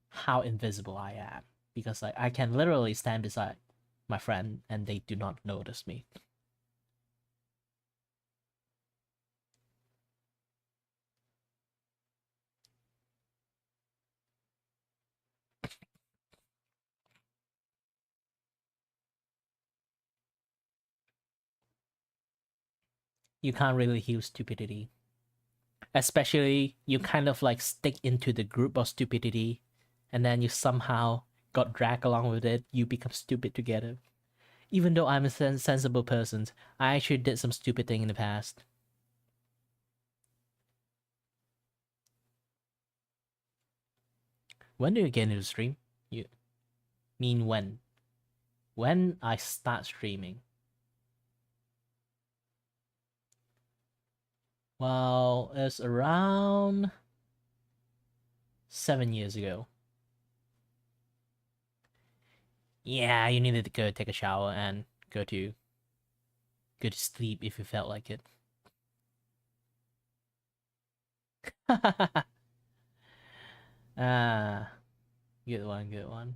how invisible I am, because like I can literally stand beside my friend and they do not notice me. You can't really heal stupidity, especially you kind of like stick into the group of stupidity and then you somehow got dragged along with it. You become stupid together. Even though I'm a sensible person, I actually did some stupid thing in the past. When do you get into the stream? You mean when? When I start streaming? Well, it's around 7 years ago. Yeah, you needed to go take a shower and go to sleep if you felt like it. Ah, good one, good one.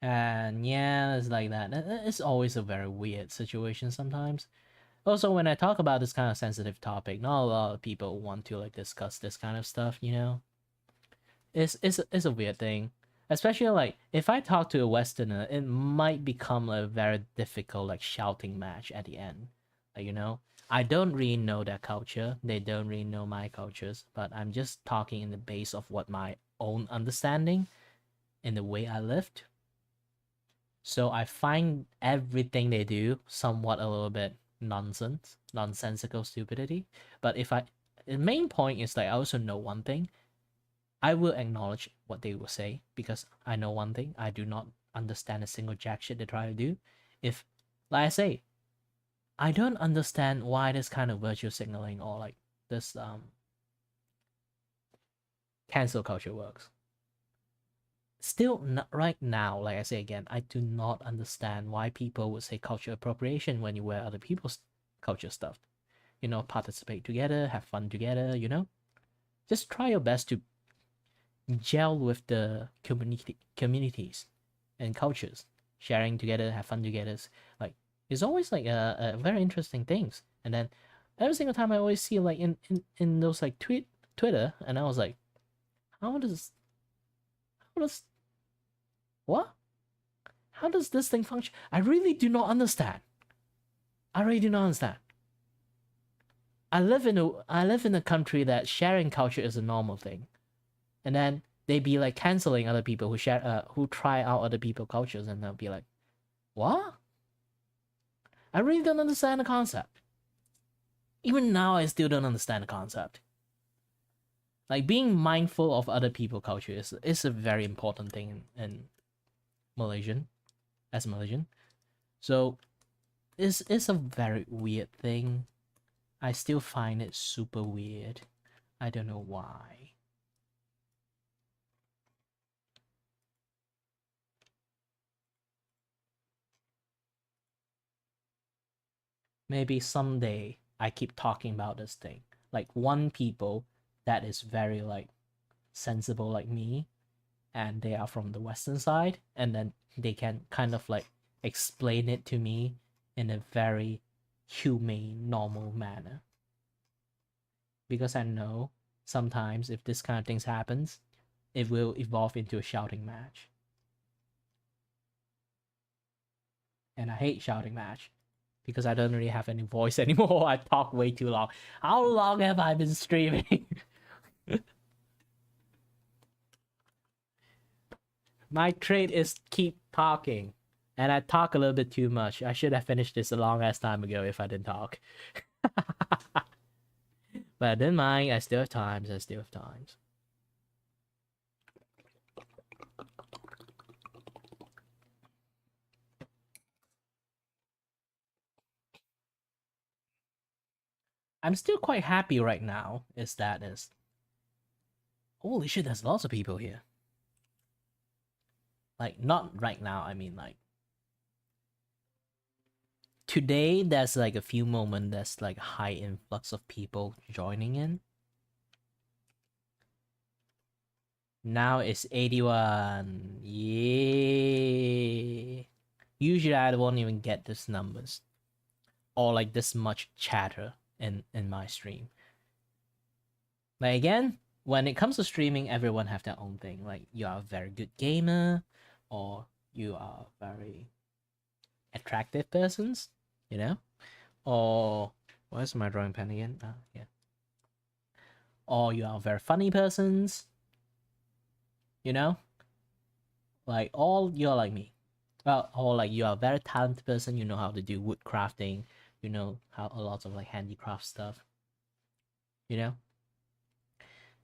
And yeah, it's like that. It's always a very weird situation sometimes. Also, when I talk about this kind of sensitive topic, not a lot of people want to like discuss this kind of stuff, you know? It's a weird thing. Especially like if I talk to a Westerner, it might become a very difficult like shouting match at the end. Like, you know, I don't really know their culture. They don't really know my cultures, but I'm just talking in the base of what my own understanding in the way I lived. So I find everything they do somewhat a little bit nonsensical stupidity. But the main point is like I also know one thing. I will acknowledge what they will say because I know one thing. I do not understand a single jack shit they try to do. If, like I say, I don't understand why this kind of virtue signaling or like this cancel culture works. Still, not right now, like I say again, I do not understand why people would say culture appropriation when you wear other people's culture stuff. You know, participate together, have fun together, you know? Just try your best to gel with the communities and cultures, sharing together, have fun together. Like it's always like a very interesting things. And then every single time I always see like in those like Twitter, and I was like, how does what? How does this thing function? I really do not understand. I really do not understand. I live in a country that sharing culture is a normal thing, and then they be like canceling other people who share who try out other people's cultures, and they'll be like, what? I really don't understand the concept. Even now, I still don't understand the concept. Like being mindful of other people's culture is a very important thing in Malaysian, as a Malaysian. So it's a very weird thing. I still find it super weird. I don't know why. maybe someday I keep talking about this thing. Like one people that is very like sensible like me, and they are from the Western side, and then they can kind of like explain it to me in a very humane, normal manner. Because I know sometimes if this kind of things happens, it will evolve into a shouting match. And I hate shouting match because I don't really have any voice anymore. I talk way too long. How long have I been streaming? My trait is keep talking. And I talk a little bit too much. I should have finished this a long ass time ago if I didn't talk. But I didn't mind. I still have times. I'm still quite happy right now. Holy shit, there's lots of people here. Like, not right now, I mean like today there's like a few moments there's like high influx of people joining in. Now it's 81. Yeah. Usually I won't even get these numbers or like this much chatter in my stream. Like again, when it comes to streaming, everyone have their own thing. Like you are a very good gamer, or you are very attractive persons, you know? Or where's my drawing pen again? Yeah. Or you are very funny persons, you know? Like all you're like me. Well, or like you are a very talented person, you know how to do wood crafting, you know how a lot of like handicraft stuff, you know?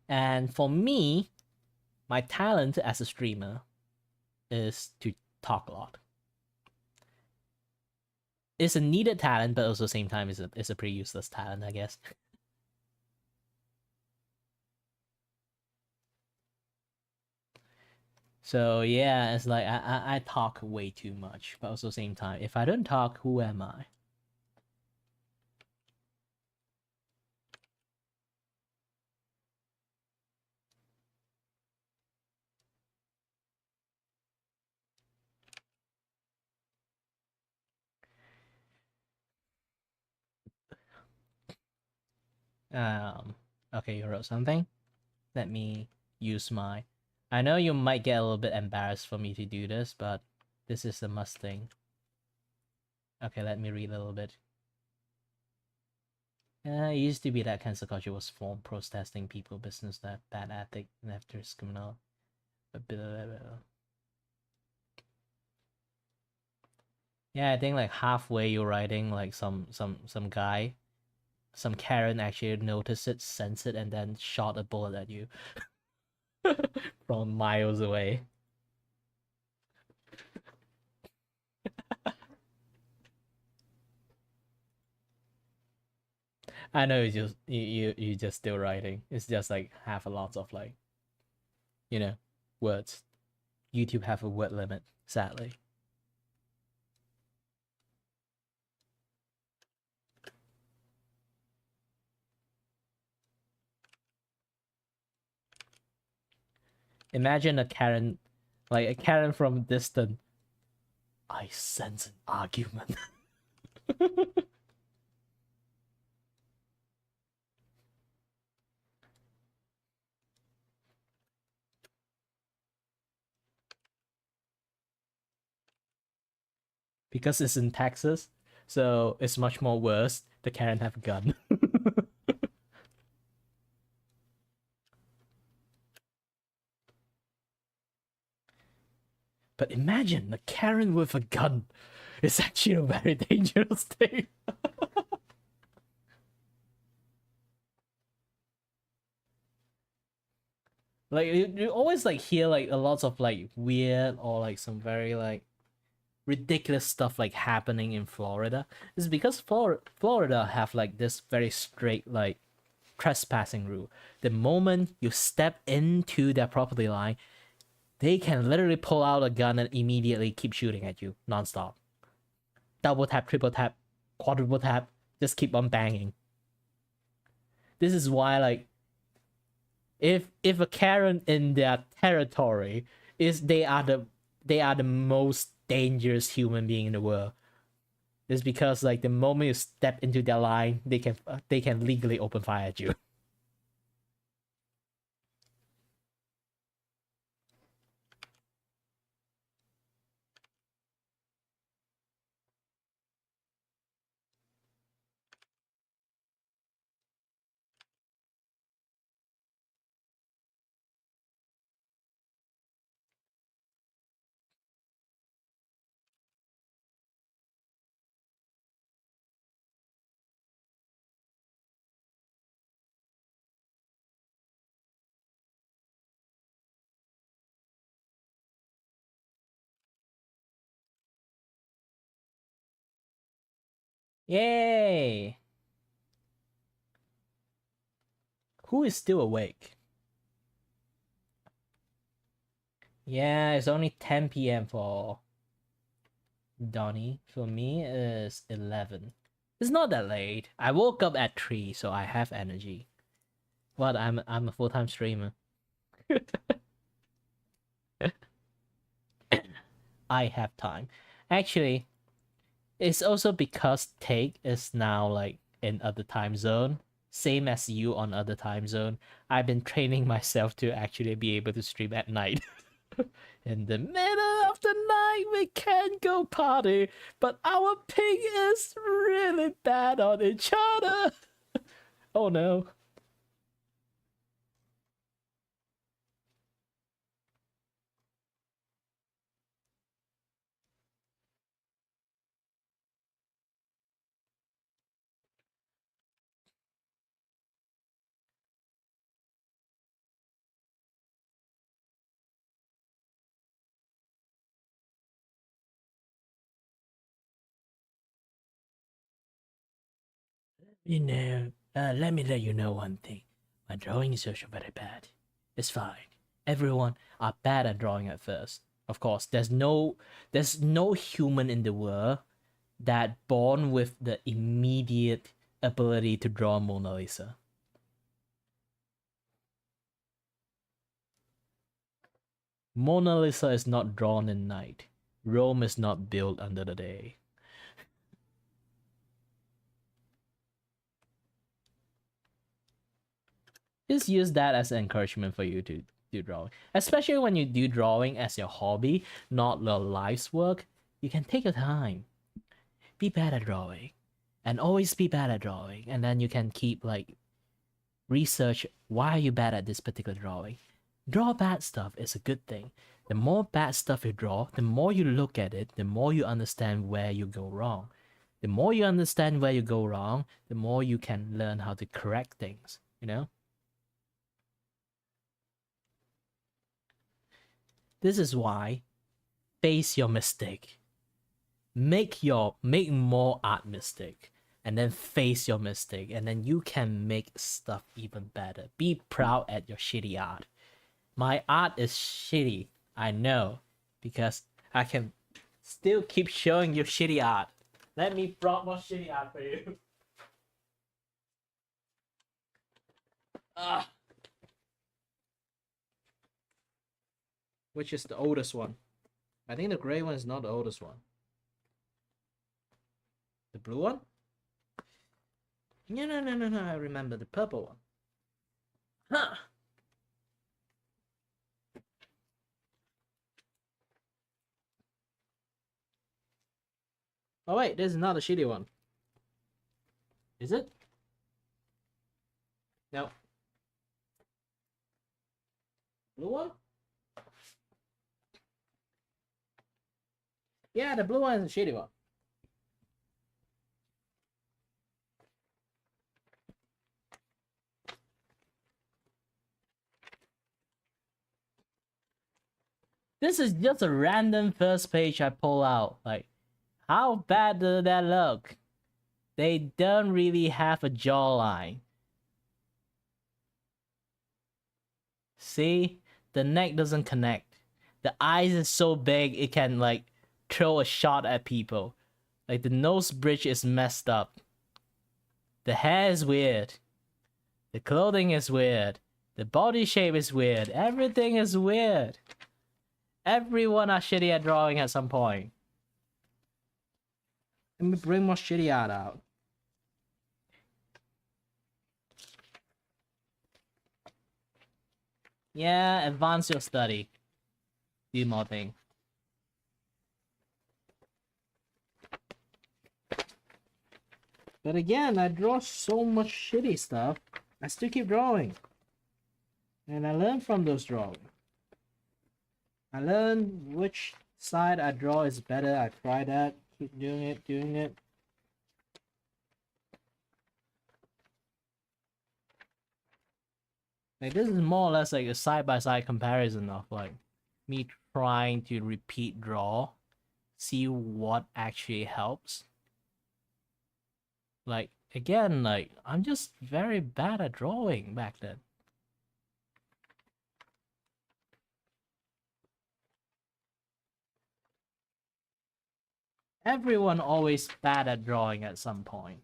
And for me, my talent as a streamer is to talk a lot. It's a needed talent, but also at the same time it's a pretty useless talent, I guess. So yeah, it's like I talk way too much, but also at the same time, if I don't talk, who am I? Okay, you wrote something? Let me use my... I know you might get a little bit embarrassed for me to do this, but this is a must thing. Okay, let me read a little bit. It used to be that cancel culture was formed protesting people, business, that bad ethic, leftist, criminal. Yeah, I think like halfway you're writing like some guy, some Karen actually noticed it, sensed it, and then shot a bullet at you from miles away. I know you just still writing. It's just like have a lot of like, you know, words. YouTube have a word limit, sadly. Imagine a Karen, like a Karen from distant. I sense an argument. Because it's in Texas, so it's much more worse. The Karen have a gun. But imagine a Karen with a gun. It's actually a very dangerous thing. Like you always like hear like a lot of like weird or like some very like ridiculous stuff like happening in Florida. It's because Florida have like this very strict like trespassing rule. The moment you step into their property line, they can literally pull out a gun and immediately keep shooting at you nonstop. Double tap, triple tap, quadruple tap, just keep on banging. This is why, like, if a Karen in their territory is they are the most dangerous human being in the world. It's because like the moment you step into their line, they can legally open fire at you. Yay! Who is still awake? Yeah, it's only 10 p.m. for Donnie. For me, it's 11. It's not that late. I woke up at 3, so I have energy. What? I'm a full-time streamer. I have time. Actually, it's also because Take is now like in other time zone, same as you on other time zone. I've been training myself to actually be able to stream at night. In the middle of the night, we can go party, but our ping is really bad on each other. Oh no. Let me let you know one thing. My drawing is also very bad. It's fine. Everyone are bad at drawing at first. Of course, there's no human in the world that born with the immediate ability to draw Mona Lisa. Mona Lisa is not drawn in night. Rome is not built under the day. Just use that as an encouragement for you to do drawing. Especially when you do drawing as your hobby, not your life's work. You can take your time. Be bad at drawing. And always be bad at drawing. And then you can keep like research why are you bad at this particular drawing. Draw bad stuff is a good thing. The more bad stuff you draw, the more you look at it, the more you understand where you go wrong. The more you understand where you go wrong, the more you can learn how to correct things, you know? This is why face your mistake. Make more art mistake and then face your mistake and then you can make stuff even better. Be proud at your shitty art. My art is shitty, I know, because I can still keep showing you shitty art. Let me brought more shitty art for you. Which is the oldest one? I think the gray one is not the oldest one. The blue one? No, I remember the purple one. Huh. Oh wait, this is not a shitty one. Is it? No. Blue one? Yeah, the blue one is a shitty one. This is just a random first page I pull out. Like, how bad does that look? They don't really have a jawline. See? The neck doesn't connect. The eyes is so big it can like throw a shot at people. Like the nose bridge is messed up. The hair is weird. The clothing is weird. The body shape is weird. Everything is weird. Everyone are shitty at drawing at some point. Let me bring more shitty art out. Yeah, advance your study. Do more thing. But again, I draw so much shitty stuff. I still keep drawing. And I learn from those drawings. I learn which side I draw is better. I try that. Keep doing it, doing it. Like this is more or less like a side-by-side comparison of like me trying to repeat draw, see what actually helps. Like again, like I'm just very bad at drawing back then. Everyone always bad at drawing at some point.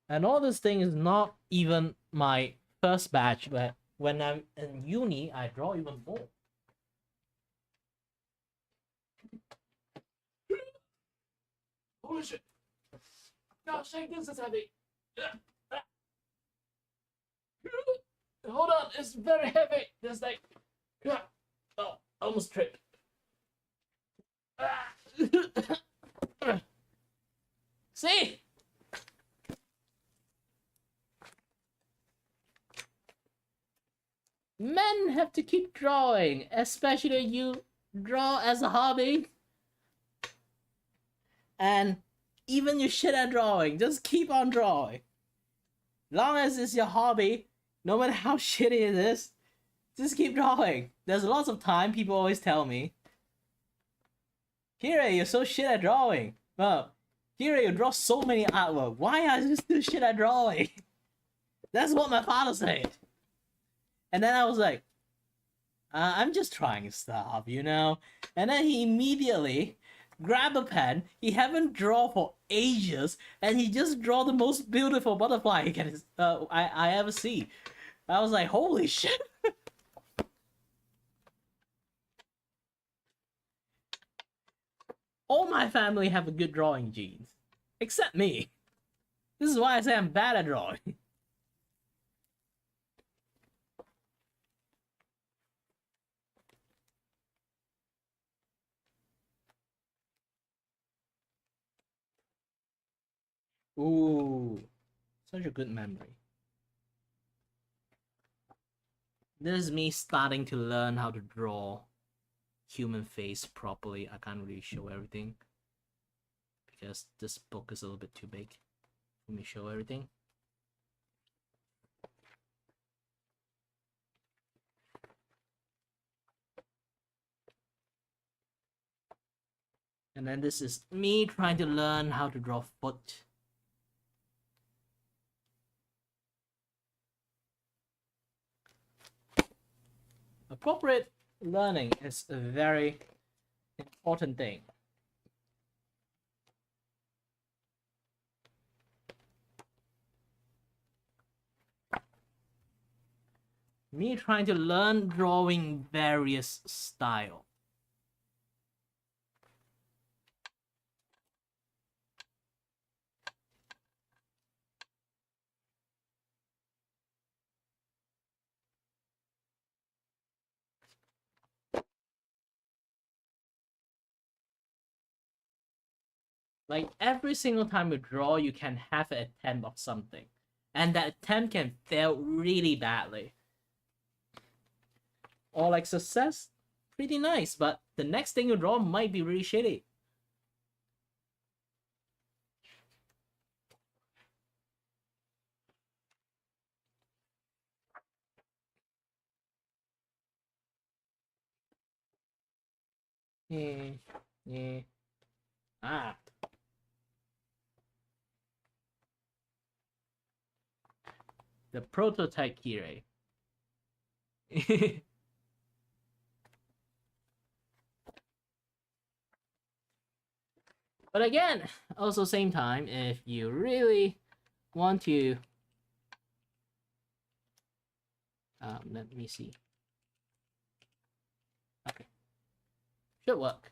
And all this thing is not even my first batch, but when I'm in uni, I draw even more. Holy shit! Gosh, this is heavy. Hold on, it's very heavy. This thing. Oh, almost tripped. See? Men have to keep drawing, especially you draw as a hobby. And even you shit at drawing, just keep on drawing. Long as it's your hobby, no matter how shitty it is, just keep drawing. There's lots of time people always tell me, Kiray, you're so shit at drawing. Well, Kiray, you draw so many artwork. Why are you still shit at drawing? That's what my father said. And then I was like, I'm just trying stuff, you know? And then he immediately grabbed a pen. He haven't drawn for ages, and he just draw the most beautiful butterfly I ever see. I was like, holy shit. All my family have a good drawing genes, except me. This is why I say I'm bad at drawing. Ooh, such a good memory. This is me starting to learn how to draw human face properly. I can't really show everything because this book is a little bit too big for me to show everything. And then this is me trying to learn how to draw foot. Appropriate learning is a very important thing. Me trying to learn drawing various style. Like every single time you draw, you can have an attempt of something. And that attempt can fail really badly. Or like success, pretty nice, but the next thing you draw might be really shitty. Yeah. Ah. The prototype Kiray. But again, also same time, if you really want to, let me see. Okay, should work.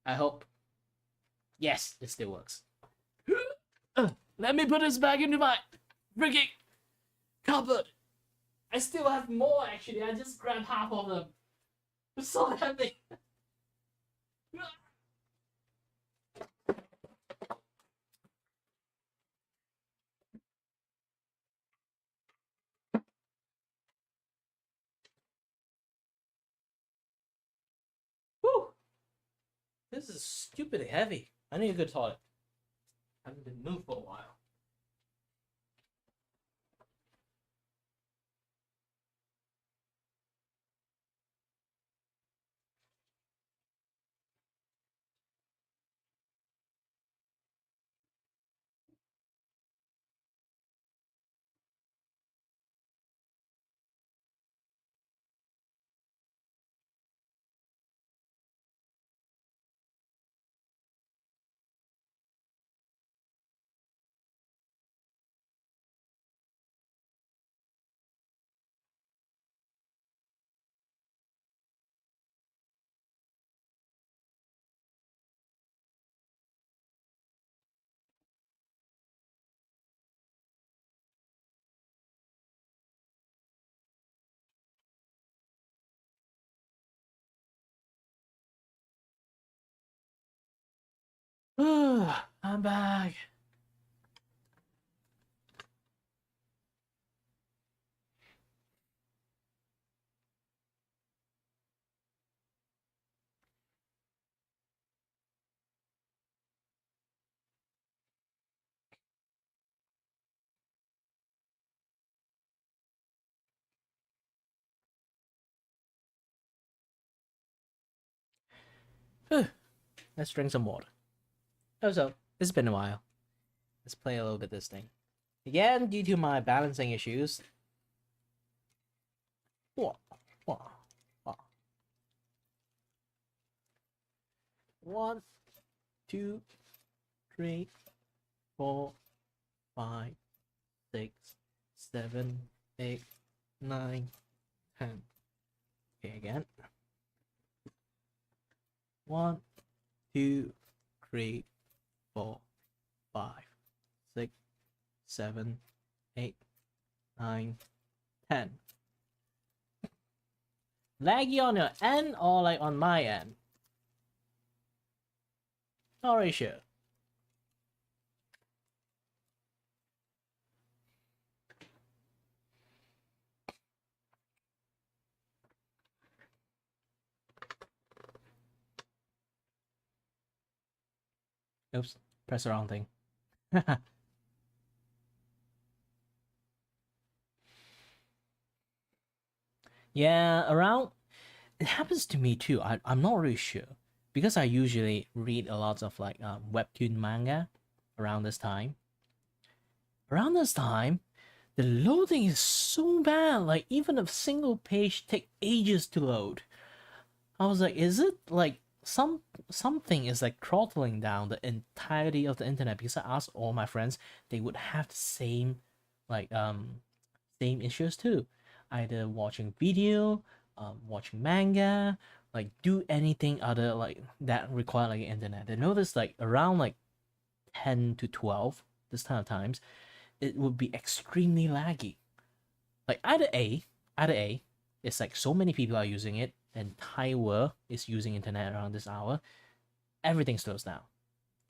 I hope. Yes, it still works. Let me put this back into my freaking cupboard. I still have more actually. I just grabbed half of them. It's so heavy. Whew. This is stupidly heavy. I need a good toilet. I haven't been moved for a while. I'm back. Let's drink some water. So, it's been a while. Let's play a little bit this thing. Again, due to my balancing issues. Wah, wah, wah. 1, 2, 3, 4, 5, 6, 7, 8, 9, 10. Okay, again. 1, 2, 3, 4, 5, 6, 7, 8, 9, 10. Laggy on your end or like on my end? Not really sure. Oops, press the wrong thing. Yeah, around. It happens to me too. I'm not really sure because I usually read a lot of like webtoon manga around this time. Around this time, the loading is so bad. Like even a single page take ages to load. I was like, is it like something is like throttling down the entirety of the internet? Because I asked all my friends, they would have the same like same issues too. Either watching video, watching manga, like do anything other like that require like internet. They noticed like around like 10 to 12 this time of times, it would be extremely laggy. Like either A, it's like so many people are using it, the entire world is using internet around this hour, everything slows down.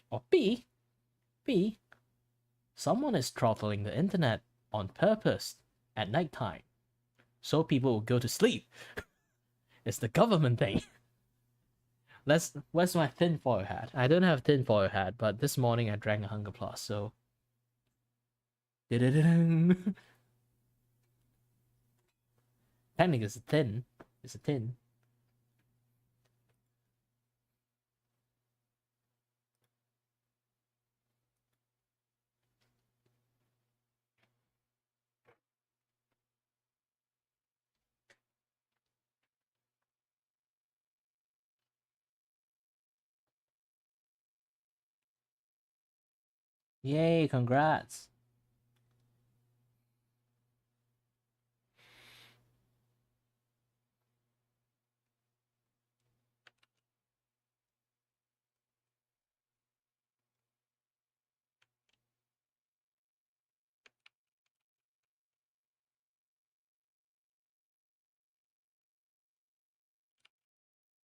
Or B, someone is throttling the internet on purpose at nighttime. So people will go to sleep. It's the government thing. Where's my tinfoil hat? I don't have tinfoil hat, but this morning I drank a Hunger Plus, so. Technically, it's a tin. It's a tin. Yay, congrats.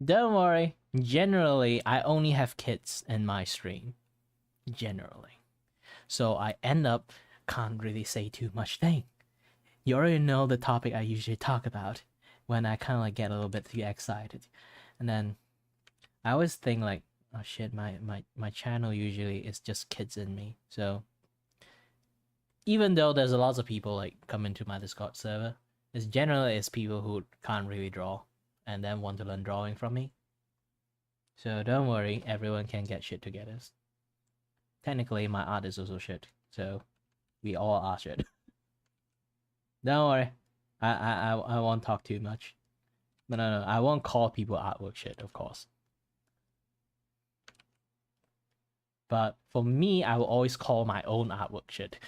Don't worry. Generally, I only have kids in my stream. Generally. So I end up can't really say too much thing. You already know the topic I usually talk about when I kind of like get a little bit too excited. And then I always think like, oh shit, my channel usually is just kids in me. So even though there's a lot of people like come into my Discord server, it's generally people who can't really draw and then want to learn drawing from me. So don't worry, everyone can get shit together. Technically, my art is also shit, so we all are shit. Don't worry, I won't talk too much. No, I won't call people artwork shit, of course. But for me, I will always call my own artwork shit.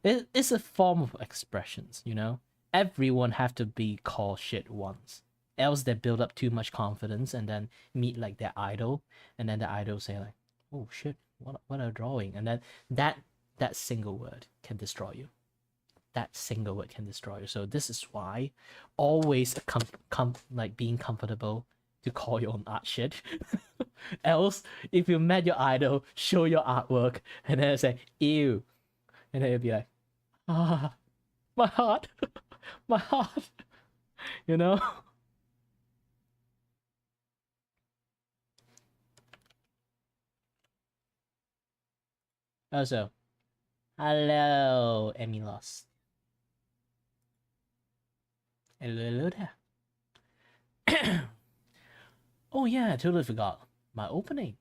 It's a form of expressions, you know? Everyone have to be called shit once. Else they build up too much confidence and then meet like their idol, and then the idol say like, oh shit, what a drawing. And then that single word can destroy you. That single word can destroy you. So this is why always like being comfortable to call your own art shit. Else, if you met your idol, show your artwork, and then say, ew. And then it'll be like, ah, my heart, my heart, you know? Also, hello, Emmy Lost. Hello there. Oh yeah, I totally forgot. My opening.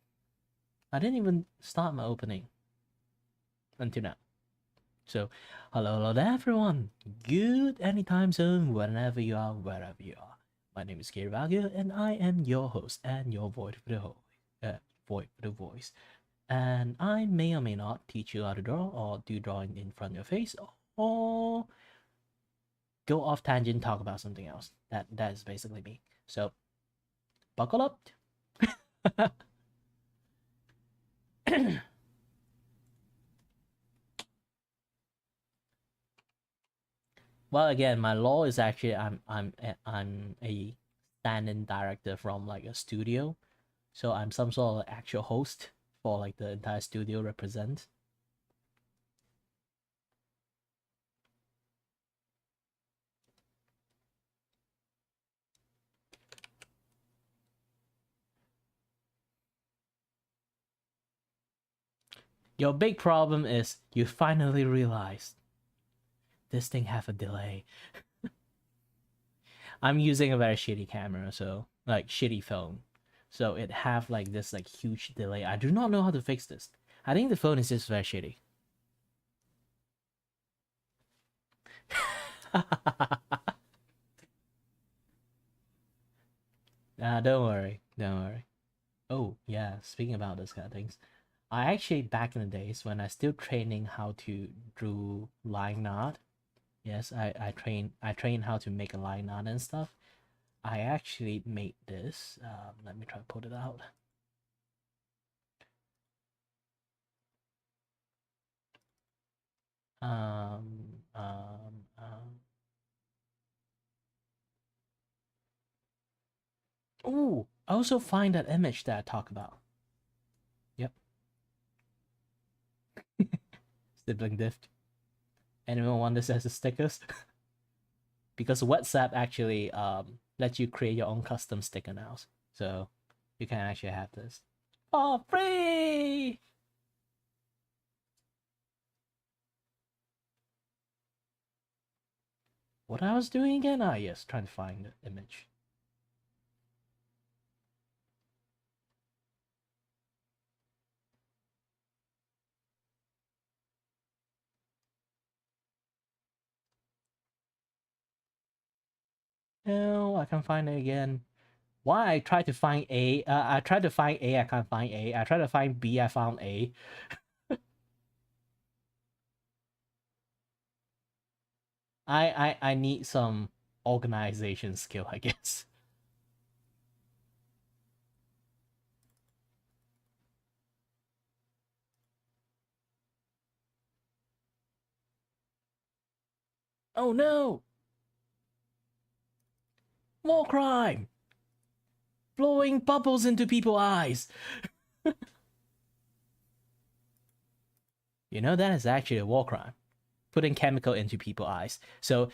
I didn't even start my opening until now. So, hello there everyone. Good anytime zone, whenever you are, wherever you are. My name is Kiray Vacuo, and I am your host and your void for the voice. And I may or may not teach you how to draw or do drawing in front of your face or go off tangent, talk about something else. That is basically me. So buckle up. Well, again, my law is actually I'm a stand-in director from like a studio, so I'm some sort of actual host for like the entire studio represent. Your big problem is you finally realized this thing have a delay. I'm using a very shitty camera, so like shitty phone. So it have like this like huge delay. I do not know how to fix this. I think the phone is just very shitty. Don't worry. Don't worry. Oh, yeah, speaking about this kind of things. I actually back in the days when I still training how to do line art. Yes, I train how to make a line art and stuff. I actually made this. Let me try to put it out. Um, um, um. Oh, I also find that image that I talk about. Yep. Sibling gift. Anyone want this as a stickers? Because WhatsApp actually lets you create your own custom sticker now. So you can actually have this. For free! What I was doing again? Ah, yes, trying to find the image. No, I can find it again. Why I tried to find A, I tried to find A, I can't find A. I tried to find B, I found A. I need some organization skill, I guess. Oh no! More crime! Blowing bubbles into people's eyes! You know, that is actually a war crime. Putting chemical into people's eyes. So,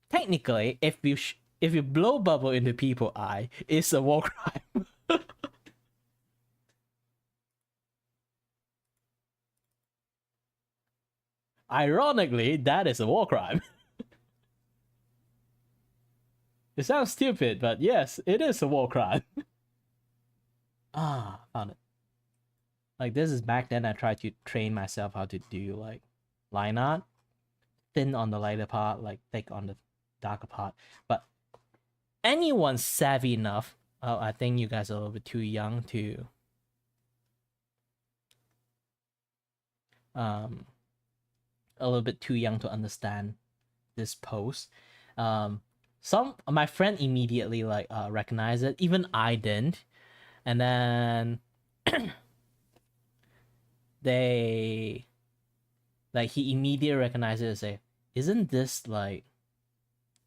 technically, if you blow bubble into people's eye, it's a war crime. Ironically, that is a war crime. It sounds stupid, but yes, it is a war crime. Found it. Like, this is back then I tried to train myself how to do, like, line art. Thin on the lighter part, like, thick on the darker part. But anyone savvy enough, I think you guys are a little bit too young to... a little bit too young to understand this post. My friend immediately like recognized it. Even I didn't, and then he immediately recognized it and say, "Isn't this like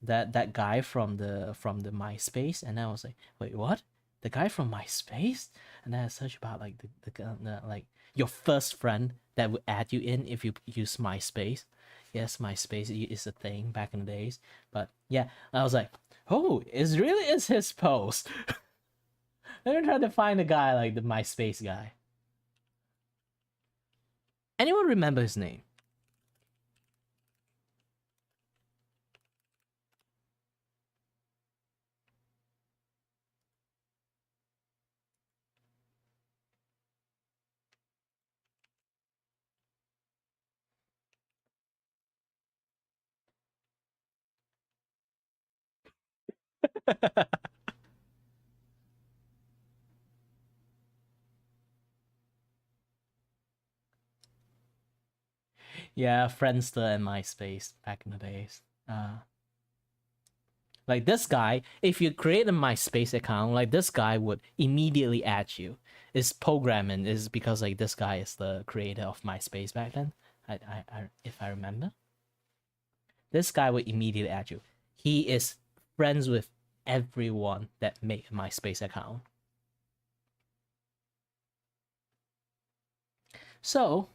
that guy from the MySpace?" And I was like, "Wait, what? The guy from MySpace?" And then I searched about like the like your first friend that would add you in if you use MySpace. Yes, MySpace is a thing back in the days. But yeah, I was like, oh, it really is his post. Let me try to find a guy like the MySpace guy. Anyone remember his name? Yeah, Friendster and MySpace back in the days. Like this guy, if you create a MySpace account, like this guy would immediately add you. His programming is because like this guy is the creator of MySpace back then. If I remember, this guy would immediately add you. He is friends with everyone that made a MySpace account. So,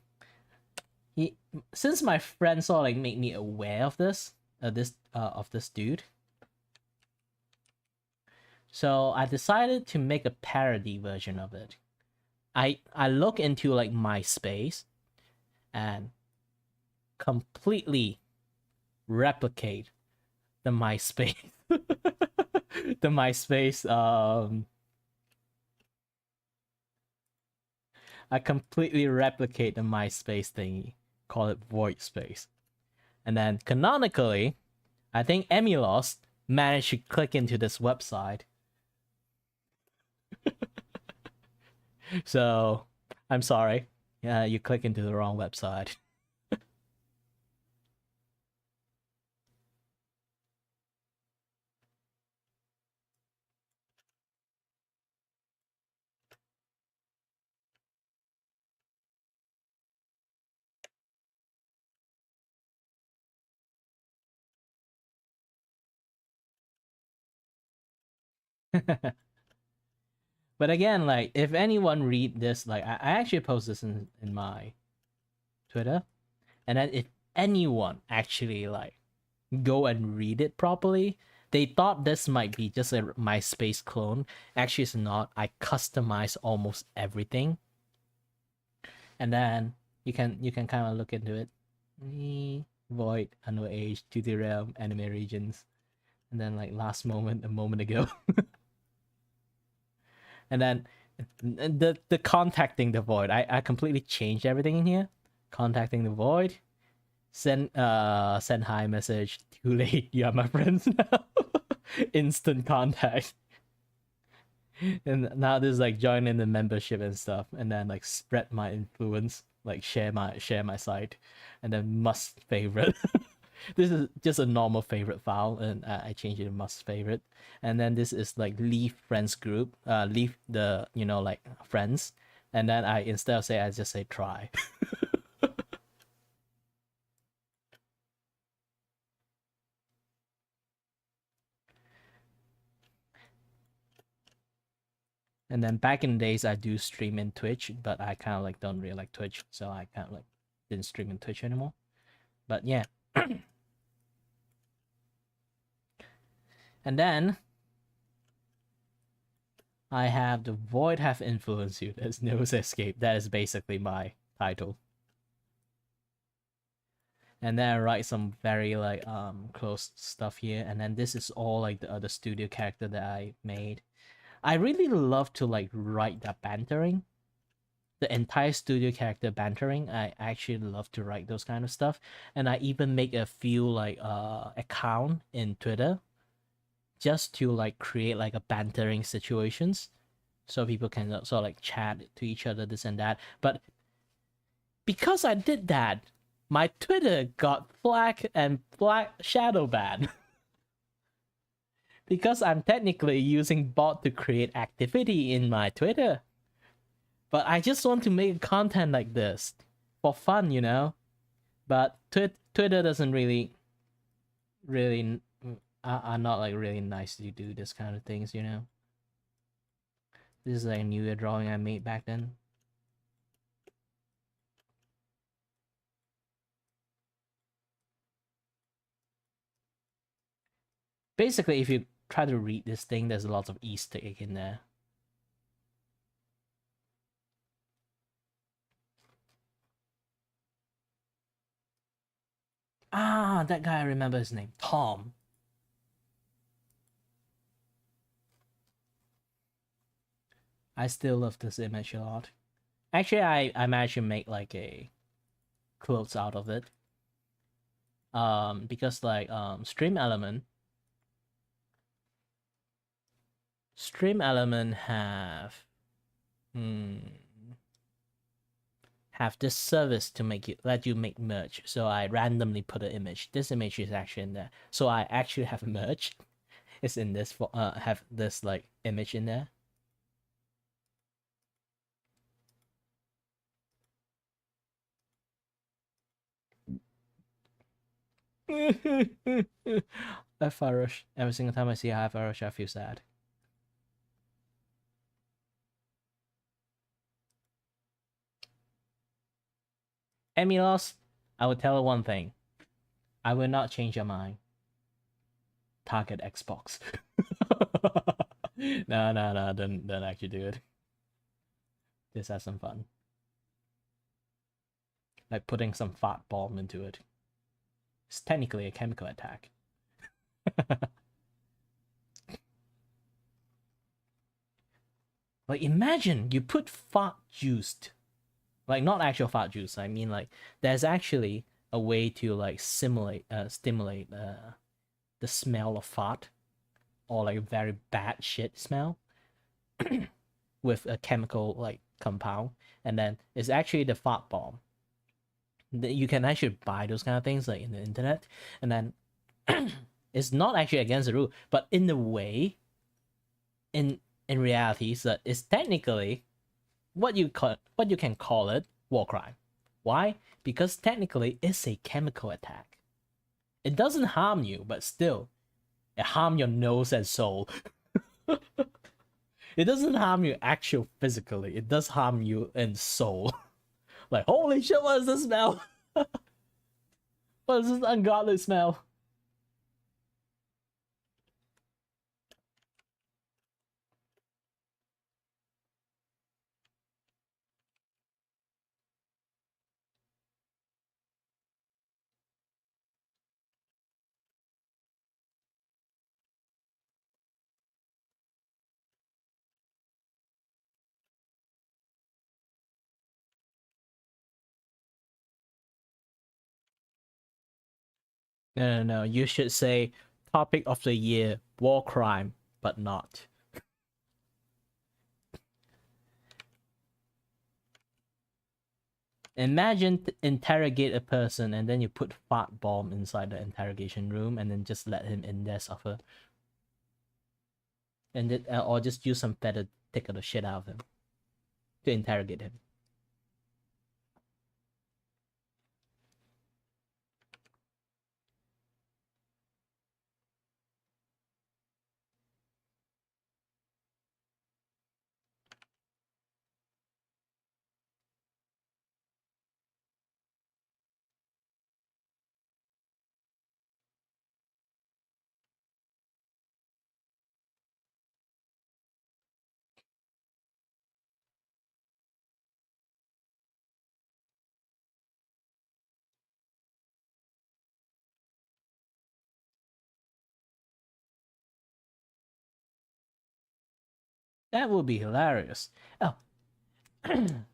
since my friend sort of like made me aware of this, of this dude, so I decided to make a parody version of it. I look into like MySpace and completely replicate the MySpace the MySpace I completely replicate the MySpace thingy, call it void space. And then canonically, I think Emilos managed to click into this website. So, I'm sorry. Yeah, you click into the wrong website. But again, like, if anyone read this, like, I actually post this in my Twitter. And then if anyone actually, like, go and read it properly, they thought this might be just a MySpace clone. Actually, it's not. I customize almost everything. And then you can kind of look into it. Void, unknown age, 2D realm, anime regions. And then, like, last moment, a moment ago. And then the contacting the void, I completely changed everything in here. Contacting the void, send hi message, too late, you are my friends now. Instant contact. And now this is like join in the membership and stuff, and then like spread my influence, like share my site, and then must favorite. This is just a normal favorite file, and I change it to must favorite. And then this is like leave friends group, leave the like friends, and then I instead of say I just say try. And then back in the days, I do stream in Twitch, but I kind of like don't really like Twitch, so I kind of like didn't stream in Twitch anymore. But yeah. And then I have the void have influenced you. There's no escape. That is basically my title. And then I write some very like close stuff here. And then this is all like the other studio character that I made. I really love to like write that bantering. The entire studio character bantering. I actually love to write those kind of stuff. And I even make a few like account in Twitter just to like create like a bantering situations so people can sort of like chat to each other, this and that. But because I did that, my Twitter got flag shadow ban. Because I'm technically using bot to create activity in my Twitter. But I just want to make content like this for fun, you know? But Twitter doesn't really are not like really nice to do this kind of things, you know? This is like a New Year drawing I made back then. Basically, if you try to read this thing, there's a lot of Easter egg in there. Ah, that guy, I remember his name. Tom. I still love this image a lot. Actually, I managed to make like a clothes out of it. Because like stream element have this service to let you make merch. So I randomly put an image. This image is actually in there. So I actually have merch. It's in this for have this like image in there. Farosh. Every single time I see a Farosh, I feel sad. Emilos, I will tell her one thing. I will not change your mind. Target Xbox. No, don't actually do it. Just have some fun. Like putting some fart bomb into it. It's technically a chemical attack. Like imagine you put fart juice, like not actual fart juice. I mean like there's actually a way to like stimulate the smell of fart or like very bad shit smell with a chemical like compound, and then it's actually the fart bomb. You can actually buy those kind of things like in the internet, and then it's not actually against the rule, but in a way, in reality, so it's technically what you can call it war crime. Why? Because technically it's a chemical attack. It doesn't harm you, but still, it harm your nose and soul. It doesn't harm you actual physically. It does harm you in soul. Like holy shit, what is this smell? What is this ungodly smell? No. You should say topic of the year war crime, but not. Imagine interrogate a person and then you put fart bomb inside the interrogation room and then just let him in there suffer. And then, or just use some feather tickle the shit out of him to interrogate him. That would be hilarious. Oh,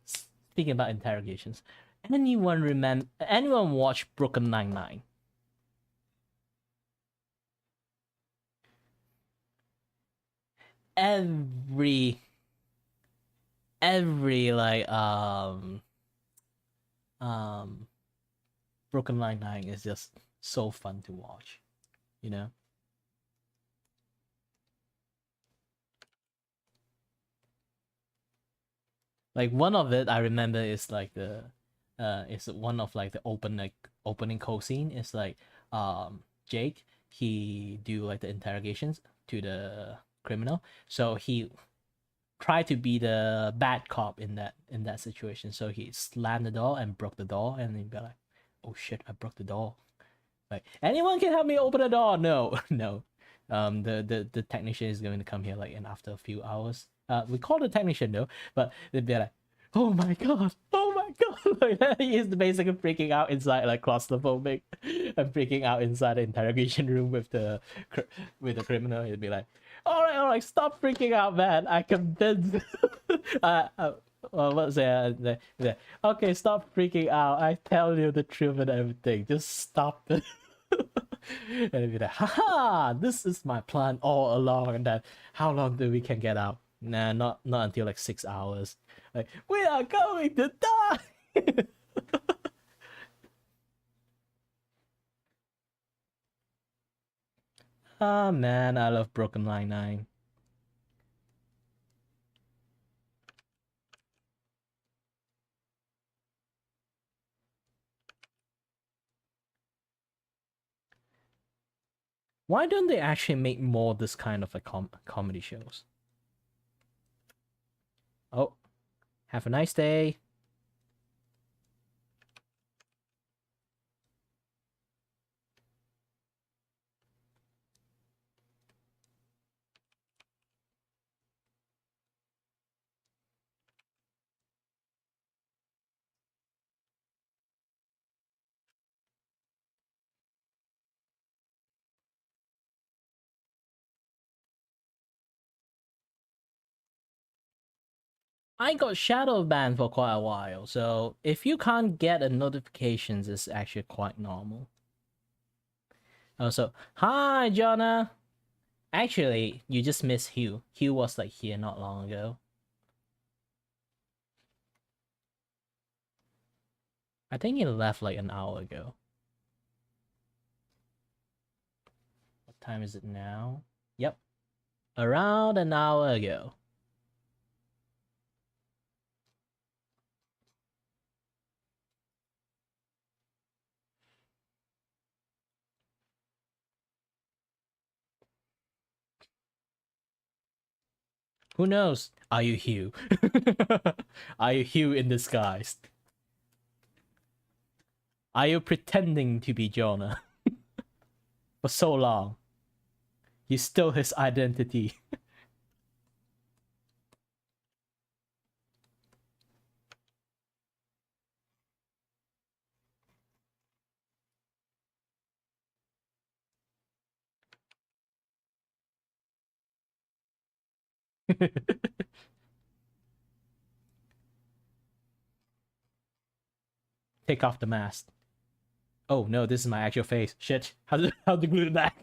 speaking about interrogations, anyone watch Brooklyn Nine-Nine? Every like Brooklyn Nine-Nine is just so fun to watch, you know? Like one of it I remember is like the it's one of like the opening code scene is like Jake, he do like the interrogations to the criminal, so he tried to be the bad cop in that situation, so he slammed the door and broke the door and he'd be like, oh shit, I broke the door, like anyone can help me open the door. No. No, the technician is going to come here like in after a few hours. We call the technician though, but they'd be like, oh my god, like that. He is basically freaking out inside, like claustrophobic and freaking out inside the interrogation room with the criminal. He'd be like, all right, stop freaking out, man, I convinced. What's that? Okay, stop freaking out, I tell you the truth and everything, just stop it. And it'd be like, haha, this is my plan all along. And then how long do we can get out? Nah, not until like 6 hours. Like, we are going to die. Ah, man, I love Broken Nine-Nine. Why don't they actually make more this kind of like comedy shows? Oh, have a nice day. I got shadow banned for quite a while, so if you can't get a notifications, it's actually quite normal. Also, hi, Jonah. Actually, you just missed Hugh. Hugh was like here not long ago. I think he left like an hour ago. What time is it now? Yep, around an hour ago. Who knows? Are you Hugh? Are you Hugh in disguise? Are you pretending to be Jonah? For so long. You stole his identity. Take off the mask. Oh no, this is my actual face. Shit. How to glue it back?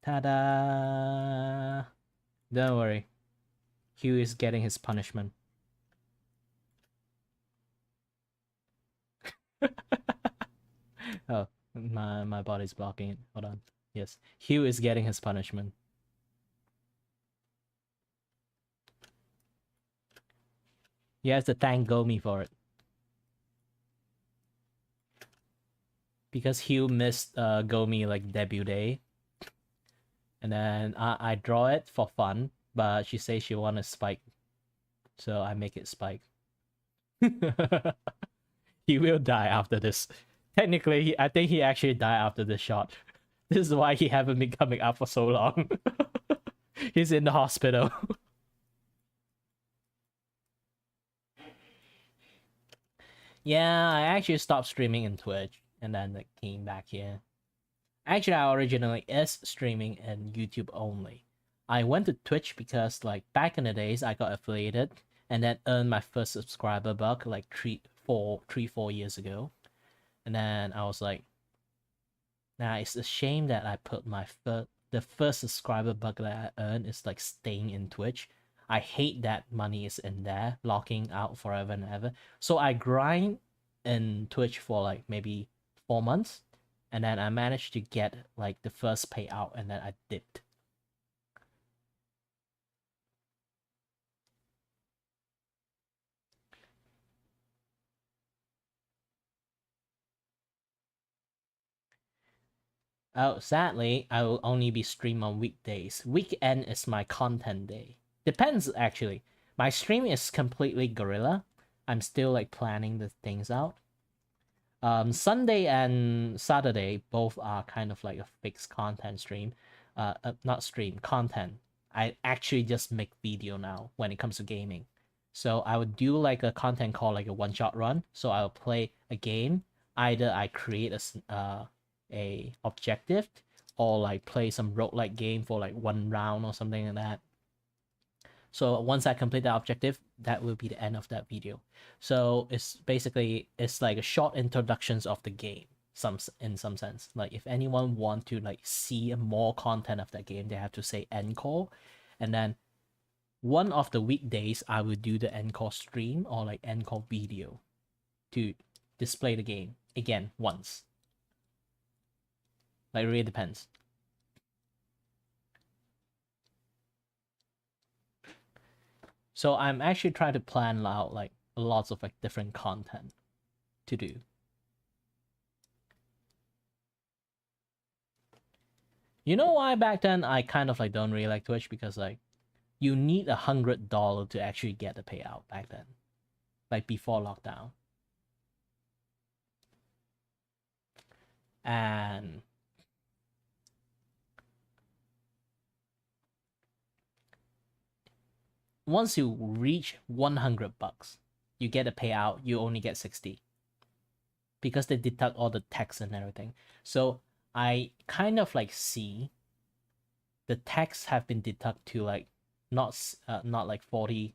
Ta-da! Don't worry. Hugh is getting his punishment. Oh, my body's blocking it. Hold on. Yes, Hugh is getting his punishment. He has to thank Gomi for it. Because Hugh missed Gomi like debut day. And then I draw it for fun, but she says she wants a spike. So I make it spike. He will die after this. Technically, I think he actually died after this shot. This is why he haven't been coming up for so long. He's in the hospital. Yeah, I actually stopped streaming in Twitch and then like, came back here. Actually, I originally is streaming in YouTube only. I went to Twitch because like back in the days I got affiliated and then earned my first subscriber buck like 4 years ago. And then I was like, nah, it's a shame that I put my the first subscriber buck that I earned is like staying in Twitch. I hate that money is in there, locking out forever and ever. So I grind in Twitch for like maybe 4 months, and then I managed to get like the first payout, and then I dipped. Oh, sadly, I will only be stream on weekdays. Weekend is my content day. Depends actually. My stream is completely guerrilla. I'm still like planning the things out. Sunday and Saturday both are kind of like a fixed content stream. Not stream, content. I actually just make video now when it comes to gaming. So I would do like a content called like a one-shot run. So I'll play a game. Either I create a objective or like play some roguelike game for like 1 round or something like that. So once I complete that objective, that will be the end of that video. So it's basically it's like a short introductions of the game, in some sense. Like if anyone want to like see more content of that game, they have to say encore, and then one of the weekdays I will do the encore stream or like encore video to display the game again once. Like it really depends. So I'm actually trying to plan out like lots of like different content to do. You know why back then I kind of like don't really like Twitch? Because like you need $100 to actually get the payout back then. Like before lockdown. And once you reach $100, you get a payout, you only get 60. Because they deduct all the tax and everything. So I kind of like see the tax have been deducted to like not like $40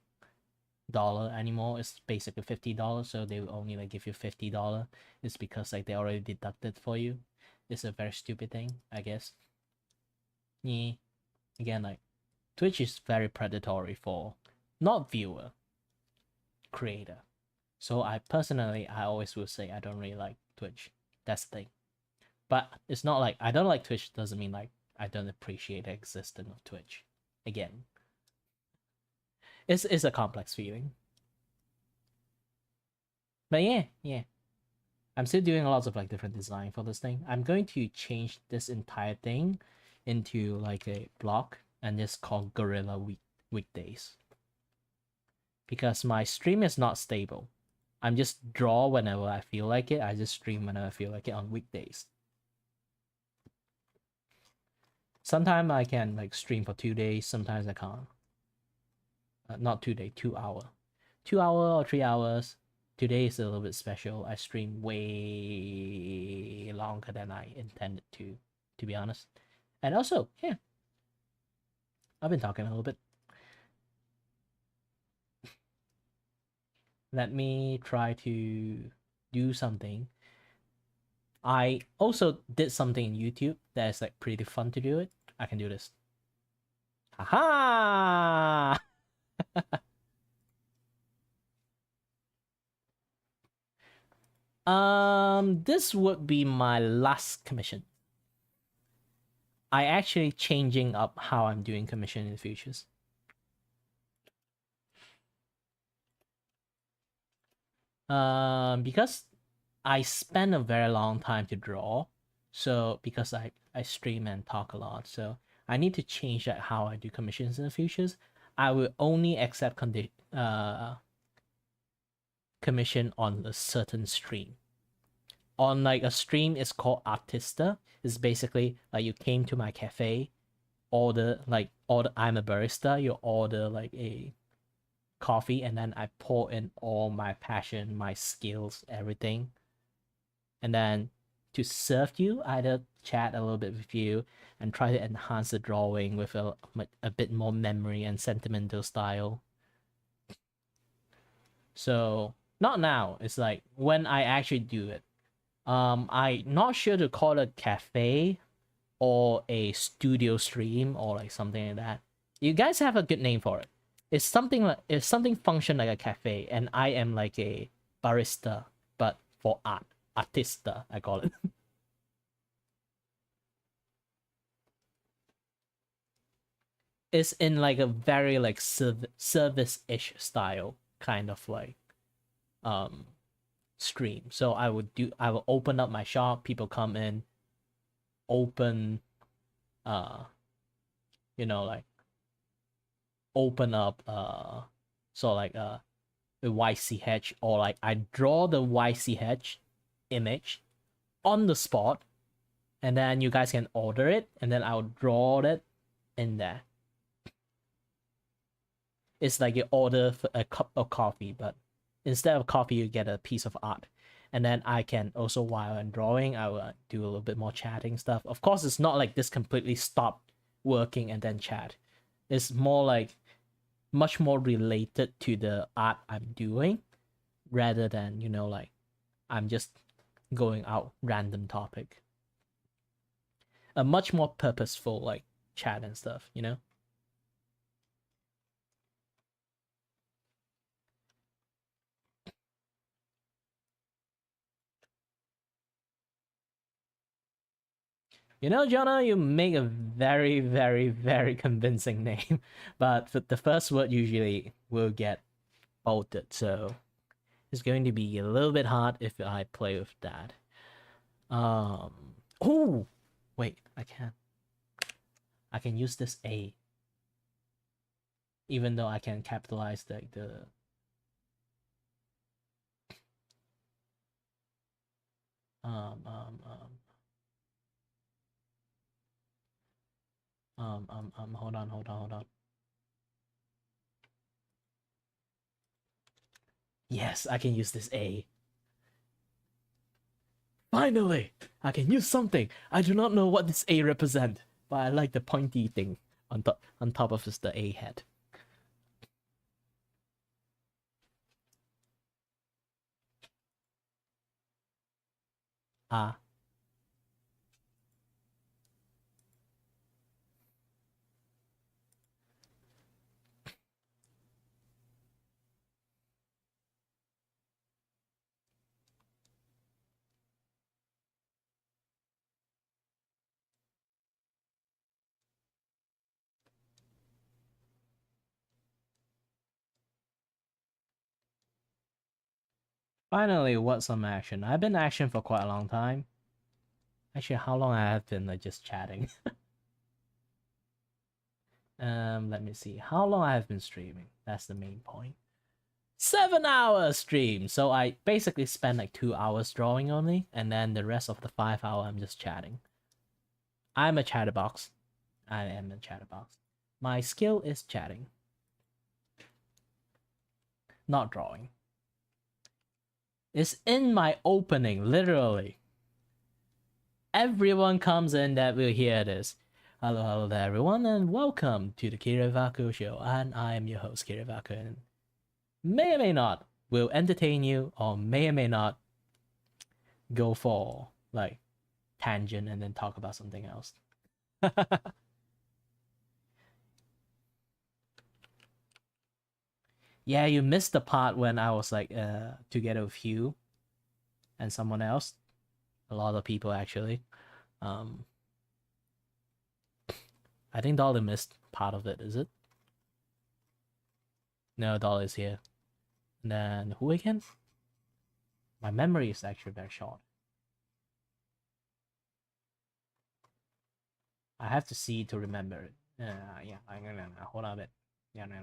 anymore. It's basically $50. So they will only like give you $50. It's because like they already deducted for you. It's a very stupid thing, I guess. Yeah. Again, like Twitch is very predatory for not viewer, creator. So I personally, I always will say I don't really like Twitch. That's the thing. But it's not like I don't like Twitch doesn't mean like I don't appreciate the existence of Twitch. Again, it's a complex feeling. But yeah. I'm still doing lots of like different design for this thing. I'm going to change this entire thing into like a block and just call Guerrilla Weekdays. Because my stream is not stable. I'm just draw whenever I feel like it. I just stream whenever I feel like it on weekdays. Sometimes I can like stream for 2 days. Sometimes I can't. Not 2 days, 2 hour. 2 hour or 3 hours. Today is a little bit special. I stream way longer than I intended to be honest. And also, yeah, I've been talking a little bit. Let me try to do something. I also did something in YouTube that is like pretty fun to do it. I can do this. Haha! This would be my last commission. I actually changing up how I'm doing commission in the futures. Because I spend a very long time to draw, so because I stream and talk a lot, so I need to change that how I do commissions in the futures. I will only accept commission on a certain stream. On like a stream, it's called Artista. It's basically like you came to my cafe, order I'm a barista. You order like a coffee, and then I pour in all my passion, my skills, everything, and then to serve you, either chat a little bit with you and try to enhance the drawing with a bit more memory and sentimental style. So not now. It's like when I actually do it. I'm not sure to call it cafe or a studio stream or like something like that. You guys have a good name for it. It's something function like a cafe, and I am like a barista, but for art. Artista, I call it. It's in like a very like service-ish style kind of like stream. So I will open up my shop, people come in, open like open up so like the YCH, or like I draw the YCH image on the spot, and then you guys can order it, and then I'll draw it in there. It's like you order for a cup of coffee, but instead of coffee you get a piece of art. And then I can also, while I'm drawing, I will do a little bit more chatting stuff. Of course, it's not like this completely stop working and then chat. It's more like much more related to the art I'm doing, rather than like I'm just going out random topic. A much more purposeful like chat and stuff. Jonah, you make a very, very, very convincing name, but the first word usually will get bolted, so it's going to be a little bit hard if I play with that. Oh, wait, I can use this A, even though I can capitalize the hold on. Yes, I can use this A. Finally, I can use something. I do not know what this A represent, but I like the pointy thing on top of just the A head. Ah. Finally, what's some action? I've been action for quite a long time. Actually, how long I have been like just chatting? Let me see. How long I have been streaming? That's the main point. 7-hour stream. So I basically spend like 2 hours drawing only, and then the rest of the 5 hour I'm just chatting. I'm a chatterbox. I am a chatterbox. My skill is chatting, not drawing. It's in my opening, literally. Everyone comes in that will hear this. Hello there everyone, and welcome to the Kiray Vacuo show, and I am your host Kiray Vacuo, and may or may not will entertain you, or may not go for like tangent and then talk about something else. Yeah, you missed the part when I was like together with you and someone else. A lot of people actually. Um I think Dolly missed part of it, is it? No, Dolly's here. And then who again? My memory is actually very short. I have to see to remember it. Yeah, hold on a bit. Yeah, no.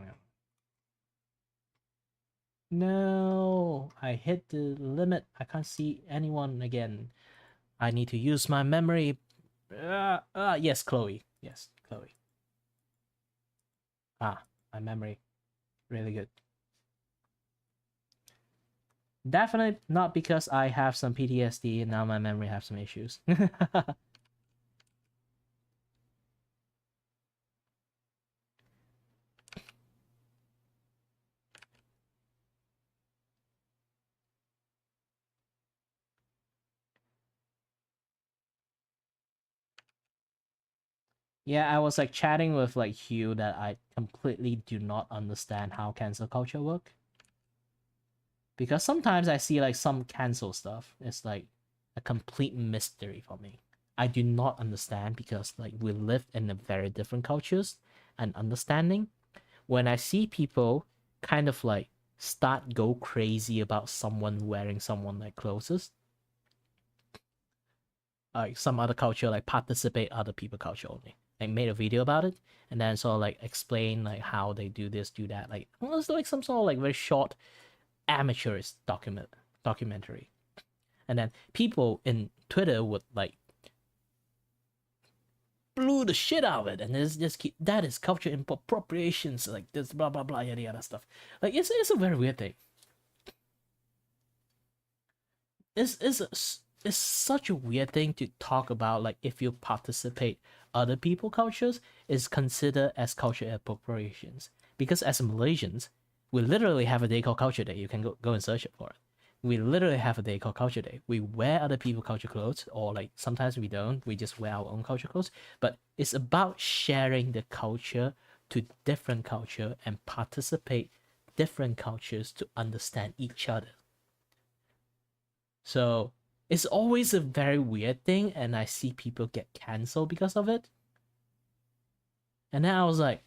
No, I hit the limit. I can't see anyone again. I need to use my memory. Yes, Chloe. Yes, Chloe. My memory. Really good. Definitely not because I have some PTSD and now my memory have some issues. Yeah, I was like chatting with like Hugh that I completely do not understand how cancel culture work. Because sometimes I see like some cancel stuff. It's like a complete mystery for me. I do not understand because like we live in a very different cultures and understanding. When I see people kind of like start go crazy about someone wearing someone like clothes, like some other culture like participate other people culture only. Like made a video about it and then sort of like explain like how they do this, do that. Like almost like some sort of like very short amateurish documentary. And then people in Twitter would like blew the shit out of it, and it's just keep that is culture appropriations, like this blah blah blah yada yada stuff. Like it's a very weird thing. It's such a weird thing to talk about. Like if you participate other people cultures is considered as culture appropriations because as Malaysians we literally have a day called Culture Day. You can go and search it for it. We literally have a day called Culture Day. We wear other people's culture clothes, or like sometimes we don't. We just wear our own culture clothes. But it's about sharing the culture to different culture and participate different cultures to understand each other. So it's always a very weird thing, and I see people get cancelled because of it. And then I was like,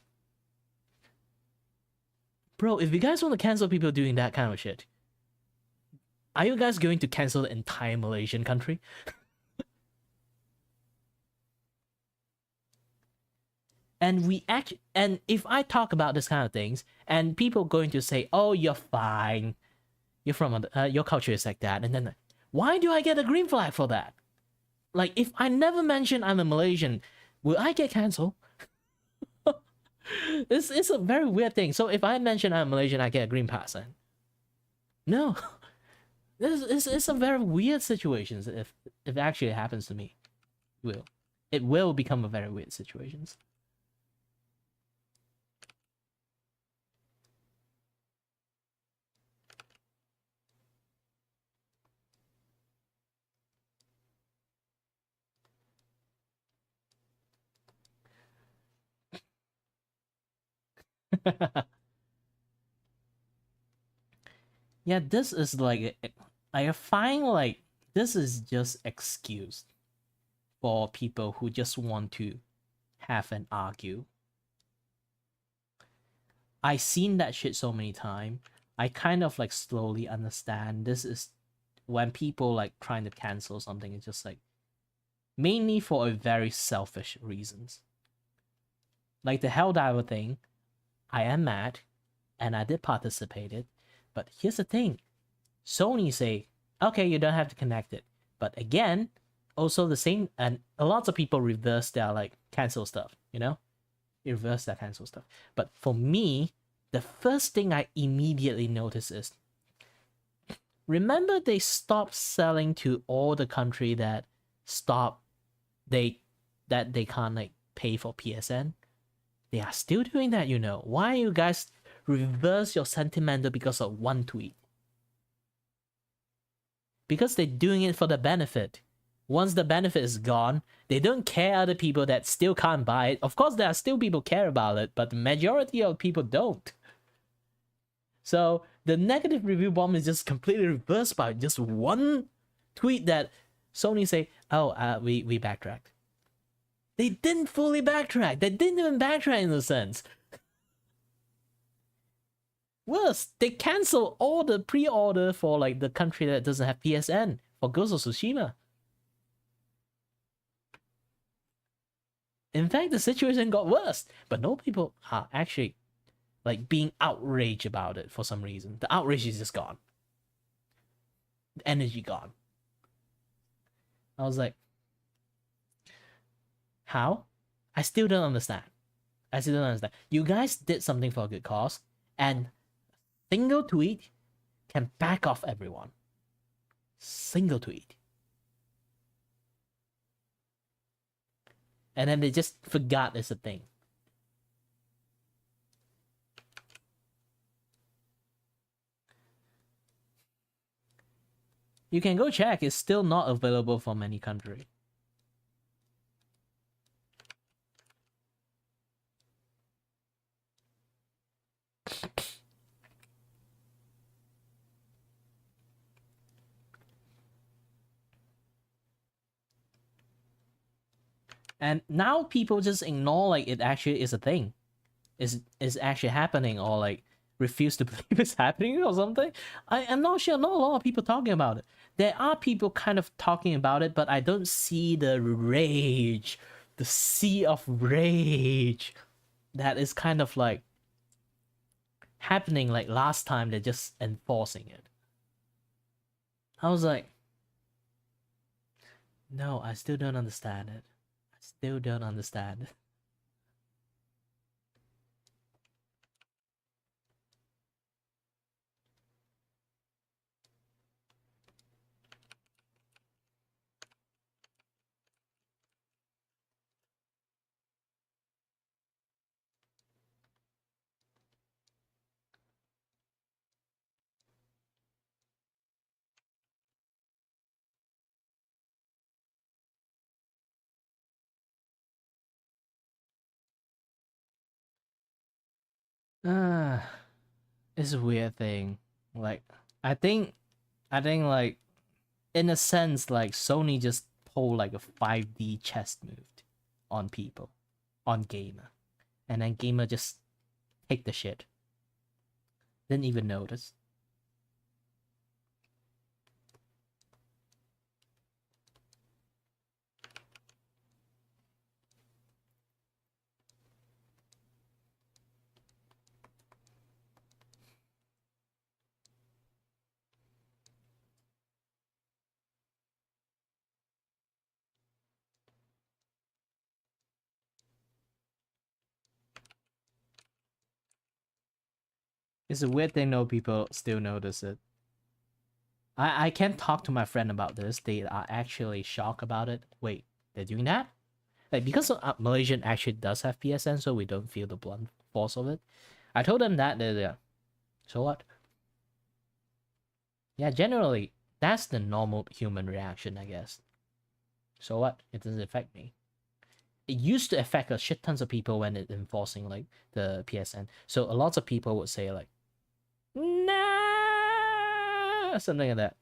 bro, if you guys want to cancel people doing that kind of shit, are you guys going to cancel the entire Malaysian country? And if I talk about this kind of things, and people going to say, "Oh, you're fine, you're from your culture is like that," and then why do I get a green flag for that? Like, if I never mention I'm a Malaysian, will I get cancelled? It's a very weird thing. So if I mention I'm Malaysian, I get a green pass. Then no, it's a very weird situation. If it actually happens to me, it will become a very weird situation. Yeah, this is like I find like this is just excuse for people who just want to have an argue. I seen that shit so many times. I kind of like slowly understand this is when people like trying to cancel something. It's just like mainly for a very selfish reasons. Like the Helldiver thing, I am mad, and I did participate it. But here's the thing, Sony say, okay, you don't have to connect it. But again, also the same, and a lot of people reverse their like cancel stuff, you know? Reverse that cancel stuff. But for me, the first thing I immediately notice is, remember they stopped selling to all the country that they can't like pay for PSN? They are still doing that, you know. Why you guys reverse your sentimental because of one tweet? Because they're doing it for the benefit. Once the benefit is gone, they don't care other people that still can't buy it. Of course, there are still people care about it, but the majority of people don't. So the negative review bomb is just completely reversed by just one tweet that Sony say, "Oh, we backtracked." They didn't fully backtrack. They didn't even backtrack in a sense. Worse, they cancel all the pre-order for like the country that doesn't have PSN for Ghost of Tsushima. In fact, the situation got worse, but no people are actually like being outraged about it for some reason. The outrage is just gone. The energy gone. I was like, how? I still don't understand. I still don't understand. You guys did something for a good cause, and single tweet can back off everyone. Single tweet. And then they just forgot it's a thing. You can go check. It's still not available from any country. And now people just ignore like it actually is a thing. Is actually happening, or like refuse to believe it's happening or something. I am not sure. Not a lot of people talking about it. There are people kind of talking about it, but I don't see the rage, the sea of rage that is kind of like happening like last time. They're just enforcing it. I was like, no, I still don't understand it. I still don't understand it. It's a weird thing. Like, I think like in a sense, like Sony just pulled like a 5D chess move on people, on gamer, and then gamer just take the shit. Didn't even notice. It's a weird thing though, people still notice it. I can't talk to my friend about this. They are actually shocked about it. Wait, they're doing that? Like, because Malaysian actually does have PSN, so we don't feel the blunt force of it. I told them that, yeah. So what? Yeah, generally, that's the normal human reaction, I guess. So what? It doesn't affect me. It used to affect a shit tons of people when it enforcing like the PSN. So a lot of people would say like, nah, something like that.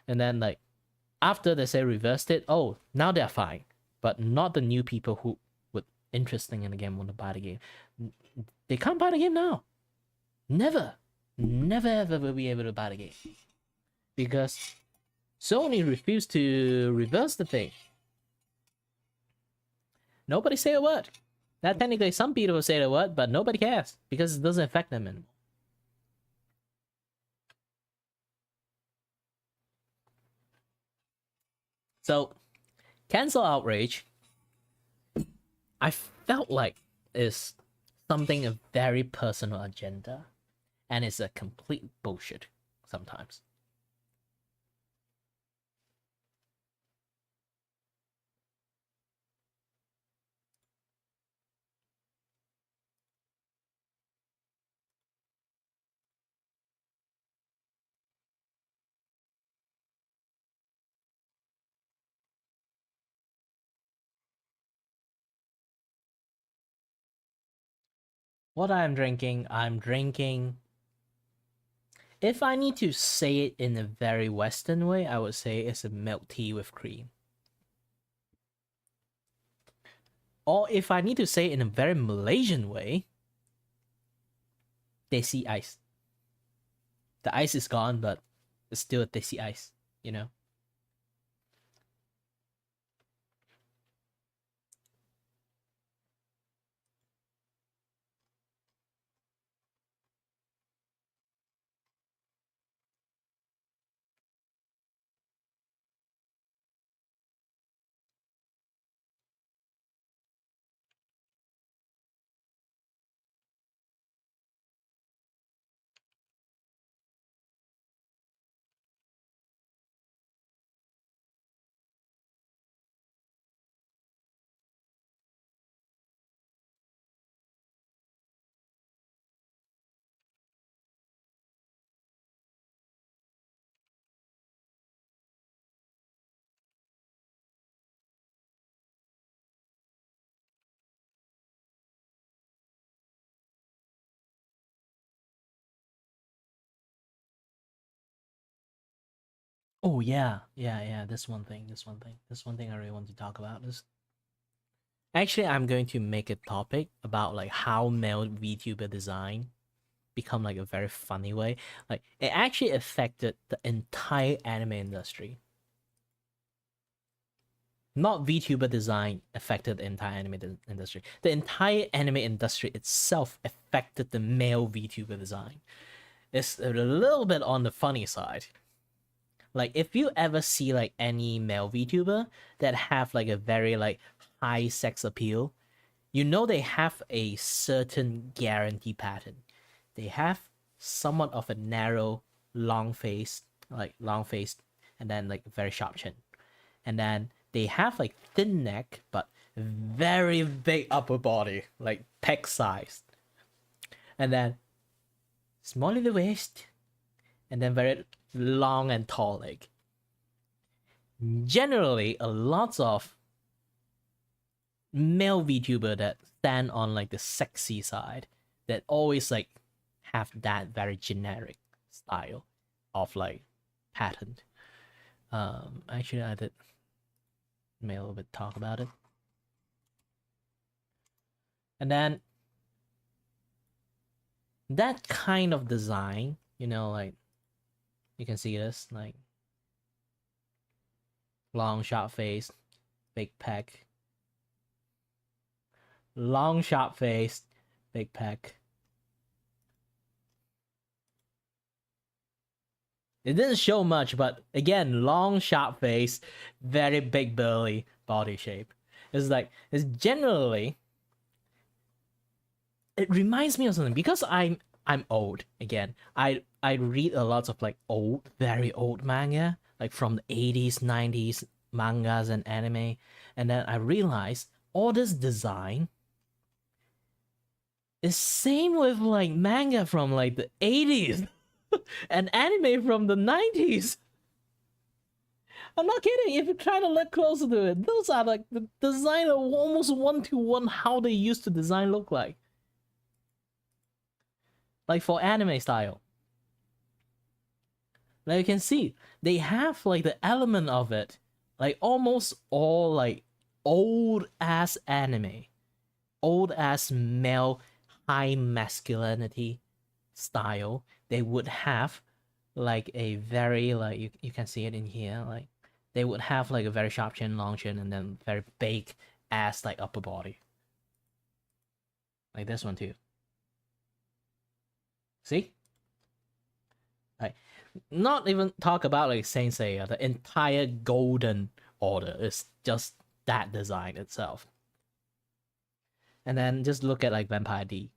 And then like after they say reversed it, oh, now they're fine. But not the new people who would interesting in the game want to buy the game. They can't buy the game now. Never ever will be able to buy the game. Because Sony refused to reverse the thing. Nobody say a word. Now, technically, some people say the word, but nobody cares because it doesn't affect them anymore. So, cancel outrage, I felt like is something a very personal agenda, and it's a complete bullshit sometimes. What I'm drinking If I need to say it in a very Western way, I would say it's a milk tea with cream. Or if I need to say it in a very Malaysian way, desi ice. The ice is gone, but it's still a desi ice, you know? Oh yeah. This one thing I really want to talk about is actually I'm going to make a topic about like how male VTuber design become like a very funny way. Like it actually affected the entire anime industry. Not VTuber design affected the entire anime industry. The entire anime industry itself affected the male VTuber design. It's a little bit on the funny side. Like if you ever see like any male VTuber that have like a very like high sex appeal, you know they have a certain guarantee pattern. They have somewhat of a narrow, long face, and then like very sharp chin. And then they have like thin neck, but very big upper body, like pec sized. And then small in the waist, and then very long and tall leg. Generally, a lot of male VTuber that stand on like the sexy side that always like have that very generic style of like pattern. Actually I did may a little bit talk about it. And then that kind of design, you know, like you can see this like long sharp face, big pec. Long sharp face, big pec. It didn't show much, but again, long sharp face, very big burly body shape. It's generally it reminds me of something because I'm old again. I read a lot of like old, very old manga, like from the 80s, 90s mangas and anime, and then I realized all this design is same with like manga from like the 80s and anime from the 90s. I'm not kidding. If you try to look closer to it, those are like the design of almost 1-to-1 how they used to design look like. Like for anime style. Like you can see, they have like the element of it. Like almost all like old ass anime. Old ass male high masculinity style. They would have like a very like you can see it in here, like they would have like a very sharp chin, long chin, and then very big ass like upper body. Like this one too. See? Like not even talk about like Saint Seiya, the entire golden order is just that design itself. And then just look at like Vampire D.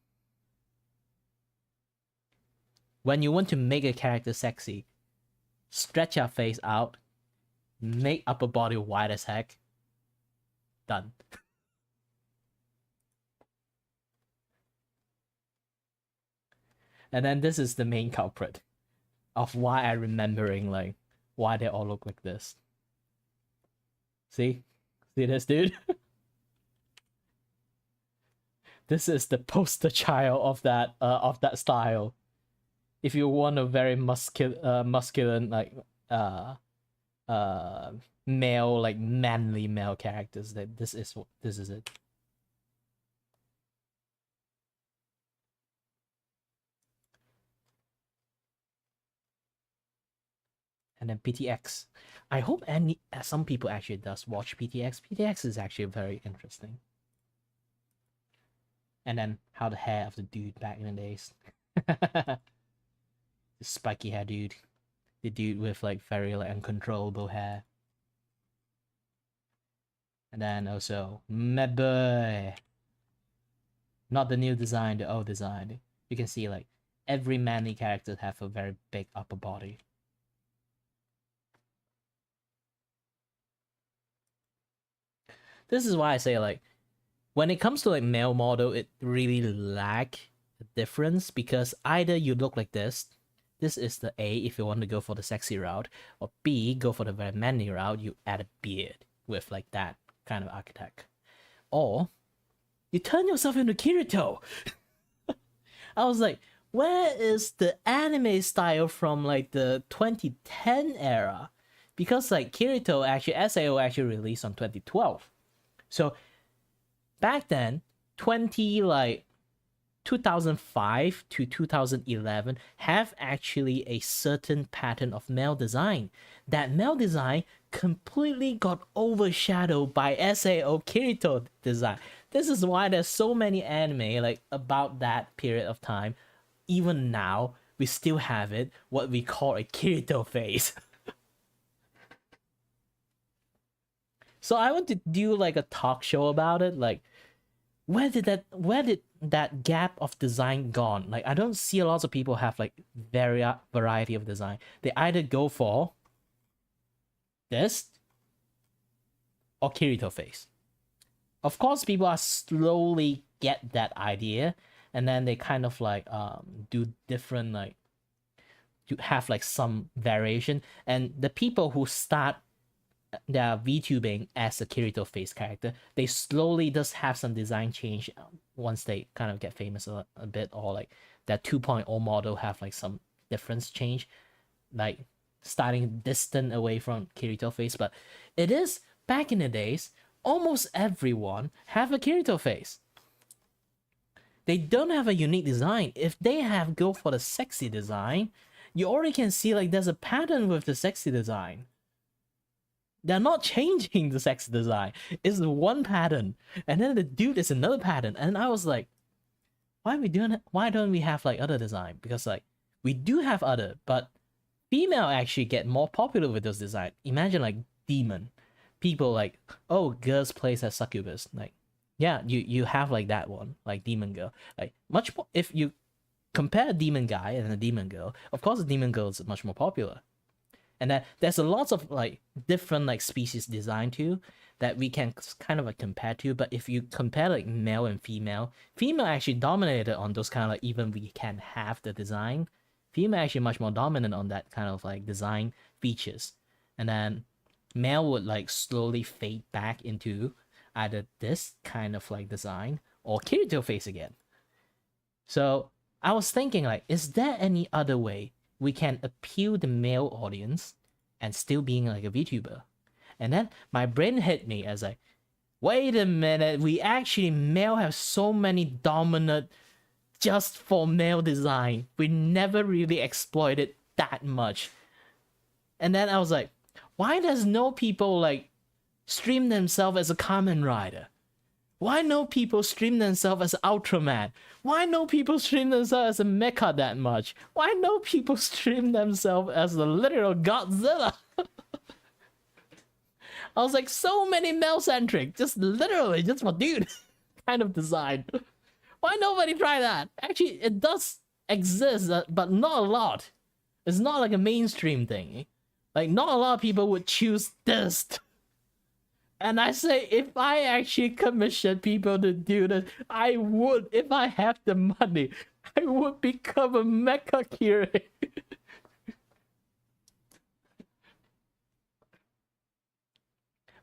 When you want to make a character sexy, stretch your face out, make upper body wide as heck. Done. And then this is the main culprit of why I'm remembering like why they all look like this. See this dude? This is the poster child of that style. if you want a very masculine like uh uh male, like manly male characters, that this is it. And then PTX. I hope some people actually does watch PTX. PTX is actually very interesting. And then how the hair of the dude back in the days. The spiky hair dude. The dude with like very like uncontrollable hair. And then also my boy. Not the new design, the old design. You can see like every manly character have a very big upper body. This is why I say like when it comes to like male model, it really lack a difference, because either you look like this is the A if you want to go for the sexy route, or B, go for the very manly route, you add a beard with like that kind of architect. Or you turn yourself into Kirito. I was like, where is the anime style from like the 2010 era? Because like Kirito actually, SAO actually released on 2012. So back then, 2005 to 2011 have actually a certain pattern of male design. That male design completely got overshadowed by SAO Kirito design. This is why there's so many anime like about that period of time. Even now, we still have it, what we call a Kirito phase. So I want to do like a talk show about it, like where did that gap of design gone? Like I don't see a lot of people have like variety of design. They either go for this or Kirito face. Of course, people are slowly get that idea, and then they kind of like do different, like you have like some variation, and the people who start their VTubing as a Kirito face character, they slowly just have some design change once they kind of get famous a bit, or like that 2.0 model have like some difference change, like starting distant away from Kirito face. But it is back in the days, almost everyone have a Kirito face. They don't have a unique design. If they have go for the sexy design, you already can see like there's a pattern with the sexy design. They're not changing the sex design. It's one pattern, and then the dude is another pattern. And I was like, why are we doing it? Why don't we have like other design? Because like we do have other, but female actually get more popular with those design. Imagine like demon. People like, oh, girls plays as succubus. Like, yeah, you have like that one, like demon girl. Like much more, if you compare a demon guy and a demon girl, of course the demon girl is much more popular. And then there's a lot of like different like species design too that we can kind of like compare to. But if you compare like male and female actually dominated on those kind of like, even we can have the design, female actually much more dominant on that kind of like design features. And then male would like slowly fade back into either this kind of like design or Kirito face again. So I was thinking like, is there any other way we can appeal the male audience and still being like a VTuber? And then my brain hit me as like, wait a minute, we actually male have so many dominant just for male design. We never really exploited that much. And then I was like, why does no people like stream themselves as a Kamen Rider? Why no people stream themselves as Ultraman? Why no people stream themselves as a mecha that much? Why no people stream themselves as the literal Godzilla? I was like, so many male-centric, just literally, just for dude kind of design. Why nobody try that? Actually, it does exist, but not a lot. It's not like a mainstream thing. Like, not a lot of people would choose this. And I say, if I actually commission people to do this, I would, if I have the money, I would become a Mecha Kiray.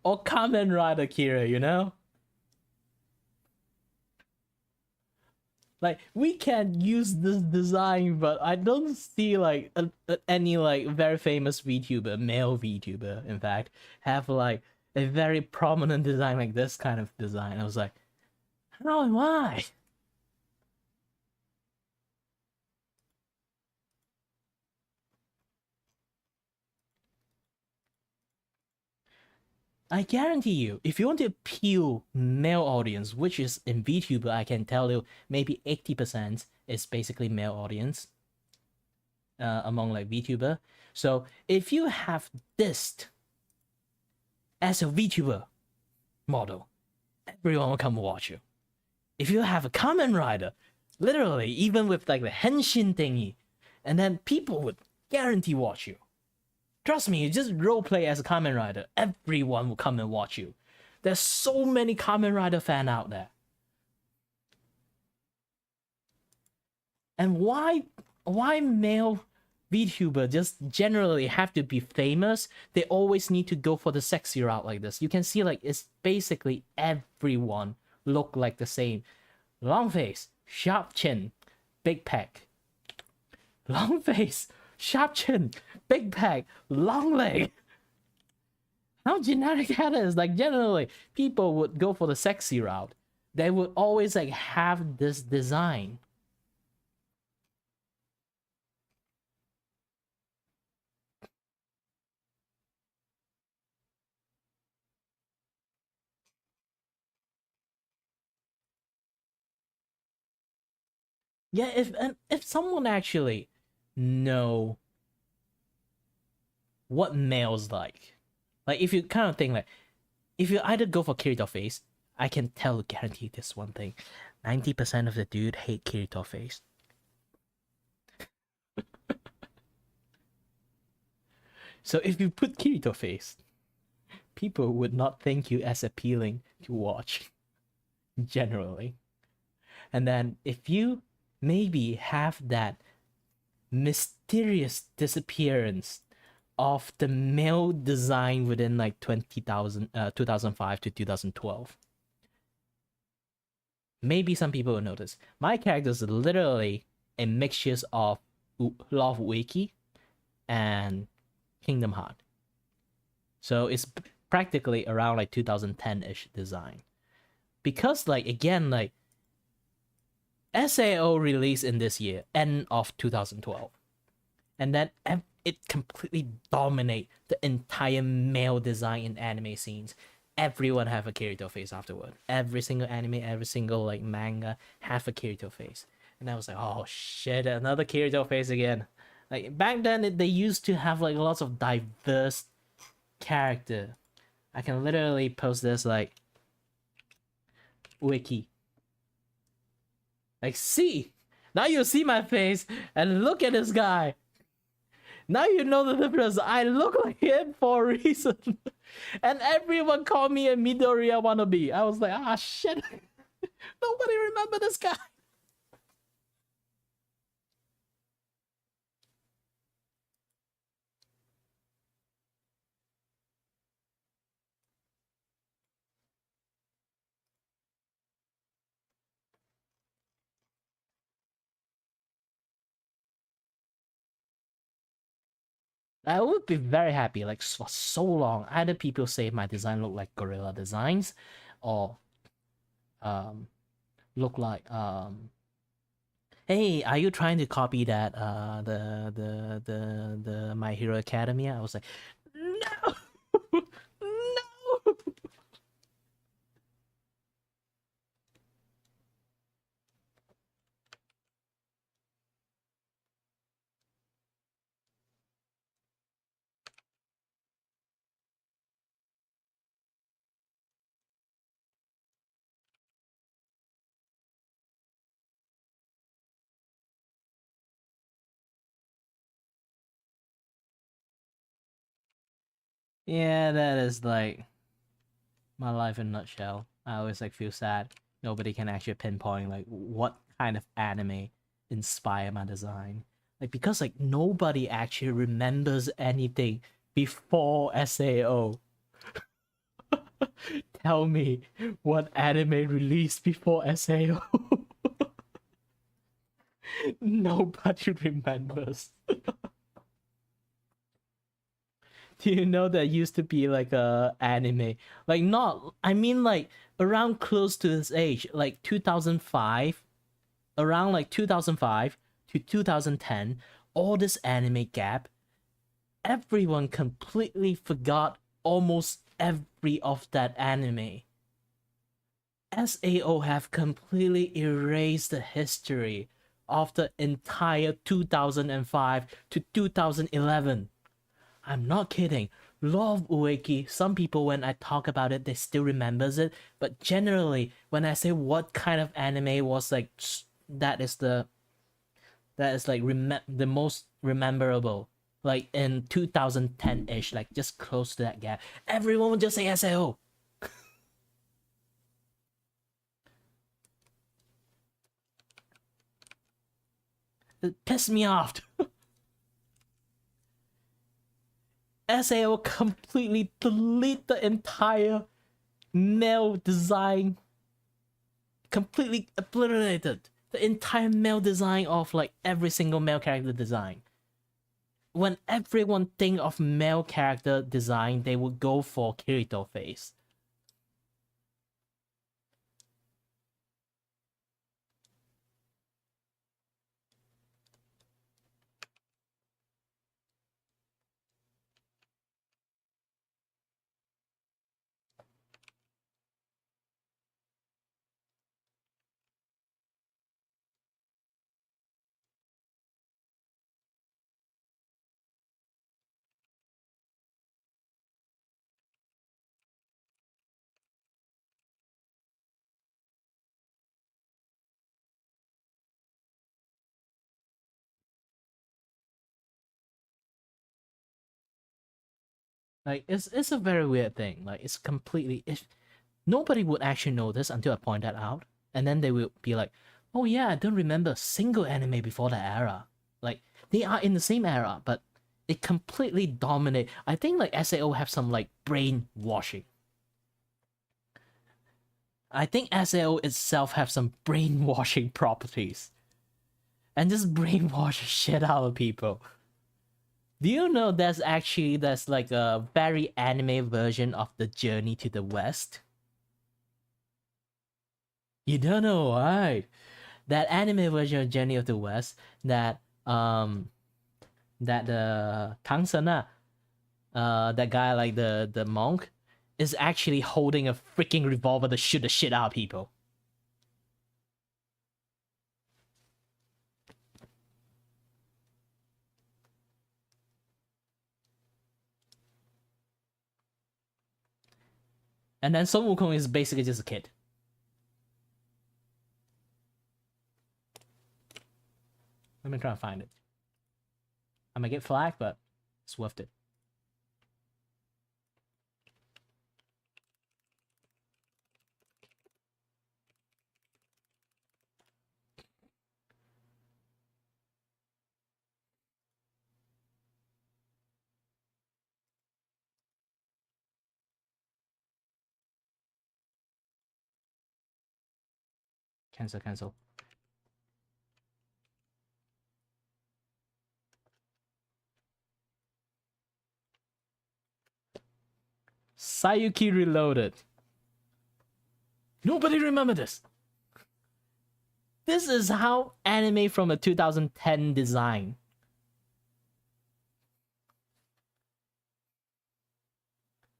Or Kamen Rider Kiray, you know? Like we can use this design, but I don't see like any like very famous VTuber, male VTuber, in fact, have like a very prominent design like this kind of design. I was like, how am I? I guarantee you, if you want to appeal male audience, which is in VTuber, I can tell you maybe 80% is basically male audience among like VTuber. So if you have this as a VTuber model, everyone will come watch you. If you have a Kamen Rider, literally, even with like the henshin thingy, and then people would guarantee watch you. Trust me, you just roleplay as a Kamen Rider, everyone will come and watch you. There's so many Kamen Rider fan out there. And why male VTuber just generally have to be famous? They always need to go for the sexy route like this. You can see like it's basically everyone look like the same. Long face, sharp chin, big peck. Long face, sharp chin, big peck, long leg. How generic that is. Like generally, people would go for the sexy route. They would always like have this design. Yeah, if someone actually know what males like if you kind of think like, if you either go for Kirito face, I can guarantee this one thing: 90% of the dude hate Kirito face. So if you put Kirito face, people would not think you as appealing to watch, generally. And then if you maybe have that mysterious disappearance of the male design within like 2005 to 2012, maybe some people will notice. My character is literally a mixture of Love Wiki and Kingdom Heart. So it's practically around like 2010-ish design. Because like, again, like SAO released in this year, end of 2012. And then it completely dominate the entire male design in anime scenes. Everyone have a Kirito face afterward. Every single anime, every single like manga have a Kirito face. And I was like, oh shit, another Kirito face again. Like back then, they used to have like lots of diverse character. I can literally post this like wiki. Like, see, now you see my face and look at this guy. Now you know the difference. I look like him for a reason. And everyone called me a Midoriya wannabe. I was like, ah, shit. Nobody remember this guy. I would be very happy, like for so long. Either people say my design look like gorilla designs, or look like hey, are you trying to copy that the My Hero Academia? I was like, no, no. Yeah, that is like my life in a nutshell. I always like feel sad. Nobody can actually pinpoint like what kind of anime inspired my design. Like because like nobody actually remembers anything before SAO. Tell me what anime released before SAO. Nobody remembers. Do you know there used to be like a anime? Like not I mean like around close to this age, like 2005, around like 2005 to 2010, all this anime gap, everyone completely forgot almost every of that anime. SAO have completely erased the history of the entire 2005 to 2011. I'm not kidding. Law of Ueki, some people when I talk about it, they still remembers it. But generally, when I say what kind of anime was like that is the the most rememberable, like in 2010-ish, like just close to that gap, everyone would just say SAO. It pissed me off. SAO completely delete the entire male design, completely obliterated the entire male design of like every single male character design. When everyone think of male character design, they would go for Kirito face. Like it's a very weird thing. Like it's completely if nobody would actually know this until I point that out, and then they will be like, "Oh yeah, I don't remember a single anime before that era." Like they are in the same era, but it completely dominate. I think like SAO have some like brainwashing. I think SAO itself have some brainwashing properties, and just brainwash shit out of people. Do you know there's like a very anime version of the Journey to the West? You don't know, right? That anime version of Journey of the West that the Kang Sana, that guy like the monk, is actually holding a freaking revolver to shoot the shit out of people. And then Sun Wukong is basically just a kid. Let me try to find it. I might get flagged, but it's worth it. Cancel. Sayuki Reloaded. Nobody remember this. This is how anime from a 2010 design.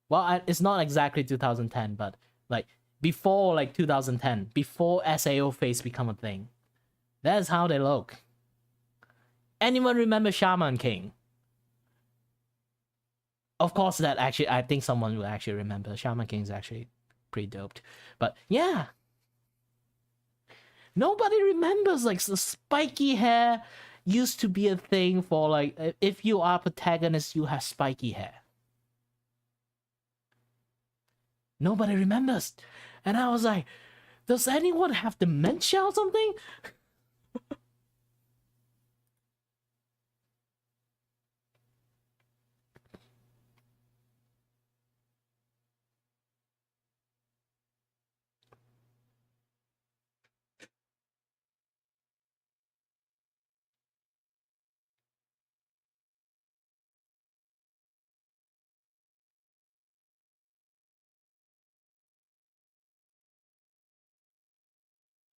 Well, it's not exactly 2010, but like before like 2010, before SAO face become a thing. That's how they look. Anyone remember Shaman King? Of course, that actually I think someone will actually remember. Shaman King is actually pretty doped. But yeah, nobody remembers like the spiky hair used to be a thing for like if you are a protagonist, you have spiky hair. Nobody remembers. And I was like, does anyone have dementia or something?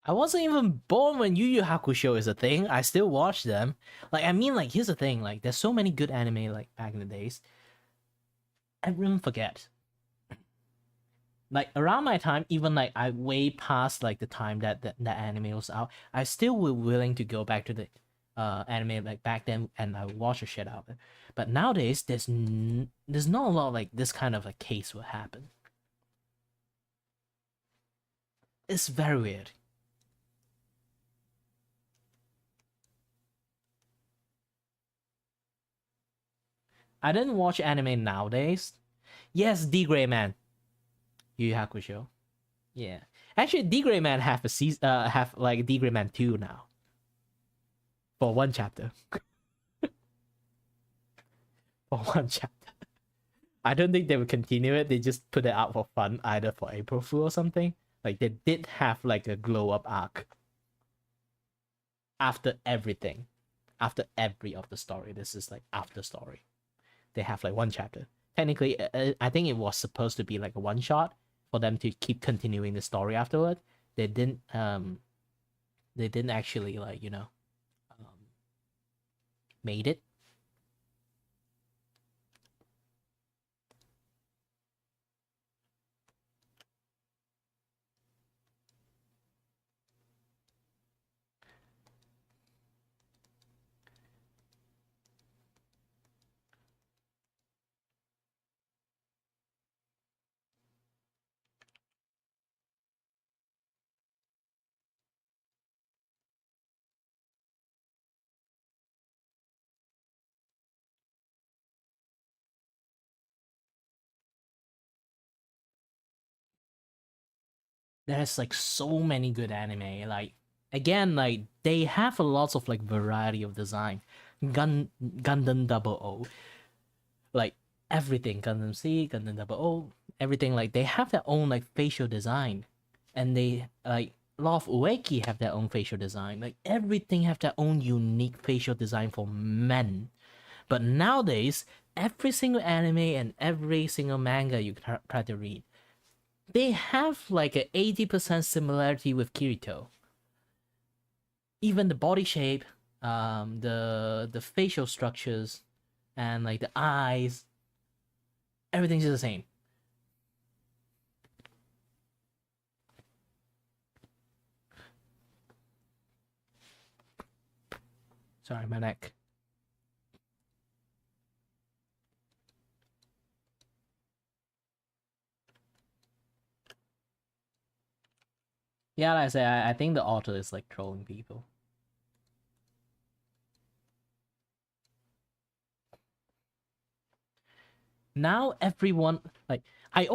I wasn't even born when Yu Yu Hakusho is a thing. I still watch them. Like, I mean, like, here's the thing. Like, there's so many good anime, like, back in the days. Everyone forget. Like, around my time, even, like, I way past, like, the time that anime was out, I still were willing to go back to the anime, like, back then, and I watch the shit out of it. But nowadays, there's not a lot of, like, this kind of a case will happen. It's very weird. I didn't watch anime nowadays. Yes, D Gray Man. Yu Yu Hakusho. Yeah. Actually, D Gray Man have a season, have like D Gray Man 2 now. For one chapter. For one chapter. I don't think they will continue it. They just put it out for fun, either for April Fool or something. Like, they did have like a glow up arc. After everything. After every of the story. This is like after story. They have like one chapter. Technically, I think it was supposed to be like a one shot for them to keep continuing the story afterward. They didn't actually, like, you know, made it. There's like so many good anime. Like, again, like, they have a lots of like variety of design. Gundam Double O, like everything. Gundam C, Gundam Double O, everything. Like, they have their own like facial design, and they like Law of Ueki have their own facial design. Like, everything have their own unique facial design for men. But nowadays, every single anime and every single manga you try to read, they have like an 80% similarity with Kirito. Even the body shape, the facial structures, and like the eyes, everything's the same. Sorry, my neck. Yeah, like I say, I think the author is like trolling people. Now everyone, like, I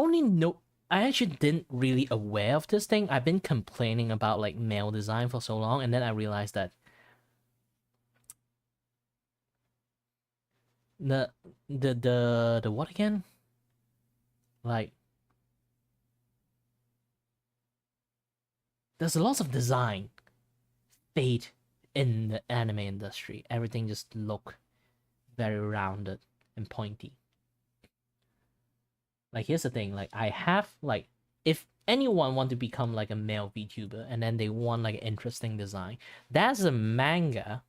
actually didn't really aware of this thing. I've been complaining about like male design for so long, and then I realized that the what again? Like, there's lots of design fade in the anime industry. Everything just look very rounded and pointy. Like, here's the thing, like, I have like, if anyone want to become like a male VTuber and then they want like an interesting design, that's a manga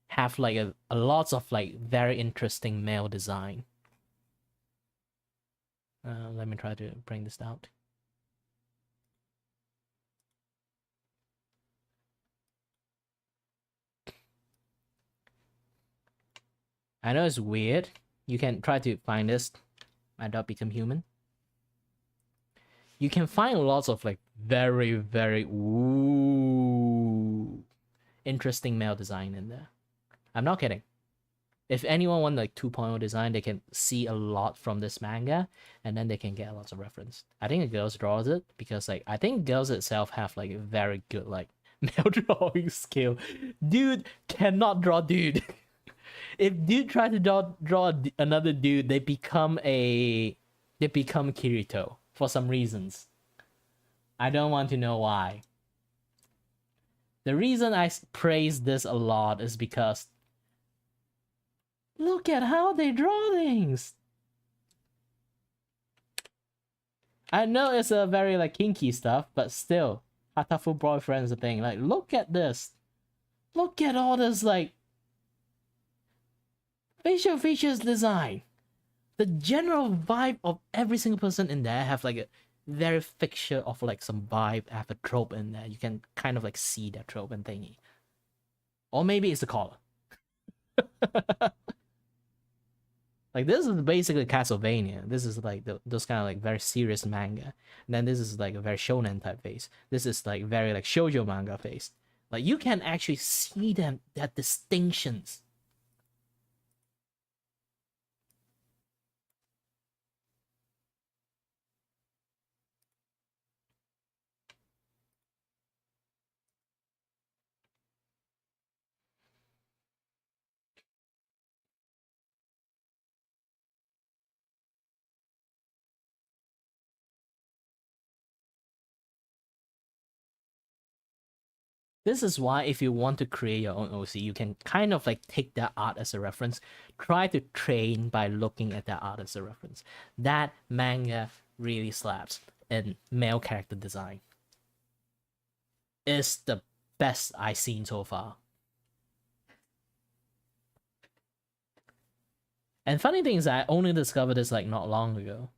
have like a lots of like very interesting male design. Let me try to bring this out. I know it's weird. You can try to find this. My dog become human. You can find lots of like very, very interesting male design in there. I'm not kidding. If anyone want like 2.0 design, they can see a lot from this manga, and then they can get lots of reference. I think the girls draws it because like I think girls itself have like a very good like male drawing skill. Dude cannot draw dude. If dude try to draw another dude, they become Kirito for some reasons. I don't want to know why. The reason I praise this a lot is because look at how they draw things. I know it's a very like kinky stuff, but still, Hatafu boyfriend's a thing. Like, look at this. Look at all this, like, facial features design. The general vibe of every single person in there have like a very fixture of like some vibe, have a trope in there. You can kind of like see that trope and thingy. Or maybe it's the color. Like, this is basically Castlevania. This is like those kind of like very serious manga. And then this is like a very shonen type face. This is like very like shoujo manga face. Like, you can actually see them, that distinctions. This is why if you want to create your own OC, you can kind of like take that art as a reference. Try to train by looking at that art as a reference. That manga really slaps. And male character design is the best I've seen so far. And funny thing is, I only discovered this like not long ago.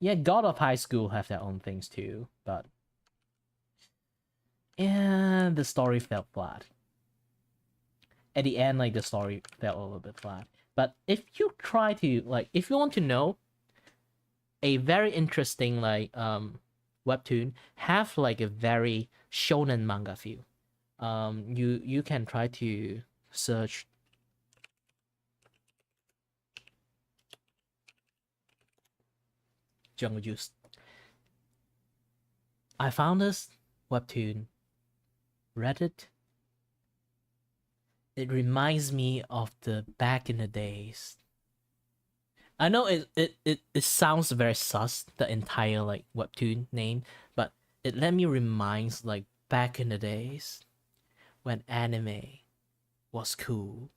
Yeah, God of High School have their own things too, but yeah, the story felt flat. At the end, like, the story felt a little bit flat. But if you try to, like, if you want to know a very interesting like webtoon have like a very shonen manga feel, you can try to search Jungle Juice. I found this webtoon, Reddit. It reminds me of the back in the days. I know it sounds very sus, the entire like webtoon name, but it let me reminds like back in the days when anime was cool.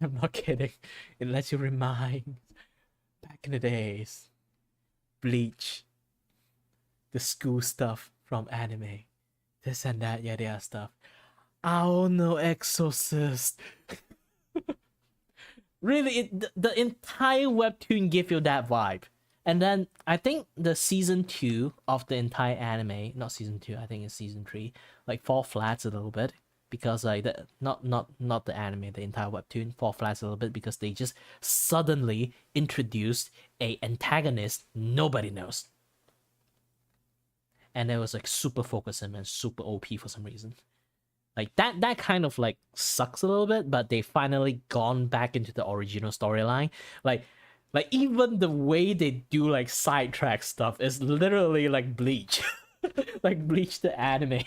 I'm not kidding. It lets you remind back in the days, Bleach, the school stuff from anime, this and that, yada stuff. Oh no, Exorcist. Really, the entire webtoon give you that vibe. And then I think the season 2 of the entire anime, not season 2, I think it's season 3, like fall flats a little bit because like not the anime, the entire webtoon fall flats a little bit because they just suddenly introduced a antagonist nobody knows. And it was like super focusing and super OP for some reason. Like that kind of like sucks a little bit, but they finally gone back into the original storyline. Like even the way they do like sidetrack stuff is literally like Bleach. Like Bleach the anime.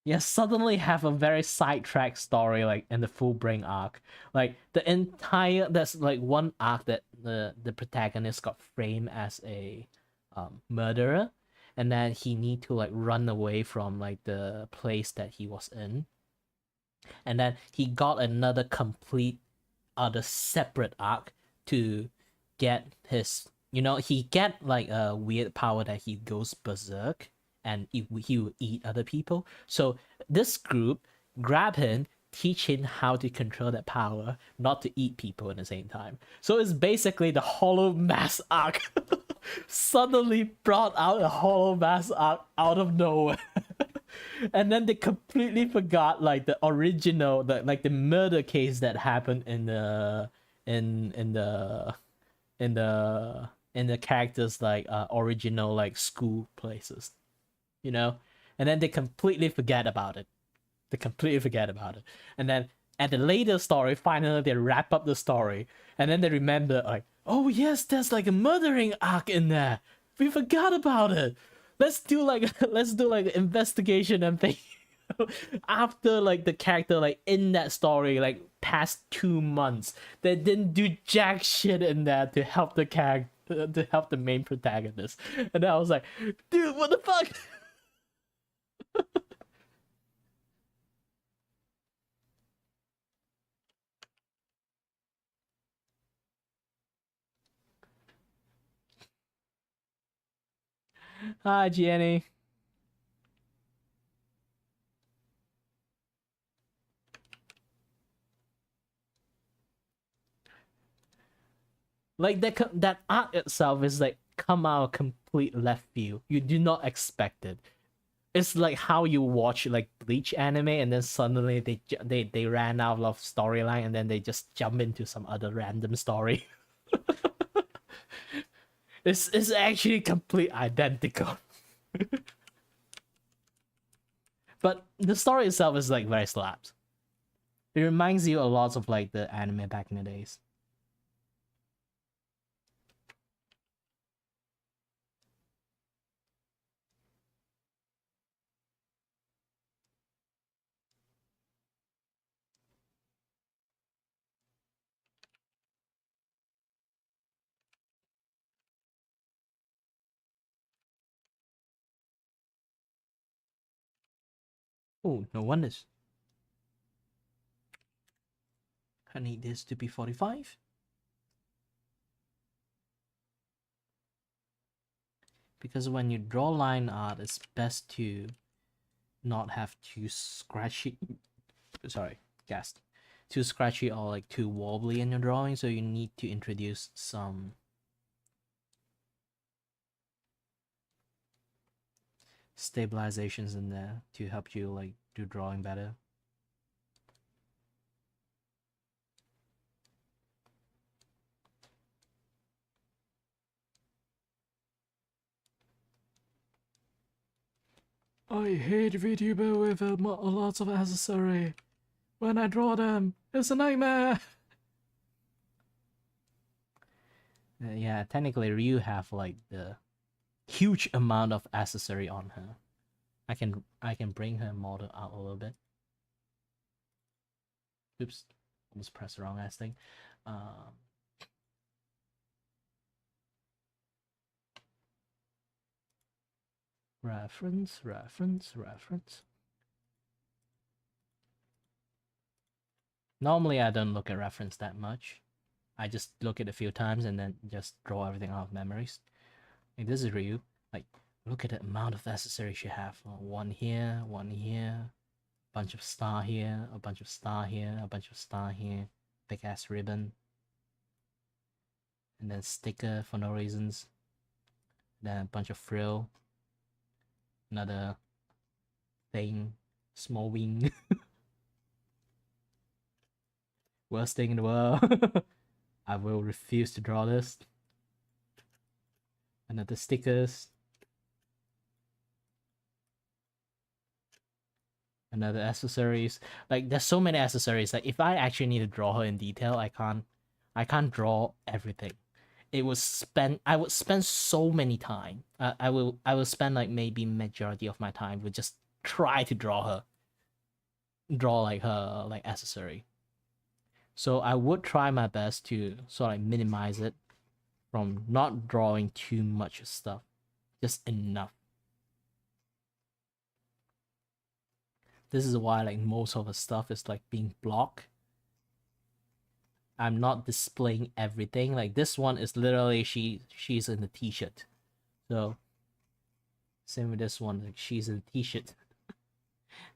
Yeah, suddenly have a very sidetracked story like in the full brain arc. Like the entire there's like one arc that the protagonist got framed as a murderer, and then he need to like run away from like the place that he was in. And then he got another complete other separate arc to get his, he get like a weird power that he goes berserk and he will eat other people. So this group grab him, teach him how to control that power, not to eat people at the same time. So it's basically the Hollow Mass arc. Suddenly brought out a Hollow Mass arc out of nowhere. And then they completely forgot like the original, like the murder case that happened in the characters like original like school places. And then they completely forget about it. And then at the later story, finally they wrap up the story, and then they remember like, oh yes, there's like a murdering arc in there. We forgot about it. Let's do like an investigation and thing. After like the character like in that story like past 2 months, they didn't do jack shit in that to help the character to help the main protagonist, and then I was like, dude, what the fuck? Hi, Jenny. Like that art itself is like come out complete left field. You do not expect it. It's like how you watch like Bleach anime and then suddenly they ran out of storyline and then they just jump into some other random story. It's actually complete identical. But the story itself is like very slaps. It reminds you a lot of like the anime back in the days. Oh, no wonders. I need this to be 45. Because when you draw line art, it's best to not have too scratchy. Sorry, gassed. Too scratchy or like too wobbly in your drawing, so you need to introduce some stabilizations in there to help you like do drawing better. I hate Vtuber with a lot of accessory. When I draw them, it's a nightmare. Yeah, technically Ryu have like the huge amount of accessory on her. I can bring her model out a little bit. Oops, almost pressed the wrong ass thing. Reference. Normally I don't look at reference that much. I just look at it a few times and then just draw everything out of memories. Like this is Ryu. Like, look at the amount of accessories you have. One here, bunch of star here, a bunch of star here, a bunch of star here, big ass ribbon, and then sticker for no reasons, then a bunch of frill, another thing, small wing. Worst thing in the world. I will refuse to draw this. Another stickers. Another accessories. Like there's so many accessories. Like if I actually need to draw her in detail, I can't draw everything. I would spend so many time. I will spend like maybe majority of my time with just try to draw like her like accessory. So I would try my best to sort of minimize it from not drawing too much stuff, just enough. This is why like most of the stuff is like being blocked. I'm not displaying everything. Like this one is literally she's in the t-shirt. So same with this one, like she's in the t-shirt.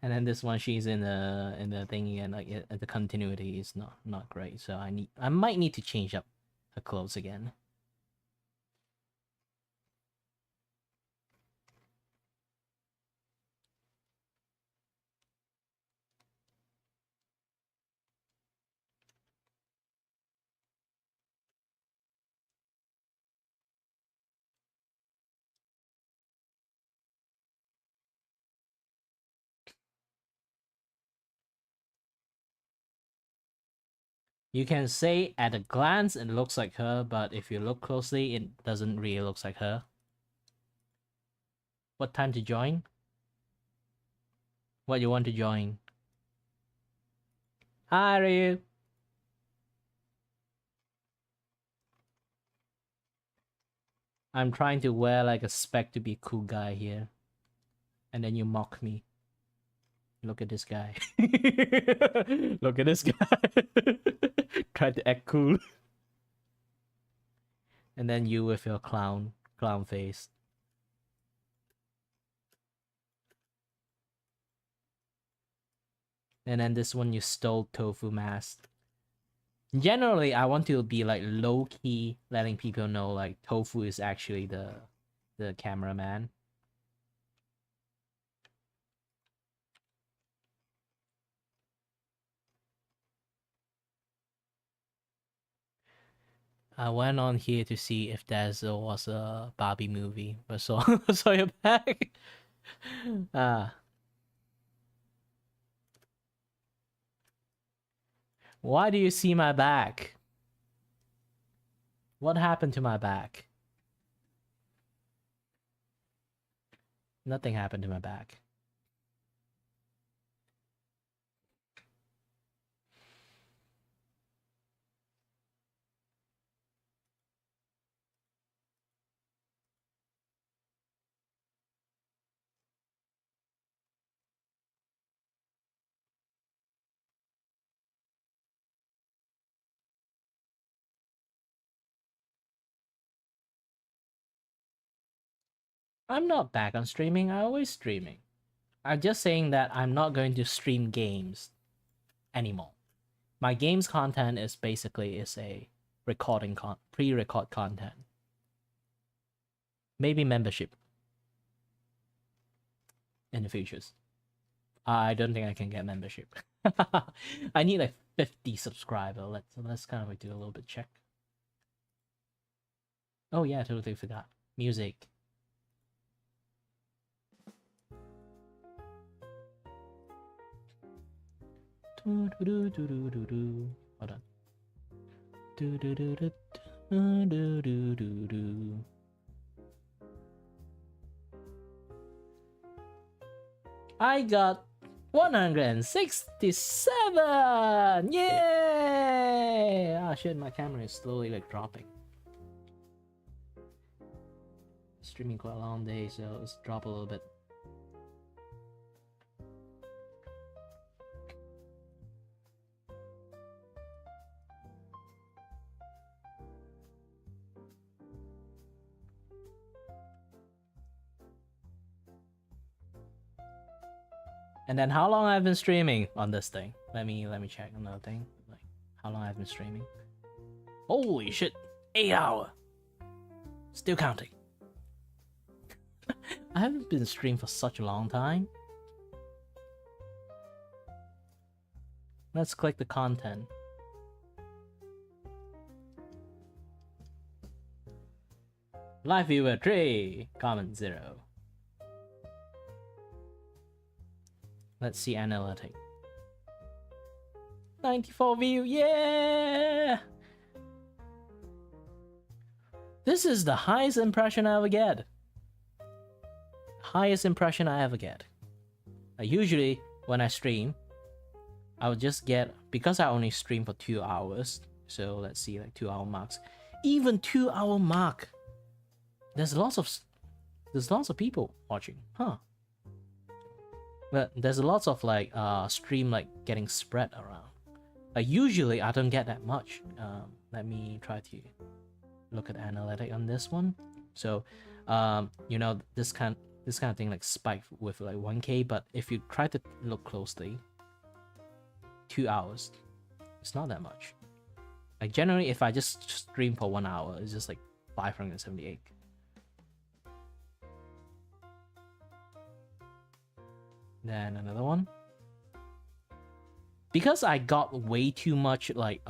And then this one she's in the thingy, and like the continuity is not great. So I might need to change up her clothes again. You can say at a glance it looks like her, but if you look closely, it doesn't really look like her. What time to join? What you want to join? Hi, Ryu. I'm trying to wear like a spec to be a cool guy here. And then you mock me. Look at this guy. Look at this guy. Try to act cool. And then you with your clown face. And then this one you stole tofu mask. Generally, I want to be like low key, letting people know like tofu is actually the cameraman. I went on here to see if there was a Barbie movie, but saw saw your back. Why do you see my back? What happened to my back? Nothing happened to my back. I'm not back on streaming. I'm always streaming. I'm just saying that I'm not going to stream games anymore. My games content is basically a recording pre-record content. Maybe membership in the futures. I don't think I can get membership. I need like 50 subscriber. Let's kind of do a little bit check. Oh yeah, totally forgot. Music. Hold on. I got 167! Yay! Ah shit, my camera is slowly like dropping. Streaming quite a long day, so let's drop a little bit. And then how long I've been streaming on this thing? Let me check another thing. Like how long I've been streaming. Holy shit! 8 hours! Still counting. I haven't been streaming for such a long time. Let's click the content. Live viewer 3, comment 0. Let's see analytic. 94 view, yeah! This is the highest impression I ever get. Highest impression I ever get. Usually, when I stream, I would just get, because I only stream for 2 hours, so let's see, like 2 hour marks. Even 2 hour mark! There's lots of people watching, huh? But there's lots of like stream like getting spread around. Like usually I don't get that much. Let me try to look at analytic on this one. So you know, this kind of thing like spiked with like 1K, but if you try to look closely, 2 hours, it's not that much. Like generally if I just stream for 1 hour, it's just like 578. Then another one. Because I got way too much like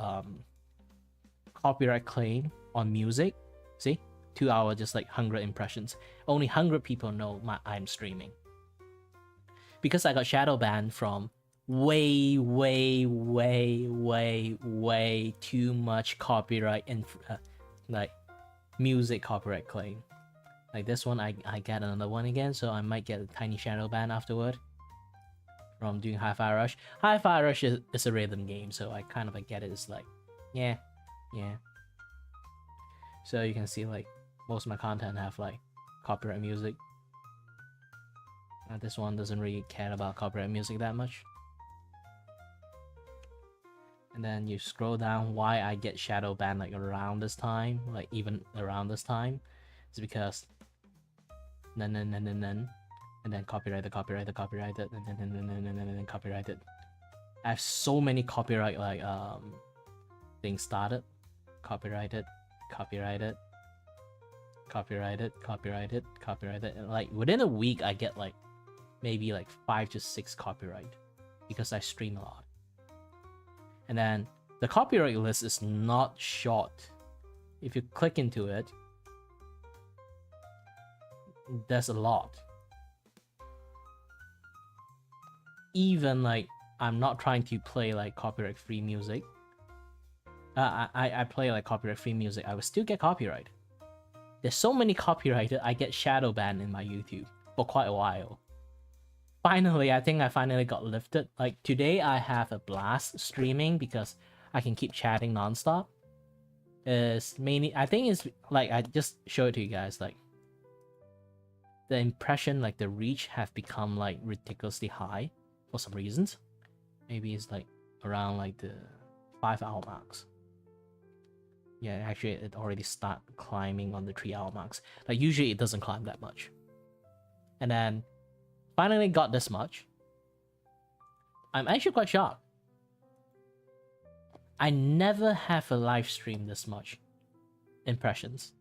copyright claim on music. See? 2 hours, just like 100 impressions. Only 100 people know I'm streaming. Because I got shadow banned from way too much copyright and like music copyright claim. Like this one, I get another one again, so I might get a tiny shadow ban afterward. from doing Hi-Fi Rush. Hi-Fi Rush is a rhythm game, so I kind of get it. It's like, yeah. So you can see like most of my content have like copyright music. This one doesn't really care about copyright music that much. And then you scroll down, why I get shadow banned like around this time, like even around this time, is because and then copyrighted, and then copyrighted. I have so many copyright like things started, copyrighted, and like within a week I get like maybe like 5 to 6 copyright because I stream a lot. And then the copyright list is not short. If you click into it, there's a lot. Even like I'm not trying to play like copyright free music. I play like copyright free music, I will still get copyright. There's so many copyrighted, I get shadow banned in my YouTube for quite a while. Finally, I think I finally got lifted. Like today I have a blast streaming because I can keep chatting nonstop. It's mainly, I think it's like, I just showed it to you guys, like the impression, like the reach have become like ridiculously high for some reasons. Maybe it's like around like the 5-hour marks. Yeah, actually it already start climbing on the 3-hour marks. Like usually it doesn't climb that much. And then finally got this much. I'm actually quite shocked. I never have a live stream this much impressions.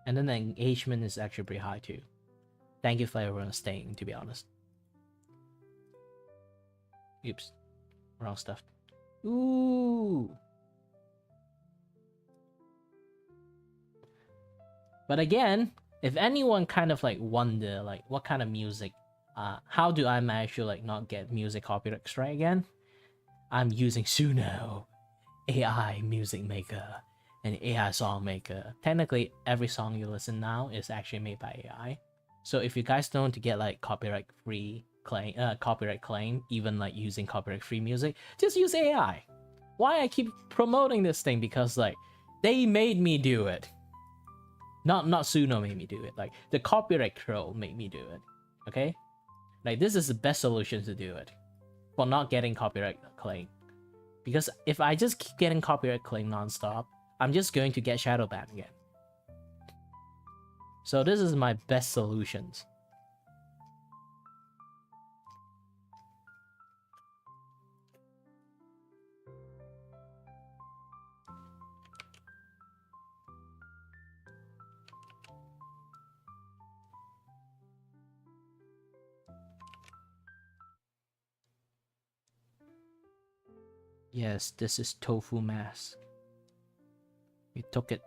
And then the engagement is actually pretty high too. Thank you for everyone staying, to be honest. Oops. Wrong stuff. Ooh. But again, if anyone kind of like wonder like what kind of music, how do I manage to like not get music copyright strike again? I'm using Suno, AI music maker, and AI song maker. Technically, every song you listen now is actually made by AI. So if you guys don't want to get like copyright claim, even like using copyright free music, just use AI. Why I keep promoting this thing? Because like they made me do it. Not Suno made me do it. Like the copyright troll made me do it. Okay, like this is the best solution to do it for not getting copyright claim. Because if I just keep getting copyright claim nonstop, I'm just going to get shadow banned again. So this is my best solutions. Yes, this is tofu mask. We took it.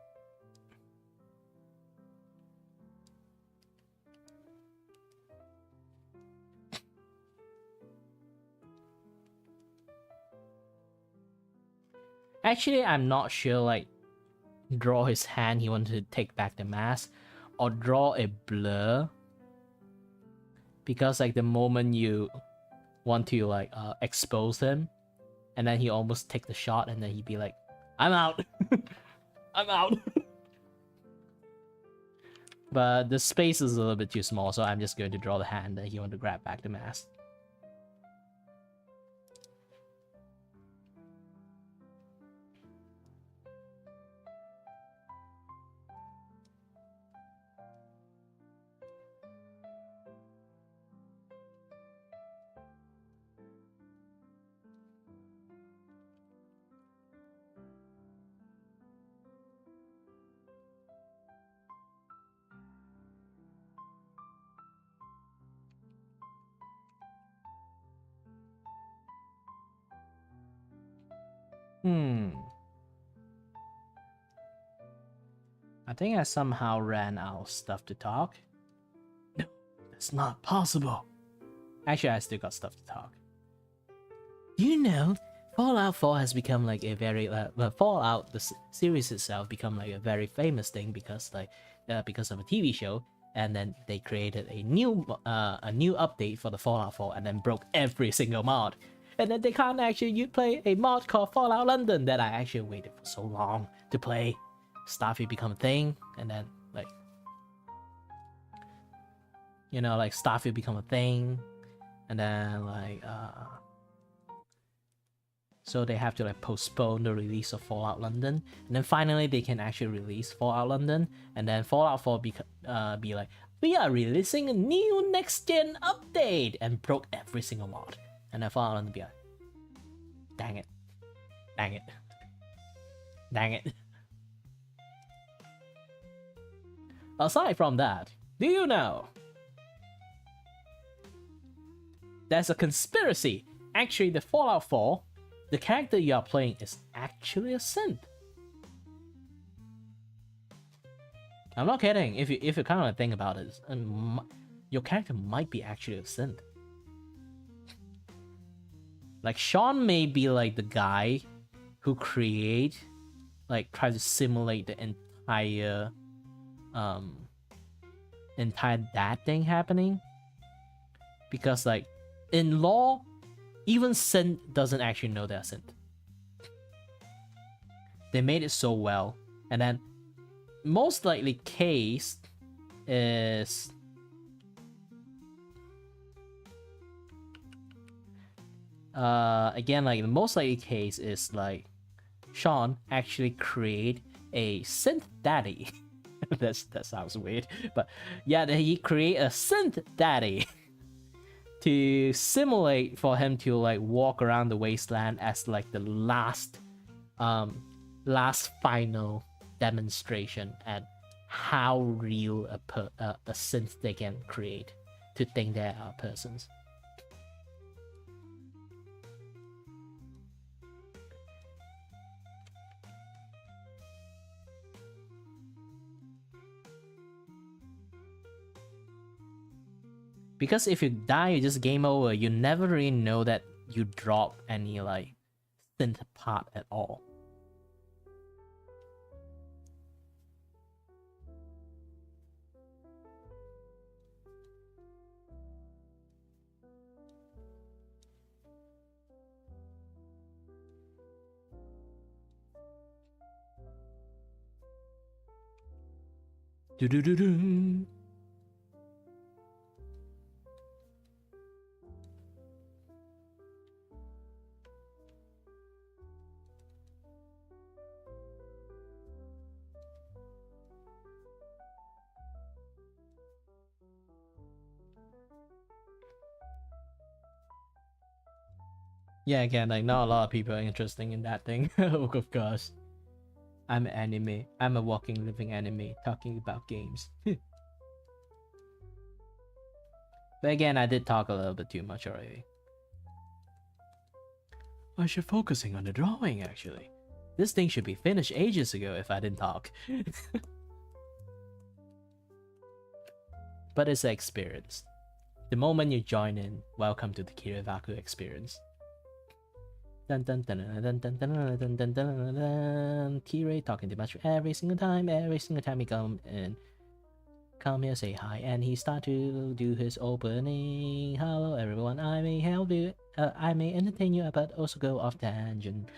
Actually, I'm not sure, like, draw his hand, he wanted to take back the mask, or draw a blur. Because, like, the moment you want to, like, expose him, and then he almost take the shot, and then he'd be like, I'm out! I'm out! But the space is a little bit too small, so I'm just going to draw the hand that he want to grab back the mask. I think I somehow ran out of stuff to talk. No, that's not possible. Actually, I still got stuff to talk. Do you know, Fallout 4 has become like a very Fallout, the series itself, become like a very famous thing because like because of a TV show. and then they created a new update for the Fallout 4, and then broke every single mod. And then they can't actually play a mod called Fallout London that I actually waited for so long to play. Starfield become a thing, and then like, you know, like Starfield become a thing, and then like so they have to like postpone the release of Fallout London, and then finally they can actually release Fallout London, and then Fallout 4 be like, we are releasing a new next gen update, and broke every single mod, and then Fallout London be like, dang it, dang it, dang it. Aside from that, do you know there's a conspiracy? Actually, the Fallout 4, the character you are playing is actually a synth. I'm not kidding. If you kind of think about it, your character might be actually a synth. Like Sean may be like the guy who tries to simulate the entire that thing happening, because like in law, even synth doesn't actually know they're synth. They made it so well, and then most likely case is again, like the most likely case is like Sean actually create a synth daddy. That sounds weird, but yeah, he create a synth daddy to simulate for him to like walk around the wasteland as like the last final demonstration at how real a synth they can create to think they are persons. Because if you die, you just game over. You never really know that you drop any like synth part at all. Do-do-do-do. Yeah, again, like not a lot of people are interested in that thing. Of course. I'm an anime. I'm a walking, living anime talking about games. But again, I did talk a little bit too much already. I should focusing on the drawing, actually. This thing should be finished ages ago if I didn't talk. But it's an experience. The moment you join in, welcome to the Kiray Vacuo experience. Dun dun dun dun dun dun dun dun dun dun dun. Kiray talking too much every single time he come in. Come here, say hi, and he start to do his opening. Hello everyone, I may help you, I may entertain you, but also go off tangent.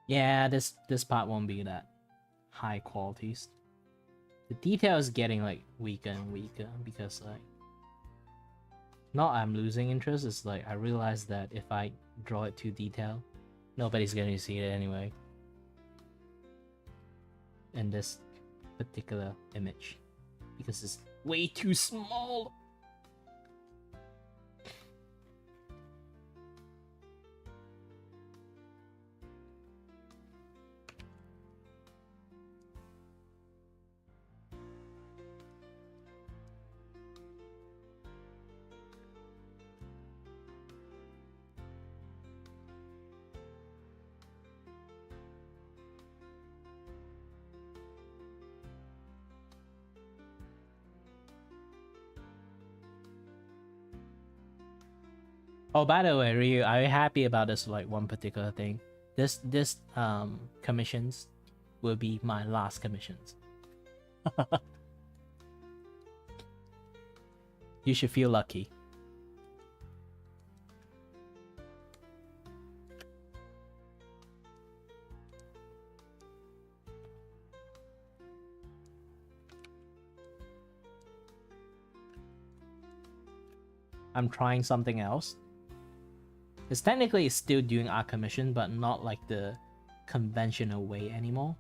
Yeah, this part won't be that high qualities. The detail is getting like weaker and weaker because like not I'm losing interest, it's like I realize that if I draw it too detailed, nobody's gonna see it anyway in this particular image because it's way too small. Oh, by the way, Ryu, are you happy about this like one particular thing? This commissions will be my last commissions. You should feel lucky. I'm trying something else. It's technically still doing art commission, but not like the conventional way anymore.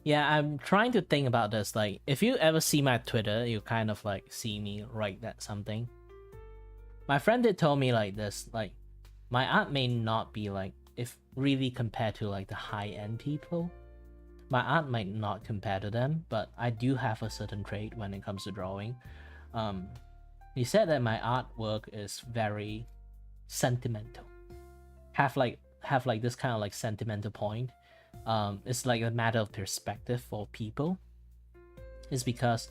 Yeah, I'm trying to think about this. Like, if you ever see my Twitter, you kind of like see me write that something. My friend did tell me like this, like, my art may not be like, if really compared to like the high-end people, my art might not compare to them, but I do have a certain trait when it comes to drawing. He said that my artwork is very sentimental. Have like this kind of like sentimental point. It's like a matter of perspective for people. It's because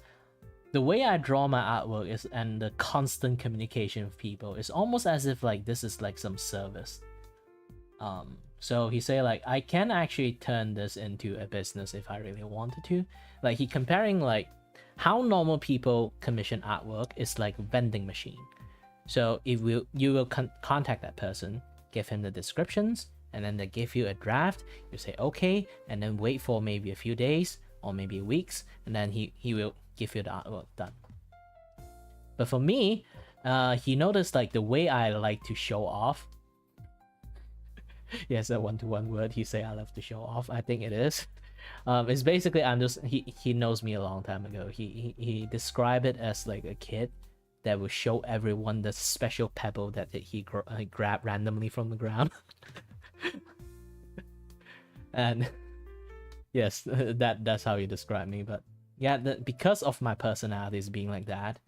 the way I draw my artwork is, and the constant communication with people, is almost as if like this is like some service. So he say like I can actually turn this into a business if I really wanted to. Like he comparing like how normal people commission artwork is like a vending machine. So if you will contact that person, give him the descriptions, and then they give you a draft. You say okay, and then wait for maybe a few days or maybe weeks, and then he will give you the artwork done. But for me, he noticed like the way I like to show off. Yes, a one-to-one word. He say I love to show off. I think it is. It's basically he knows me a long time ago. He described it as like a kid that will show everyone the special pebble that he grabbed randomly from the ground. And yes, that's how he described me. But yeah, because of my personalities being like that,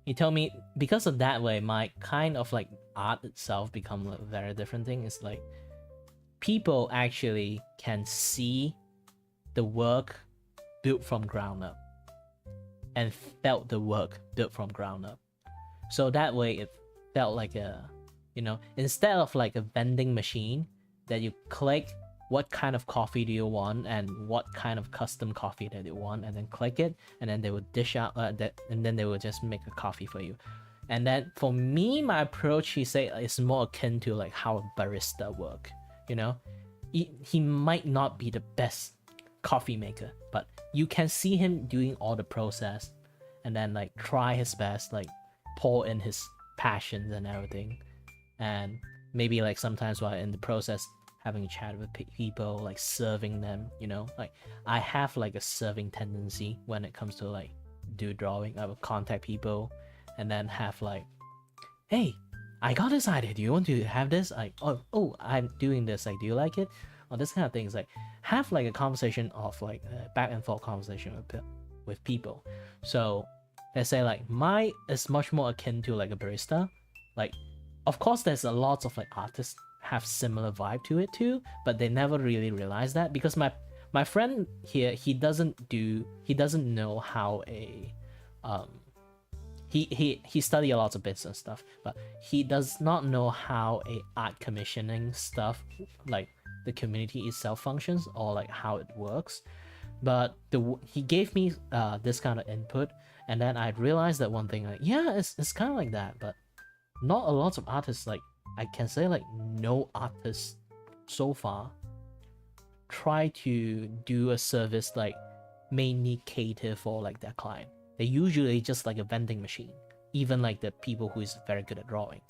he told me because of that way, my kind of like art itself become a very different thing. It's like people actually can see the work built from ground up and felt the work built from ground up. So that way it felt like a, you know, instead of like a vending machine that you click what kind of coffee do you want and what kind of custom coffee that you want, and then click it, and then they will dish out that, and then they will just make a coffee for you. And then for me, my approach, he say, is more akin to like how a barista work. You know, he might not be the best coffee maker, but you can see him doing all the process, and then like try his best, like pour in his passions and everything, and maybe like sometimes while in the process having a chat with people, like serving them, you know. Like I have like a serving tendency when it comes to like do drawing. I will contact people and then have like, hey, I got this idea, do you want to have this? Like, oh I'm doing this, like, do you like it? Or this kind of things. Like have like a conversation of like a back and forth conversation with people. So let's say like my is much more akin to like a barista. Like of course there's a lot of like artists have similar vibe to it too, but they never really realize that, because my friend here, he doesn't know how a he studied a lot of business stuff, but he does not know how a art commissioning stuff, like the community itself functions, or like how it works. But he gave me this kind of input, and then I realized that one thing, like, yeah, it's kind of like that, but not a lot of artists, like I can say like no artist so far try to do a service like mainly cater for like their client. They usually just like a vending machine, even like the people who is very good at drawing.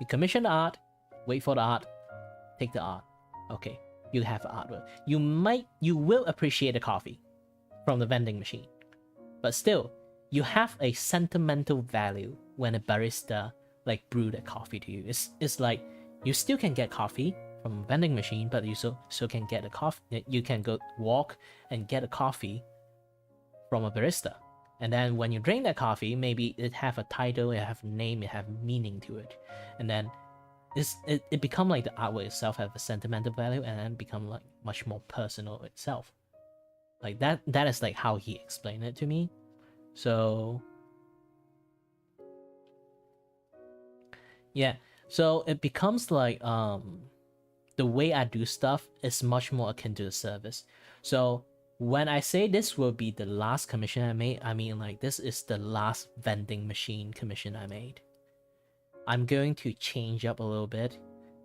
You commission the art, wait for the art, take the art. Okay, you have artwork. You will appreciate the coffee from the vending machine, but still, you have a sentimental value when a barista like brew that coffee to you. It's like you still can get coffee from a vending machine, but you still can get a coffee. You can go walk and get a coffee from a barista, and then when you drink that coffee, maybe it have a title, it have a name, it have meaning to it, and then it become like the artwork itself have a sentimental value, and then become like much more personal itself. Like that is like how he explained it to me. So yeah, so it becomes like the way I do stuff is much more akin to the service. So when I say this will be the last commission I made, I mean like this is the last vending machine commission I made. I'm going to change up a little bit,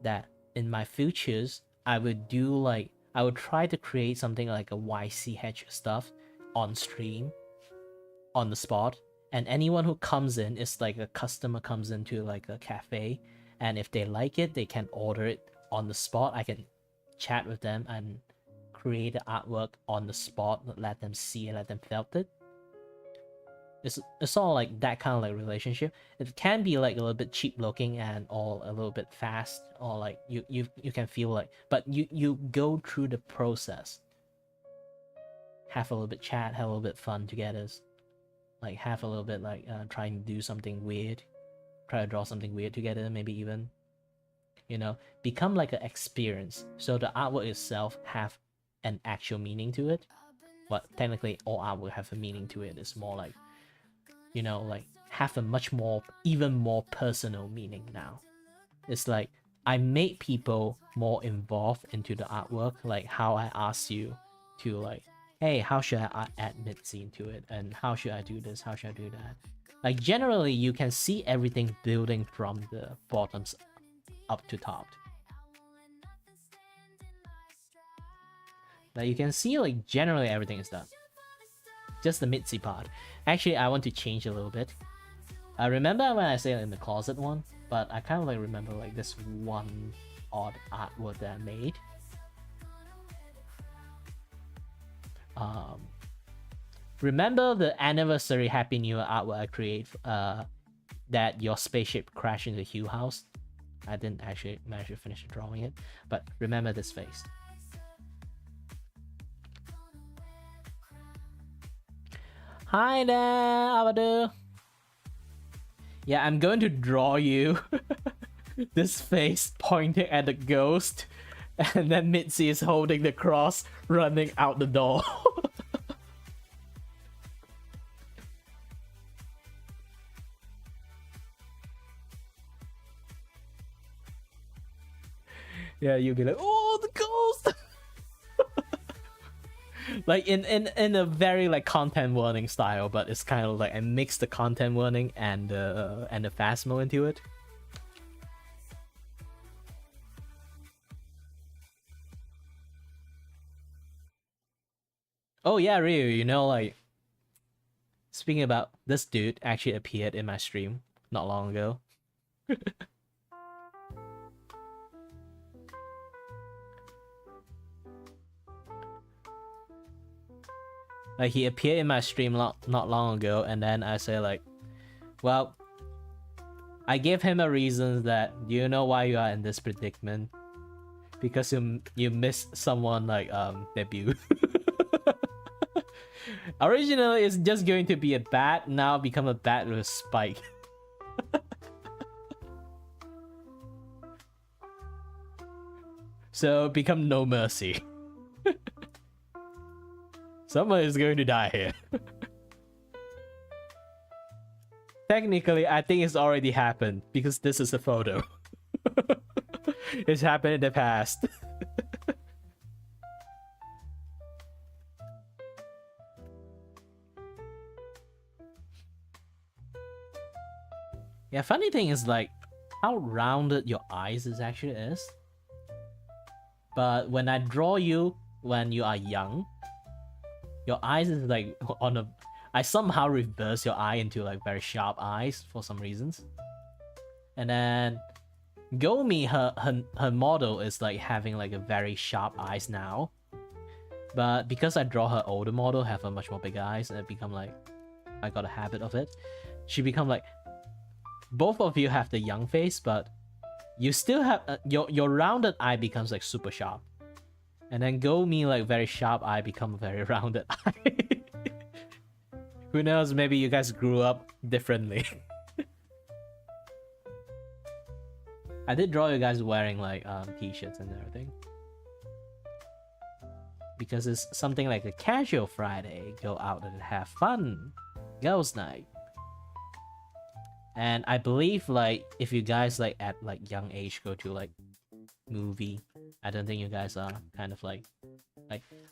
that in my futures I would try to create something like a YCH stuff on stream, on the spot, and anyone who comes in is like a customer comes into like a cafe, and if they like it, they can order it on the spot. I can chat with them and create the artwork on the spot, let them see it, let them felt it. It's all like that kind of like relationship. It can be like a little bit cheap looking and all a little bit fast, or like you can feel like, but you go through the process, have a little bit chat, have a little bit fun together, like have a little bit like trying to do something weird, try to draw something weird together, maybe even, you know, become like an experience. So the artwork itself have an actual meaning to it. But technically all artwork have a meaning to it. It's more like, you know, like have a much more, even more personal meaning now. It's like I made people more involved into the artwork, like how I asked you to like, hey, how should I add mid-scene to it, and how should I do this, how should I do that. Like generally you can see everything building from the bottoms up to top. Like you can see like generally everything is done. Just the mid-scene part. Actually, I want to change a little bit. I remember when I say in the closet one, but I kind of like remember like this one odd artwork that I made. Remember the anniversary Happy New Year artwork I create that your spaceship crashed into the Hugh house? I didn't actually manage to finish drawing it, but remember this face. Hi there, Abadu. Yeah, I'm going to draw you this face pointing at the ghost, and then Mitzi is holding the cross running out the door. Yeah, you'll be like, oh, the ghost! Like in a very like content warning style, but it's kind of like I mix the content warning and the fast mode into it. Oh yeah, Ryu, you know, like speaking about this dude actually appeared in my stream not long ago. Like he appeared in my stream not long ago, and then I say like, well, I gave him a reason that, do you know why you are in this predicament? Because you missed someone like debut. Originally it's just going to be a bat, now become a bat with a spike. So become No Mercy. Someone is going to die here. Technically, I think it's already happened because this is a photo. It's happened in the past. Yeah, funny thing is like how rounded your eyes actually is. But when I draw you when you are young, your eyes is like on a... I somehow reverse your eye into like very sharp eyes for some reasons. And then Gomi, her model is like having like a very sharp eyes now. But because I draw her older model, have a much more big eyes, and it become like... I got a habit of it. She become like... Both of you have the young face, but you still have... your rounded eye becomes like super sharp. And then Gomi like very sharp eye become a very rounded eye. Who knows, maybe you guys grew up differently. I did draw you guys wearing like t-shirts and everything. Because it's something like a casual Friday. Go out and have fun. Girls' night. And I believe like if you guys like at like young age go to like movie, I don't think you guys are kind of like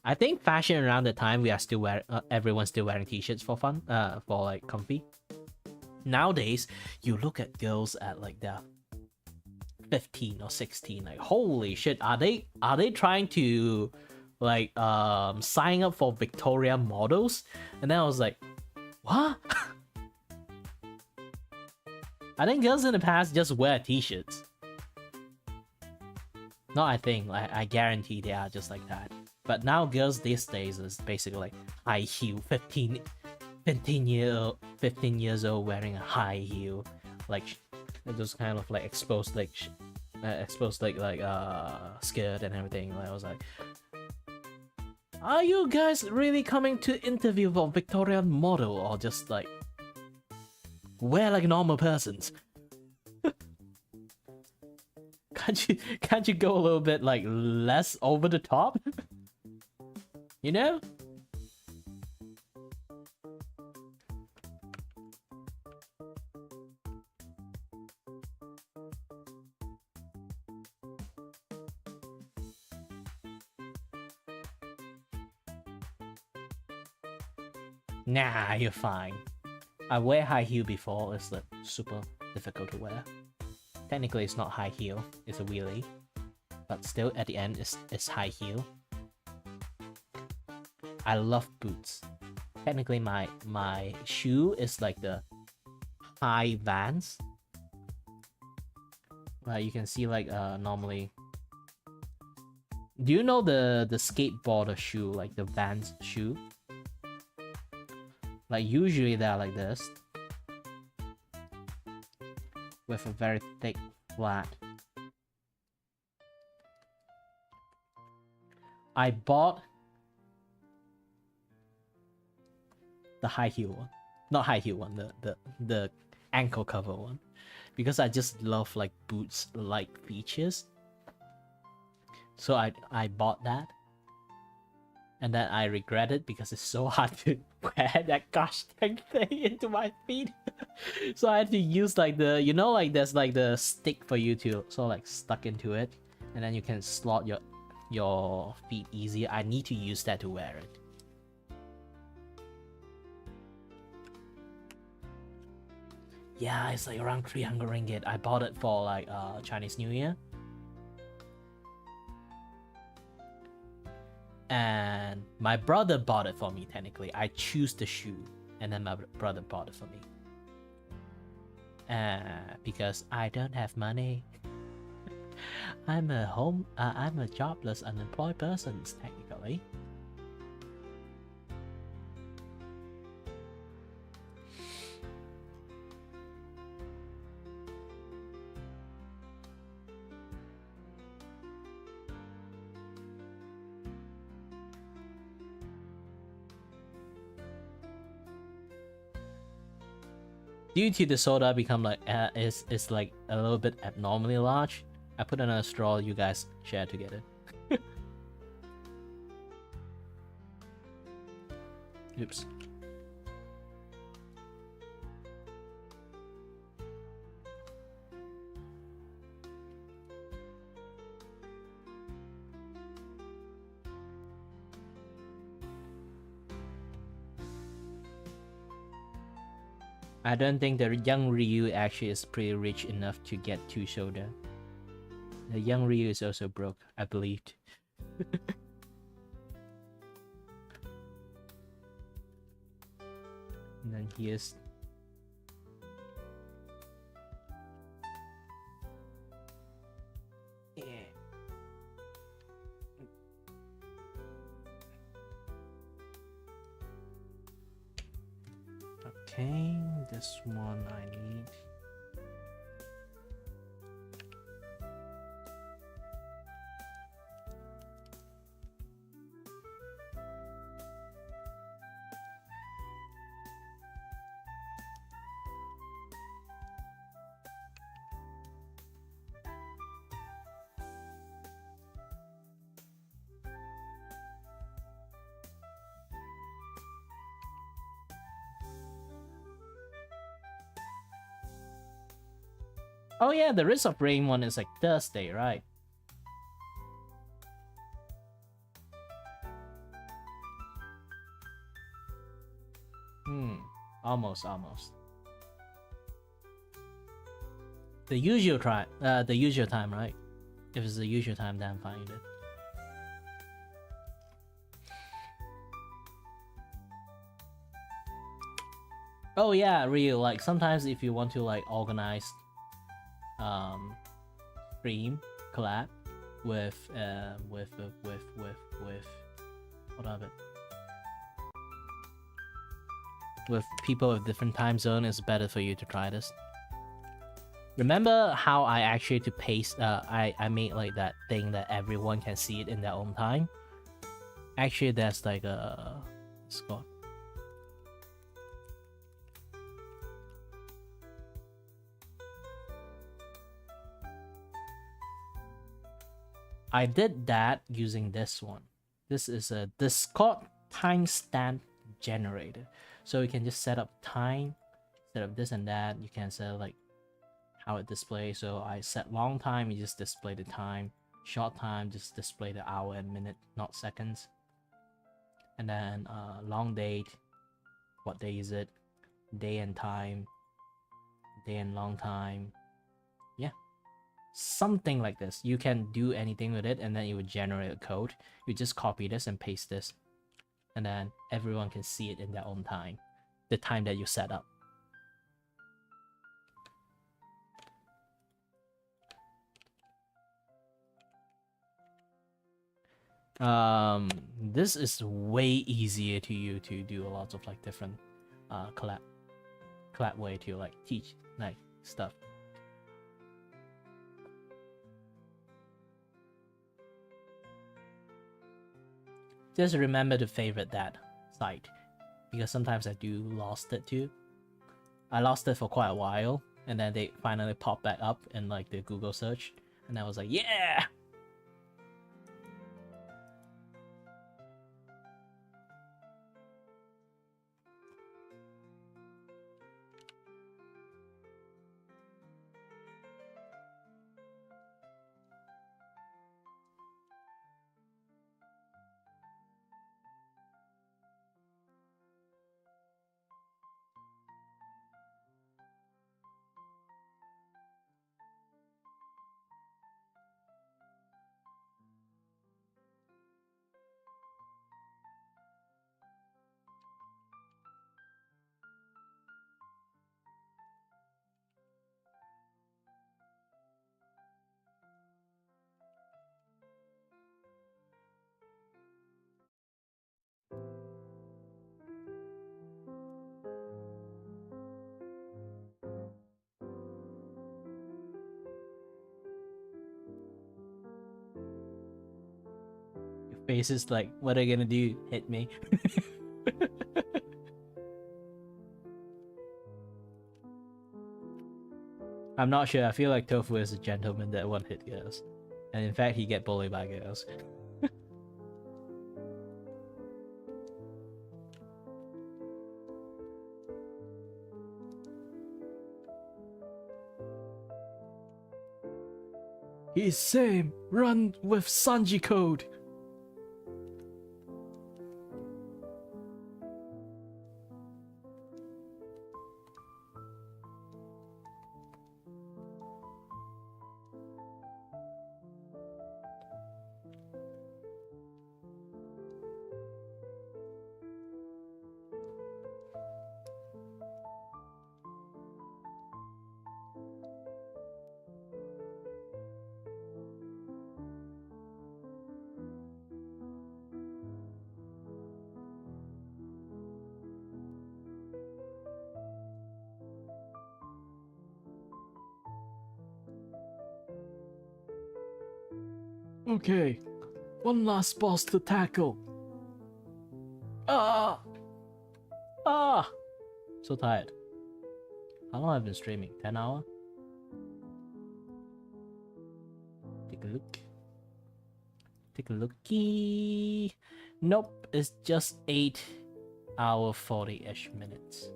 I think fashion around the time we are still wearing everyone's still wearing t-shirts for fun, for like comfy. Nowadays you look at girls at like they're 15 or 16, like holy shit, are they trying to like sign up for Victoria models? And then I was like, what? I think girls in the past just wear t-shirts. No, I think I guarantee they are just like that. But now girls these days is basically like high heel, 15 years old wearing a high heel, like those kind of like exposed like skirt and everything. Like, I was like, are you guys really coming to interview for Victorian model or just like wear like normal persons? Can't you go a little bit like less over the top? You know? Nah, you're fine. I wear high heel before, it's like super difficult to wear. Technically it's not high heel, it's a wheelie. But still at the end it's high heel. I love boots. Technically my shoe is like the high Vans. You can see like normally. Do you know the skateboarder shoe, like the Vans shoe? Like usually they're like this. With a very thick flat. I bought the high heel one. Not high heel one, the ankle cover one. Because I just love like boots like features. So I bought that. And then I regret it because it's so hard to wear that gosh dang thing into my feet. So I had to use like the, you know, like there's like the stick for you to sort of like stuck into it. And then you can slot your feet easier. I need to use that to wear it. Yeah, it's like around 300 ringgit. I bought it for like Chinese New Year. And my brother bought it for me, technically. I choose the shoe, and then my brother bought it for me. Because I don't have money. I'm a jobless, unemployed person, technically. Due to the soda become like it's like a little bit abnormally large, I put another straw. You guys share together. Oops. I don't think the young Ryu actually is pretty rich enough to get 2 soda. The young Ryu is also broke, I believed. And then here's okay, this one I need. Oh yeah, the Risk of Rain one is like Thursday, right? Almost. The usual time, right? If it's the usual time, then I'm fine with it. Oh yeah, really, like sometimes if you want to like organize stream collab with what of it, with people of different time zone, it's better for you to try this. Remember how I actually to paste I made like that thing that everyone can see it in their own time? Actually that's like a Scott. I did that using this one. This is a Discord timestamp generator. So you can just set up time, set up this and that. You can set like how it displays. So I set long time, you just display the time. Short time, just display the hour and minute, not seconds. And then long date, what day is it? Day and time, day and long time. Yeah. Something like this. You can do anything with it and then it would generate a code. You just copy this and paste this. And then everyone can see it in their own time. The time that you set up. This is way easier to you to do a lot of like different collab way to like teach like stuff. Just remember to favorite that site, because sometimes I do lost it too. I lost it for quite a while, and then they finally popped back up in like the Google search, and I was like, yeah! Face is like, what are you gonna do? Hit me? I'm not sure. I feel like Tofu is a gentleman that won't hit girls, and in fact, he get bullied by girls. He's same. Run with Sanji code. Okay, one last boss to tackle. Ah! Ah! So tired. How long have I been streaming? 10 hours? Take a look. Take a looky. Nope, it's just 8 hour 40-ish minutes.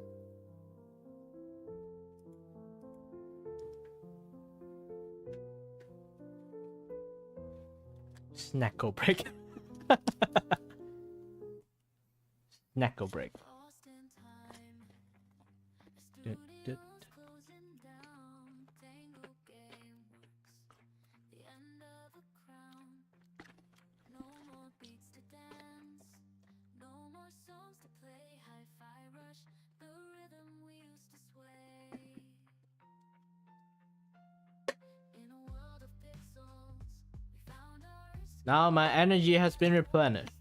Snacko break. Snacko break. Dut, dut. Now my energy has been replenished.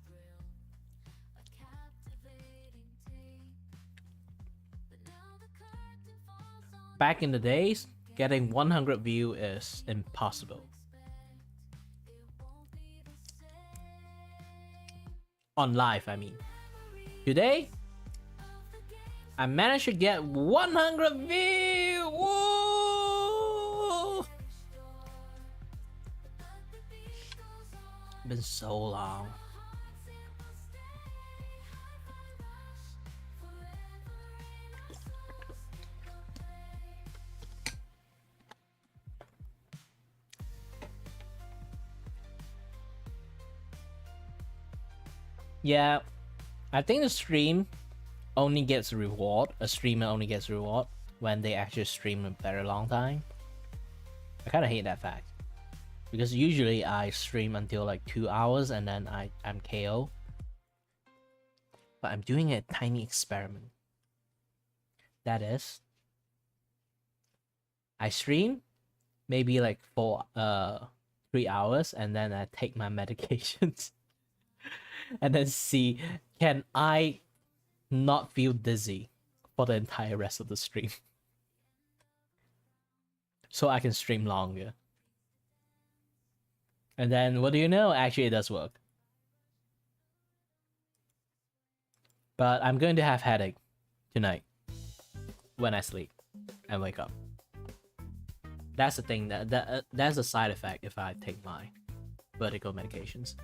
Back in the days, getting 100 view is impossible. On live, I mean. Today, I managed to get 100 view. Woo! Been so long. Yeah, I think the stream only gets reward. A streamer only gets reward when they actually stream a very long time. I kind of hate that fact. Because usually I stream until like 2 hours and then I'm KO. But I'm doing a tiny experiment. That is, I stream maybe like for 3 hours and then I take my medications. And then see, can I not feel dizzy for the entire rest of the stream? So I can stream longer. And then, what do you know? Actually, it does work. But I'm going to have headache tonight when I sleep and wake up. That's the thing. That's a side effect if I take my vertigo medications.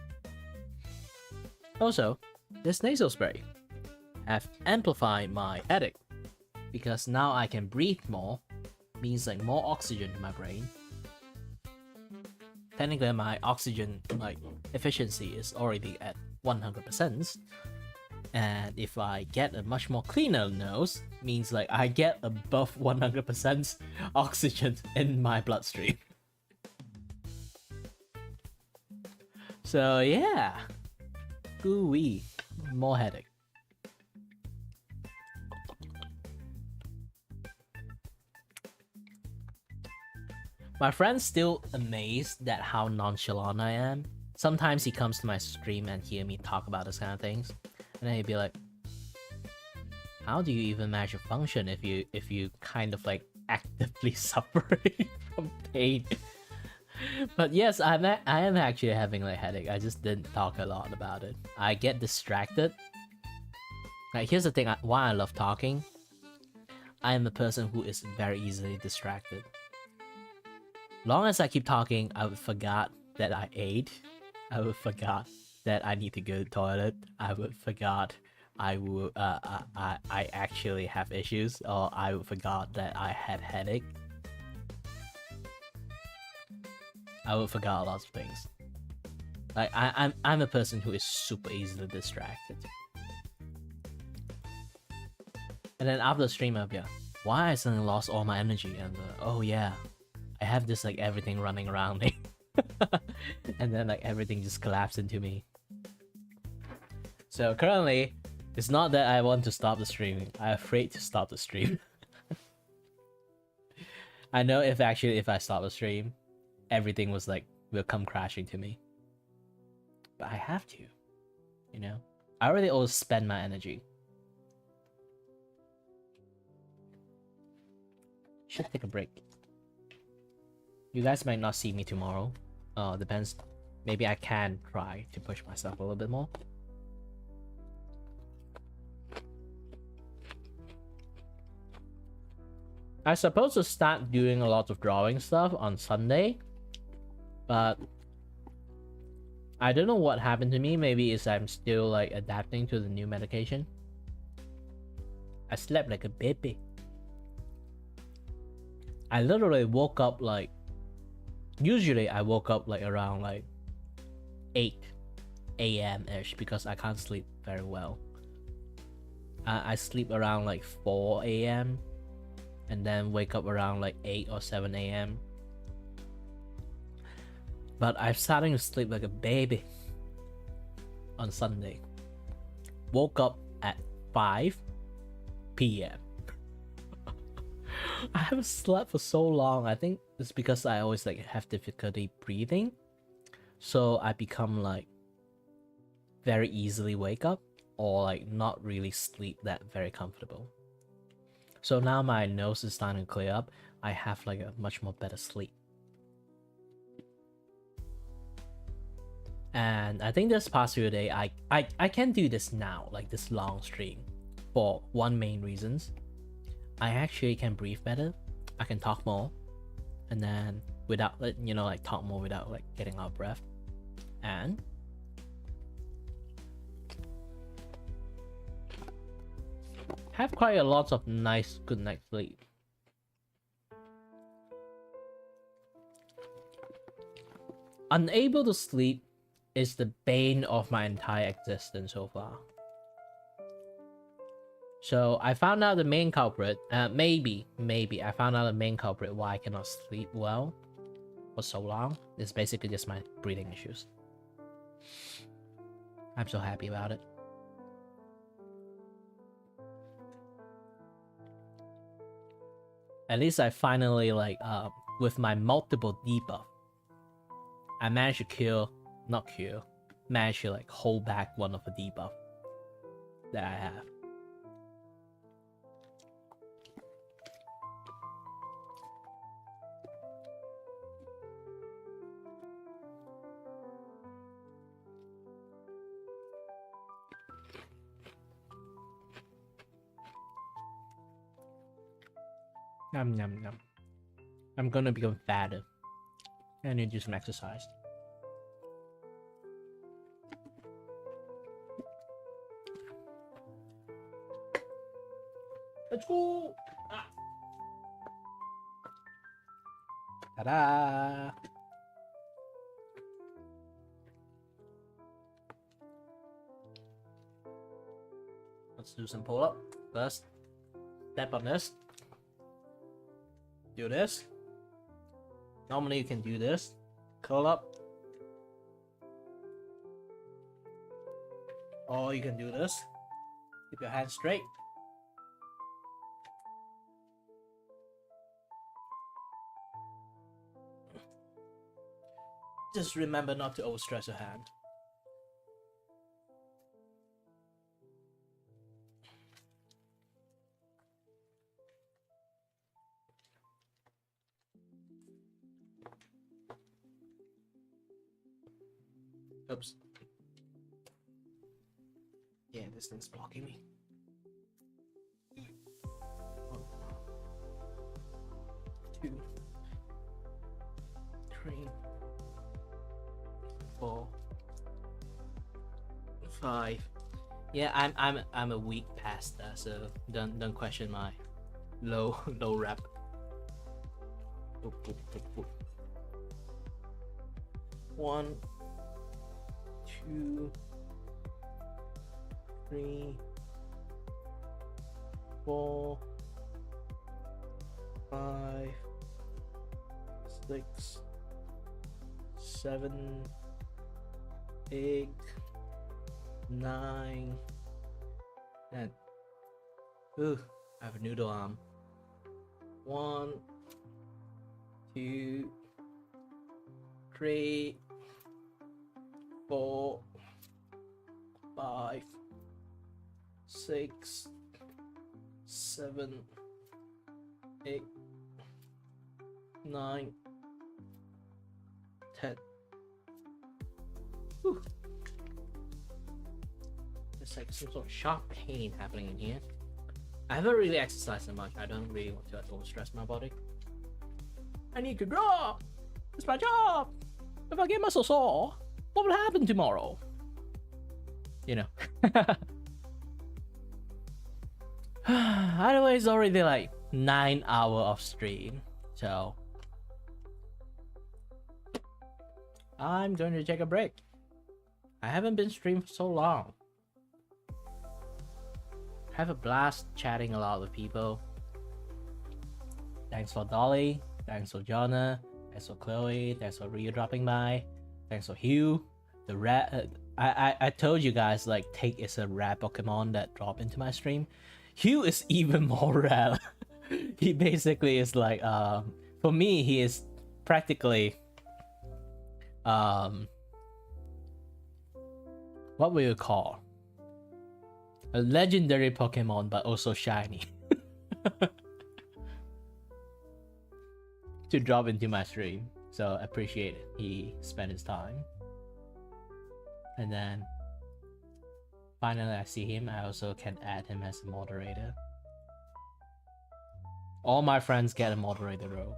Also, this nasal spray have amplified my headache because now I can breathe more, means like more oxygen to my brain. Technically, my oxygen efficiency is already at 100%, and if I get a much more cleaner nose, means like I get above 100% oxygen in my bloodstream. So yeah, ooh-wee, more headache. My friend's still amazed at how nonchalant I am. Sometimes he comes to my stream and hear me talk about this kind of things, and then he'd be like, "How do you even manage to function if you kind of like actively suffering from pain?" But yes, I am actually having like headache. I just didn't talk a lot about it. I get distracted. Like here's the thing: why I love talking. I am a person who is very easily distracted. Long as I keep talking, I would forget that I ate. I would forget that I need to go to the toilet. I would forget I actually have issues, or I would forget that I had headache. I would forget a lot of things. Like I'm a person who is super easily distracted. And then after the stream, I'll be like, why I suddenly lost all my energy? And oh yeah, I have this like everything running around me. And then like everything just collapsed into me. So currently, it's not that I want to stop the streaming. I'm afraid to stop the stream. I know if I stop the stream, everything will come crashing to me. But I have to, you know? I already always spend my energy. Should take a break. You guys might not see me tomorrow. Depends. Maybe I can try to push myself a little bit more. I'm supposed to start doing a lot of drawing stuff on Sunday, but I don't know what happened to me. Maybe it's I'm still like adapting to the new medication. I slept like a baby. I literally woke up like, usually I woke up like around like 8 a.m. ish because I can't sleep very well. I sleep around like 4 a.m. and then wake up around like 8 or 7 a.m. But I'm starting to sleep like a baby on Sunday. Woke up at 5 p.m. I haven't slept for so long. I think it's because I always like have difficulty breathing. So I become like very easily wake up or like not really sleep that very comfortable. So now my nose is starting to clear up. I have like a much more better sleep. And I think this past few days, I can do this now, like this long stream, for one main reasons. I actually can breathe better. I can talk more, and then without, you know, like talk more without like getting out of breath, and have quite a lot of nice good night sleep. Unable to sleep is the bane of my entire existence so far. So I found out the main culprit, maybe I found out the main culprit why I cannot sleep well for so long. It's basically just my breathing issues. I'm so happy about it. At least I finally like, with my multiple debuff, I managed to managed to like hold back one of the debuff that I have. Yum yum yum. I'm gonna become fatter. I need to do some exercise. Let's go! Ah. Ta-da! Let's do some pull-up. First, step on this. Do this. Normally you can do this. Curl up. Or you can do this. Keep your hands straight. Just remember not to overstress your hand. Oops. Yeah, this thing's blocking me. 1, 2, 3, 4, 5. Yeah, I'm a weak past that, so don't question my low rep.
1, 2, 3, 4, 5, 6, 7, 8, 9, 10. Ooh, I have a noodle arm. 1, 2, 3, 4, 5, 6, 7, 8, 9, 10. Whew. There's like some sort of sharp pain happening in here. I haven't really exercised that much. I don't really want to overstress my body. I need to grow. It's my job. If I get muscle sore, what will happen tomorrow? You know. Either way, it's already like 9 hours of stream, so I'm going to take a break. I haven't been streaming for so long. Have a blast chatting a lot with people. Thanks for Dolly. Thanks for Jonna. Thanks for Chloe. Thanks for Rio dropping by. Thanks for Hugh. The rat. I told you guys like Take is a rare Pokemon that dropped into my stream. Hugh is even more rare. He basically is like for me he is practically what will you call a legendary Pokemon, but also shiny. To drop into my stream, so I appreciate it. He spent his time, and then finally I see him. I also can add him as a moderator. All my friends get a moderator role.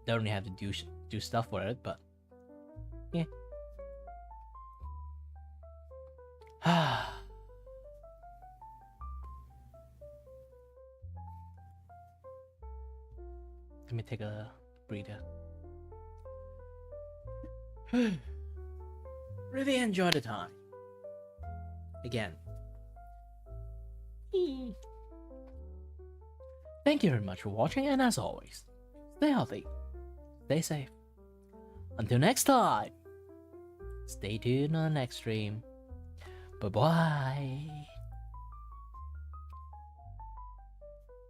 Don't really have to do stuff for it, but yeah. Let me take a breather. Really enjoy the time. Again. Thank you very much for watching, and as always, stay healthy, stay safe. Until next time, stay tuned on the next stream. Bye bye.